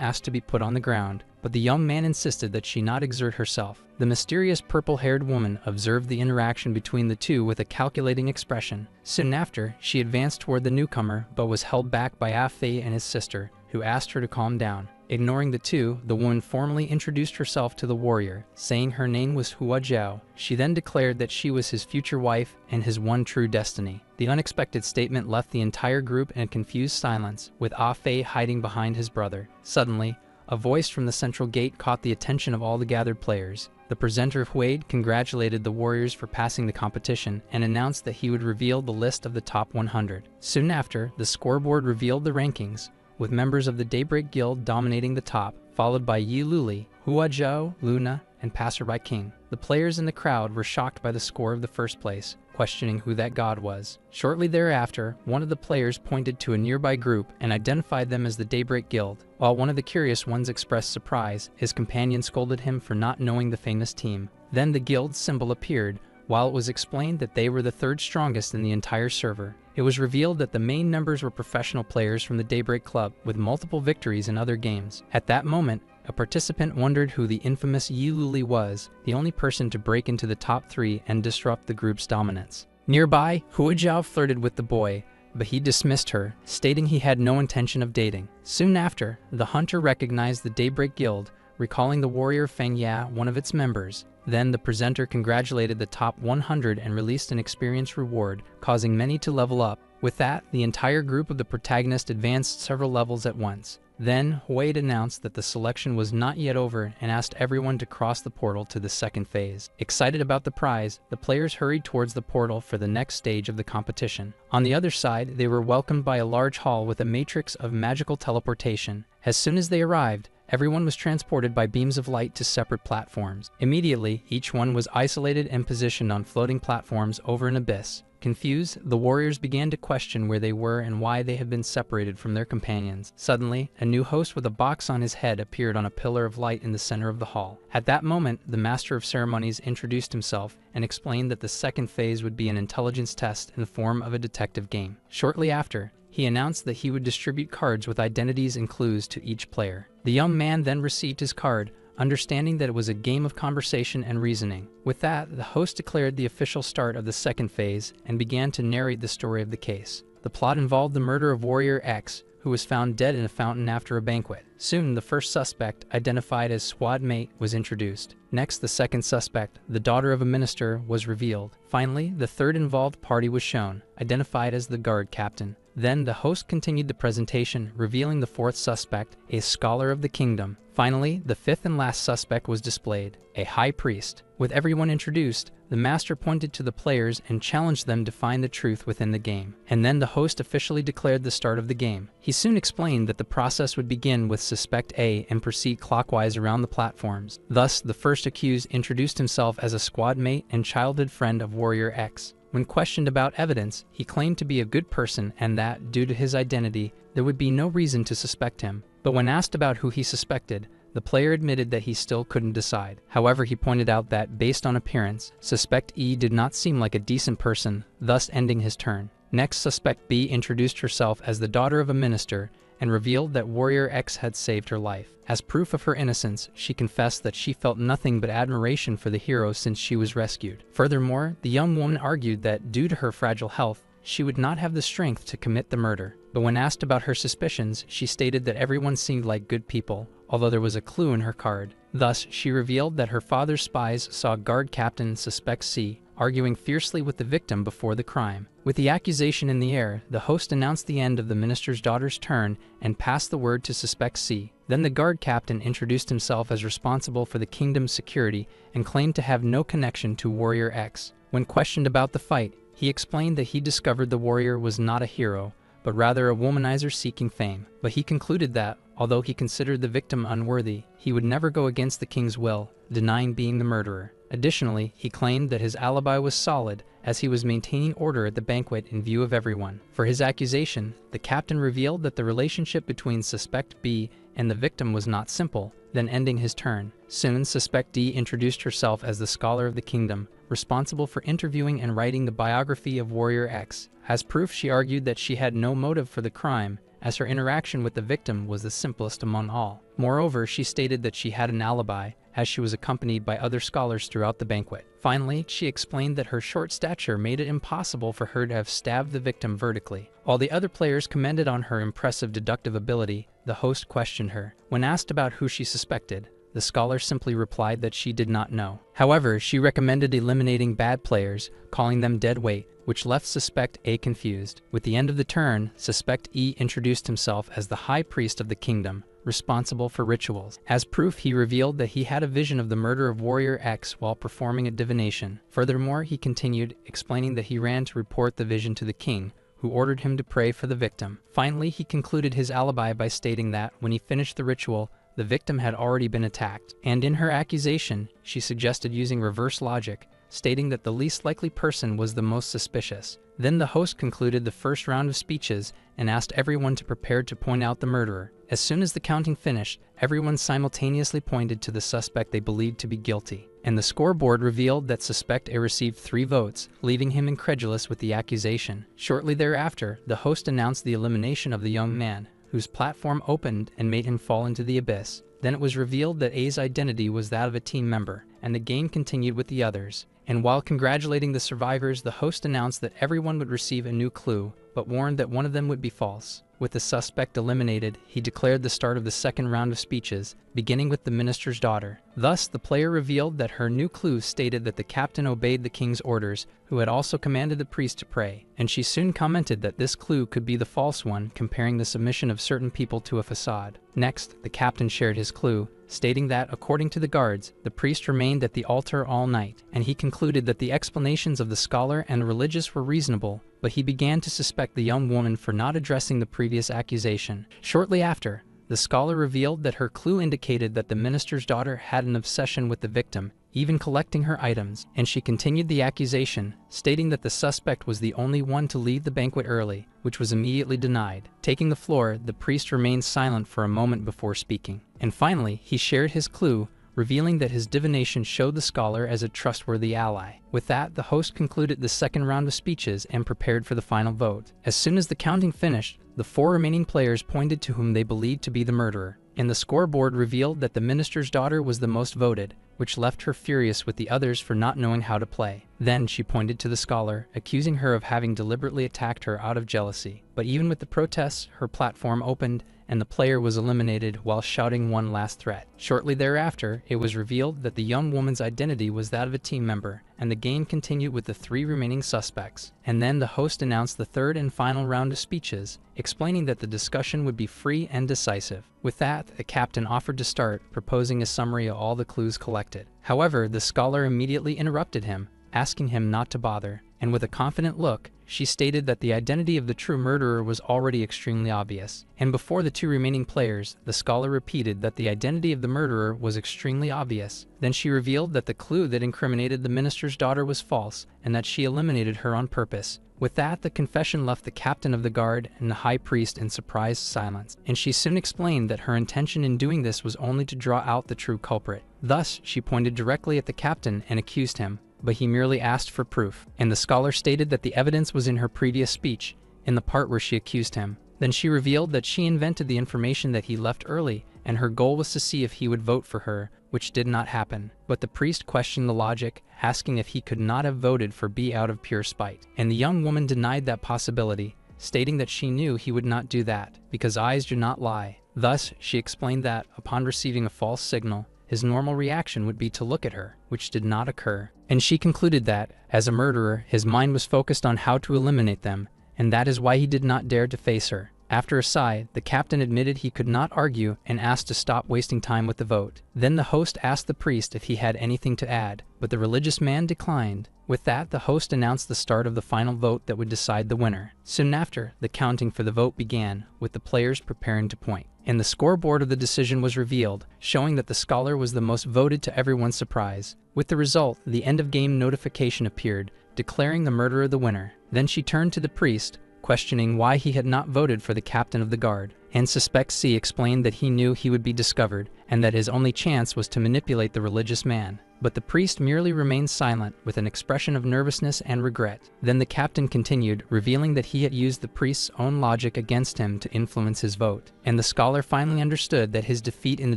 asked to be put on the ground, but the young man insisted that she not exert herself. The mysterious purple-haired woman observed the interaction between the two with a calculating expression. Soon after, she advanced toward the newcomer, but was held back by Ah Fei and his sister, who asked her to calm down. Ignoring the two, the woman formally introduced herself to the warrior, saying her name was Hua Jiao. She then declared that she was his future wife and his one true destiny. The unexpected statement left the entire group in a confused silence, with Ah Fei hiding behind his brother. Suddenly, a voice from the central gate caught the attention of all the gathered players. The presenter Huade congratulated the warriors for passing the competition and announced that he would reveal the list of the top 100. Soon after, the scoreboard revealed the rankings, with members of the Daybreak Guild dominating the top, followed by Yi Luli, Hua Zhao, Luna, and Passerby King. The players in the crowd were shocked by the score of the first place, questioning who that god was. Shortly thereafter, one of the players pointed to a nearby group and identified them as the Daybreak Guild. While one of the curious ones expressed surprise, his companion scolded him for not knowing the famous team. Then the guild symbol appeared, while it was explained that they were the third strongest in the entire server. It was revealed that the main numbers were professional players from the Daybreak Club with multiple victories in other games. At that moment, a participant wondered who the infamous Yi Luli was, the only person to break into the top 3 and disrupt the group's dominance. Nearby, Huajiao flirted with the boy, but he dismissed her, stating he had no intention of dating. Soon after, the hunter recognized the Daybreak Guild, recalling the warrior Feng Ya, one of its members. Then the presenter congratulated the top 100 and released an experience reward, causing many to level up. With that, the entire group of the protagonist advanced several levels at once. Then, Wade announced that the selection was not yet over and asked everyone to cross the portal to the second phase. Excited about the prize, the players hurried towards the portal for the next stage of the competition. On the other side, they were welcomed by a large hall with a matrix of magical teleportation. As soon as they arrived, everyone was transported by beams of light to separate platforms. Immediately, each one was isolated and positioned on floating platforms over an abyss. Confused, the warriors began to question where they were and why they had been separated from their companions. Suddenly, a new host with a box on his head appeared on a pillar of light in the center of the hall. At that moment, the Master of Ceremonies introduced himself and explained that the second phase would be an intelligence test in the form of a detective game. Shortly after, he announced that he would distribute cards with identities and clues to each player. The young man then received his card, understanding that it was a game of conversation and reasoning. With that, the host declared the official start of the second phase and began to narrate the story of the case. The plot involved the murder of Warrior X, who was found dead in a fountain after a banquet. Soon, the first suspect, identified as Squad Mate, was introduced. Next, the second suspect, the daughter of a minister, was revealed. Finally, the third involved party was shown, identified as the guard captain. Then the host continued the presentation, revealing the fourth suspect, a scholar of the kingdom. Finally, the fifth and last suspect was displayed, a high priest. With everyone introduced, the master pointed to the players and challenged them to find the truth within the game. And then the host officially declared the start of the game. He soon explained that the process would begin with suspect A and proceed clockwise around the platforms. Thus, the first accused introduced himself as a squad mate and childhood friend of Warrior X. When questioned about evidence, he claimed to be a good person and that, due to his identity, there would be no reason to suspect him. But when asked about who he suspected, the player admitted that he still couldn't decide. However, he pointed out that, based on appearance, Suspect E did not seem like a decent person, thus ending his turn. Next, Suspect B introduced herself as the daughter of a minister and revealed that Warrior X had saved her life. As proof of her innocence, she confessed that she felt nothing but admiration for the hero since she was rescued. Furthermore, the young woman argued that, due to her fragile health, she would not have the strength to commit the murder. But when asked about her suspicions, she stated that everyone seemed like good people, although there was a clue in her card. Thus, she revealed that her father's spies saw guard captain Suspect C arguing fiercely with the victim before the crime. With the accusation in the air, the host announced the end of the minister's daughter's turn and passed the word to Suspect C. Then the guard captain introduced himself as responsible for the kingdom's security and claimed to have no connection to Warrior X. When questioned about the fight, he explained that he discovered the warrior was not a hero, but rather a womanizer seeking fame. But he concluded that, although he considered the victim unworthy, he would never go against the king's will, denying being the murderer. Additionally, he claimed that his alibi was solid, as he was maintaining order at the banquet in view of everyone. For his accusation, the captain revealed that the relationship between Suspect B and the victim was not simple, then ending his turn. Soon, Suspect D introduced herself as the Scholar of the Kingdom, responsible for interviewing and writing the biography of Warrior X. As proof, she argued that she had no motive for the crime, as her interaction with the victim was the simplest among all. Moreover, she stated that she had an alibi, as she was accompanied by other scholars throughout the banquet. Finally, she explained that her short stature made it impossible for her to have stabbed the victim vertically. While the other players commended on her impressive deductive ability, the host questioned her. When asked about who she suspected, the scholar simply replied that she did not know. However, she recommended eliminating bad players, calling them dead weight, which left Suspect A confused. With the end of the turn, Suspect E introduced himself as the High Priest of the Kingdom, responsible for rituals. As proof, he revealed that he had a vision of the murder of Warrior X while performing a divination. Furthermore, he continued, explaining that he ran to report the vision to the king, who ordered him to pray for the victim. Finally, he concluded his alibi by stating that, when he finished the ritual, the victim had already been attacked. And in her accusation, she suggested using reverse logic, stating that the least likely person was the most suspicious. Then the host concluded the first round of speeches and asked everyone to prepare to point out the murderer. As soon as the counting finished, everyone simultaneously pointed to the suspect they believed to be guilty. and the scoreboard revealed that Suspect A received 3 votes, leaving him incredulous with the accusation. Shortly thereafter, the host announced the elimination of the young man, whose platform opened and made him fall into the abyss. Then it was revealed that A's identity was that of a team member, and the game continued with the others. And while congratulating the survivors, the host announced that everyone would receive a new clue, but warned that one of them would be false. With the suspect eliminated, he declared the start of the second round of speeches, beginning with the minister's daughter. Thus, the player revealed that her new clue stated that the captain obeyed the king's orders, who had also commanded the priest to pray, and she soon commented that this clue could be the false one, comparing the submission of certain people to a facade. Next, the captain shared his clue, stating that, according to the guards, the priest remained at the altar all night, and he concluded that the explanations of the scholar and the religious were reasonable, but he began to suspect the young woman for not addressing the previous accusation. Shortly after, the scholar revealed that her clue indicated that the minister's daughter had an obsession with the victim, even collecting her items, and she continued the accusation, stating that the suspect was the only one to leave the banquet early, which was immediately denied. Taking the floor, the priest remained silent for a moment before speaking. And finally, he shared his clue, revealing that his divination showed the scholar as a trustworthy ally. With that, the host concluded the second round of speeches and prepared for the final vote. As soon as the counting finished, the 4 remaining players pointed to whom they believed to be the murderer, and the scoreboard revealed that the minister's daughter was the most voted, which left her furious with the others for not knowing how to play. Then she pointed to the scholar, accusing her of having deliberately attacked her out of jealousy. But even with the protests, her platform opened, and the player was eliminated while shouting one last threat. Shortly thereafter, it was revealed that the young woman's identity was that of a team member, and the game continued with the 3 remaining suspects. And then the host announced the third and final round of speeches, explaining that the discussion would be free and decisive. With that, the captain offered to start, proposing a summary of all the clues collected. However, the scholar immediately interrupted him, asking him not to bother, and with a confident look, she stated that the identity of the true murderer was already extremely obvious. And before the 2 remaining players, the scholar repeated that the identity of the murderer was extremely obvious. Then she revealed that the clue that incriminated the minister's daughter was false, and that she eliminated her on purpose. With that, the confession left the captain of the guard and the high priest in surprised silence, and she soon explained that her intention in doing this was only to draw out the true culprit. Thus, she pointed directly at the captain and accused him, but he merely asked for proof, and the scholar stated that the evidence was in her previous speech, in the part where she accused him. Then she revealed that she invented the information that he left early, and her goal was to see if he would vote for her, which did not happen. But the priest questioned the logic, asking if he could not have voted for B out of pure spite, and the young woman denied that possibility, stating that she knew he would not do that, because eyes do not lie. Thus, she explained that, upon receiving a false signal, his normal reaction would be to look at her, which did not occur. And she concluded that, as a murderer, his mind was focused on how to eliminate them, and that is why he did not dare to face her. After a sigh, the captain admitted he could not argue and asked to stop wasting time with the vote. Then the host asked the priest if he had anything to add, but the religious man declined. With that, the host announced the start of the final vote that would decide the winner. Soon after, the counting for the vote began, with the players preparing to point. And the scoreboard of the decision was revealed, showing that the scholar was the most voted to everyone's surprise. With the result, the end-of-game notification appeared, declaring the murderer the winner. Then she turned to the priest, questioning why he had not voted for the captain of the guard. And Suspect C explained that he knew he would be discovered, and that his only chance was to manipulate the religious man. But the priest merely remained silent, with an expression of nervousness and regret. Then the captain continued, revealing that he had used the priest's own logic against him to influence his vote. And the scholar finally understood that his defeat in the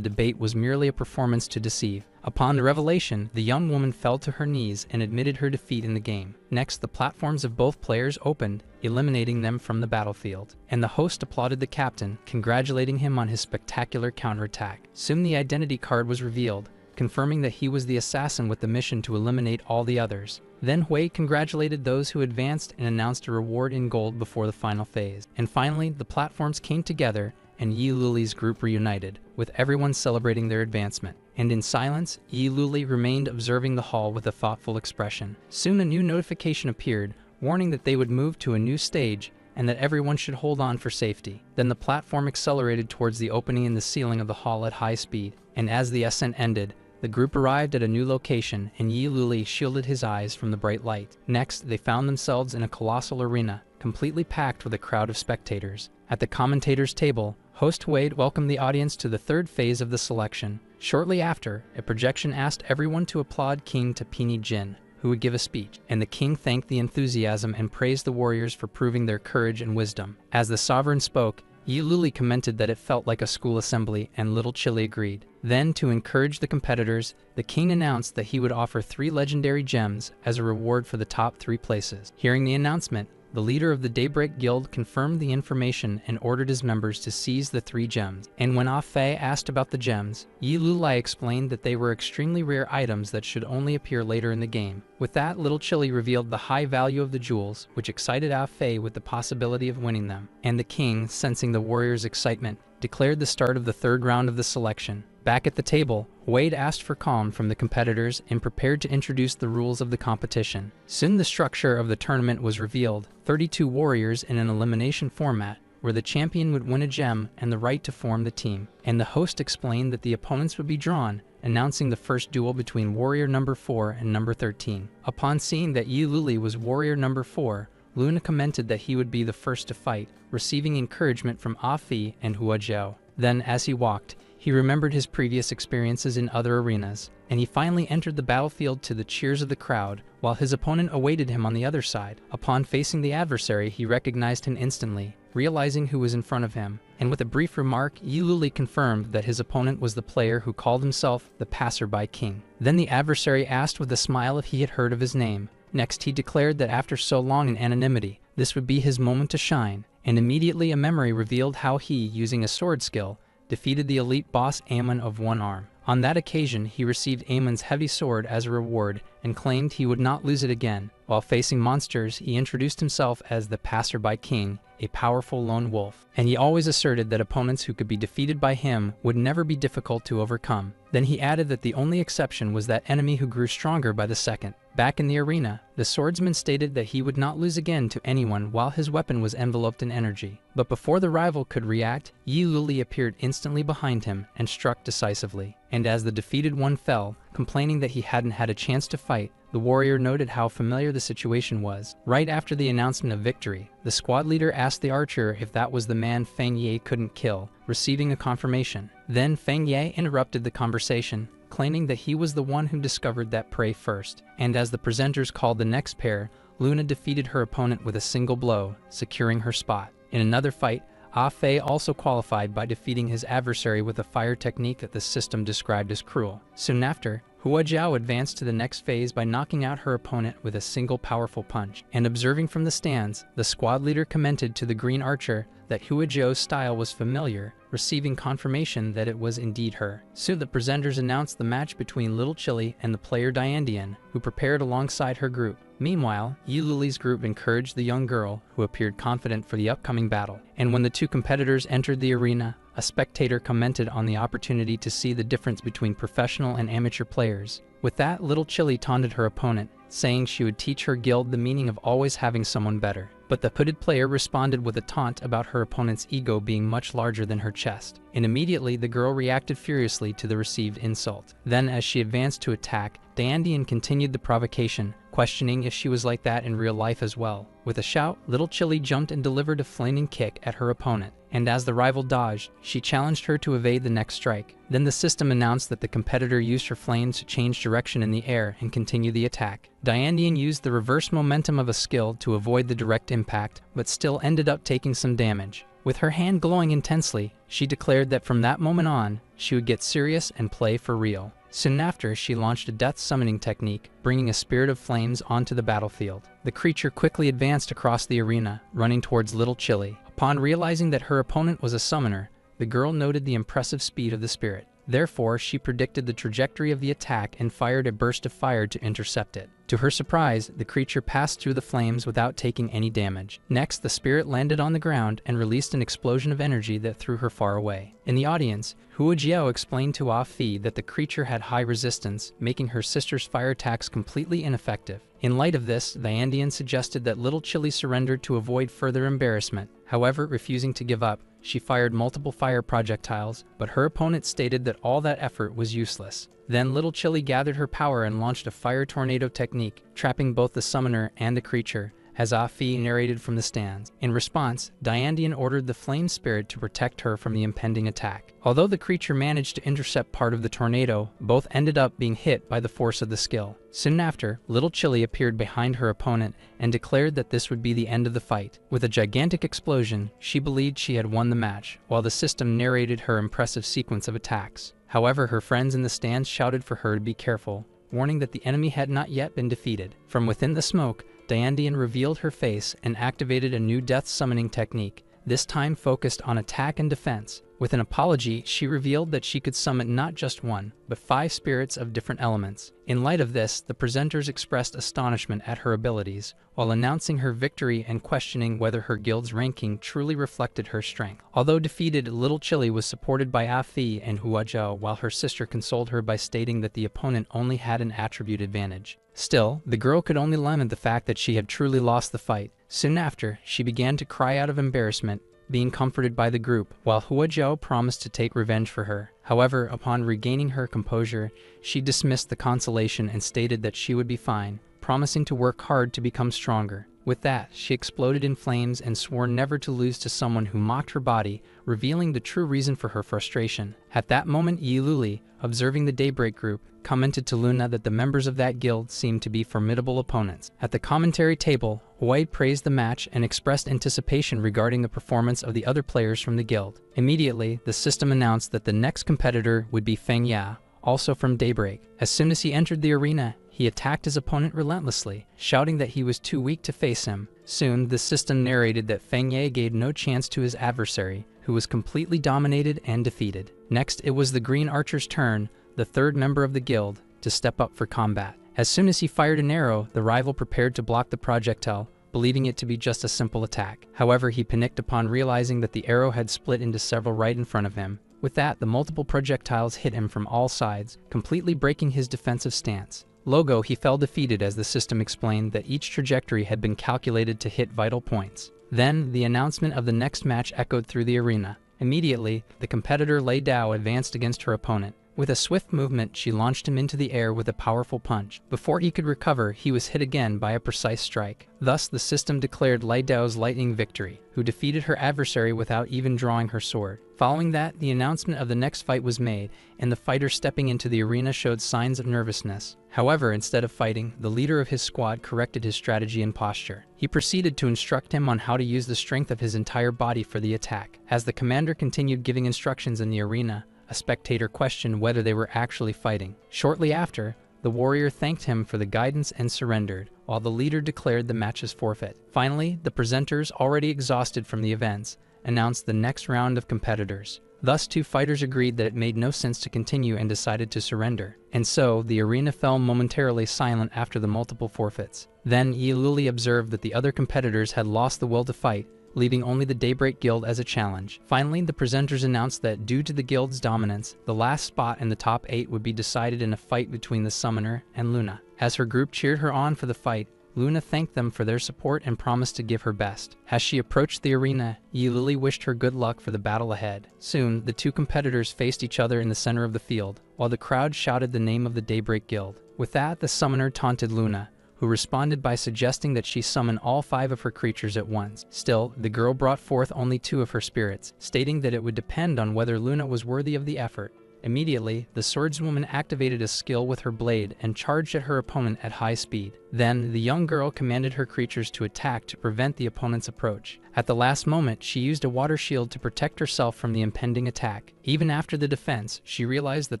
debate was merely a performance to deceive. Upon the revelation, the young woman fell to her knees and admitted her defeat in the game. Next, the platforms of both players opened, eliminating them from the battlefield. And the host applauded the captain, congratulating him on his spectacular counterattack. Soon the identity card was revealed, confirming that he was the assassin with the mission to eliminate all the others. Then Hui congratulated those who advanced and announced a reward in gold before the final phase. And finally, the platforms came together and Yi Luli's group reunited, with everyone celebrating their advancement. And in silence, Yi Luli remained observing the hall with a thoughtful expression. Soon a new notification appeared, warning that they would move to a new stage and that everyone should hold on for safety. Then the platform accelerated towards the opening in the ceiling of the hall at high speed, and as the ascent ended, the group arrived at a new location, and Yi Luli shielded his eyes from the bright light. Next, they found themselves in a colossal arena, completely packed with a crowd of spectators. At the commentators' table, host Wade welcomed the audience to the third phase of the selection, Shortly after, a projection asked everyone to applaud King Tapini Jin, who would give a speech, and the king thanked the enthusiasm and praised the warriors for proving their courage and wisdom. As the sovereign spoke, Yi Luli commented that it felt like a school assembly, and Little Chili agreed. Then, to encourage the competitors, the king announced that he would offer 3 legendary gems as a reward for the top 3 places. Hearing the announcement, the leader of the Daybreak Guild confirmed the information and ordered his members to seize the 3 gems. And when Ah Fei asked about the gems, Yi Lulai explained that they were extremely rare items that should only appear later in the game. With that, Little Chili revealed the high value of the jewels, which excited Ah Fei with the possibility of winning them. And the king, sensing the warriors' excitement, declared the start of the 3rd round of the selection. Back at the table, Wade asked for calm from the competitors and prepared to introduce the rules of the competition. Soon the structure of the tournament was revealed: 32 warriors in an elimination format, where the champion would win a gem and the right to form the team. And the host explained that the opponents would be drawn, announcing the first duel between warrior number 4 and number 13. Upon seeing that Yi Luli was warrior number 4, Luna commented that he would be the first to fight, receiving encouragement from Ah Fi and Hua Jiao. Then, as he walked, he remembered his previous experiences in other arenas, and he finally entered the battlefield to the cheers of the crowd, while his opponent awaited him on the other side. Upon facing the adversary, he recognized him instantly, realizing who was in front of him, and with a brief remark, Yi Luli confirmed that his opponent was the player who called himself the Passerby King. Then the adversary asked with a smile if he had heard of his name. Next, he declared that after so long in anonymity, this would be his moment to shine, and immediately a memory revealed how he, using a sword skill, defeated the elite boss Amon of One Arm. On that occasion, he received Amon's heavy sword as a reward and claimed he would not lose it again. While facing monsters, he introduced himself as the Passerby King, a powerful lone wolf, and he always asserted that opponents who could be defeated by him would never be difficult to overcome. Then he added that the only exception was that enemy who grew stronger by the second. Back in the arena, the swordsman stated that he would not lose again to anyone while his weapon was enveloped in energy. But before the rival could react, Yi Luli appeared instantly behind him and struck decisively. And as the defeated one fell, complaining that he hadn't had a chance to fight, the warrior noted how familiar the situation was. Right after the announcement of victory, the squad leader asked the archer if that was the man Feng Ye couldn't kill, receiving a confirmation. Then Feng Ye interrupted the conversation, claiming that he was the one who discovered that prey first. And as the presenters called the next pair, Luna defeated her opponent with a single blow, securing her spot. In another fight, Ah Fei also qualified by defeating his adversary with a fire technique that the system described as cruel. Soon after, Hua Jiao advanced to the next phase by knocking out her opponent with a single powerful punch. And observing from the stands, the squad leader commented to the green archer that Hua Jiao's style was familiar, receiving confirmation that it was indeed her. Soon the presenters announced the match between Little Chili and the player Diandian, who prepared alongside her group. Meanwhile, Yi Luli's group encouraged the young girl, who appeared confident for the upcoming battle. And when the two competitors entered the arena, a spectator commented on the opportunity to see the difference between professional and amateur players. With that, Little Chili taunted her opponent, saying she would teach her guild the meaning of always having someone better. But the hooded player responded with a taunt about her opponent's ego being much larger than her chest. And immediately the girl reacted furiously to the received insult. Then, as she advanced to attack, Diandian continued the provocation, questioning if she was like that in real life as well. With a shout, Little Chili jumped and delivered a flaming kick at her opponent. And as the rival dodged, she challenged her to evade the next strike. Then the system announced that the competitor used her flames to change direction in the air and continue the attack. Diandian used the reverse momentum of a skill to avoid the direct impact, but still ended up taking some damage. With her hand glowing intensely, she declared that from that moment on, she would get serious and play for real. Soon after, she launched a death summoning technique, bringing a spirit of flames onto the battlefield. The creature quickly advanced across the arena, running towards Little Chili. Upon realizing that her opponent was a summoner, the girl noted the impressive speed of the spirit. Therefore, she predicted the trajectory of the attack and fired a burst of fire to intercept it. To her surprise, the creature passed through the flames without taking any damage. Next, the spirit landed on the ground and released an explosion of energy that threw her far away. In the audience, Hua Jiao explained to Ah Fi that the creature had high resistance, making her sister's fire attacks completely ineffective. In light of this, Diandian suggested that Little Chili surrender to avoid further embarrassment. However, refusing to give up, she fired multiple fire projectiles, but her opponent stated that all that effort was useless. Then Little Chili gathered her power and launched a fire tornado technique, trapping both the summoner and the creature. as Afi narrated from the stands. In response, Diandian ordered the flame spirit to protect her from the impending attack. Although the creature managed to intercept part of the tornado, both ended up being hit by the force of the skill. Soon after, Little Chili appeared behind her opponent and declared that this would be the end of the fight. With a gigantic explosion, she believed she had won the match, while the system narrated her impressive sequence of attacks. However, her friends in the stands shouted for her to be careful, warning that the enemy had not yet been defeated. From within the smoke, Diandian revealed her face and activated a new death summoning technique, this time focused on attack and defense. With an apology, she revealed that she could summon not just one, but 5 spirits of different elements. In light of this, the presenters expressed astonishment at her abilities, while announcing her victory and questioning whether her guild's ranking truly reflected her strength. Although defeated, Little Chili was supported by Afi and Huazhou, while her sister consoled her by stating that the opponent only had an attribute advantage. Still, the girl could only lament the fact that she had truly lost the fight. Soon after, she began to cry out of embarrassment, being comforted by the group, while Huazhou promised to take revenge for her. However, upon regaining her composure, she dismissed the consolation and stated that she would be fine, promising to work hard to become stronger. With that, she exploded in flames and swore never to lose to someone who mocked her body, revealing the true reason for her frustration. At that moment, Yiluli, observing the Daybreak group, commented to Luna that the members of that guild seemed to be formidable opponents. At the commentary table, Huai praised the match and expressed anticipation regarding the performance of the other players from the guild. Immediately, the system announced that the next competitor would be Feng Ya, also from Daybreak. As soon as he entered the arena, he attacked his opponent relentlessly, shouting that he was too weak to face him. Soon, the system narrated that Feng Ye gave no chance to his adversary, who was completely dominated and defeated. Next, it was the Green Archer's turn, the third member of the guild, to step up for combat. As soon as he fired an arrow, the rival prepared to block the projectile, believing it to be just a simple attack. However, he panicked upon realizing that the arrow had split into several right in front of him. With that, the multiple projectiles hit him from all sides, completely breaking his defensive stance. Logo, he fell defeated as the system explained that each trajectory had been calculated to hit vital points. Then, the announcement of the next match echoed through the arena. Immediately, the competitor Lei Dao advanced against her opponent. With a swift movement, she launched him into the air with a powerful punch. Before he could recover, he was hit again by a precise strike. Thus, the system declared Lei Dao's lightning victory, who defeated her adversary without even drawing her sword. Following that, the announcement of the next fight was made, and the fighter stepping into the arena showed signs of nervousness. However, instead of fighting, the leader of his squad corrected his strategy and posture. He proceeded to instruct him on how to use the strength of his entire body for the attack. As the commander continued giving instructions in the arena, a spectator questioned whether they were actually fighting. Shortly after, the warrior thanked him for the guidance and surrendered, while the leader declared the match's forfeit. Finally, the presenters, already exhausted from the events, announced the next round of competitors. Thus, 2 fighters agreed that it made no sense to continue and decided to surrender. And so, the arena fell momentarily silent after the multiple forfeits. Then, Yiluli observed that the other competitors had lost the will to fight, leaving only the Daybreak Guild as a challenge. Finally, the presenters announced that due to the guild's dominance, the last spot in the top 8 would be decided in a fight between the summoner and Luna. As her group cheered her on for the fight, Luna thanked them for their support and promised to give her best. As she approached the arena, Yilili wished her good luck for the battle ahead. Soon, the 2 competitors faced each other in the center of the field, while the crowd shouted the name of the Daybreak Guild. With that, the summoner taunted Luna, who responded by suggesting that she summon all 5 of her creatures at once. Still, the girl brought forth only 2 of her spirits, stating that it would depend on whether Luna was worthy of the effort. Immediately, the swordswoman activated a skill with her blade and charged at her opponent at high speed. Then, the young girl commanded her creatures to attack to prevent the opponent's approach. At the last moment, she used a water shield to protect herself from the impending attack. Even after the defense, she realized that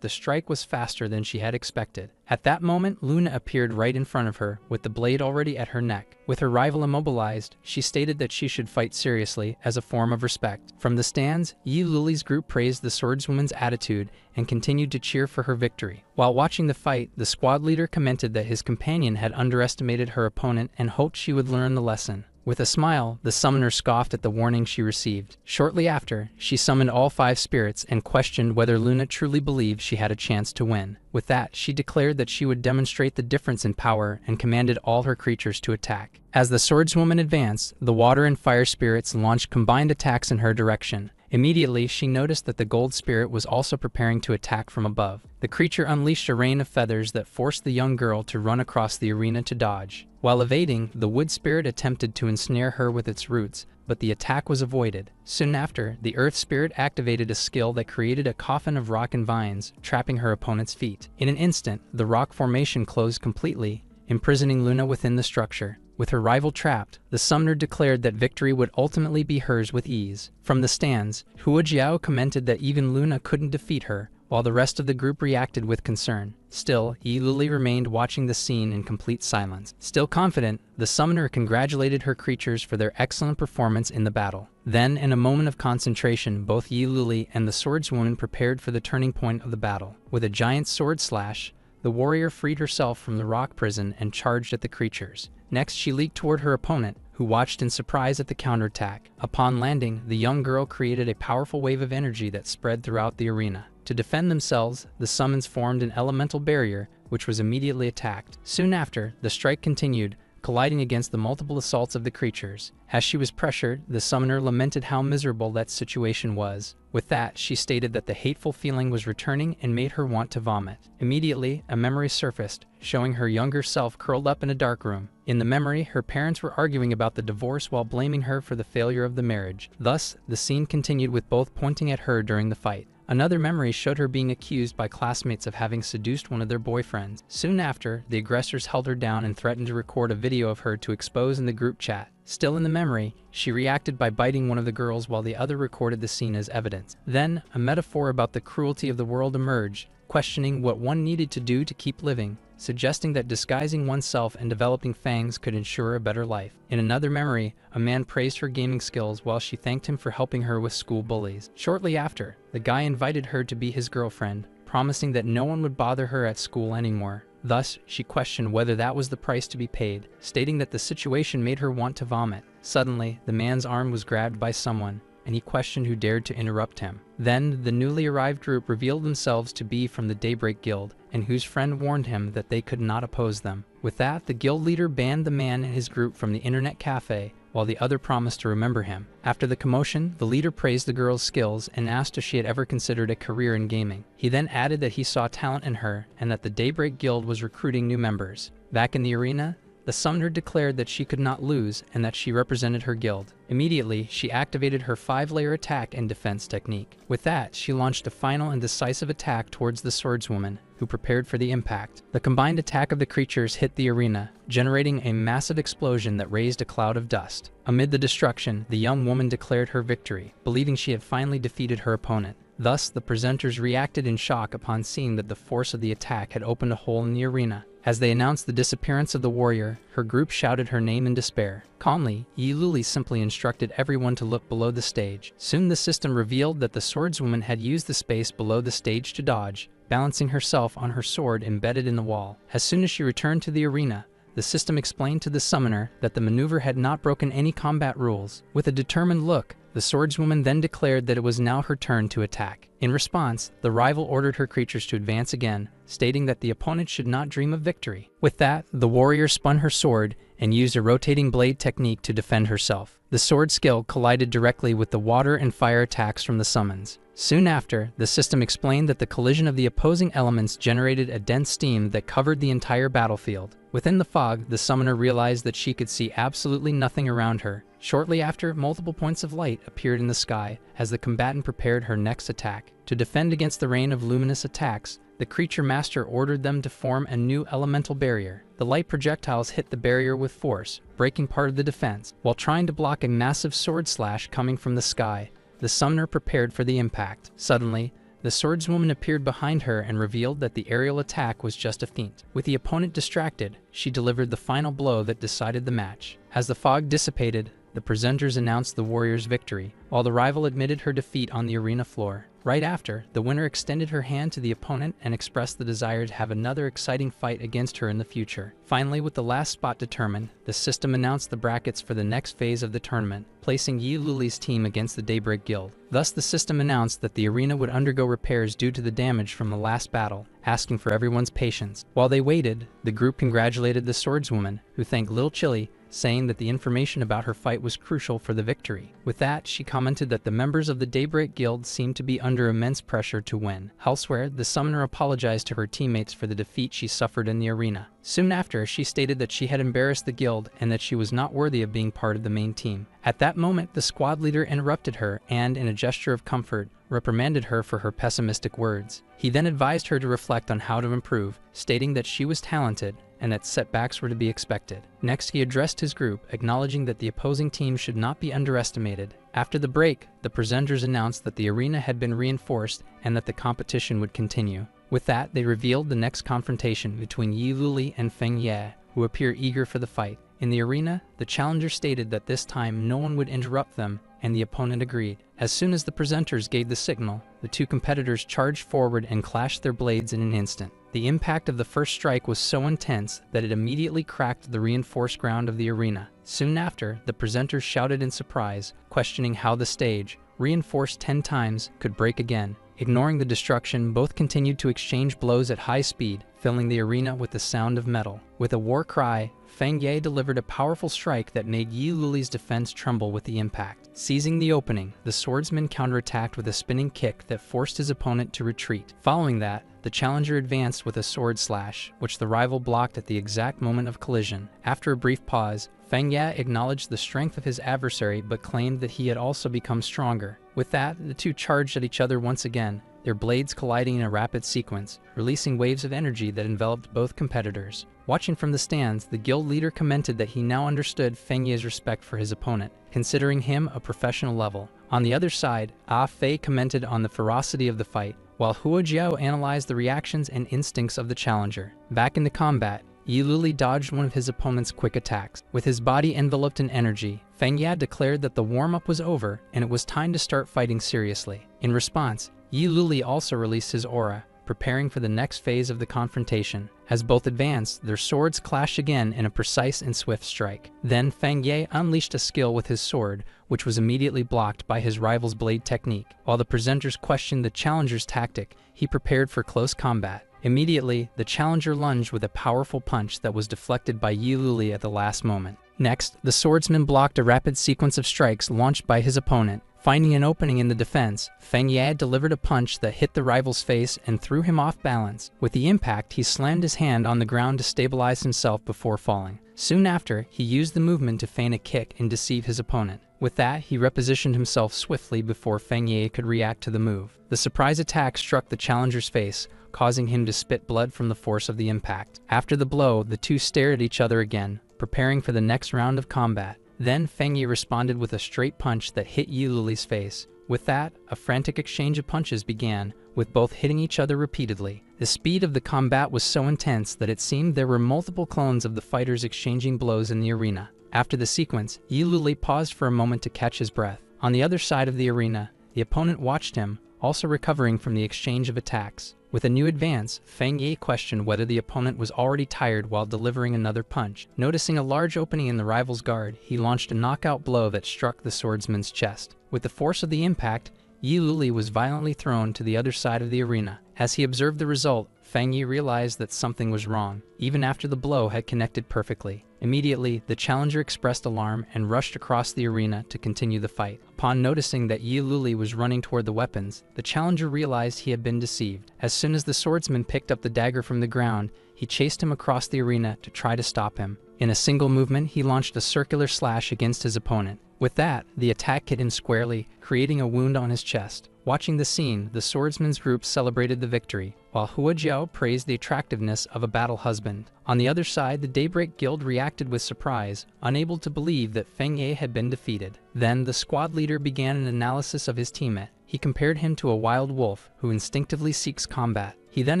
the strike was faster than she had expected. At that moment, Luna appeared right in front of her, with the blade already at her neck. With her rival immobilized, she stated that she should fight seriously, as a form of respect. From the stands, Yi Luli's group praised the swordswoman's attitude and continued to cheer for her victory. While watching the fight, the squad leader commented that his companion had underestimated her opponent and hoped she would learn the lesson. With a smile, the summoner scoffed at the warning she received. Shortly after, she summoned all 5 spirits and questioned whether Luna truly believed she had a chance to win. With that, she declared that she would demonstrate the difference in power and commanded all her creatures to attack. As the swordswoman advanced, the water and fire spirits launched combined attacks in her direction. Immediately, she noticed that the gold spirit was also preparing to attack from above. The creature unleashed a rain of feathers that forced the young girl to run across the arena to dodge. While evading, the wood spirit attempted to ensnare her with its roots, but the attack was avoided. Soon after, the earth spirit activated a skill that created a coffin of rock and vines, trapping her opponent's feet. In an instant, the rock formation closed completely, imprisoning Luna within the structure. With her rival trapped, the summoner declared that victory would ultimately be hers with ease. From the stands, Huojiao commented that even Luna couldn't defeat her, while the rest of the group reacted with concern. Still, Yi Luli remained watching the scene in complete silence. Still confident, the summoner congratulated her creatures for their excellent performance in the battle. Then, in a moment of concentration, both Yi Luli and the swordswoman prepared for the turning point of the battle. With a giant sword slash, the warrior freed herself from the rock prison and charged at the creatures. Next, she leaped toward her opponent, who watched in surprise at the counterattack. Upon landing, the young girl created a powerful wave of energy that spread throughout the arena. To defend themselves, the summons formed an elemental barrier, which was immediately attacked. Soon after, the strike continued, colliding against the multiple assaults of the creatures. As she was pressured, the summoner lamented how miserable that situation was. With that, she stated that the hateful feeling was returning and made her want to vomit. Immediately, a memory surfaced, showing her younger self curled up in a dark room. In the memory, her parents were arguing about the divorce while blaming her for the failure of the marriage. Thus, the scene continued with both pointing at her during the fight. Another memory showed her being accused by classmates of having seduced one of their boyfriends. Soon after, the aggressors held her down and threatened to record a video of her to expose in the group chat. Still in the memory, she reacted by biting one of the girls while the other recorded the scene as evidence. Then, a metaphor about the cruelty of the world emerged, questioning what one needed to do to keep living, suggesting that disguising oneself and developing fangs could ensure a better life. In another memory, a man praised her gaming skills while she thanked him for helping her with school bullies. Shortly after, the guy invited her to be his girlfriend, promising that no one would bother her at school anymore. Thus, she questioned whether that was the price to be paid, stating that the situation made her want to vomit. Suddenly, the man's arm was grabbed by someone, and he questioned who dared to interrupt him. Then, the newly arrived group revealed themselves to be from the Daybreak Guild, and whose friend warned him that they could not oppose them. With that, the guild leader banned the man and his group from the internet cafe, while the other promised to remember him. After the commotion, the leader praised the girl's skills and asked if she had ever considered a career in gaming. He then added that he saw talent in her and that the Daybreak Guild was recruiting new members. Back in the arena, the summoner declared that she could not lose and that she represented her guild. Immediately, she activated her 5-layer attack and defense technique. With that, she launched a final and decisive attack towards the swordswoman, who prepared for the impact. The combined attack of the creatures hit the arena, generating a massive explosion that raised a cloud of dust. Amid the destruction, the young woman declared her victory, believing she had finally defeated her opponent. Thus, the presenters reacted in shock upon seeing that the force of the attack had opened a hole in the arena. As they announced the disappearance of the warrior, her group shouted her name in despair. Calmly, Yi Luli simply instructed everyone to look below the stage. Soon the system revealed that the swordswoman had used the space below the stage to dodge, balancing herself on her sword embedded in the wall. As soon as she returned to the arena, the system explained to the summoner that the maneuver had not broken any combat rules. With a determined look, the swordswoman then declared that it was now her turn to attack. In response, the rival ordered her creatures to advance again, stating that the opponent should not dream of victory. With that, the warrior spun her sword and used a rotating blade technique to defend herself. The sword skill collided directly with the water and fire attacks from the summons. Soon after, the system explained that the collision of the opposing elements generated a dense steam that covered the entire battlefield. Within the fog, the summoner realized that she could see absolutely nothing around her. Shortly after, multiple points of light appeared in the sky as the combatant prepared her next attack. To defend against the rain of luminous attacks, the creature master ordered them to form a new elemental barrier. The light projectiles hit the barrier with force, breaking part of the defense. While trying to block a massive sword slash coming from the sky, the summoner prepared for the impact. Suddenly, the swordswoman appeared behind her and revealed that the aerial attack was just a feint. With the opponent distracted, she delivered the final blow that decided the match. As the fog dissipated, the presenters announced the warrior's victory, while the rival admitted her defeat on the arena floor. Right after, the winner extended her hand to the opponent and expressed the desire to have another exciting fight against her in the future. Finally, with the last spot determined, the system announced the brackets for the next phase of the tournament, placing Yi Luli's team against the Daybreak Guild. Thus, the system announced that the arena would undergo repairs due to the damage from the last battle, asking for everyone's patience. While they waited, the group congratulated the swordswoman, who thanked Lil Chili, saying that the information about her fight was crucial for the victory. With that, she commented that the members of the Daybreak Guild seemed to be under immense pressure to win. Elsewhere, the summoner apologized to her teammates for the defeat she suffered in the arena. Soon after, she stated that she had embarrassed the guild and that she was not worthy of being part of the main team. At that moment, the squad leader interrupted her and, in a gesture of comfort, reprimanded her for her pessimistic words. He then advised her to reflect on how to improve, stating that she was talented and that setbacks were to be expected. Next, he addressed his group, acknowledging that the opposing team should not be underestimated. After the break, the presenters announced that the arena had been reinforced and that the competition would continue. With that, they revealed the next confrontation between Yi Luli and Feng Ye, who appear eager for the fight. In the arena, the challenger stated that this time no one would interrupt them, and the opponent agreed. As soon as the presenters gave the signal, the two competitors charged forward and clashed their blades in an instant. The impact of the first strike was so intense that it immediately cracked the reinforced ground of the arena. Soon after, the presenters shouted in surprise, questioning how the stage, reinforced 10 times, could break again. Ignoring the destruction, both continued to exchange blows at high speed, filling the arena with the sound of metal. With a war cry, Feng Ye delivered a powerful strike that made Yi Luli's defense tremble with the impact. Seizing the opening, the swordsman counterattacked with a spinning kick that forced his opponent to retreat. Following that, the challenger advanced with a sword slash, which the rival blocked at the exact moment of collision. After a brief pause, Feng Ye acknowledged the strength of his adversary but claimed that he had also become stronger. With that, the two charged at each other once again, their blades colliding in a rapid sequence, releasing waves of energy that enveloped both competitors. Watching from the stands, the guild leader commented that he now understood Feng Ye's respect for his opponent, considering him a professional level. On the other side, Ah Fei commented on the ferocity of the fight, while Huo Jiao analyzed the reactions and instincts of the challenger. Back in the combat, Yi Luli dodged one of his opponent's quick attacks. With his body enveloped in energy, Feng Ye declared that the warm-up was over and it was time to start fighting seriously. In response, Yi Luli also released his aura, preparing for the next phase of the confrontation. As both advanced, their swords clashed again in a precise and swift strike. Then Feng Ye unleashed a skill with his sword, which was immediately blocked by his rival's blade technique. While the presenters questioned the challenger's tactic, he prepared for close combat. Immediately, the challenger lunged with a powerful punch that was deflected by Yi Luli at the last moment. Next, the swordsman blocked a rapid sequence of strikes launched by his opponent. Finding an opening in the defense, Feng Ye delivered a punch that hit the rival's face and threw him off balance. With the impact, he slammed his hand on the ground to stabilize himself before falling. Soon after, he used the movement to feign a kick and deceive his opponent. With that, he repositioned himself swiftly before Feng Ye could react to the move. The surprise attack struck the challenger's face, causing him to spit blood from the force of the impact. After the blow, the two stared at each other again, preparing for the next round of combat. Then Feng Ye responded with a straight punch that hit Yi Luli's face. With that, a frantic exchange of punches began, with both hitting each other repeatedly. The speed of the combat was so intense that it seemed there were multiple clones of the fighters exchanging blows in the arena. After the sequence, Yi Luli paused for a moment to catch his breath. On the other side of the arena, the opponent watched him, also recovering from the exchange of attacks. With a new advance, Feng Ye questioned whether the opponent was already tired while delivering another punch. Noticing a large opening in the rival's guard, he launched a knockout blow that struck the swordsman's chest. With the force of the impact, Yi Luli was violently thrown to the other side of the arena. As he observed the result, Feng Ye realized that something was wrong, even after the blow had connected perfectly. Immediately, the challenger expressed alarm and rushed across the arena to continue the fight. Upon noticing that Yi Luli was running toward the weapons, the challenger realized he had been deceived. As soon as the swordsman picked up the dagger from the ground, he chased him across the arena to try to stop him. In a single movement, he launched a circular slash against his opponent. With that, the attack hit him squarely, creating a wound on his chest. Watching the scene, the swordsman's group celebrated the victory, while Huo Jiao praised the attractiveness of a battle husband. On the other side, the Daybreak Guild reacted with surprise, unable to believe that Feng Ye had been defeated. Then, the squad leader began an analysis of his teammate. He compared him to a wild wolf who instinctively seeks combat. He then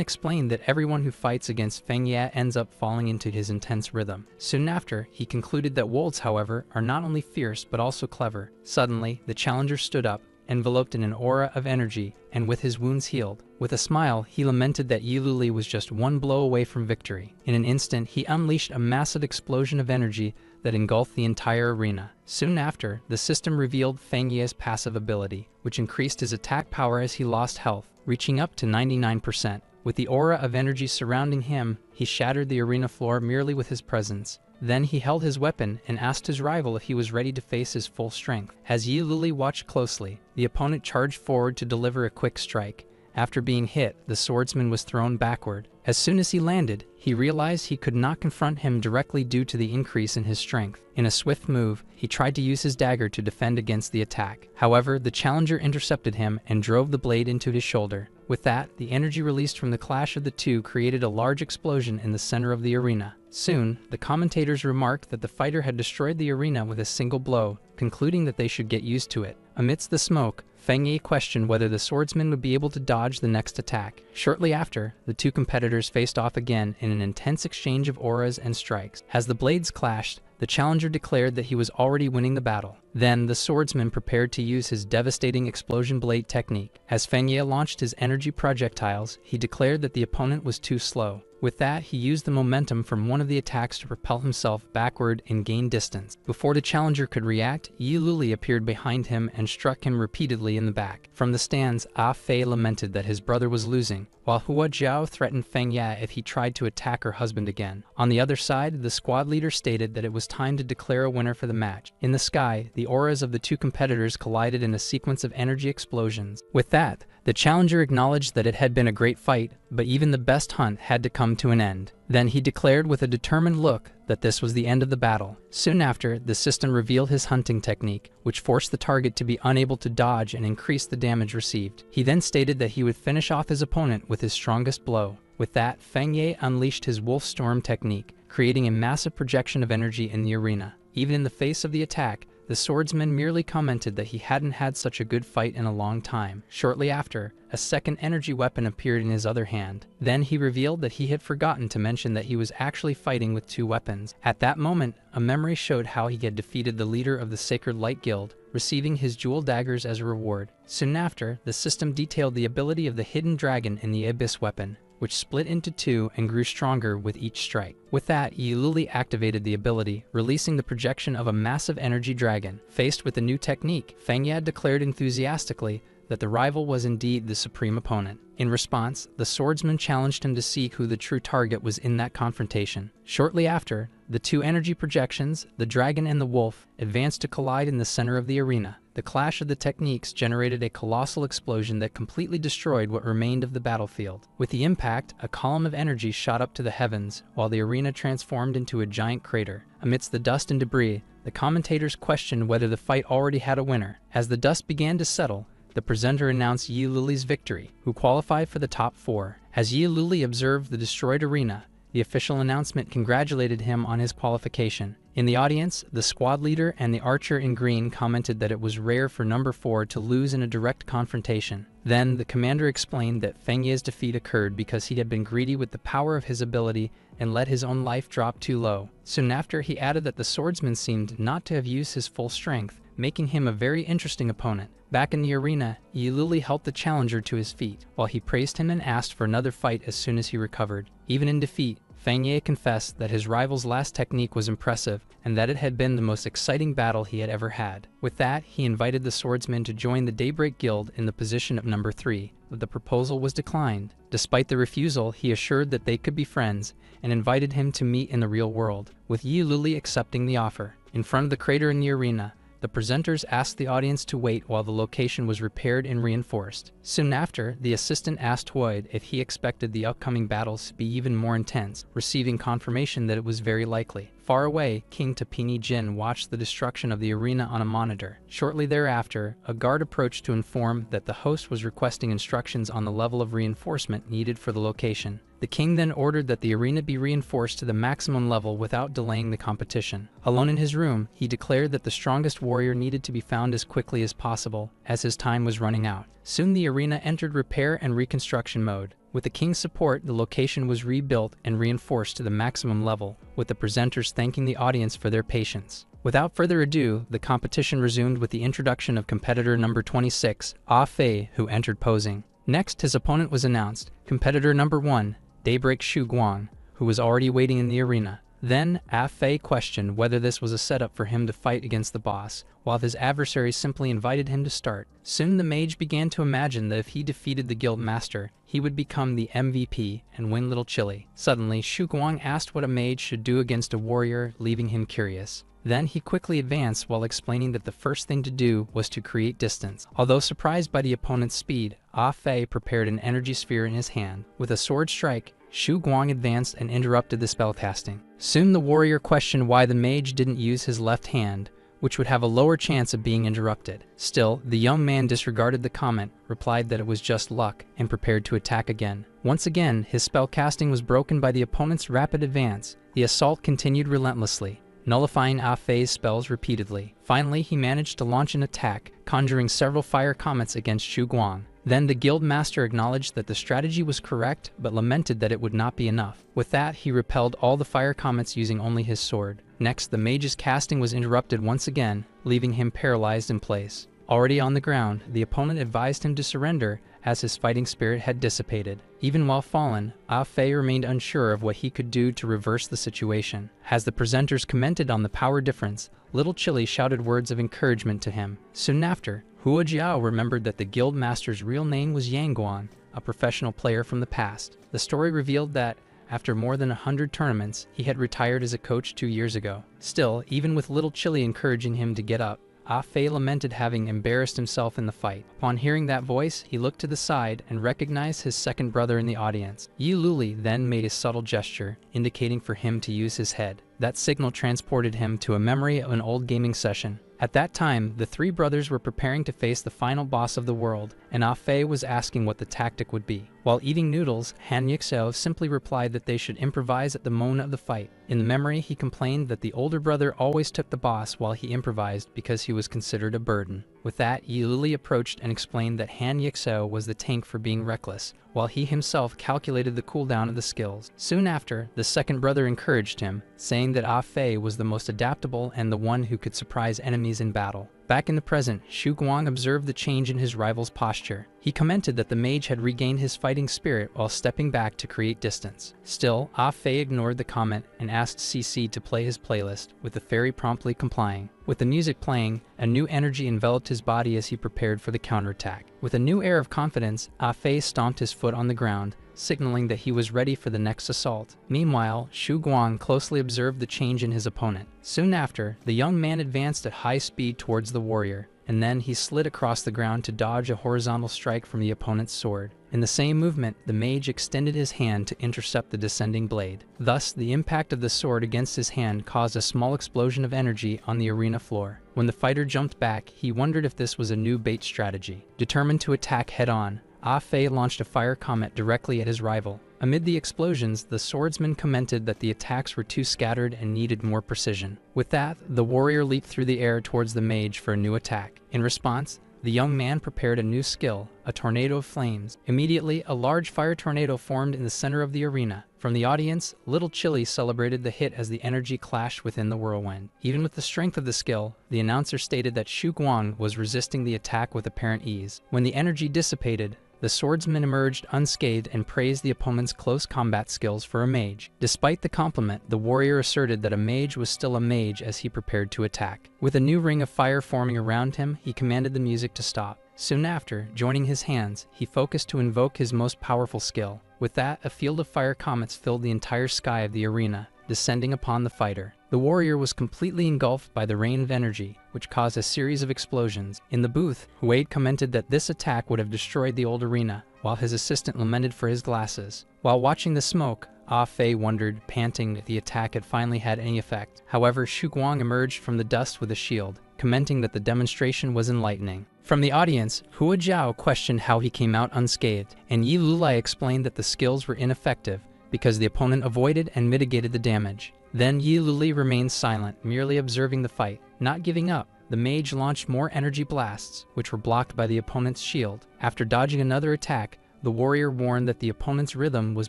explained that everyone who fights against Feng Ye ends up falling into his intense rhythm. Soon after, he concluded that wolves, however, are not only fierce but also clever. Suddenly, the challenger stood up, enveloped in an aura of energy, and with his wounds healed. With a smile, he lamented that Yi Luli was just one blow away from victory. In an instant, he unleashed a massive explosion of energy that engulfed the entire arena. Soon after, the system revealed Feng Ye's passive ability, which increased his attack power as he lost health, reaching up to 99%. With the aura of energy surrounding him, he shattered the arena floor merely with his presence. Then he held his weapon and asked his rival if he was ready to face his full strength. As Yi Luli watched closely, the opponent charged forward to deliver a quick strike. After being hit, the swordsman was thrown backward. As soon as he landed, he realized he could not confront him directly due to the increase in his strength. In a swift move, he tried to use his dagger to defend against the attack. However, the challenger intercepted him and drove the blade into his shoulder. With that, the energy released from the clash of the two created a large explosion in the center of the arena. Soon, the commentators remarked that the fighter had destroyed the arena with a single blow, concluding that they should get used to it. Amidst the smoke, Feng Ye questioned whether the swordsman would be able to dodge the next attack. Shortly after, the two competitors faced off again in an intense exchange of auras and strikes. As the blades clashed, the challenger declared that he was already winning the battle. Then, the swordsman prepared to use his devastating explosion blade technique. As Feng Ye launched his energy projectiles, he declared that the opponent was too slow. With that, he used the momentum from one of the attacks to propel himself backward and gain distance. Before the challenger could react, Yi Luli appeared behind him and struck him repeatedly in the back. From the stands, Ah Fei lamented that his brother was losing, while Hua Jiao threatened Feng Ya if he tried to attack her husband again. On the other side, the squad leader stated that it was time to declare a winner for the match. In the sky, the auras of the two competitors collided in a sequence of energy explosions. With that, the challenger acknowledged that it had been a great fight, but even the best hunt had to come to an end. Then he declared with a determined look that this was the end of the battle. Soon after, the system revealed his hunting technique, which forced the target to be unable to dodge and increased the damage received. He then stated that he would finish off his opponent with his strongest blow. With that, Feng Ye unleashed his Wolf Storm technique, creating a massive projection of energy in the arena. Even in the face of the attack, the swordsman merely commented that he hadn't had such a good fight in a long time. Shortly after, a second energy weapon appeared in his other hand. Then he revealed that he had forgotten to mention that he was actually fighting with two weapons. At that moment, a memory showed how he had defeated the leader of the Sacred Light Guild, receiving his jewel daggers as a reward. Soon after, the system detailed the ability of the hidden dragon in the Abyss weapon, which split into two and grew stronger with each strike. With that, Yi Luli activated the ability, releasing the projection of a massive energy dragon. Faced with the new technique, Feng Yad declared enthusiastically that the rival was indeed the supreme opponent. In response, the swordsman challenged him to see who the true target was in that confrontation. Shortly after, the two energy projections, the dragon and the wolf, advanced to collide in the center of the arena. The clash of the techniques generated a colossal explosion that completely destroyed what remained of the battlefield. With the impact, a column of energy shot up to the heavens, while the arena transformed into a giant crater. Amidst the dust and debris, the commentators questioned whether the fight already had a winner. As the dust began to settle, the presenter announced Yi Luli's victory, who qualified for the top 4. As Yi Luli observed the destroyed arena, the official announcement congratulated him on his qualification. In the audience, the squad leader and the archer in green commented that it was rare for number 4 to lose in a direct confrontation. Then, the commander explained that Feng Ye's defeat occurred because he had been greedy with the power of his ability and let his own life drop too low. Soon after, he added that the swordsman seemed not to have used his full strength, making him a very interesting opponent. Back in the arena, Yi Luli helped the challenger to his feet, while he praised him and asked for another fight as soon as he recovered. Even in defeat, Feng Ye confessed that his rival's last technique was impressive and that it had been the most exciting battle he had ever had. With that, he invited the swordsman to join the Daybreak Guild in the position of number 3, but the proposal was declined. Despite the refusal, he assured that they could be friends and invited him to meet in the real world, with Yi Luli accepting the offer. In front of the crater in the arena, the presenters asked the audience to wait while the location was repaired and reinforced. Soon after, the assistant asked Huoid if he expected the upcoming battles to be even more intense, receiving confirmation that it was very likely. Far away, King Tapini Jin watched the destruction of the arena on a monitor. Shortly thereafter, a guard approached to inform that the host was requesting instructions on the level of reinforcement needed for the location. The king then ordered that the arena be reinforced to the maximum level without delaying the competition. Alone in his room, he declared that the strongest warrior needed to be found as quickly as possible, as his time was running out. Soon the arena entered repair and reconstruction mode. With the king's support, the location was rebuilt and reinforced to the maximum level, with the presenters thanking the audience for their patience. Without further ado, the competition resumed with the introduction of competitor number 26, Ah Fei, who entered posing. Next, his opponent was announced, competitor number 1, Daybreak Shu Guang, who was already waiting in the arena. Then, Ah Fei questioned whether this was a setup for him to fight against the boss, while his adversary simply invited him to start. Soon the mage began to imagine that if he defeated the guild master, he would become the MVP and win Little Chili. Suddenly, Shu Guang asked what a mage should do against a warrior, leaving him curious. Then he quickly advanced while explaining that the first thing to do was to create distance. Although surprised by the opponent's speed, Ah Fei prepared an energy sphere in his hand. With a sword strike, Shu Guang advanced and interrupted the spellcasting. Soon the warrior questioned why the mage didn't use his left hand, which would have a lower chance of being interrupted. Still, the young man disregarded the comment, replied that it was just luck, and prepared to attack again. Once again, his spellcasting was broken by the opponent's rapid advance. The assault continued relentlessly, nullifying Ah Fei's spells repeatedly. Finally, he managed to launch an attack, conjuring several fire comets against Shu Guang. Then the guild master acknowledged that the strategy was correct, but lamented that it would not be enough. With that, he repelled all the fire comets using only his sword. Next, the mage's casting was interrupted once again, leaving him paralyzed in place. Already on the ground, the opponent advised him to surrender, as his fighting spirit had dissipated. Even while fallen, Ah Fei remained unsure of what he could do to reverse the situation. As the presenters commented on the power difference, Little Chili shouted words of encouragement to him. Soon after, Hua Jiao remembered that the guild master's real name was Yang Guan, a professional player from the past. The story revealed that, after more than 100 tournaments, he had retired as a coach 2 years ago. Still, even with Little Chili encouraging him to get up, Ah Fei lamented having embarrassed himself in the fight. Upon hearing that voice, he looked to the side and recognized his second brother in the audience. Yi Luli then made a subtle gesture, indicating for him to use his head. That signal transported him to a memory of an old gaming session. At that time, the three brothers were preparing to face the final boss of the world, and Ah Fei was asking what the tactic would be. While eating noodles, Han Yixao simply replied that they should improvise at the moment of the fight. In the memory, he complained that the older brother always took the boss while he improvised because he was considered a burden. With that, Yi Luli approached and explained that Han Yixao was the tank for being reckless, while he himself calculated the cooldown of the skills. Soon after, the second brother encouraged him, saying that Ah Fei was the most adaptable and the one who could surprise enemies in battle. Back in the present, Shu Guang observed the change in his rival's posture. He commented that the mage had regained his fighting spirit while stepping back to create distance. Still, Ah Fei ignored the comment and asked CC to play his playlist, with the fairy promptly complying. With the music playing, a new energy enveloped his body as he prepared for the counterattack. With a new air of confidence, Ah Fei stomped his foot on the ground, signaling that he was ready for the next assault. Meanwhile, Shu Guang closely observed the change in his opponent. Soon after, the young man advanced at high speed towards the warrior, and then he slid across the ground to dodge a horizontal strike from the opponent's sword. In the same movement, the mage extended his hand to intercept the descending blade. Thus, the impact of the sword against his hand caused a small explosion of energy on the arena floor. When the fighter jumped back, he wondered if this was a new bait strategy. Determined to attack head-on, Ah Fei launched a fire comet directly at his rival. Amid the explosions, the swordsman commented that the attacks were too scattered and needed more precision. With that, the warrior leaped through the air towards the mage for a new attack. In response, the young man prepared a new skill, a tornado of flames. Immediately, a large fire tornado formed in the center of the arena. From the audience, Little Chili celebrated the hit as the energy clashed within the whirlwind. Even with the strength of the skill, the announcer stated that Shu Guang was resisting the attack with apparent ease. When the energy dissipated, the swordsman emerged unscathed and praised the opponent's close combat skills for a mage. Despite the compliment, the warrior asserted that a mage was still a mage as he prepared to attack. With a new ring of fire forming around him, he commanded the music to stop. Soon after, joining his hands, he focused to invoke his most powerful skill. With that, a field of fire comets filled the entire sky of the arena, descending upon the fighter. The warrior was completely engulfed by the rain of energy, which caused a series of explosions. In the booth, Huade commented that this attack would have destroyed the old arena, while his assistant lamented for his glasses. While watching the smoke, Ah Fei wondered, panting, if the attack had finally had any effect. However, Shu Guang emerged from the dust with a shield, commenting that the demonstration was enlightening. From the audience, Hua Jiao questioned how he came out unscathed, and Yi Lulai explained that the skills were ineffective because the opponent avoided and mitigated the damage. Then Yi Luli remained silent, merely observing the fight. Not giving up, the mage launched more energy blasts, which were blocked by the opponent's shield. After dodging another attack, the warrior warned that the opponent's rhythm was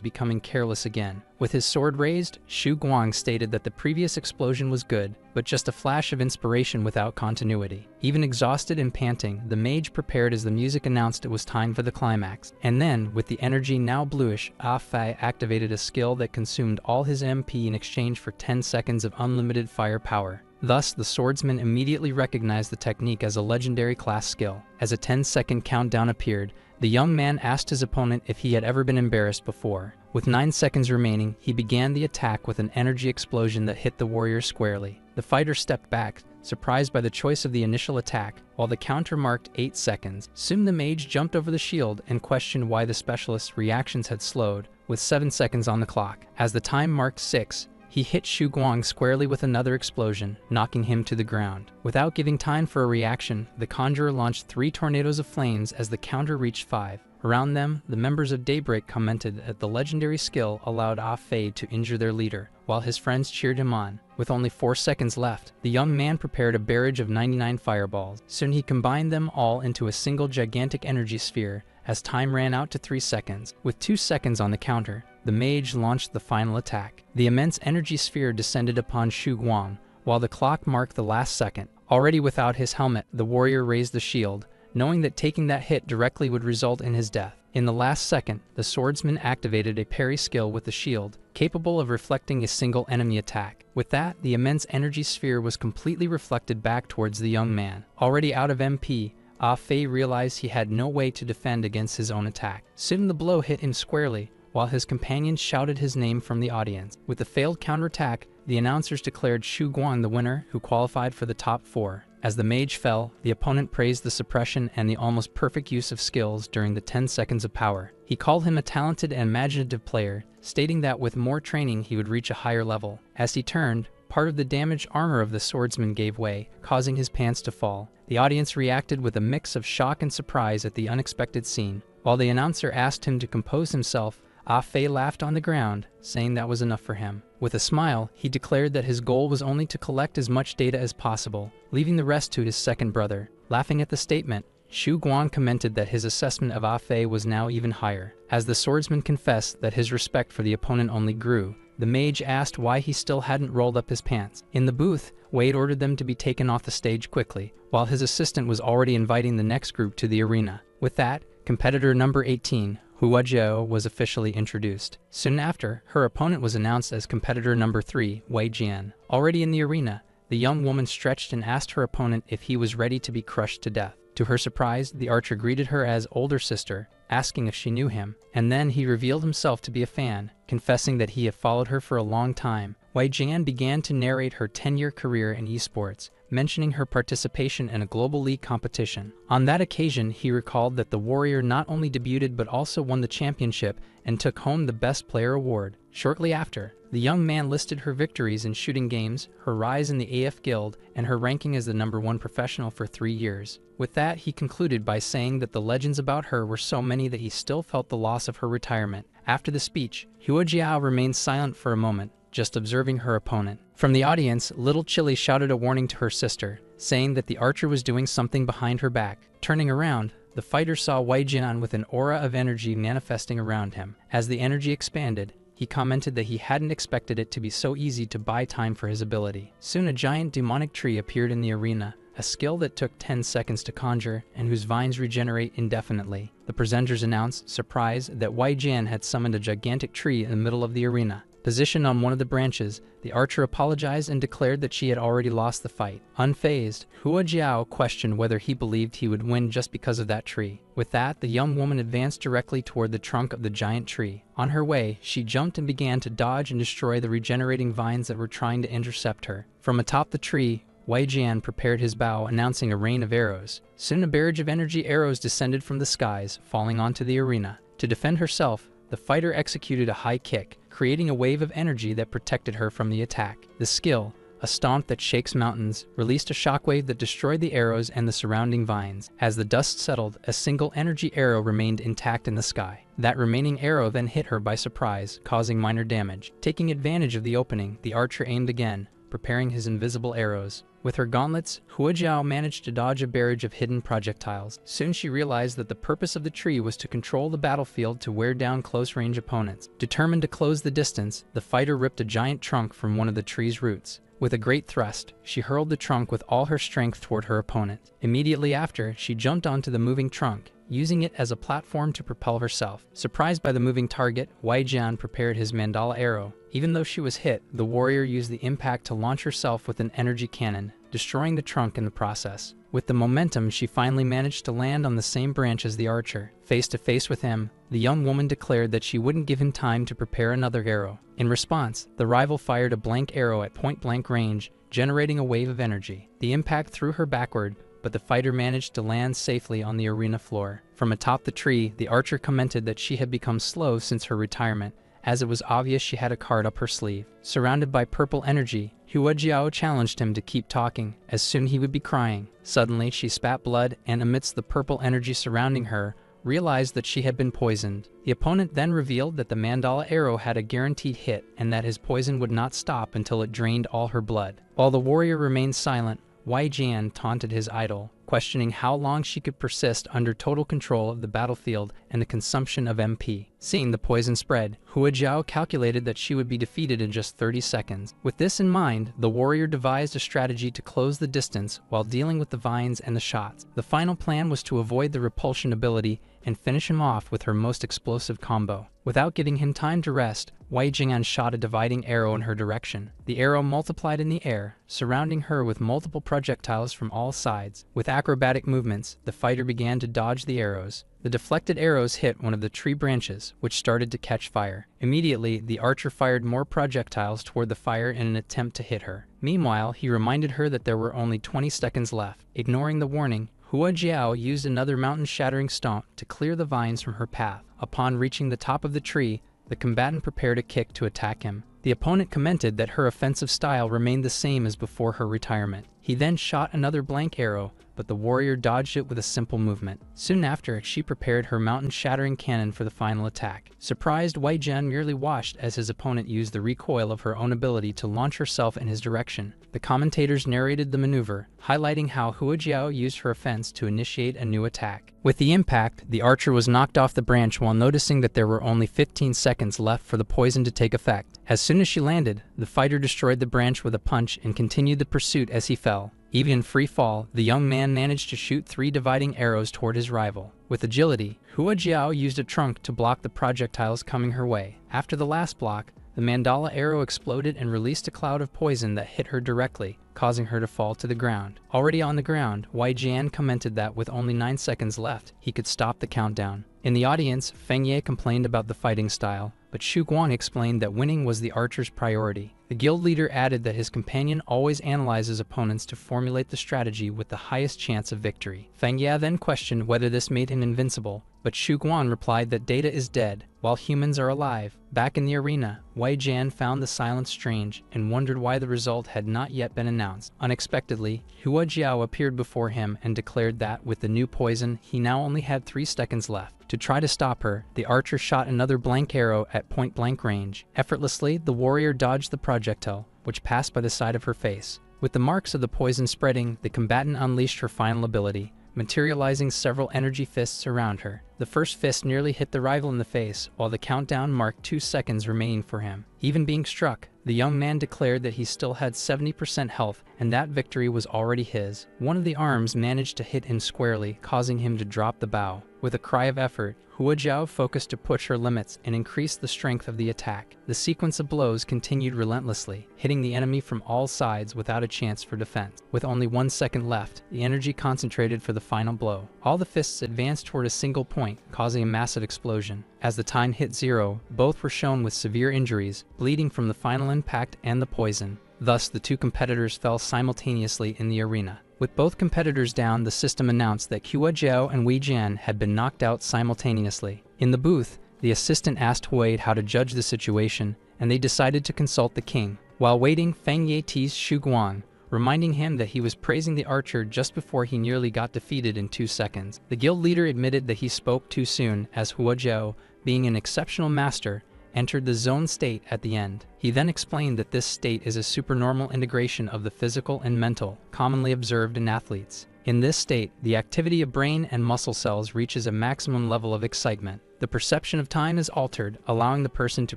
becoming careless again. With his sword raised, Shu Guang stated that the previous explosion was good, but just a flash of inspiration without continuity. Even exhausted and panting, the mage prepared as the music announced it was time for the climax. And then, with the energy now bluish, Ah Fei activated a skill that consumed all his MP in exchange for 10 seconds of unlimited fire power. Thus, the swordsman immediately recognized the technique as a legendary class skill. As a 10-second countdown appeared, the young man asked his opponent if he had ever been embarrassed before. With 9 seconds remaining, he began the attack with an energy explosion that hit the warrior squarely. The fighter stepped back, surprised by the choice of the initial attack, while the counter marked 8 seconds. Soon the mage jumped over the shield and questioned why the specialist's reactions had slowed, with 7 seconds on the clock. As the time marked 6, he hit Shu Guang squarely with another explosion, knocking him to the ground. Without giving time for a reaction, the conjurer launched 3 tornadoes of flames as the counter reached 5. Around them, the members of Daybreak commented that the legendary skill allowed Ah Fei to injure their leader, while his friends cheered him on. With only 4 seconds left, the young man prepared a barrage of 99 fireballs. Soon he combined them all into a single gigantic energy sphere as time ran out to 3 seconds. With 2 seconds on the counter, the mage launched the final attack. The immense energy sphere descended upon Shu Guang, while the clock marked the last second. Already without his helmet, the warrior raised the shield, knowing that taking that hit directly would result in his death. In the last second, the swordsman activated a parry skill with the shield, capable of reflecting a single enemy attack. With that, the immense energy sphere was completely reflected back towards the young man. Already out of MP, Ah Fei realized he had no way to defend against his own attack. Soon the blow hit him squarely, while his companions shouted his name from the audience. With the failed counterattack, the announcers declared Shu Guang the winner, who qualified for the top 4. As the mage fell, the opponent praised the suppression and the almost perfect use of skills during the 10 seconds of power. He called him a talented and imaginative player, stating that with more training he would reach a higher level. As he turned, part of the damaged armor of the swordsman gave way, causing his pants to fall. The audience reacted with a mix of shock and surprise at the unexpected scene. While the announcer asked him to compose himself, Ah Fei laughed on the ground, saying that was enough for him. With a smile, he declared that his goal was only to collect as much data as possible, leaving the rest to his second brother. Laughing at the statement, Shu Guang commented that his assessment of Ah Fei was now even higher. As the swordsman confessed that his respect for the opponent only grew, the mage asked why he still hadn't rolled up his pants. In the booth, Wade ordered them to be taken off the stage quickly, while his assistant was already inviting the next group to the arena. With that, competitor number 18, Hua Jiao, was officially introduced. Soon after, her opponent was announced as competitor number 3, Wei Jian. Already in the arena, the young woman stretched and asked her opponent if he was ready to be crushed to death. To her surprise, the archer greeted her as older sister, asking if she knew him, and then he revealed himself to be a fan, confessing that he had followed her for a long time. Wei Jian began to narrate her 10-year career in esports, mentioning her participation in a global league competition. On that occasion, he recalled that the warrior not only debuted but also won the championship and took home the Best Player award. Shortly after, the young man listed her victories in shooting games, her rise in the AF Guild, and her ranking as the #1 professional for 3 years. With that, he concluded by saying that the legends about her were so many that he still felt the loss of her retirement. After the speech, Hua Jiao remained silent for a moment, just observing her opponent. From the audience, Little Chili shouted a warning to her sister, saying that the archer was doing something behind her back. Turning around, the fighter saw Wei Jian with an aura of energy manifesting around him. As the energy expanded, he commented that he hadn't expected it to be so easy to buy time for his ability. Soon a giant demonic tree appeared in the arena, a skill that took 10 seconds to conjure and whose vines regenerate indefinitely. The presenters announced, surprised, that Wei Jian had summoned a gigantic tree in the middle of the arena. Positioned on one of the branches, the archer apologized and declared that she had already lost the fight. Unfazed, Hua Jiao questioned whether he believed he would win just because of that tree. With that, the young woman advanced directly toward the trunk of the giant tree. On her way, she jumped and began to dodge and destroy the regenerating vines that were trying to intercept her. From atop the tree, Wei Jian prepared his bow, announcing a rain of arrows. Soon a barrage of energy arrows descended from the skies, falling onto the arena. To defend herself, the fighter executed a high kick, creating a wave of energy that protected her from the attack. The skill, a stomp that shakes mountains, released a shockwave that destroyed the arrows and the surrounding vines. As the dust settled, a single energy arrow remained intact in the sky. That remaining arrow then hit her by surprise, causing minor damage. Taking advantage of the opening, the archer aimed again, preparing his invisible arrows. With her gauntlets, Huajiao managed to dodge a barrage of hidden projectiles. Soon she realized that the purpose of the tree was to control the battlefield to wear down close-range opponents. Determined to close the distance, the fighter ripped a giant trunk from one of the tree's roots. With a great thrust, she hurled the trunk with all her strength toward her opponent. Immediately after, she jumped onto the moving trunk, using it as a platform to propel herself. Surprised by the moving target, Wei Jian prepared his mandala arrow. Even though she was hit, the warrior used the impact to launch herself with an energy cannon, destroying the trunk in the process. With the momentum, she finally managed to land on the same branch as the archer. Face to face with him, the young woman declared that she wouldn't give him time to prepare another arrow. In response, the rival fired a blank arrow at point-blank range, generating a wave of energy. The impact threw her backward, but the fighter managed to land safely on the arena floor. From atop the tree, the archer commented that she had become slow since her retirement, as it was obvious she had a card up her sleeve. Surrounded by purple energy, Huajiao challenged him to keep talking, as soon he would be crying. Suddenly, she spat blood and, amidst the purple energy surrounding her, realized that she had been poisoned. The opponent then revealed that the mandala arrow had a guaranteed hit and that his poison would not stop until it drained all her blood. While the warrior remained silent, Wei Jian taunted his idol, questioning how long she could persist under total control of the battlefield and the consumption of MP. Seeing the poison spread, Huajiao calculated that she would be defeated in just 30 seconds. With this in mind, the warrior devised a strategy to close the distance while dealing with the vines and the shots. The final plan was to avoid the repulsion ability and finish him off with her most explosive combo. Without giving him time to rest, Wei Jian shot a dividing arrow in her direction. The arrow multiplied in the air, surrounding her with multiple projectiles from all sides. With acrobatic movements, the fighter began to dodge the arrows. The deflected arrows hit one of the tree branches, which started to catch fire. Immediately, the archer fired more projectiles toward the fire in an attempt to hit her. Meanwhile, he reminded her that there were only 20 seconds left. Ignoring the warning, Huajiao used another mountain-shattering stomp to clear the vines from her path. Upon reaching the top of the tree, the combatant prepared a kick to attack him. The opponent commented that her offensive style remained the same as before her retirement. He then shot another blank arrow, but the warrior dodged it with a simple movement. Soon after, she prepared her mountain-shattering cannon for the final attack. Surprised, Wei Jian merely watched as his opponent used the recoil of her own ability to launch herself in his direction. The commentators narrated the maneuver, highlighting how Huajiao used her offense to initiate a new attack. With the impact, the archer was knocked off the branch while noticing that there were only 15 seconds left for the poison to take effect. As soon as she landed, the fighter destroyed the branch with a punch and continued the pursuit as he fell. Even in free fall, the young man managed to shoot 3 dividing arrows toward his rival. With agility, Huajiao used a trunk to block the projectiles coming her way. After the last block, the mandala arrow exploded and released a cloud of poison that hit her directly, causing her to fall to the ground. Already on the ground, Wei Jian commented that with only 9 seconds left, he could stop the countdown. In the audience, Feng Ye complained about the fighting style, but Xu Guang explained that winning was the archer's priority. The guild leader added that his companion always analyzes opponents to formulate the strategy with the highest chance of victory. Feng Ye then questioned whether this made him invincible, but Xu Guang replied that data is dead, while humans are alive. Back in the arena, Wei Jian found the silence strange and wondered why the result had not yet been announced. Unexpectedly, Huajiao appeared before him and declared that, with the new poison, he now only had 3 seconds left. To try to stop her, the archer shot another blank arrow at point-blank range. Effortlessly, the warrior dodged the projectile, which passed by the side of her face. With the marks of the poison spreading, the combatant unleashed her final ability, materializing several energy fists around her. The first fist nearly hit the rival in the face, while the countdown marked 2 seconds remaining for him. Even being struck, the young man declared that he still had 70% health and that victory was already his. One of the arms managed to hit him squarely, causing him to drop the bow. With a cry of effort, Huajiao focused to push her limits and increase the strength of the attack. The sequence of blows continued relentlessly, hitting the enemy from all sides without a chance for defense. With only 1 second left, the energy concentrated for the final blow. All the fists advanced toward a single point, causing a massive explosion. As the time hit 0, both were shown with severe injuries, bleeding from the final impact and the poison. Thus, the 2 competitors fell simultaneously in the arena. With both competitors down, the system announced that Huajiao and Wei Jian had been knocked out simultaneously. In the booth, the assistant asked Wade how to judge the situation, and they decided to consult the king. While waiting, Feng Ye teased Xu Guang, reminding him that he was praising the archer just before he nearly got defeated in 2 seconds. The guild leader admitted that he spoke too soon, as Huajiao, being an exceptional master, entered the zone state at the end. He then explained that this state is a supernormal integration of the physical and mental, commonly observed in athletes. In this state, the activity of brain and muscle cells reaches a maximum level of excitement. The perception of time is altered, allowing the person to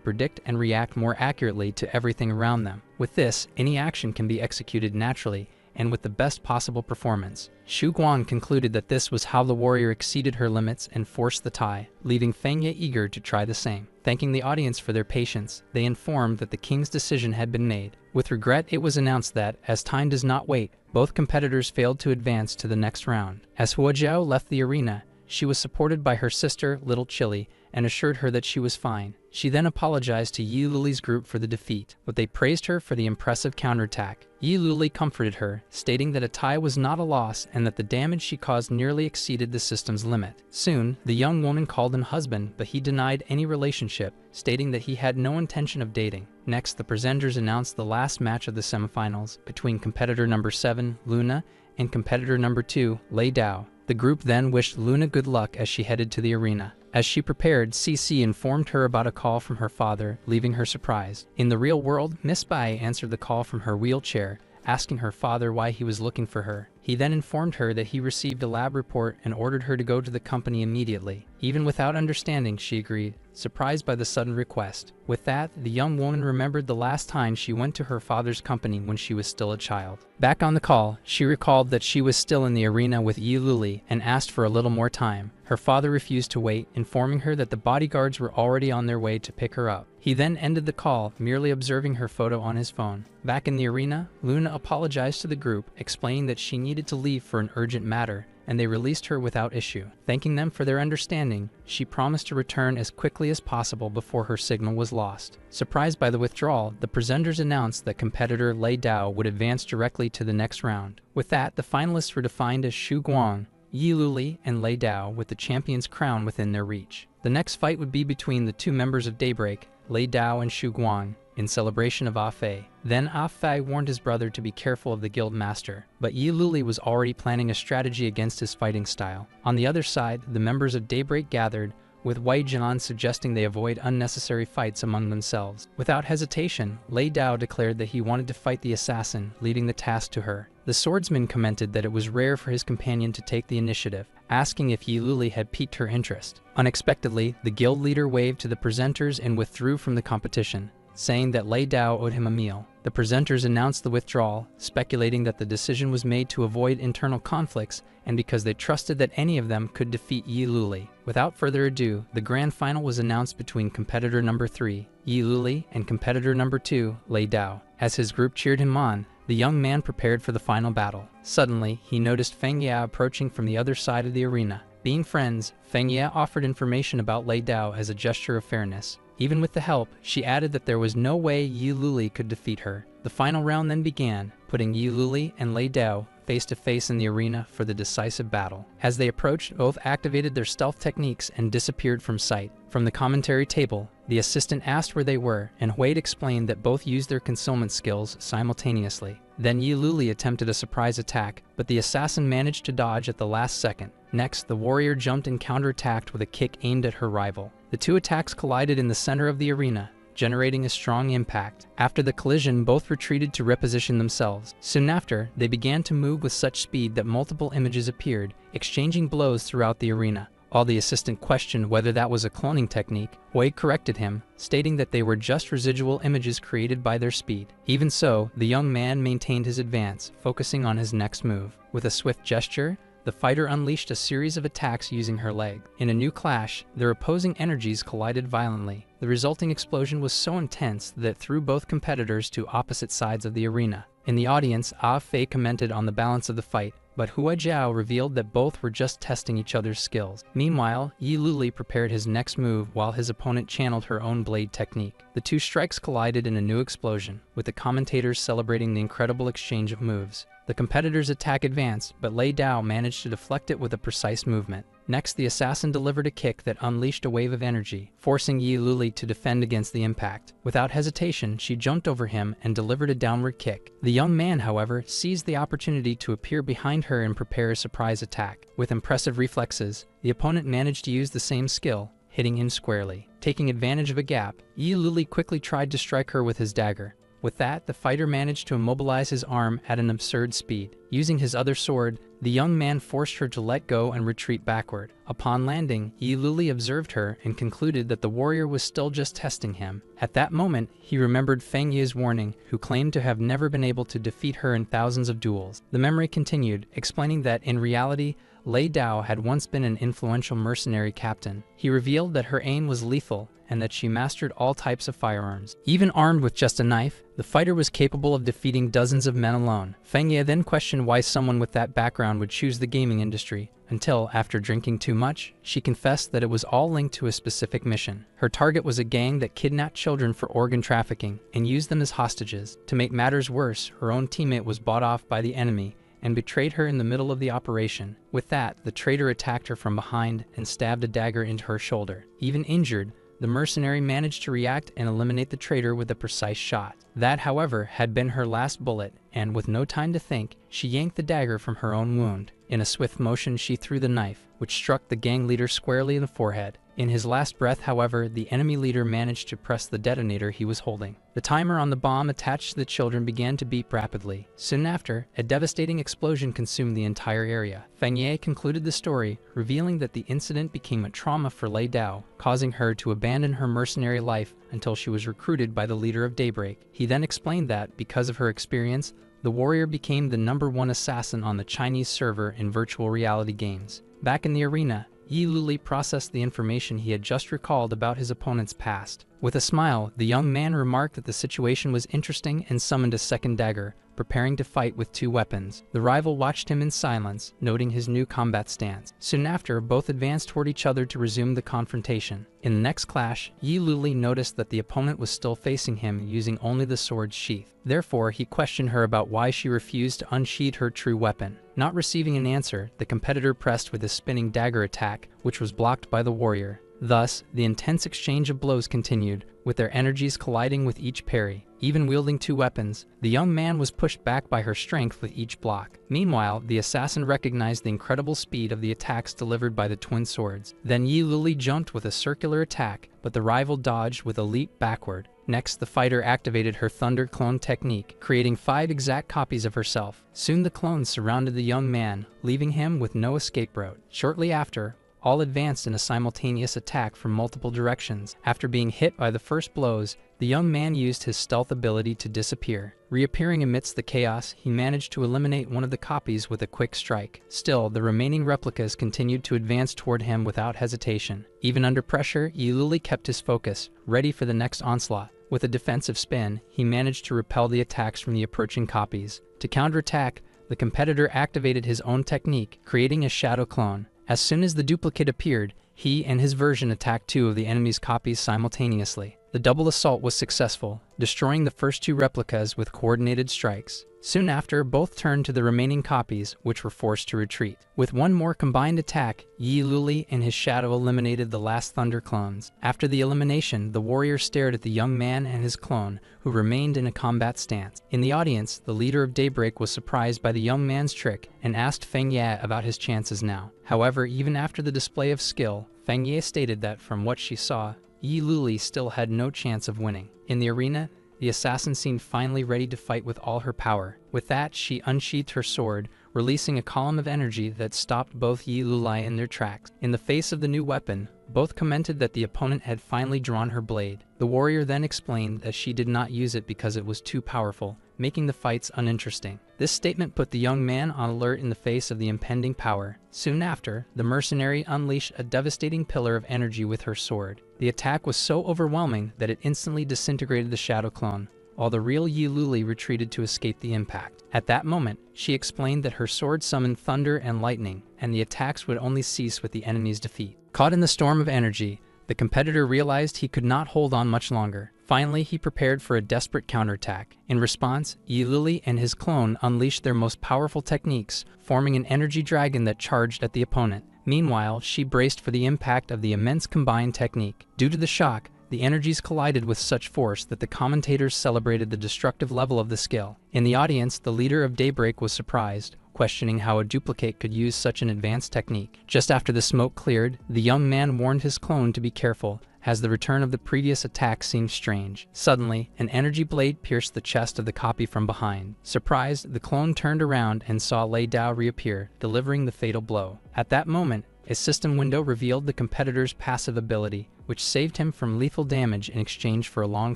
predict and react more accurately to everything around them. With this, any action can be executed naturally and with the best possible performance. Xu Guang concluded that this was how the warrior exceeded her limits and forced the tie, leaving Feng Ye eager to try the same. Thanking the audience for their patience, they informed that the king's decision had been made. With regret, it was announced that, as time does not wait, both competitors failed to advance to the next round. As Hua Jiao left the arena, she was supported by her sister, Little Chili, and assured her that she was fine. She then apologized to Yi Luli's group for the defeat, but they praised her for the impressive counterattack. Yi Luli comforted her, stating that a tie was not a loss and that the damage she caused nearly exceeded the system's limit. Soon, the young woman called him husband, but he denied any relationship, stating that he had no intention of dating. Next, the presenters announced the last match of the semifinals between competitor number 7, Luna, and competitor number 2, Lei Dao. The group then wished Luna good luck as she headed to the arena. As she prepared, CC informed her about a call from her father, leaving her surprised. In the real world, Miss Bai answered the call from her wheelchair, asking her father why he was looking for her. He then informed her that he received a lab report and ordered her to go to the company immediately. Even without understanding, she agreed, surprised by the sudden request. With that, the young woman remembered the last time she went to her father's company when she was still a child. Back on the call, she recalled that she was still in the arena with Yi Luli and asked for a little more time. Her father refused to wait, informing her that the bodyguards were already on their way to pick her up. He then ended the call, merely observing her photo on his phone. Back in the arena, Luna apologized to the group, explaining that she needed to leave for an urgent matter, and they released her without issue. Thanking them for their understanding, she promised to return as quickly as possible before her signal was lost. Surprised by the withdrawal, the presenters announced that competitor Lei Dao would advance directly to the next round. With that, the finalists were defined as Xu Guang, Yi Luli, and Lei Dao, with the champion's crown within their reach. The next fight would be between the two members of Daybreak, Lei Dao and Xu Guang, in celebration of Ah Fei. Then Ah Fei warned his brother to be careful of the guild master, but Yi Luli was already planning a strategy against his fighting style. On the other side, the members of Daybreak gathered, with Wei Jian suggesting they avoid unnecessary fights among themselves. Without hesitation, Lei Dao declared that he wanted to fight the assassin, leaving the task to her. The swordsman commented that it was rare for his companion to take the initiative, asking if Yi Luli had piqued her interest. Unexpectedly, the guild leader waved to the presenters and withdrew from the competition, saying that Lei Dao owed him a meal. The presenters announced the withdrawal, speculating that the decision was made to avoid internal conflicts and because they trusted that any of them could defeat Yi Luli. Without further ado, the grand final was announced between competitor number 3, Yi Luli, and competitor number 2, Lei Dao. As his group cheered him on, the young man prepared for the final battle. Suddenly, he noticed Feng Ye approaching from the other side of the arena. Being friends, Feng Ye offered information about Lei Dao as a gesture of fairness. Even with the help, she added that there was no way Yi Luli could defeat her. The final round then began, putting Yi Luli and Lei Dao face to face in the arena for the decisive battle. As they approached, both activated their stealth techniques and disappeared from sight. From the commentary table, the assistant asked where they were, and Huade explained that both used their concealment skills simultaneously. Then Yi Luli attempted a surprise attack, but the assassin managed to dodge at the last second. Next, the warrior jumped and counterattacked with a kick aimed at her rival. The two attacks collided in the center of the arena, generating a strong impact. After the collision, both retreated to reposition themselves. Soon after, they began to move with such speed that multiple images appeared, exchanging blows throughout the arena. While the assistant questioned whether that was a cloning technique, Wade corrected him, stating that they were just residual images created by their speed. Even so, the young man maintained his advance, focusing on his next move. With a swift gesture, the fighter unleashed a series of attacks using her leg. In a new clash, their opposing energies collided violently. The resulting explosion was so intense that it threw both competitors to opposite sides of the arena. In the audience, Ah Fei commented on the balance of the fight, but Hua Jiao revealed that both were just testing each other's skills. Meanwhile, Yi Luli prepared his next move while his opponent channeled her own blade technique. The two strikes collided in a new explosion, with the commentators celebrating the incredible exchange of moves. The competitor's attack advanced, but Lei Dao managed to deflect it with a precise movement. Next, the assassin delivered a kick that unleashed a wave of energy, forcing Yi Luli to defend against the impact. Without hesitation, she jumped over him and delivered a downward kick. The young man, however, seized the opportunity to appear behind her and prepare a surprise attack. With impressive reflexes, the opponent managed to use the same skill, hitting him squarely. Taking advantage of a gap, Yi Luli quickly tried to strike her with his dagger. With that, the fighter managed to immobilize his arm at an absurd speed. Using his other sword, the young man forced her to let go and retreat backward. Upon landing, Yi Luli observed her and concluded that the warrior was still just testing him. At that moment, he remembered Feng Ye's warning, who claimed to have never been able to defeat her in thousands of duels. The memory continued, explaining that, in reality, Lei Dao had once been an influential mercenary captain. He revealed that her aim was lethal, and that she mastered all types of firearms. Even armed with just a knife, the fighter was capable of defeating dozens of men alone. Feng Ye then questioned why someone with that background would choose the gaming industry, until, after drinking too much, she confessed that it was all linked to a specific mission. Her target was a gang that kidnapped children for organ trafficking and used them as hostages. To make matters worse, her own teammate was bought off by the enemy and betrayed her in the middle of the operation. With that, the traitor attacked her from behind and stabbed a dagger into her shoulder. Even injured, the mercenary managed to react and eliminate the traitor with a precise shot. That, however, had been her last bullet, and with no time to think, she yanked the dagger from her own wound. In a swift motion, she threw the knife, which struck the gang leader squarely in the forehead. In his last breath, however, the enemy leader managed to press the detonator he was holding. The timer on the bomb attached to the children began to beep rapidly. Soon after, a devastating explosion consumed the entire area. Feng Ye concluded the story, revealing that the incident became a trauma for Lei Dao, causing her to abandon her mercenary life until she was recruited by the leader of Daybreak. He then explained that, because of her experience, the warrior became the #1 assassin on the Chinese server in virtual reality games. Back in the arena, Yi Luli processed the information he had just recalled about his opponent's past. With a smile, the young man remarked that the situation was interesting and summoned a second dagger, preparing to fight with 2 weapons. The rival watched him in silence, noting his new combat stance. Soon after, both advanced toward each other to resume the confrontation. In the next clash, Yi Luli noticed that the opponent was still facing him using only the sword's sheath. Therefore, he questioned her about why she refused to unsheath her true weapon. Not receiving an answer, the competitor pressed with his spinning dagger attack, which was blocked by the warrior. Thus, the intense exchange of blows continued, with their energies colliding with each parry. Even wielding 2 weapons, the young man was pushed back by her strength with each block. Meanwhile, the assassin recognized the incredible speed of the attacks delivered by the twin swords. Then Yi Luli jumped with a circular attack, but the rival dodged with a leap backward. Next, the fighter activated her Thunder Clone technique, creating 5 exact copies of herself. Soon the clones surrounded the young man, leaving him with no escape route. Shortly after, all advanced in a simultaneous attack from multiple directions. After being hit by the first blows, the young man used his stealth ability to disappear. Reappearing amidst the chaos, he managed to eliminate one of the copies with a quick strike. Still, the remaining replicas continued to advance toward him without hesitation. Even under pressure, Yi Luli kept his focus, ready for the next onslaught. With a defensive spin, he managed to repel the attacks from the approaching copies. To counterattack, the competitor activated his own technique, creating a shadow clone. As soon as the duplicate appeared, he and his version attacked 2 of the enemy's copies simultaneously. The double assault was successful, destroying the first 2 replicas with coordinated strikes. Soon after, both turned to the remaining copies, which were forced to retreat. With one more combined attack, Yi Luli and his shadow eliminated the last Thunder clones. After the elimination, the warrior stared at the young man and his clone, who remained in a combat stance. In the audience, the leader of Daybreak was surprised by the young man's trick and asked Feng Ye about his chances now. However, even after the display of skill, Feng Ye stated that from what she saw, Yi Luli still had no chance of winning. In the arena, the assassin seemed finally ready to fight with all her power. With that, she unsheathed her sword, releasing a column of energy that stopped both Yi Luli in their tracks. In the face of the new weapon, both commented that the opponent had finally drawn her blade. The warrior then explained that she did not use it because it was too powerful, making the fights uninteresting. This statement put the young man on alert in the face of the impending power. Soon after, the mercenary unleashed a devastating pillar of energy with her sword. The attack was so overwhelming that it instantly disintegrated the shadow clone, while the real Yi Luli retreated to escape the impact. At that moment, she explained that her sword summoned thunder and lightning, and the attacks would only cease with the enemy's defeat. Caught in the storm of energy, the competitor realized he could not hold on much longer. Finally, he prepared for a desperate counterattack. In response, Yi Luli and his clone unleashed their most powerful techniques, forming an energy dragon that charged at the opponent. Meanwhile, she braced for the impact of the immense combined technique. Due to the shock, the energies collided with such force that the commentators celebrated the destructive level of the skill. In the audience, the leader of Daybreak was surprised, questioning how a duplicate could use such an advanced technique. Just after the smoke cleared, the young man warned his clone to be careful, as the return of the previous attack seemed strange. Suddenly, an energy blade pierced the chest of the copy from behind. Surprised, the clone turned around and saw Lei Dao reappear, delivering the fatal blow. At that moment, a system window revealed the competitor's passive ability, which saved him from lethal damage in exchange for a long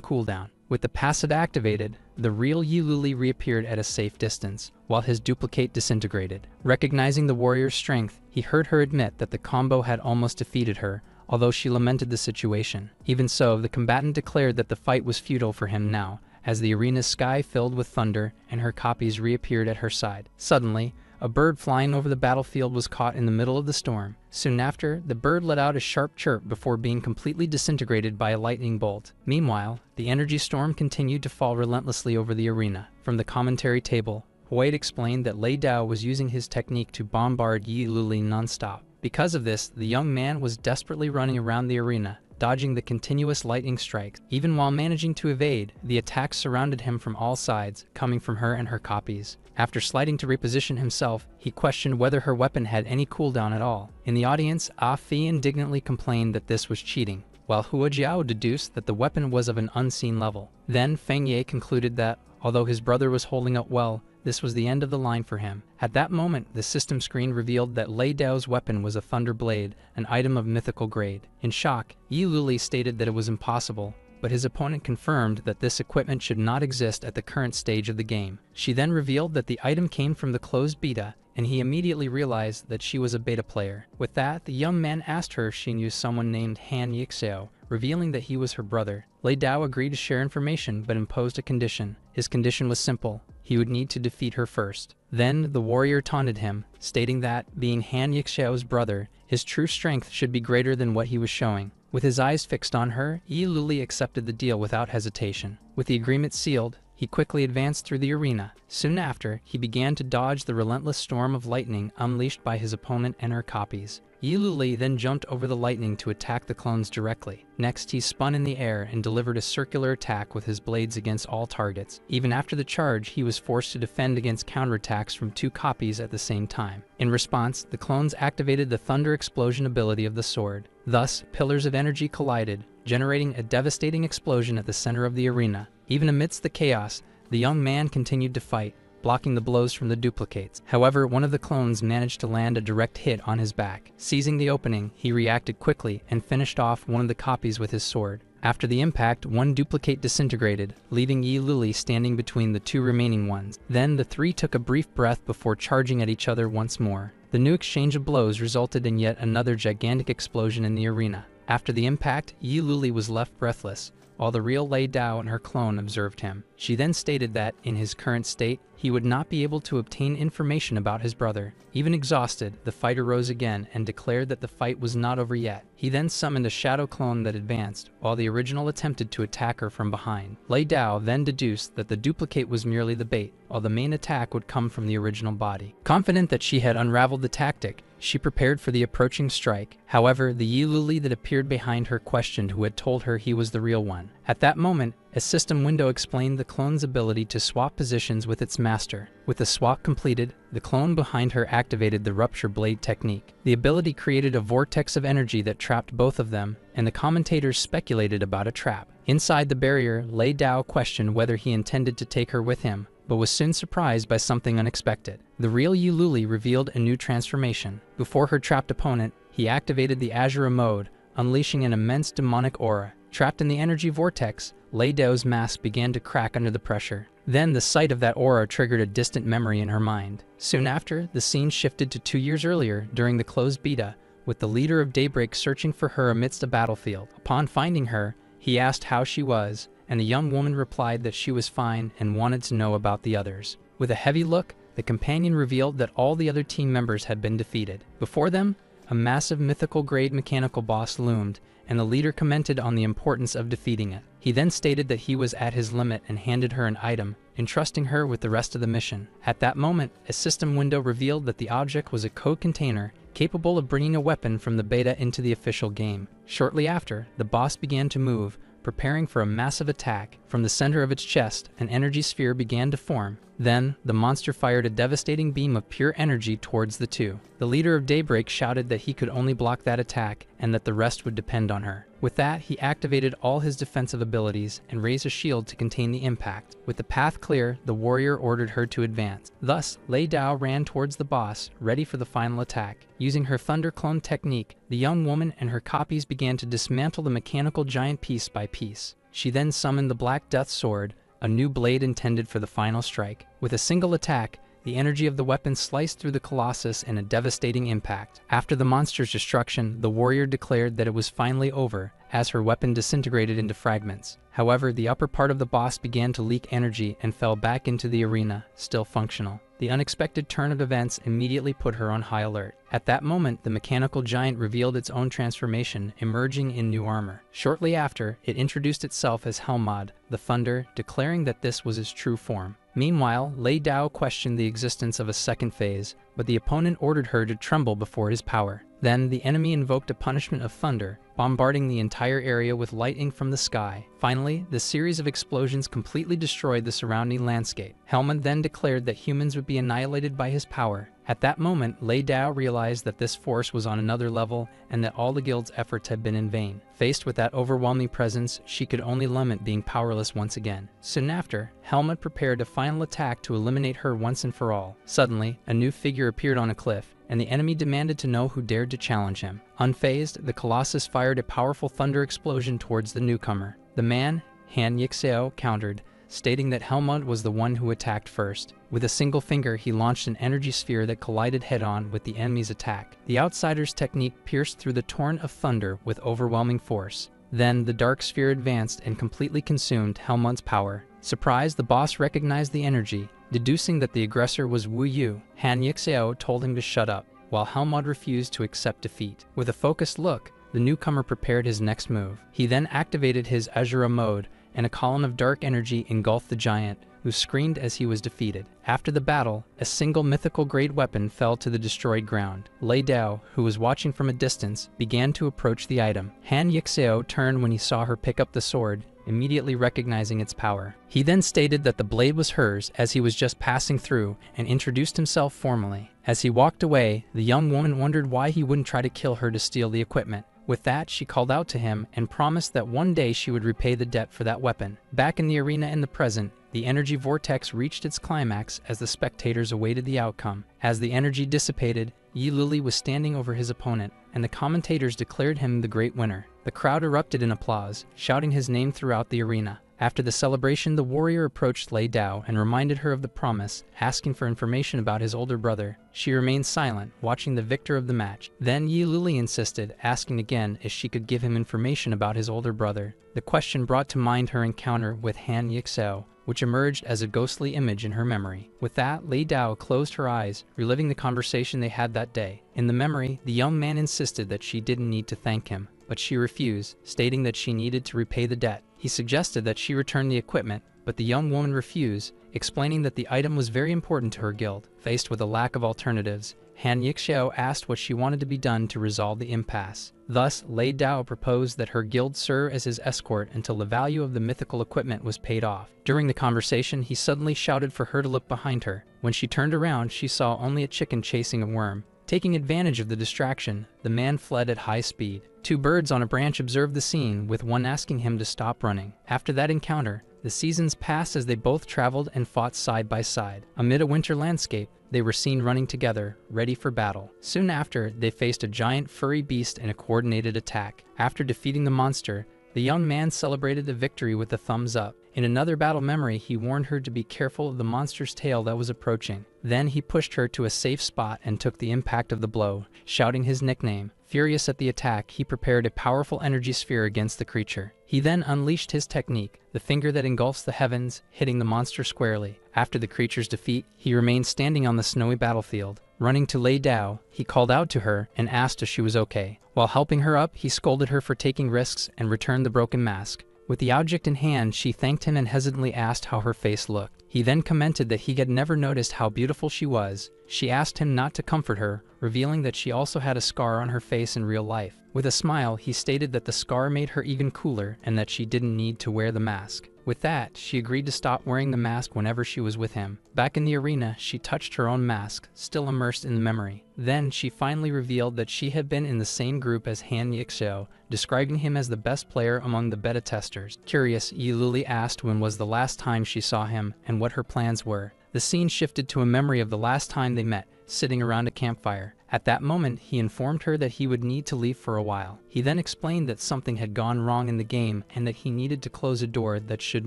cooldown. With the passive activated, the real Yi Luli reappeared at a safe distance, while his duplicate disintegrated. Recognizing the warrior's strength, he heard her admit that the combo had almost defeated her, although she lamented the situation. Even so, the combatant declared that the fight was futile for him now, as the arena's sky filled with thunder and her copies reappeared at her side. Suddenly, a bird flying over the battlefield was caught in the middle of the storm. Soon after, the bird let out a sharp chirp before being completely disintegrated by a lightning bolt. Meanwhile, the energy storm continued to fall relentlessly over the arena. From the commentary table, Huade explained that Lei Dao was using his technique to bombard Yi Luli non-stop. Because of this, the young man was desperately running around the arena, dodging the continuous lightning strikes. Even while managing to evade, the attacks surrounded him from all sides, coming from her and her copies. After sliding to reposition himself, he questioned whether her weapon had any cooldown at all. In the audience, Ah Fi indignantly complained that this was cheating, while Hua Jiao deduced that the weapon was of an unseen level. Then Feng Ye concluded that, although his brother was holding up well, this was the end of the line for him. At that moment, the system screen revealed that Lei Dao's weapon was a Thunder Blade, an item of mythical grade. In shock, Yi Luli stated that it was impossible, but his opponent confirmed that this equipment should not exist at the current stage of the game. She then revealed that the item came from the closed beta, and he immediately realized that she was a beta player. With that, the young man asked her if she knew someone named Han Yixio, revealing that he was her brother. Lei Dao agreed to share information but imposed a condition. His condition was simple: he would need to defeat her first. Then the warrior taunted him, stating that, being Han Yixio's brother, his true strength should be greater than what he was showing. With his eyes fixed on her, Yi Luli accepted the deal without hesitation. With the agreement sealed, he quickly advanced through the arena. Soon after, he began to dodge the relentless storm of lightning unleashed by his opponent and her copies. Yi Luli then jumped over the lightning to attack the clones directly. Next, he spun in the air and delivered a circular attack with his blades against all targets. Even after the charge, he was forced to defend against counterattacks from two copies at the same time. In response, the clones activated the thunder explosion ability of the sword. Thus, pillars of energy collided, generating a devastating explosion at the center of the arena. Even amidst the chaos, the young man continued to fight, blocking the blows from the duplicates. However, one of the clones managed to land a direct hit on his back. Seizing the opening, he reacted quickly and finished off one of the copies with his sword. After the impact, one duplicate disintegrated, leaving Yi Luli standing between the two remaining ones. Then the three took a brief breath before charging at each other once more. The new exchange of blows resulted in yet another gigantic explosion in the arena. After the impact, Yi Luli was left breathless, while the real Lei Dao and her clone observed him. She then stated that, in his current state, he would not be able to obtain information about his brother. Even exhausted, the fighter rose again and declared that the fight was not over yet. He then summoned a shadow clone that advanced, while the original attempted to attack her from behind. Lei Dao then deduced that the duplicate was merely the bait, while the main attack would come from the original body. Confident that she had unraveled the tactic, she prepared for the approaching strike. However, the Yi Luli that appeared behind her questioned who had told her he was the real one. At that moment, a system window explained the clone's ability to swap positions with its master. With the swap completed, the clone behind her activated the Rupture Blade technique. The ability created a vortex of energy that trapped both of them, and the commentators speculated about a trap. Inside the barrier, Lei Dao questioned whether he intended to take her with him, but was soon surprised by something unexpected. The real Yi Luli revealed a new transformation. Before her trapped opponent, he activated the Azure mode, unleashing an immense demonic aura. Trapped in the energy vortex, Lei Dao's mask began to crack under the pressure. Then the sight of that aura triggered a distant memory in her mind. Soon after, the scene shifted to 2 years earlier during the closed beta, with the leader of Daybreak searching for her amidst a battlefield. Upon finding her, he asked how she was, and the young woman replied that she was fine and wanted to know about the others. With a heavy look, the companion revealed that all the other team members had been defeated. Before them, a massive mythical-grade mechanical boss loomed, and the leader commented on the importance of defeating it. He then stated that he was at his limit and handed her an item, entrusting her with the rest of the mission. At that moment, a system window revealed that the object was a code container capable of bringing a weapon from the beta into the official game. Shortly after, the boss began to move, preparing for a massive attack. From the center of its chest, an energy sphere began to form. Then, the monster fired a devastating beam of pure energy towards the two. The leader of Daybreak shouted that he could only block that attack and that the rest would depend on her. With that, he activated all his defensive abilities and raised a shield to contain the impact. With the path clear, the warrior ordered her to advance. Thus, Lei Dao ran towards the boss, ready for the final attack. Using her Thunder Clone technique, the young woman and her copies began to dismantle the mechanical giant piece by piece. She then summoned the Black Death Sword, a new blade intended for the final strike. With a single attack, the energy of the weapon sliced through the Colossus in a devastating impact. After the monster's destruction, the warrior declared that it was finally over, as her weapon disintegrated into fragments. However, the upper part of the boss began to leak energy and fell back into the arena, still functional. The unexpected turn of events immediately put her on high alert. At that moment, the mechanical giant revealed its own transformation, emerging in new armor. Shortly after, it introduced itself as Helmod, the Thunder, declaring that this was its true form. Meanwhile, Lei Dao questioned the existence of a second phase, but the opponent ordered her to tremble before his power. Then, the enemy invoked a punishment of thunder, bombarding the entire area with lightning from the sky. Finally, the series of explosions completely destroyed the surrounding landscape. Helmut then declared that humans would be annihilated by his power. At that moment, Lei Dao realized that this force was on another level and that all the guild's efforts had been in vain. Faced with that overwhelming presence, she could only lament being powerless once again. Soon after, Helmut prepared a final attack to eliminate her once and for all. Suddenly, a new figure appeared on a cliff, and the enemy demanded to know who dared to challenge him. Unfazed, the Colossus fired a powerful thunder explosion towards the newcomer. The man, Han Yixeo, countered, stating that Helmut was the one who attacked first. With a single finger, he launched an energy sphere that collided head-on with the enemy's attack. The outsider's technique pierced through the torrent of thunder with overwhelming force. Then, the dark sphere advanced and completely consumed Helmut's power. Surprised, the boss recognized the energy, deducing that the aggressor was Wu Yu. Han Yixeo told him to shut up, while Helmut refused to accept defeat. With a focused look, the newcomer prepared his next move. He then activated his Azura mode, and a column of dark energy engulfed the giant, who screamed as he was defeated. After the battle, a single mythical great weapon fell to the destroyed ground. Lei Dao, who was watching from a distance, began to approach the item. Han Yixeo turned when he saw her pick up the sword, immediately recognizing its power. He then stated that the blade was hers as he was just passing through and introduced himself formally. As he walked away, the young woman wondered why he wouldn't try to kill her to steal the equipment. With that, she called out to him and promised that one day she would repay the debt for that weapon. Back in the arena in the present, the energy vortex reached its climax as the spectators awaited the outcome. As the energy dissipated, Yi Luli was standing over his opponent, and the commentators declared him the great winner. The crowd erupted in applause, shouting his name throughout the arena. After the celebration, the warrior approached Lei Dao and reminded her of the promise, asking for information about his older brother. She remained silent, watching the victor of the match. Then Yi Luli insisted, asking again if she could give him information about his older brother. The question brought to mind her encounter with Han Yixeo, which emerged as a ghostly image in her memory. With that, Lei Dao closed her eyes, reliving the conversation they had that day. In the memory, the young man insisted that she didn't need to thank him, but she refused, stating that she needed to repay the debt. He suggested that she return the equipment, but the young woman refused, explaining that the item was very important to her guild. Faced with a lack of alternatives, Han Yixeo asked what she wanted to be done to resolve the impasse. Thus, Lei Dao proposed that her guild serve as his escort until the value of the mythical equipment was paid off. During the conversation, he suddenly shouted for her to look behind her. When she turned around, she saw only a chicken chasing a worm. Taking advantage of the distraction, the man fled at high speed. Two birds on a branch observed the scene, with one asking him to stop running. After that encounter, the seasons passed as they both traveled and fought side by side. Amid a winter landscape, they were seen running together, ready for battle. Soon after, they faced a giant furry beast in a coordinated attack. After defeating the monster, the young man celebrated the victory with a thumbs up. In another battle memory, he warned her to be careful of the monster's tail that was approaching. Then he pushed her to a safe spot and took the impact of the blow, shouting his nickname. Furious at the attack, he prepared a powerful energy sphere against the creature. He then unleashed his technique, the finger that engulfs the heavens, hitting the monster squarely. After the creature's defeat, he remained standing on the snowy battlefield. Running to Lei Dao, he called out to her and asked if she was okay. While helping her up, he scolded her for taking risks and returned the broken mask. With the object in hand, she thanked him and hesitantly asked how her face looked. He then commented that he had never noticed how beautiful she was. She asked him not to comfort her, revealing that she also had a scar on her face in real life. With a smile, he stated that the scar made her even cooler and that she didn't need to wear the mask. With that, she agreed to stop wearing the mask whenever she was with him. Back in the arena, she touched her own mask, still immersed in the memory. Then, she finally revealed that she had been in the same group as Han Yixio, describing him as the best player among the beta testers. Curious, Yi Luli asked when was the last time she saw him and what her plans were. The scene shifted to a memory of the last time they met, sitting around a campfire. At that moment, he informed her that he would need to leave for a while. He then explained that something had gone wrong in the game and that he needed to close a door that should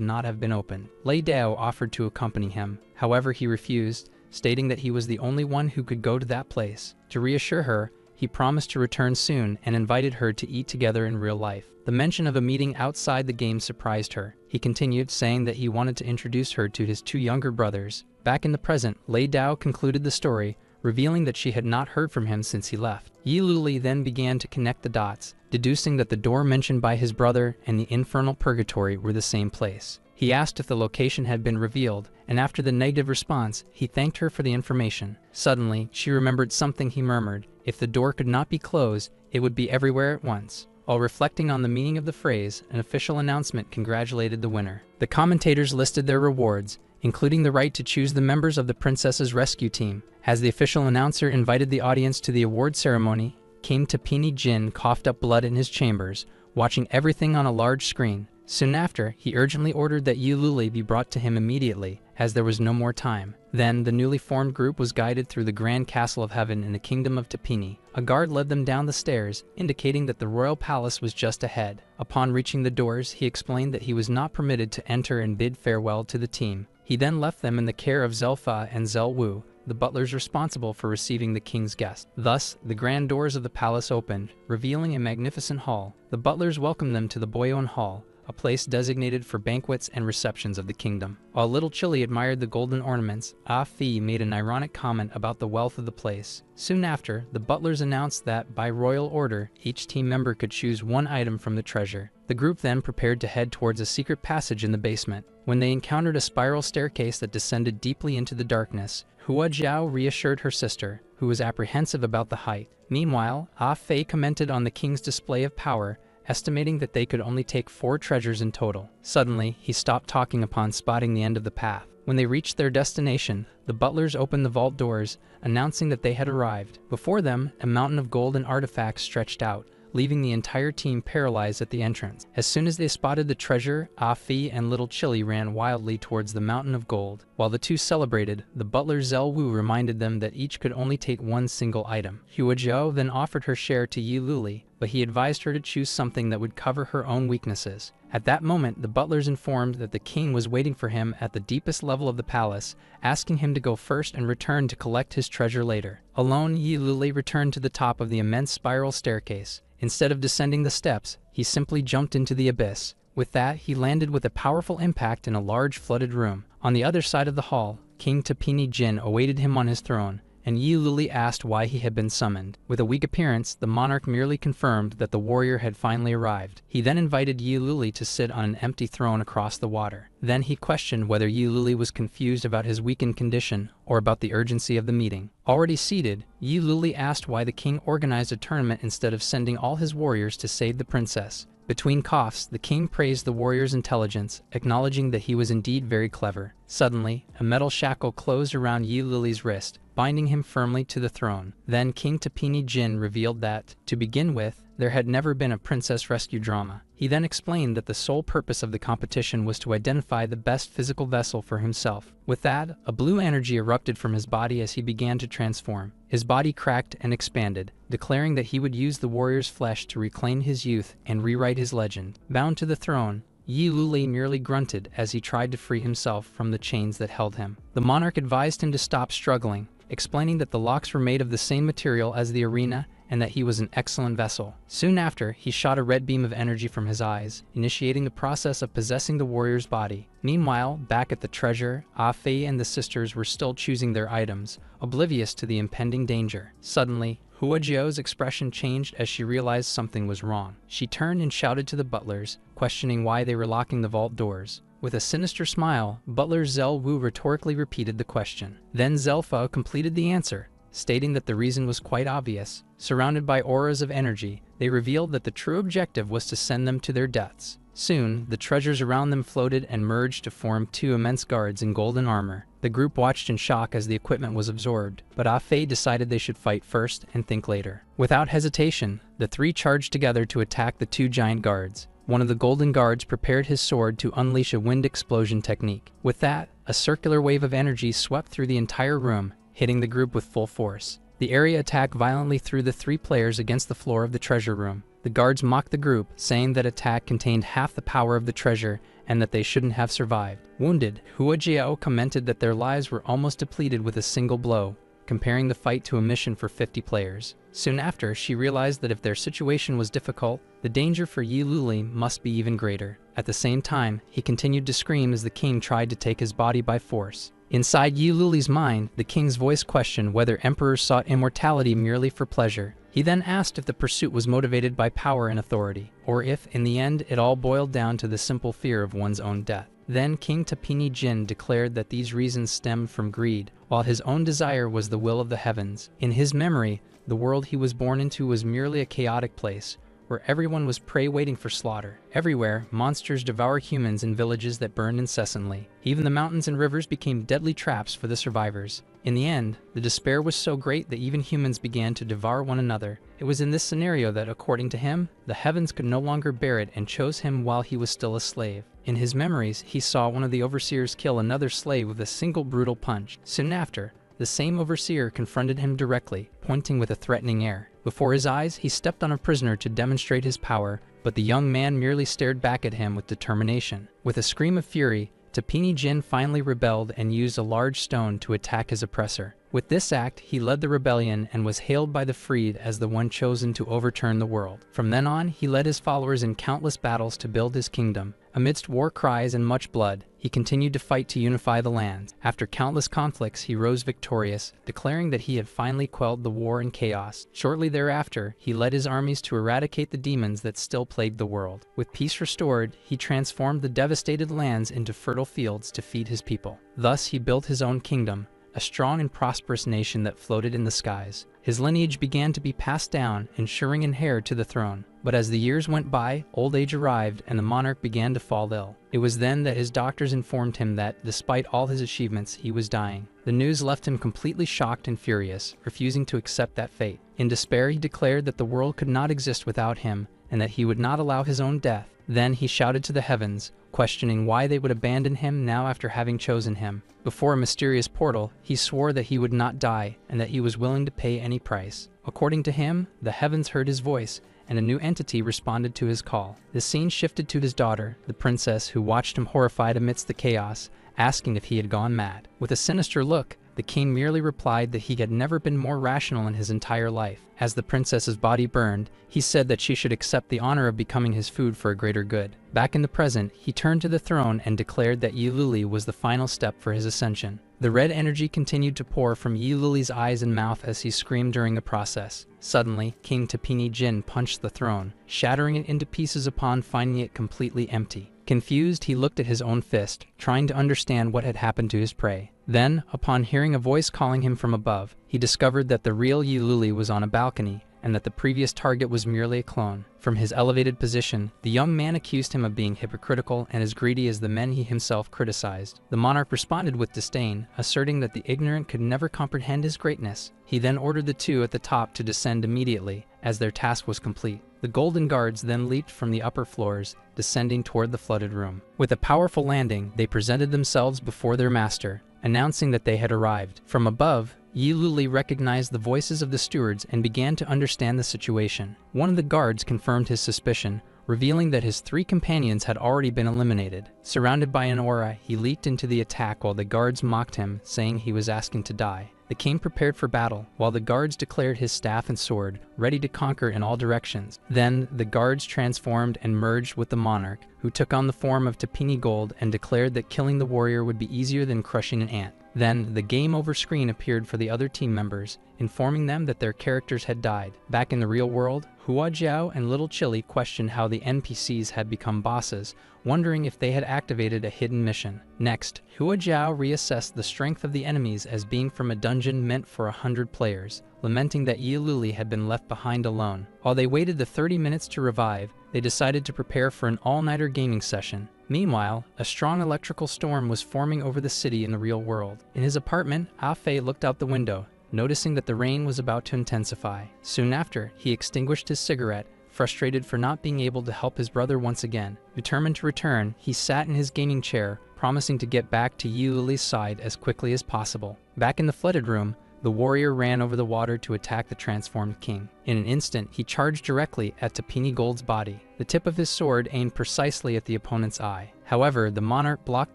not have been opened. Lei Dao offered to accompany him. However, he refused, stating that he was the only one who could go to that place. To reassure her, he promised to return soon and invited her to eat together in real life. The mention of a meeting outside the game surprised her. He continued, saying that he wanted to introduce her to his two younger brothers. Back in the present, Lei Dao concluded the story, revealing that she had not heard from him since he left. Yi Luli then began to connect the dots, deducing that the door mentioned by his brother and the infernal purgatory were the same place. He asked if the location had been revealed, and after the negative response, he thanked her for the information. Suddenly, she remembered something he murmured. If the door could not be closed, it would be everywhere at once. While reflecting on the meaning of the phrase, an official announcement congratulated the winner. The commentators listed their rewards, including the right to choose the members of the princess's rescue team. As the official announcer invited the audience to the award ceremony, King Tapini Jin coughed up blood in his chambers, watching everything on a large screen. Soon after, he urgently ordered that Yi Luli be brought to him immediately, as there was no more time. Then, the newly formed group was guided through the Grand Castle of Heaven in the Kingdom of Tapini. A guard led them down the stairs, indicating that the royal palace was just ahead. Upon reaching the doors, he explained that he was not permitted to enter and bid farewell to the team. He then left them in the care of Zelfa and Zelwu, the butlers responsible for receiving the king's guest. Thus, the grand doors of the palace opened, revealing a magnificent hall. The butlers welcomed them to the Boyon Hall, a place designated for banquets and receptions of the kingdom. While little Chili admired the golden ornaments, Ah Fi made an ironic comment about the wealth of the place. Soon after, the butlers announced that, by royal order, each team member could choose one item from the treasure. The group then prepared to head towards a secret passage in the basement. When they encountered a spiral staircase that descended deeply into the darkness, Hua Jiao reassured her sister, who was apprehensive about the height. Meanwhile, Ah Fei commented on the king's display of power, estimating that they could only take 4 treasures in total. Suddenly, he stopped talking upon spotting the end of the path. When they reached their destination, the butlers opened the vault doors, announcing that they had arrived. Before them, a mountain of gold and artifacts stretched out, leaving the entire team paralyzed at the entrance. As soon as they spotted the treasure, Ah Fi and little Chili ran wildly towards the mountain of gold. While the two celebrated, the butler Zhel Wu reminded them that each could only take one single item. Hua Jiao then offered her share to Yi Luli, but he advised her to choose something that would cover her own weaknesses. At that moment, the butlers informed that the king was waiting for him at the deepest level of the palace, asking him to go first and return to collect his treasure later. Alone, Yi Luli returned to the top of the immense spiral staircase. Instead of descending the steps, he simply jumped into the abyss. With that, he landed with a powerful impact in a large flooded room. On the other side of the hall, King Tapini Jin awaited him on his throne, and Yi Luli asked why he had been summoned. With a weak appearance, the monarch merely confirmed that the warrior had finally arrived. He then invited Yi Luli to sit on an empty throne across the water. Then he questioned whether Yi Luli was confused about his weakened condition or about the urgency of the meeting. Already seated, Yi Luli asked why the king organized a tournament instead of sending all his warriors to save the princess. Between coughs, the king praised the warrior's intelligence, acknowledging that he was indeed very clever. Suddenly, a metal shackle closed around Yi Luli's wrist, binding him firmly to the throne. Then King Tapini Jin revealed that, to begin with, there had never been a princess rescue drama. He then explained that the sole purpose of the competition was to identify the best physical vessel for himself. With that, a blue energy erupted from his body as he began to transform. His body cracked and expanded, declaring that he would use the warrior's flesh to reclaim his youth and rewrite his legend. Bound to the throne, Yi Luli merely grunted as he tried to free himself from the chains that held him. The monarch advised him to stop struggling, explaining that the locks were made of the same material as the arena and that he was an excellent vessel. Soon after, he shot a red beam of energy from his eyes, initiating the process of possessing the warrior's body. Meanwhile, back at the treasure, Ah Fei and the sisters were still choosing their items, oblivious to the impending danger. Suddenly, Hua Jiao's expression changed as she realized something was wrong. She turned and shouted to the butlers, questioning why they were locking the vault doors. With a sinister smile, butler Zhel Wu rhetorically repeated the question. Then Zelfa completed the answer, stating that the reason was quite obvious. Surrounded by auras of energy, they revealed that the true objective was to send them to their deaths. Soon, the treasures around them floated and merged to form two immense guards in golden armor. The group watched in shock as the equipment was absorbed, but Ah-Fei decided they should fight first and think later. Without hesitation, the three charged together to attack the two giant guards. One of the golden guards prepared his sword to unleash a wind explosion technique. With that, a circular wave of energy swept through the entire room, hitting the group with full force. The area attack violently threw the three players against the floor of the treasure room. The guards mocked the group, saying that attack contained half the power of the treasure and that they shouldn't have survived. Wounded, Hua Jiao commented that their lives were almost depleted with a single blow, comparing the fight to a mission for 50 players. Soon after, she realized that if their situation was difficult, the danger for Yi Luli must be even greater. At the same time, he continued to scream as the king tried to take his body by force. Inside Yi Luli's mind, the king's voice questioned whether emperors sought immortality merely for pleasure. He then asked if the pursuit was motivated by power and authority, or if, in the end, it all boiled down to the simple fear of one's own death. Then King Tapini Jin declared that these reasons stemmed from greed, while his own desire was the will of the heavens. In his memory, the world he was born into was merely a chaotic place, where everyone was prey waiting for slaughter. Everywhere, monsters devour humans in villages that burned incessantly. Even the mountains and rivers became deadly traps for the survivors. In the end, the despair was so great that even humans began to devour one another. It was in this scenario that, according to him, the heavens could no longer bear it and chose him while he was still a slave. In his memories, he saw one of the overseers kill another slave with a single brutal punch. Soon after, the same overseer confronted him directly, pointing with a threatening air. Before his eyes, he stepped on a prisoner to demonstrate his power, but the young man merely stared back at him with determination. With a scream of fury, Tapini Jin finally rebelled and used a large stone to attack his oppressor. With this act, he led the rebellion and was hailed by the freed as the one chosen to overturn the world. From then on, he led his followers in countless battles to build his kingdom. Amidst war cries and much blood, he continued to fight to unify the lands. After countless conflicts, he rose victorious, declaring that he had finally quelled the war and chaos. Shortly thereafter, he led his armies to eradicate the demons that still plagued the world. With peace restored, he transformed the devastated lands into fertile fields to feed his people. Thus, he built his own kingdom, a strong and prosperous nation that floated in the skies. His lineage began to be passed down, ensuring an heir to the throne. But as the years went by, old age arrived and the monarch began to fall ill. It was then that his doctors informed him that, despite all his achievements, he was dying. The news left him completely shocked and furious, refusing to accept that fate. In despair, he declared that the world could not exist without him, and that he would not allow his own death. Then he shouted to the heavens, questioning why they would abandon him now after having chosen him. Before a mysterious portal, he swore that he would not die and that he was willing to pay any price. According to him, the heavens heard his voice, and a new entity responded to his call. The scene shifted to his daughter, the princess, who watched him horrified amidst the chaos, asking if he had gone mad. With a sinister look, the king merely replied that he had never been more rational in his entire life. As the princess's body burned, he said that she should accept the honor of becoming his food for a greater good. Back in the present, he turned to the throne and declared that Yi Luli was the final step for his ascension. The red energy continued to pour from Yi Luli's eyes and mouth as he screamed during the process. Suddenly, King Tapini Jin punched the throne, shattering it into pieces upon finding it completely empty. Confused, he looked at his own fist, trying to understand what had happened to his prey. Then, upon hearing a voice calling him from above, he discovered that the real Yi Luli was on a balcony, and that the previous target was merely a clone. From his elevated position, the young man accused him of being hypocritical and as greedy as the men he himself criticized. The monarch responded with disdain, asserting that the ignorant could never comprehend his greatness. He then ordered the two at the top to descend immediately, as their task was complete. The golden guards then leaped from the upper floors, descending toward the flooded room. With a powerful landing, they presented themselves before their master, announcing that they had arrived. From above, Yi Luli recognized the voices of the stewards and began to understand the situation. One of the guards confirmed his suspicion, revealing that his three companions had already been eliminated. Surrounded by an aura, he leaped into the attack while the guards mocked him, saying he was asking to die. The king prepared for battle, while the guards declared his staff and sword, ready to conquer in all directions. Then, the guards transformed and merged with the monarch, who took on the form of Tapini Gold and declared that killing the warrior would be easier than crushing an ant. Then, the game over screen appeared for the other team members, informing them that their characters had died. Back in the real world, Hua Jiao and Little Chili questioned how the NPCs had become bosses, wondering if they had activated a hidden mission. Next, Hua Jiao reassessed the strength of the enemies as being from a dungeon meant for 100 players, lamenting that Yiluli had been left behind alone. While they waited the 30 minutes to revive, they decided to prepare for an all-nighter gaming session. Meanwhile, a strong electrical storm was forming over the city in the real world. In his apartment, Ah-Fei looked out the window, noticing that the rain was about to intensify. Soon after, he extinguished his cigarette, frustrated for not being able to help his brother once again. Determined to return, he sat in his gaming chair, promising to get back to Yiluli's side as quickly as possible. Back in the flooded room, the warrior ran over the water to attack the transformed king. In an instant, he charged directly at Tapini Gold's body. The tip of his sword aimed precisely at the opponent's eye. However, the monarch blocked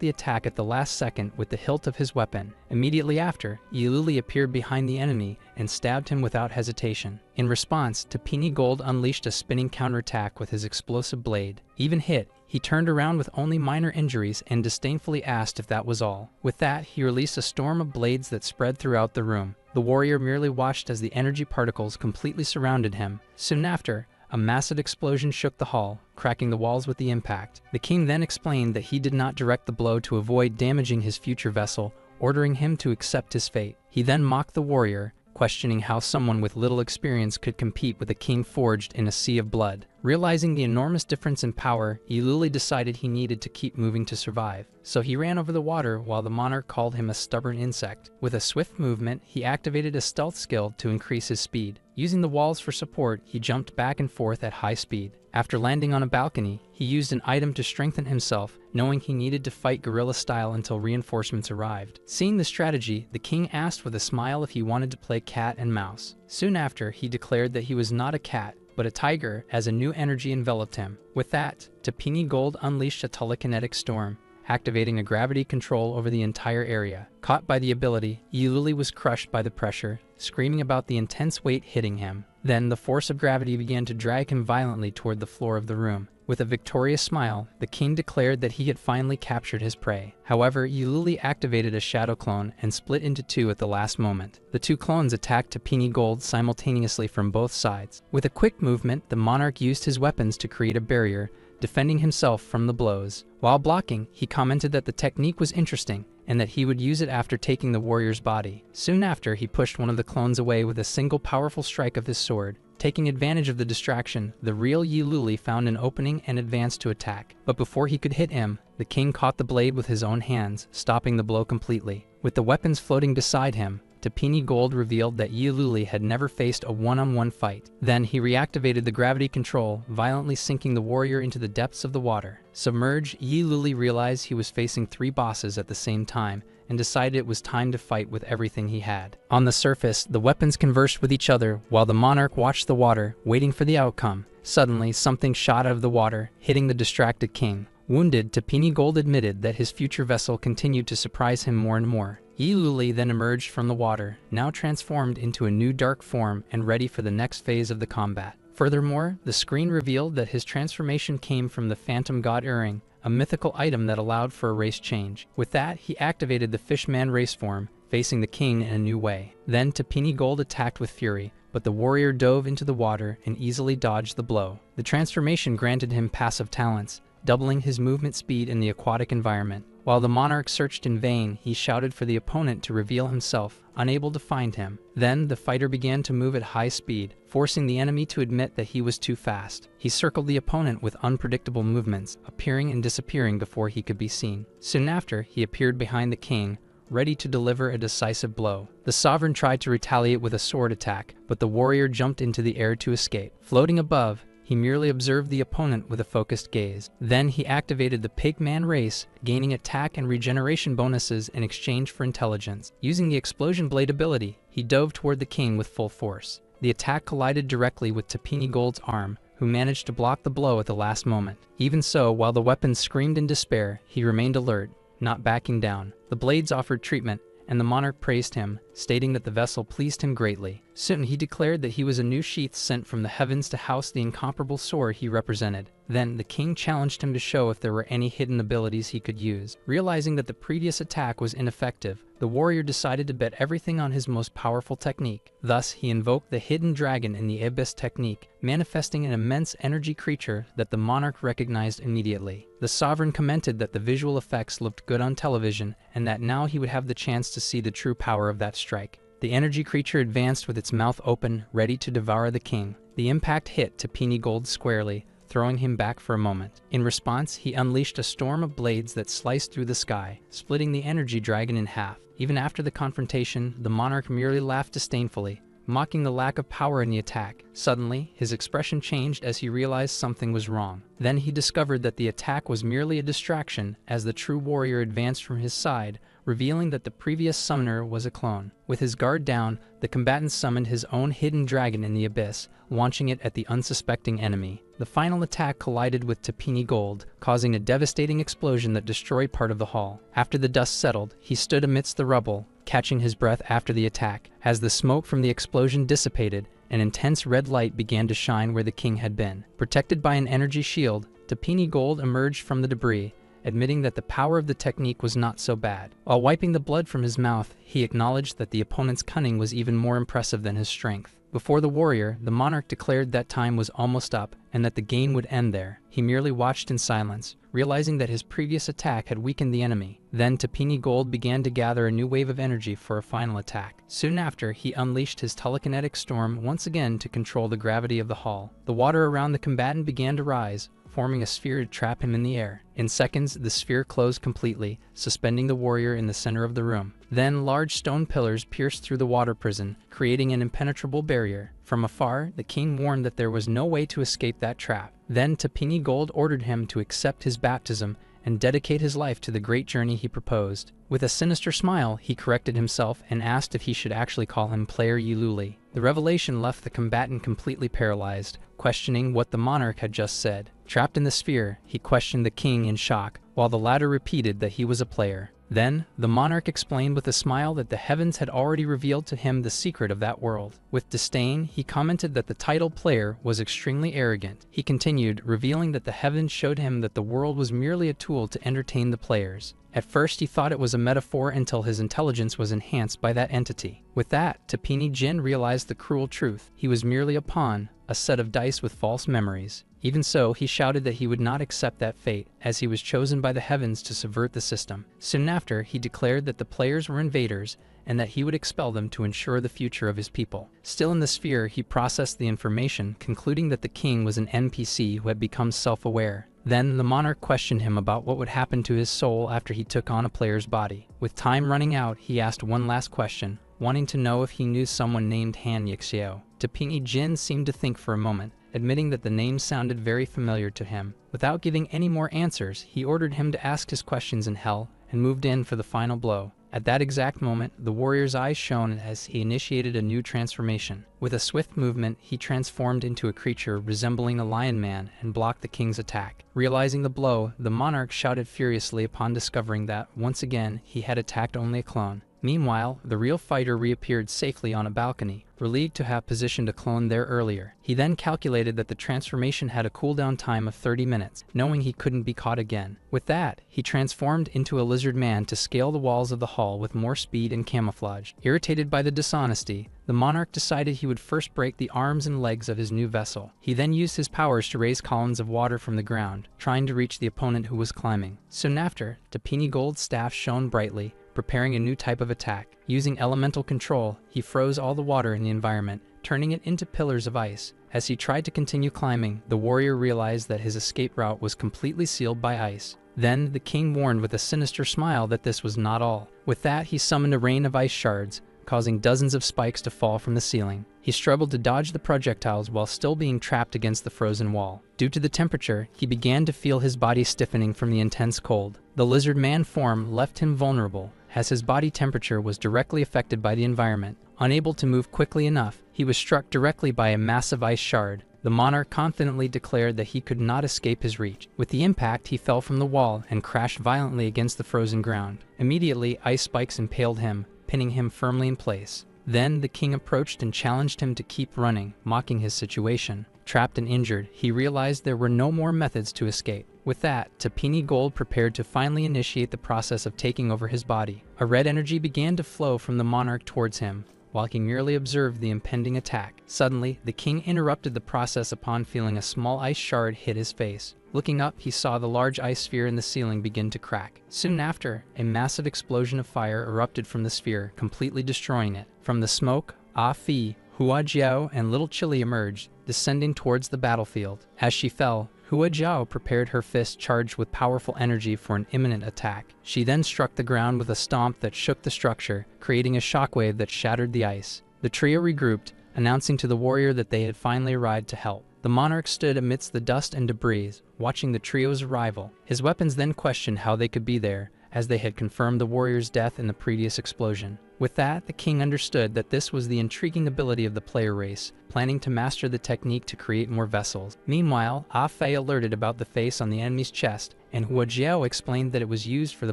the attack at the last second with the hilt of his weapon. Immediately after, Yiluli appeared behind the enemy and stabbed him without hesitation. In response, Tapini Gold unleashed a spinning counterattack with his explosive blade. Even hit, he turned around with only minor injuries and disdainfully asked if that was all. With that, he released a storm of blades that spread throughout the room. The warrior merely watched as the energy particles completely surrounded him. Soon after, a massive explosion shook the hall, cracking the walls with the impact. The king then explained that he did not direct the blow to avoid damaging his future vessel, ordering him to accept his fate. He then mocked the warrior, questioning how someone with little experience could compete with a king forged in a sea of blood. Realizing the enormous difference in power, Yiluli decided he needed to keep moving to survive. So he ran over the water while the monarch called him a stubborn insect. With a swift movement, he activated a stealth skill to increase his speed. Using the walls for support, he jumped back and forth at high speed. After landing on a balcony, he used an item to strengthen himself, knowing he needed to fight guerrilla style until reinforcements arrived. Seeing the strategy, the king asked with a smile if he wanted to play cat and mouse. Soon after, he declared that he was not a cat, but a tiger, as a new energy enveloped him. With that, Tapini Gold unleashed a telekinetic storm, activating a gravity control over the entire area. Caught by the ability, Yiluli was crushed by the pressure, screaming about the intense weight hitting him. Then the force of gravity began to drag him violently toward the floor of the room. With a victorious smile, the king declared that he had finally captured his prey. However, Yiluli activated a shadow clone and split into two at the last moment. The two clones attacked Tapini Gold simultaneously from both sides. With a quick movement, the monarch used his weapons to create a barrier, defending himself from the blows. While blocking, he commented that the technique was interesting and that he would use it after taking the warrior's body. Soon after, he pushed one of the clones away with a single powerful strike of his sword. Taking advantage of the distraction, the real Yiluli found an opening and advanced to attack. But before he could hit him, the king caught the blade with his own hands, stopping the blow completely. With the weapons floating beside him, Tapini Gold revealed that Yiluli had never faced a one-on-one fight. Then he reactivated the gravity control, violently sinking the warrior into the depths of the water. Submerged, Yiluli realized he was facing 3 bosses at the same time, and decided it was time to fight with everything he had. On the surface, the weapons conversed with each other while the monarch watched the water, waiting for the outcome. Suddenly, something shot out of the water, hitting the distracted king. Wounded, Tapini Gold admitted that his future vessel continued to surprise him more and more. Yiluli then emerged from the water, now transformed into a new dark form and ready for the next phase of the combat. Furthermore, the screen revealed that his transformation came from the Phantom God Earring, a mythical item that allowed for a race change. With that, he activated the Fishman race form, facing the king in a new way. Then Tapini Gold attacked with fury, but the warrior dove into the water and easily dodged the blow. The transformation granted him passive talents, doubling his movement speed in the aquatic environment. While the monarch searched in vain, he shouted for the opponent to reveal himself, unable to find him. Then the fighter began to move at high speed, forcing the enemy to admit that he was too fast. He circled the opponent with unpredictable movements, appearing and disappearing before he could be seen. Soon after, he appeared behind the king, ready to deliver a decisive blow. The sovereign tried to retaliate with a sword attack, but the warrior jumped into the air to escape. Floating above, he merely observed the opponent with a focused gaze. Then he activated the Pigman race, gaining attack and regeneration bonuses in exchange for intelligence. Using the explosion blade ability, he dove toward the king with full force. The attack collided directly with Tapini Gold's arm, who managed to block the blow at the last moment. Even so, while the weapon screamed in despair, he remained alert, not backing down. The blades offered treatment, and the monarch praised him, stating that the vessel pleased him greatly. Soon he declared that he was a new sheath sent from the heavens to house the incomparable sword he represented. Then the king challenged him to show if there were any hidden abilities he could use. Realizing that the previous attack was ineffective, the warrior decided to bet everything on his most powerful technique. Thus, he invoked the hidden dragon in the abyss technique, manifesting an immense energy creature that the monarch recognized immediately. The sovereign commented that the visual effects looked good on television and that now he would have the chance to see the true power of that strike. The energy creature advanced with its mouth open, ready to devour the king. The impact hit Tapini Gold squarely, throwing him back for a moment. In response, he unleashed a storm of blades that sliced through the sky, splitting the energy dragon in half. Even after the confrontation, the monarch merely laughed disdainfully, mocking the lack of power in the attack. Suddenly, his expression changed as he realized something was wrong. Then he discovered that the attack was merely a distraction as the true warrior advanced from his side, revealing that the previous summoner was a clone. With his guard down, the combatant summoned his own hidden dragon in the abyss, launching it at the unsuspecting enemy. The final attack collided with Tapini Gold, causing a devastating explosion that destroyed part of the hall. After the dust settled, he stood amidst the rubble, catching his breath after the attack. As the smoke from the explosion dissipated, an intense red light began to shine where the king had been. Protected by an energy shield, Tapini Gold emerged from the debris, admitting that the power of the technique was not so bad. While wiping the blood from his mouth, he acknowledged that the opponent's cunning was even more impressive than his strength. Before the warrior, the monarch declared that time was almost up and that the game would end there. He merely watched in silence, realizing that his previous attack had weakened the enemy. Then Tapini Gold began to gather a new wave of energy for a final attack. Soon after, he unleashed his telekinetic storm once again to control the gravity of the hall. The water around the combatant began to rise, forming a sphere to trap him in the air. In seconds, the sphere closed completely, suspending the warrior in the center of the room. Then large stone pillars pierced through the water prison, creating an impenetrable barrier. From afar, the king warned that there was no way to escape that trap. Then Tapini Gold ordered him to accept his baptism and dedicate his life to the great journey he proposed. With a sinister smile, he corrected himself and asked if he should actually call him Player Yululi. The revelation left the combatant completely paralyzed, questioning what the monarch had just said. Trapped in the sphere, he questioned the king in shock, while the latter repeated that he was a player. Then, the monarch explained with a smile that the heavens had already revealed to him the secret of that world. With disdain, he commented that the title player was extremely arrogant. He continued, revealing that the heavens showed him that the world was merely a tool to entertain the players. At first, he thought it was a metaphor until his intelligence was enhanced by that entity. With that, Tapini Jin realized the cruel truth. He was merely a pawn, a set of dice with false memories. Even so, he shouted that he would not accept that fate, as he was chosen by the heavens to subvert the system. Soon after, he declared that the players were invaders, and that he would expel them to ensure the future of his people. Still in the sphere, he processed the information, concluding that the king was an NPC who had become self-aware. Then, the monarch questioned him about what would happen to his soul after he took on a player's body. With time running out, he asked one last question, wanting to know if he knew someone named Han Yixiao. Tapini Jin seemed to think for a moment, admitting that the name sounded very familiar to him. Without giving any more answers, he ordered him to ask his questions in hell and moved in for the final blow. At that exact moment, the warrior's eyes shone as he initiated a new transformation. With a swift movement, he transformed into a creature resembling a lion man and blocked the king's attack. Realizing the blow, the monarch shouted furiously upon discovering that, once again, he had attacked only a clone. Meanwhile, the real fighter reappeared safely on a balcony, relieved to have positioned a clone there earlier. He then calculated that the transformation had a cooldown time of 30 minutes, knowing he couldn't be caught again. With that, he transformed into a lizard man to scale the walls of the hall with more speed and camouflage. Irritated by the dishonesty, the monarch decided he would first break the arms and legs of his new vessel. He then used his powers to raise columns of water from the ground, trying to reach the opponent who was climbing. Soon after, Tapini Gold's staff shone brightly, preparing a new type of attack. Using elemental control, he froze all the water in the environment, turning it into pillars of ice. As he tried to continue climbing, the warrior realized that his escape route was completely sealed by ice. Then, the king warned with a sinister smile that this was not all. With that, he summoned a rain of ice shards, causing dozens of spikes to fall from the ceiling. He struggled to dodge the projectiles while still being trapped against the frozen wall. Due to the temperature, he began to feel his body stiffening from the intense cold. The lizard man form left him vulnerable, as his body temperature was directly affected by the environment. Unable to move quickly enough, he was struck directly by a massive ice shard. The monarch confidently declared that he could not escape his reach. With the impact, he fell from the wall and crashed violently against the frozen ground. Immediately, ice spikes impaled him, pinning him firmly in place. Then, the king approached and challenged him to keep running, mocking his situation. trapped and injured, he realized there were no more methods to escape. With that, Tapini Gold prepared to finally initiate the process of taking over his body. A red energy began to flow from the monarch towards him, while he merely observed the impending attack. Suddenly, the king interrupted the process upon feeling a small ice shard hit his face. Looking up, he saw the large ice sphere in the ceiling begin to crack. Soon after, a massive explosion of fire erupted from the sphere, completely destroying it. From the smoke, Ah Fi, Hua Jiao, and Little Chili emerged, descending towards the battlefield. As she fell, Hua Jiao prepared her fist charged with powerful energy for an imminent attack. She then struck the ground with a stomp that shook the structure, creating a shockwave that shattered the ice. The trio regrouped, announcing to the warrior that they had finally arrived to help. The monarch stood amidst the dust and debris, watching the trio's arrival. His weapons then questioned how they could be there, as they had confirmed the warrior's death in the previous explosion. With that, the king understood that this was the intriguing ability of the player race, planning to master the technique to create more vessels. Meanwhile, Ah Fei alerted about the face on the enemy's chest, and Hua Jiao explained that it was used for the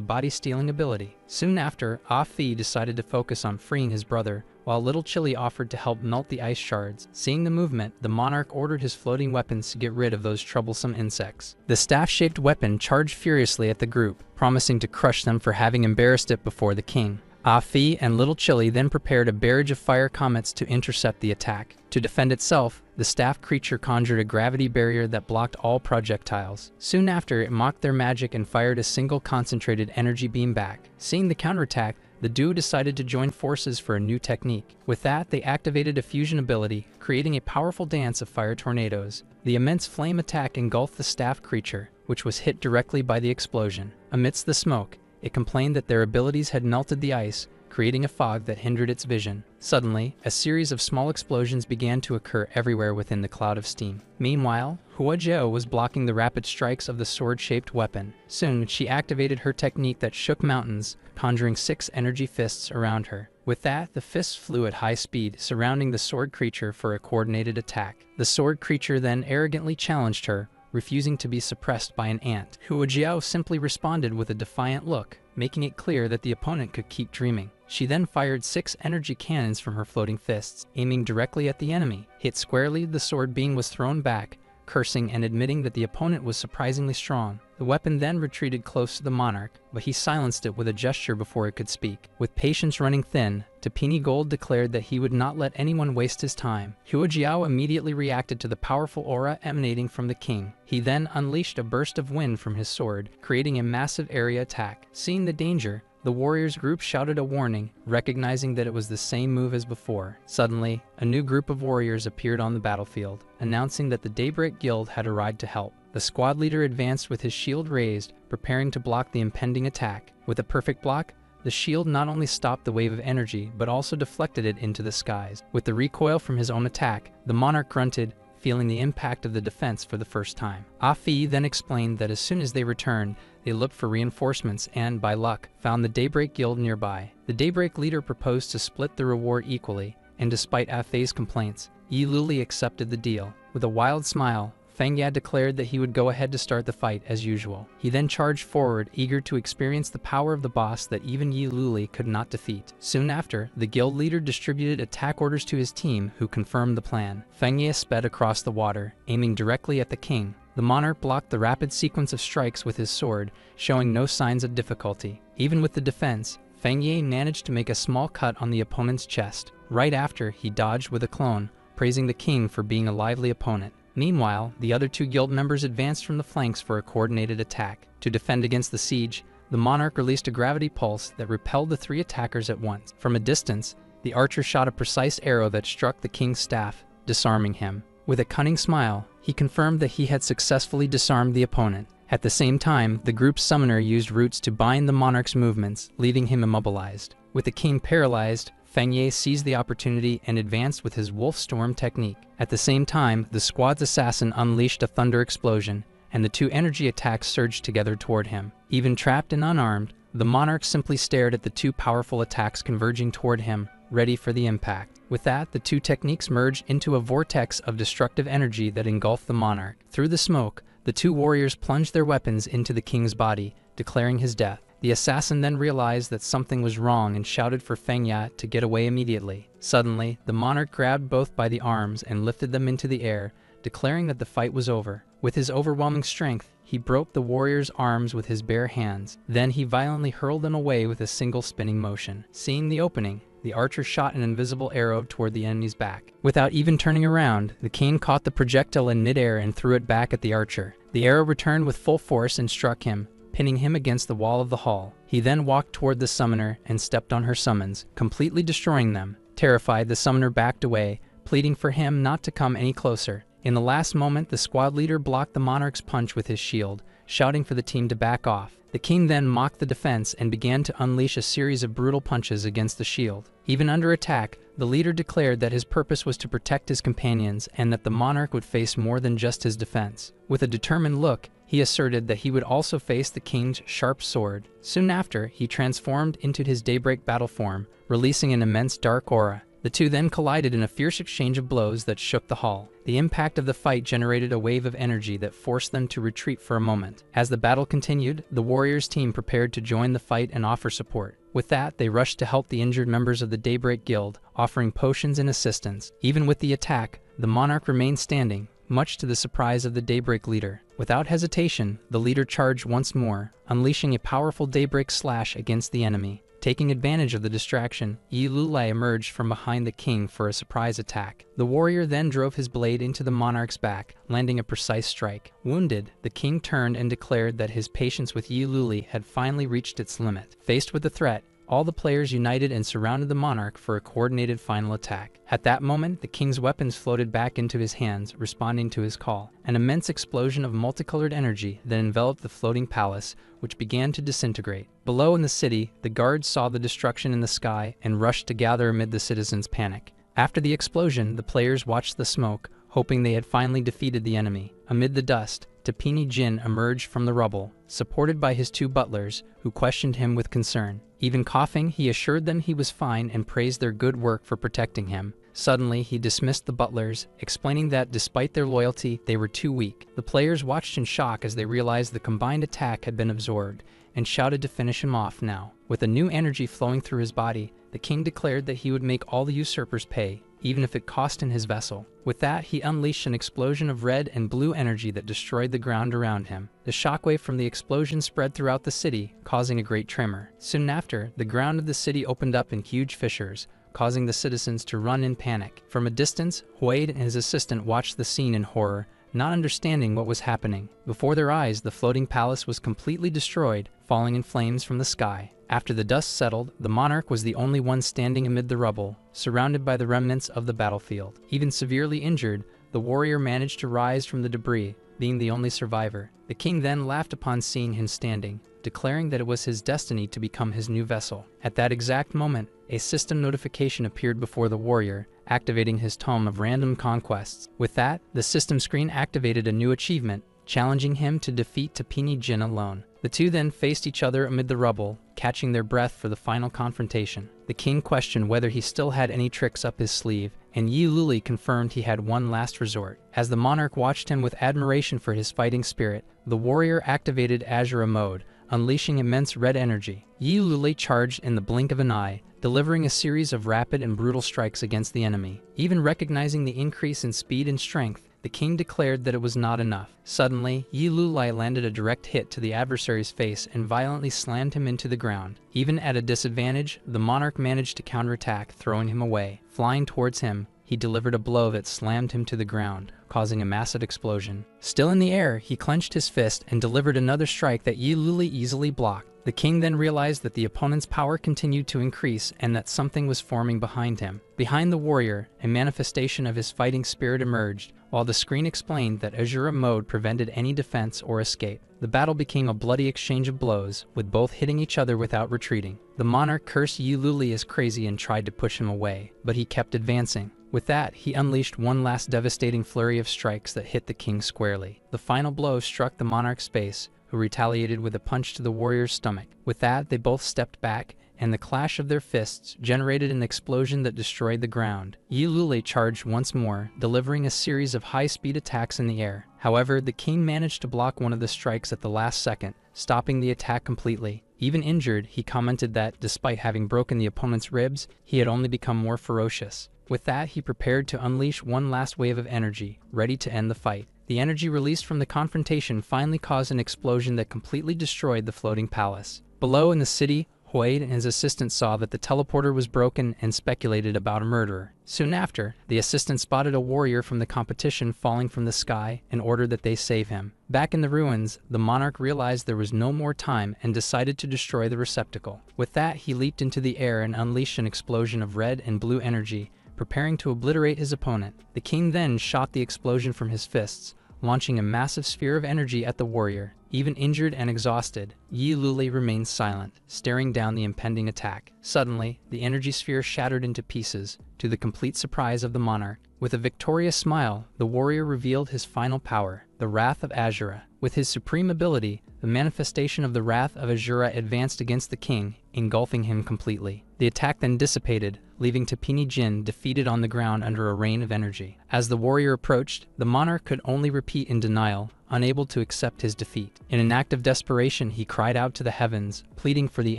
body-stealing ability. Soon after, Ah Fi decided to focus on freeing his brother, while Little Chili offered to help melt the ice shards. Seeing the movement, the monarch ordered his floating weapons to get rid of those troublesome insects. The staff-shaped weapon charged furiously at the group, promising to crush them for having embarrassed it before the king. Ah Fi and Little Chili then prepared a barrage of fire comets to intercept the attack. To defend itself, the staff creature conjured a gravity barrier that blocked all projectiles. Soon after, it mocked their magic and fired a single concentrated energy beam back. Seeing the counterattack, the duo decided to join forces for a new technique. With that, they activated a fusion ability, creating a powerful dance of fire tornadoes. The immense flame attack engulfed the staff creature, which was hit directly by the explosion. Amidst the smoke, it complained that their abilities had melted the ice, creating a fog that hindered its vision. Suddenly, a series of small explosions began to occur everywhere within the cloud of steam. Meanwhile, Hua Jiao was blocking the rapid strikes of the sword-shaped weapon. Soon, she activated her technique that shook mountains, conjuring 6 energy fists around her. With that, the fists flew at high speed, surrounding the sword creature for a coordinated attack. The sword creature then arrogantly challenged her, refusing to be suppressed by an ant. Hua Jiao simply responded with a defiant look, making it clear that the opponent could keep dreaming. She then fired 6 energy cannons from her floating fists, aiming directly at the enemy. Hit squarely, the sword beam was thrown back, cursing and admitting that the opponent was surprisingly strong. The weapon then retreated close to the monarch, but he silenced it with a gesture before it could speak. With patience running thin, Tapini Gold declared that he would not let anyone waste his time. Hua Jiao immediately reacted to the powerful aura emanating from the king. He then unleashed a burst of wind from his sword, creating a massive area attack. Seeing the danger, the warriors group shouted a warning, recognizing that it was the same move as before. Suddenly, a new group of warriors appeared on the battlefield, announcing that the Daybreak Guild had arrived to help. The squad leader advanced with his shield raised, preparing to block the impending attack. With a perfect block, the shield not only stopped the wave of energy, but also deflected it into the skies. With the recoil from his own attack, the monarch grunted, feeling the impact of the defense for the first time. Ah Fi then explained that as soon as they returned, they looked for reinforcements and, by luck, found the Daybreak Guild nearby. The Daybreak leader proposed to split the reward equally, and despite Ah Fei's complaints, Yi Luli accepted the deal. With a wild smile, Feng Ya declared that he would go ahead to start the fight as usual. He then charged forward, eager to experience the power of the boss that even Yi Luli could not defeat. Soon after, the guild leader distributed attack orders to his team, who confirmed the plan. Feng Ya sped across the water, aiming directly at the king. The monarch blocked the rapid sequence of strikes with his sword, showing no signs of difficulty. Even with the defense, Feng Ya managed to make a small cut on the opponent's chest. Right after, he dodged with a clone, praising the king for being a lively opponent. Meanwhile, the other 2 guild members advanced from the flanks for a coordinated attack. To defend against the siege, the monarch released a gravity pulse that repelled the 3 attackers at once. From a distance, the archer shot a precise arrow that struck the king's staff, disarming him. With a cunning smile, he confirmed that he had successfully disarmed the opponent. At the same time, the group's summoner used roots to bind the monarch's movements, leaving him immobilized. With the king paralyzed, Feng Ye seized the opportunity and advanced with his Wolf Storm technique. At the same time, the squad's assassin unleashed a thunder explosion, and the 2 energy attacks surged together toward him. Even trapped and unarmed, the monarch simply stared at the 2 powerful attacks converging toward him, ready for the impact. With that, the 2 techniques merged into a vortex of destructive energy that engulfed the monarch. Through the smoke, the 2 warriors plunged their weapons into the king's body, declaring his death. The assassin then realized that something was wrong and shouted for Feng Ya to get away immediately. Suddenly, the monarch grabbed both by the arms and lifted them into the air, declaring that the fight was over. With his overwhelming strength, he broke the warrior's arms with his bare hands. Then he violently hurled them away with a single spinning motion. Seeing the opening, the archer shot an invisible arrow toward the enemy's back. Without even turning around, the king caught the projectile in midair and threw it back at the archer. The arrow returned with full force and struck him, pinning him against the wall of the hall. He then walked toward the summoner and stepped on her summons, completely destroying them. Terrified, the summoner backed away, pleading for him not to come any closer. In the last moment, the squad leader blocked the monarch's punch with his shield, shouting for the team to back off. The king then mocked the defense and began to unleash a series of brutal punches against the shield. Even under attack, the leader declared that his purpose was to protect his companions and that the monarch would face more than just his defense. With a determined look, he asserted that he would also face the king's sharp sword. Soon after, he transformed into his daybreak battle form, releasing an immense dark aura. The two then collided in a fierce exchange of blows that shook the hall. The impact of the fight generated a wave of energy that forced them to retreat for a moment. As the battle continued, the warriors' team prepared to join the fight and offer support. With that, they rushed to help the injured members of the Daybreak Guild, offering potions and assistance. Even with the attack, the monarch remained standing, much to the surprise of the Daybreak leader. Without hesitation, the leader charged once more, unleashing a powerful Daybreak slash against the enemy. Taking advantage of the distraction, Yi Lulai emerged from behind the king for a surprise attack. The warrior then drove his blade into the monarch's back, landing a precise strike. Wounded, the king turned and declared that his patience with Yi Luli had finally reached its limit. Faced with the threat, all the players united and surrounded the monarch for a coordinated final attack. At that moment, the king's weapons floated back into his hands, responding to his call. An immense explosion of multicolored energy then enveloped the floating palace, which began to disintegrate. Below in the city, the guards saw the destruction in the sky and rushed to gather amid the citizens' panic. After the explosion, the players watched the smoke, hoping they had finally defeated the enemy. Amid the dust, Tapini Jin emerged from the rubble, supported by his two butlers, who questioned him with concern. Even coughing, he assured them he was fine and praised their good work for protecting him. Suddenly, he dismissed the butlers, explaining that despite their loyalty, they were too weak. The players watched in shock as they realized the combined attack had been absorbed, and shouted to finish him off now. With a new energy flowing through his body, the king declared that he would make all the usurpers pay, even if it cost him his vessel. With that, he unleashed an explosion of red and blue energy that destroyed the ground around him. The shockwave from the explosion spread throughout the city, causing a great tremor. Soon after, the ground of the city opened up in huge fissures, causing the citizens to run in panic. From a distance, Huade and his assistant watched the scene in horror, not understanding what was happening. Before their eyes, the floating palace was completely destroyed, falling in flames from the sky. After the dust settled, the monarch was the only one standing amid the rubble, surrounded by the remnants of the battlefield. Even severely injured, the warrior managed to rise from the debris, being the only survivor. The king then laughed upon seeing him standing, declaring that it was his destiny to become his new vessel. At that exact moment, a system notification appeared before the warrior, activating his tome of random conquests. With that, the system screen activated a new achievement, challenging him to defeat Tapini Jin alone. The two then faced each other amid the rubble, catching their breath for the final confrontation. The king questioned whether he still had any tricks up his sleeve, and Yi Luli confirmed he had one last resort. As the monarch watched him with admiration for his fighting spirit, the warrior activated Azura mode, unleashing immense red energy. Yi Luli charged in the blink of an eye, delivering a series of rapid and brutal strikes against the enemy. Even recognizing the increase in speed and strength, the king declared that it was not enough. Suddenly, Yi Lulai landed a direct hit to the adversary's face and violently slammed him into the ground. Even at a disadvantage, the monarch managed to counterattack, throwing him away. Flying towards him, he delivered a blow that slammed him to the ground, causing a massive explosion. Still in the air, he clenched his fist and delivered another strike that Yi Luli easily blocked. The king then realized that the opponent's power continued to increase and that something was forming behind him. Behind the warrior, a manifestation of his fighting spirit emerged, while the screen explained that Azura mode prevented any defense or escape. The battle became a bloody exchange of blows, with both hitting each other without retreating. The monarch cursed Yi Luli as crazy and tried to push him away, but he kept advancing. With that, he unleashed one last devastating flurry of strikes that hit the king squarely. The final blow struck the monarch's face, who retaliated with a punch to the warrior's stomach. With that, they both stepped back, and the clash of their fists generated an explosion that destroyed the ground. Yi Luli charged once more, delivering a series of high-speed attacks in the air. However, the king managed to block one of the strikes at the last second, stopping the attack completely. Even injured, he commented that, despite having broken the opponent's ribs, he had only become more ferocious. With that, he prepared to unleash one last wave of energy, ready to end the fight. The energy released from the confrontation finally caused an explosion that completely destroyed the floating palace. Below in the city, Hoid and his assistant saw that the teleporter was broken and speculated about a murderer. Soon after, the assistant spotted a warrior from the competition falling from the sky and ordered that they save him. Back in the ruins, the monarch realized there was no more time and decided to destroy the receptacle. With that, he leaped into the air and unleashed an explosion of red and blue energy, preparing to obliterate his opponent. The king then shot the explosion from his fists, launching a massive sphere of energy at the warrior. Even injured and exhausted, Yi Luli remained silent, staring down the impending attack. Suddenly, the energy sphere shattered into pieces, to the complete surprise of the monarch. With a victorious smile, the warrior revealed his final power, the Wrath of Azura. With his supreme ability, the manifestation of the Wrath of Azura advanced against the king, engulfing him completely. The attack then dissipated, leaving Tapini Jin defeated on the ground under a rain of energy. As the warrior approached, the monarch could only repeat in denial, unable to accept his defeat. In an act of desperation, he cried out to the heavens, pleading for the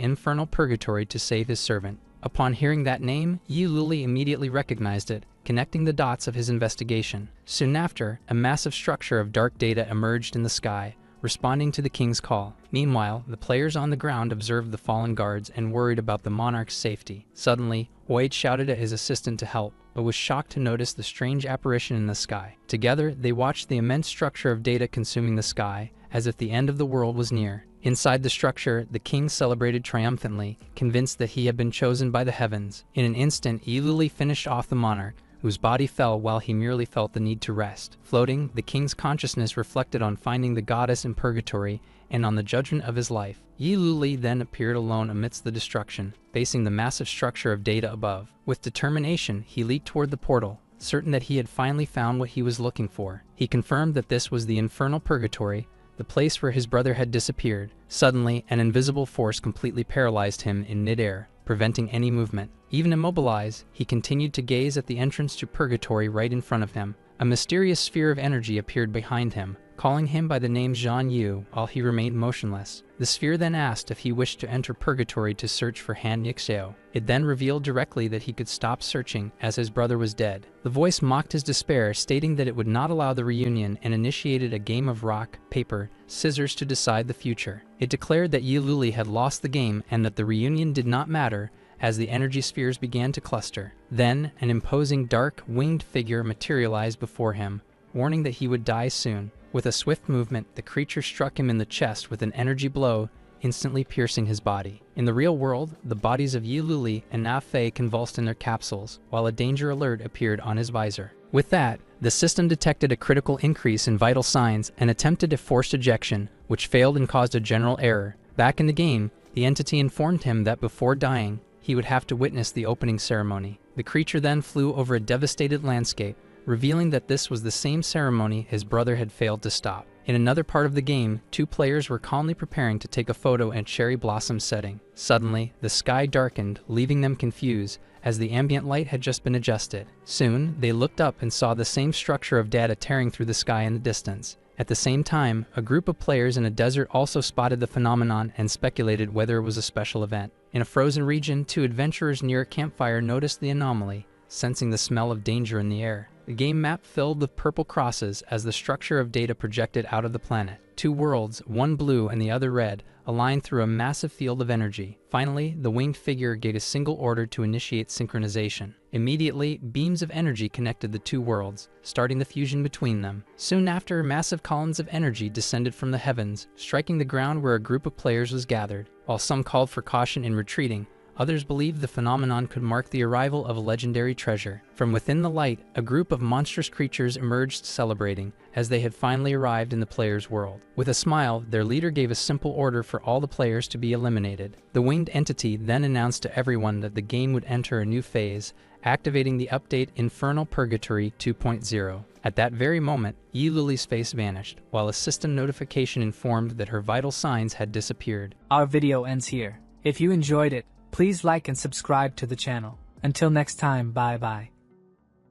infernal purgatory to save his servant. Upon hearing that name, Yi Luli immediately recognized it, connecting the dots of his investigation. Soon after, a massive structure of dark data emerged in the sky, responding to the king's call. Meanwhile, the players on the ground observed the fallen guards and worried about the monarch's safety. Suddenly, Wade shouted at his assistant to help, but was shocked to notice the strange apparition in the sky. Together, they watched the immense structure of data consuming the sky, as if the end of the world was near. Inside the structure, the king celebrated triumphantly, convinced that he had been chosen by the heavens. In an instant, Iluli finished off the monarch, whose body fell while he merely felt the need to rest. Floating, the king's consciousness reflected on finding the goddess in purgatory and on the judgment of his life. Yi Luli then appeared alone amidst the destruction, facing the massive structure of data above. With determination, he leaped toward the portal, certain that he had finally found what he was looking for. He confirmed that this was the infernal purgatory, the place where his brother had disappeared. Suddenly, an invisible force completely paralyzed him in midair, preventing any movement. Even immobilized, he continued to gaze at the entrance to purgatory right in front of him. A mysterious sphere of energy appeared behind him, calling him by the name Zhan Yu while he remained motionless. The sphere then asked if he wished to enter purgatory to search for Han Yixio. It then revealed directly that he could stop searching as his brother was dead. The voice mocked his despair, stating that it would not allow the reunion and initiated a game of rock, paper, scissors to decide the future. It declared that Yi Luli had lost the game and that the reunion did not matter, as the energy spheres began to cluster. Then, an imposing dark, winged figure materialized before him, warning that he would die soon. With a swift movement, the creature struck him in the chest with an energy blow, instantly piercing his body. In the real world, the bodies of Yi Luli and Na Fei convulsed in their capsules, while a danger alert appeared on his visor. With that, the system detected a critical increase in vital signs and attempted a forced ejection, which failed and caused a general error. Back in the game, the entity informed him that before dying, he would have to witness the opening ceremony. The creature then flew over a devastated landscape, revealing that this was the same ceremony his brother had failed to stop. In another part of the game, two players were calmly preparing to take a photo at cherry blossom setting. Suddenly, the sky darkened, leaving them confused, as the ambient light had just been adjusted. Soon, they looked up and saw the same structure of data tearing through the sky in the distance. At the same time, a group of players in a desert also spotted the phenomenon and speculated whether it was a special event. In a frozen region, two adventurers near a campfire noticed the anomaly, sensing the smell of danger in the air. The game map filled with purple crosses as the structure of data projected out of the planet. Two worlds, one blue and the other red, aligned through a massive field of energy. Finally, the winged figure gave a single order to initiate synchronization. Immediately, beams of energy connected the two worlds, starting the fusion between them. Soon after, massive columns of energy descended from the heavens, striking the ground where a group of players was gathered. While some called for caution in retreating, others believed the phenomenon could mark the arrival of a legendary treasure. From within the light, a group of monstrous creatures emerged celebrating, as they had finally arrived in the players' world. With a smile, their leader gave a simple order for all the players to be eliminated. The winged entity then announced to everyone that the game would enter a new phase, activating the update Infernal Purgatory 2.0. At that very moment, Yi Luli's face vanished, while a system notification informed that her vital signs had disappeared. Our video ends here. If you enjoyed it, please like and subscribe to the channel. Until next time, bye bye.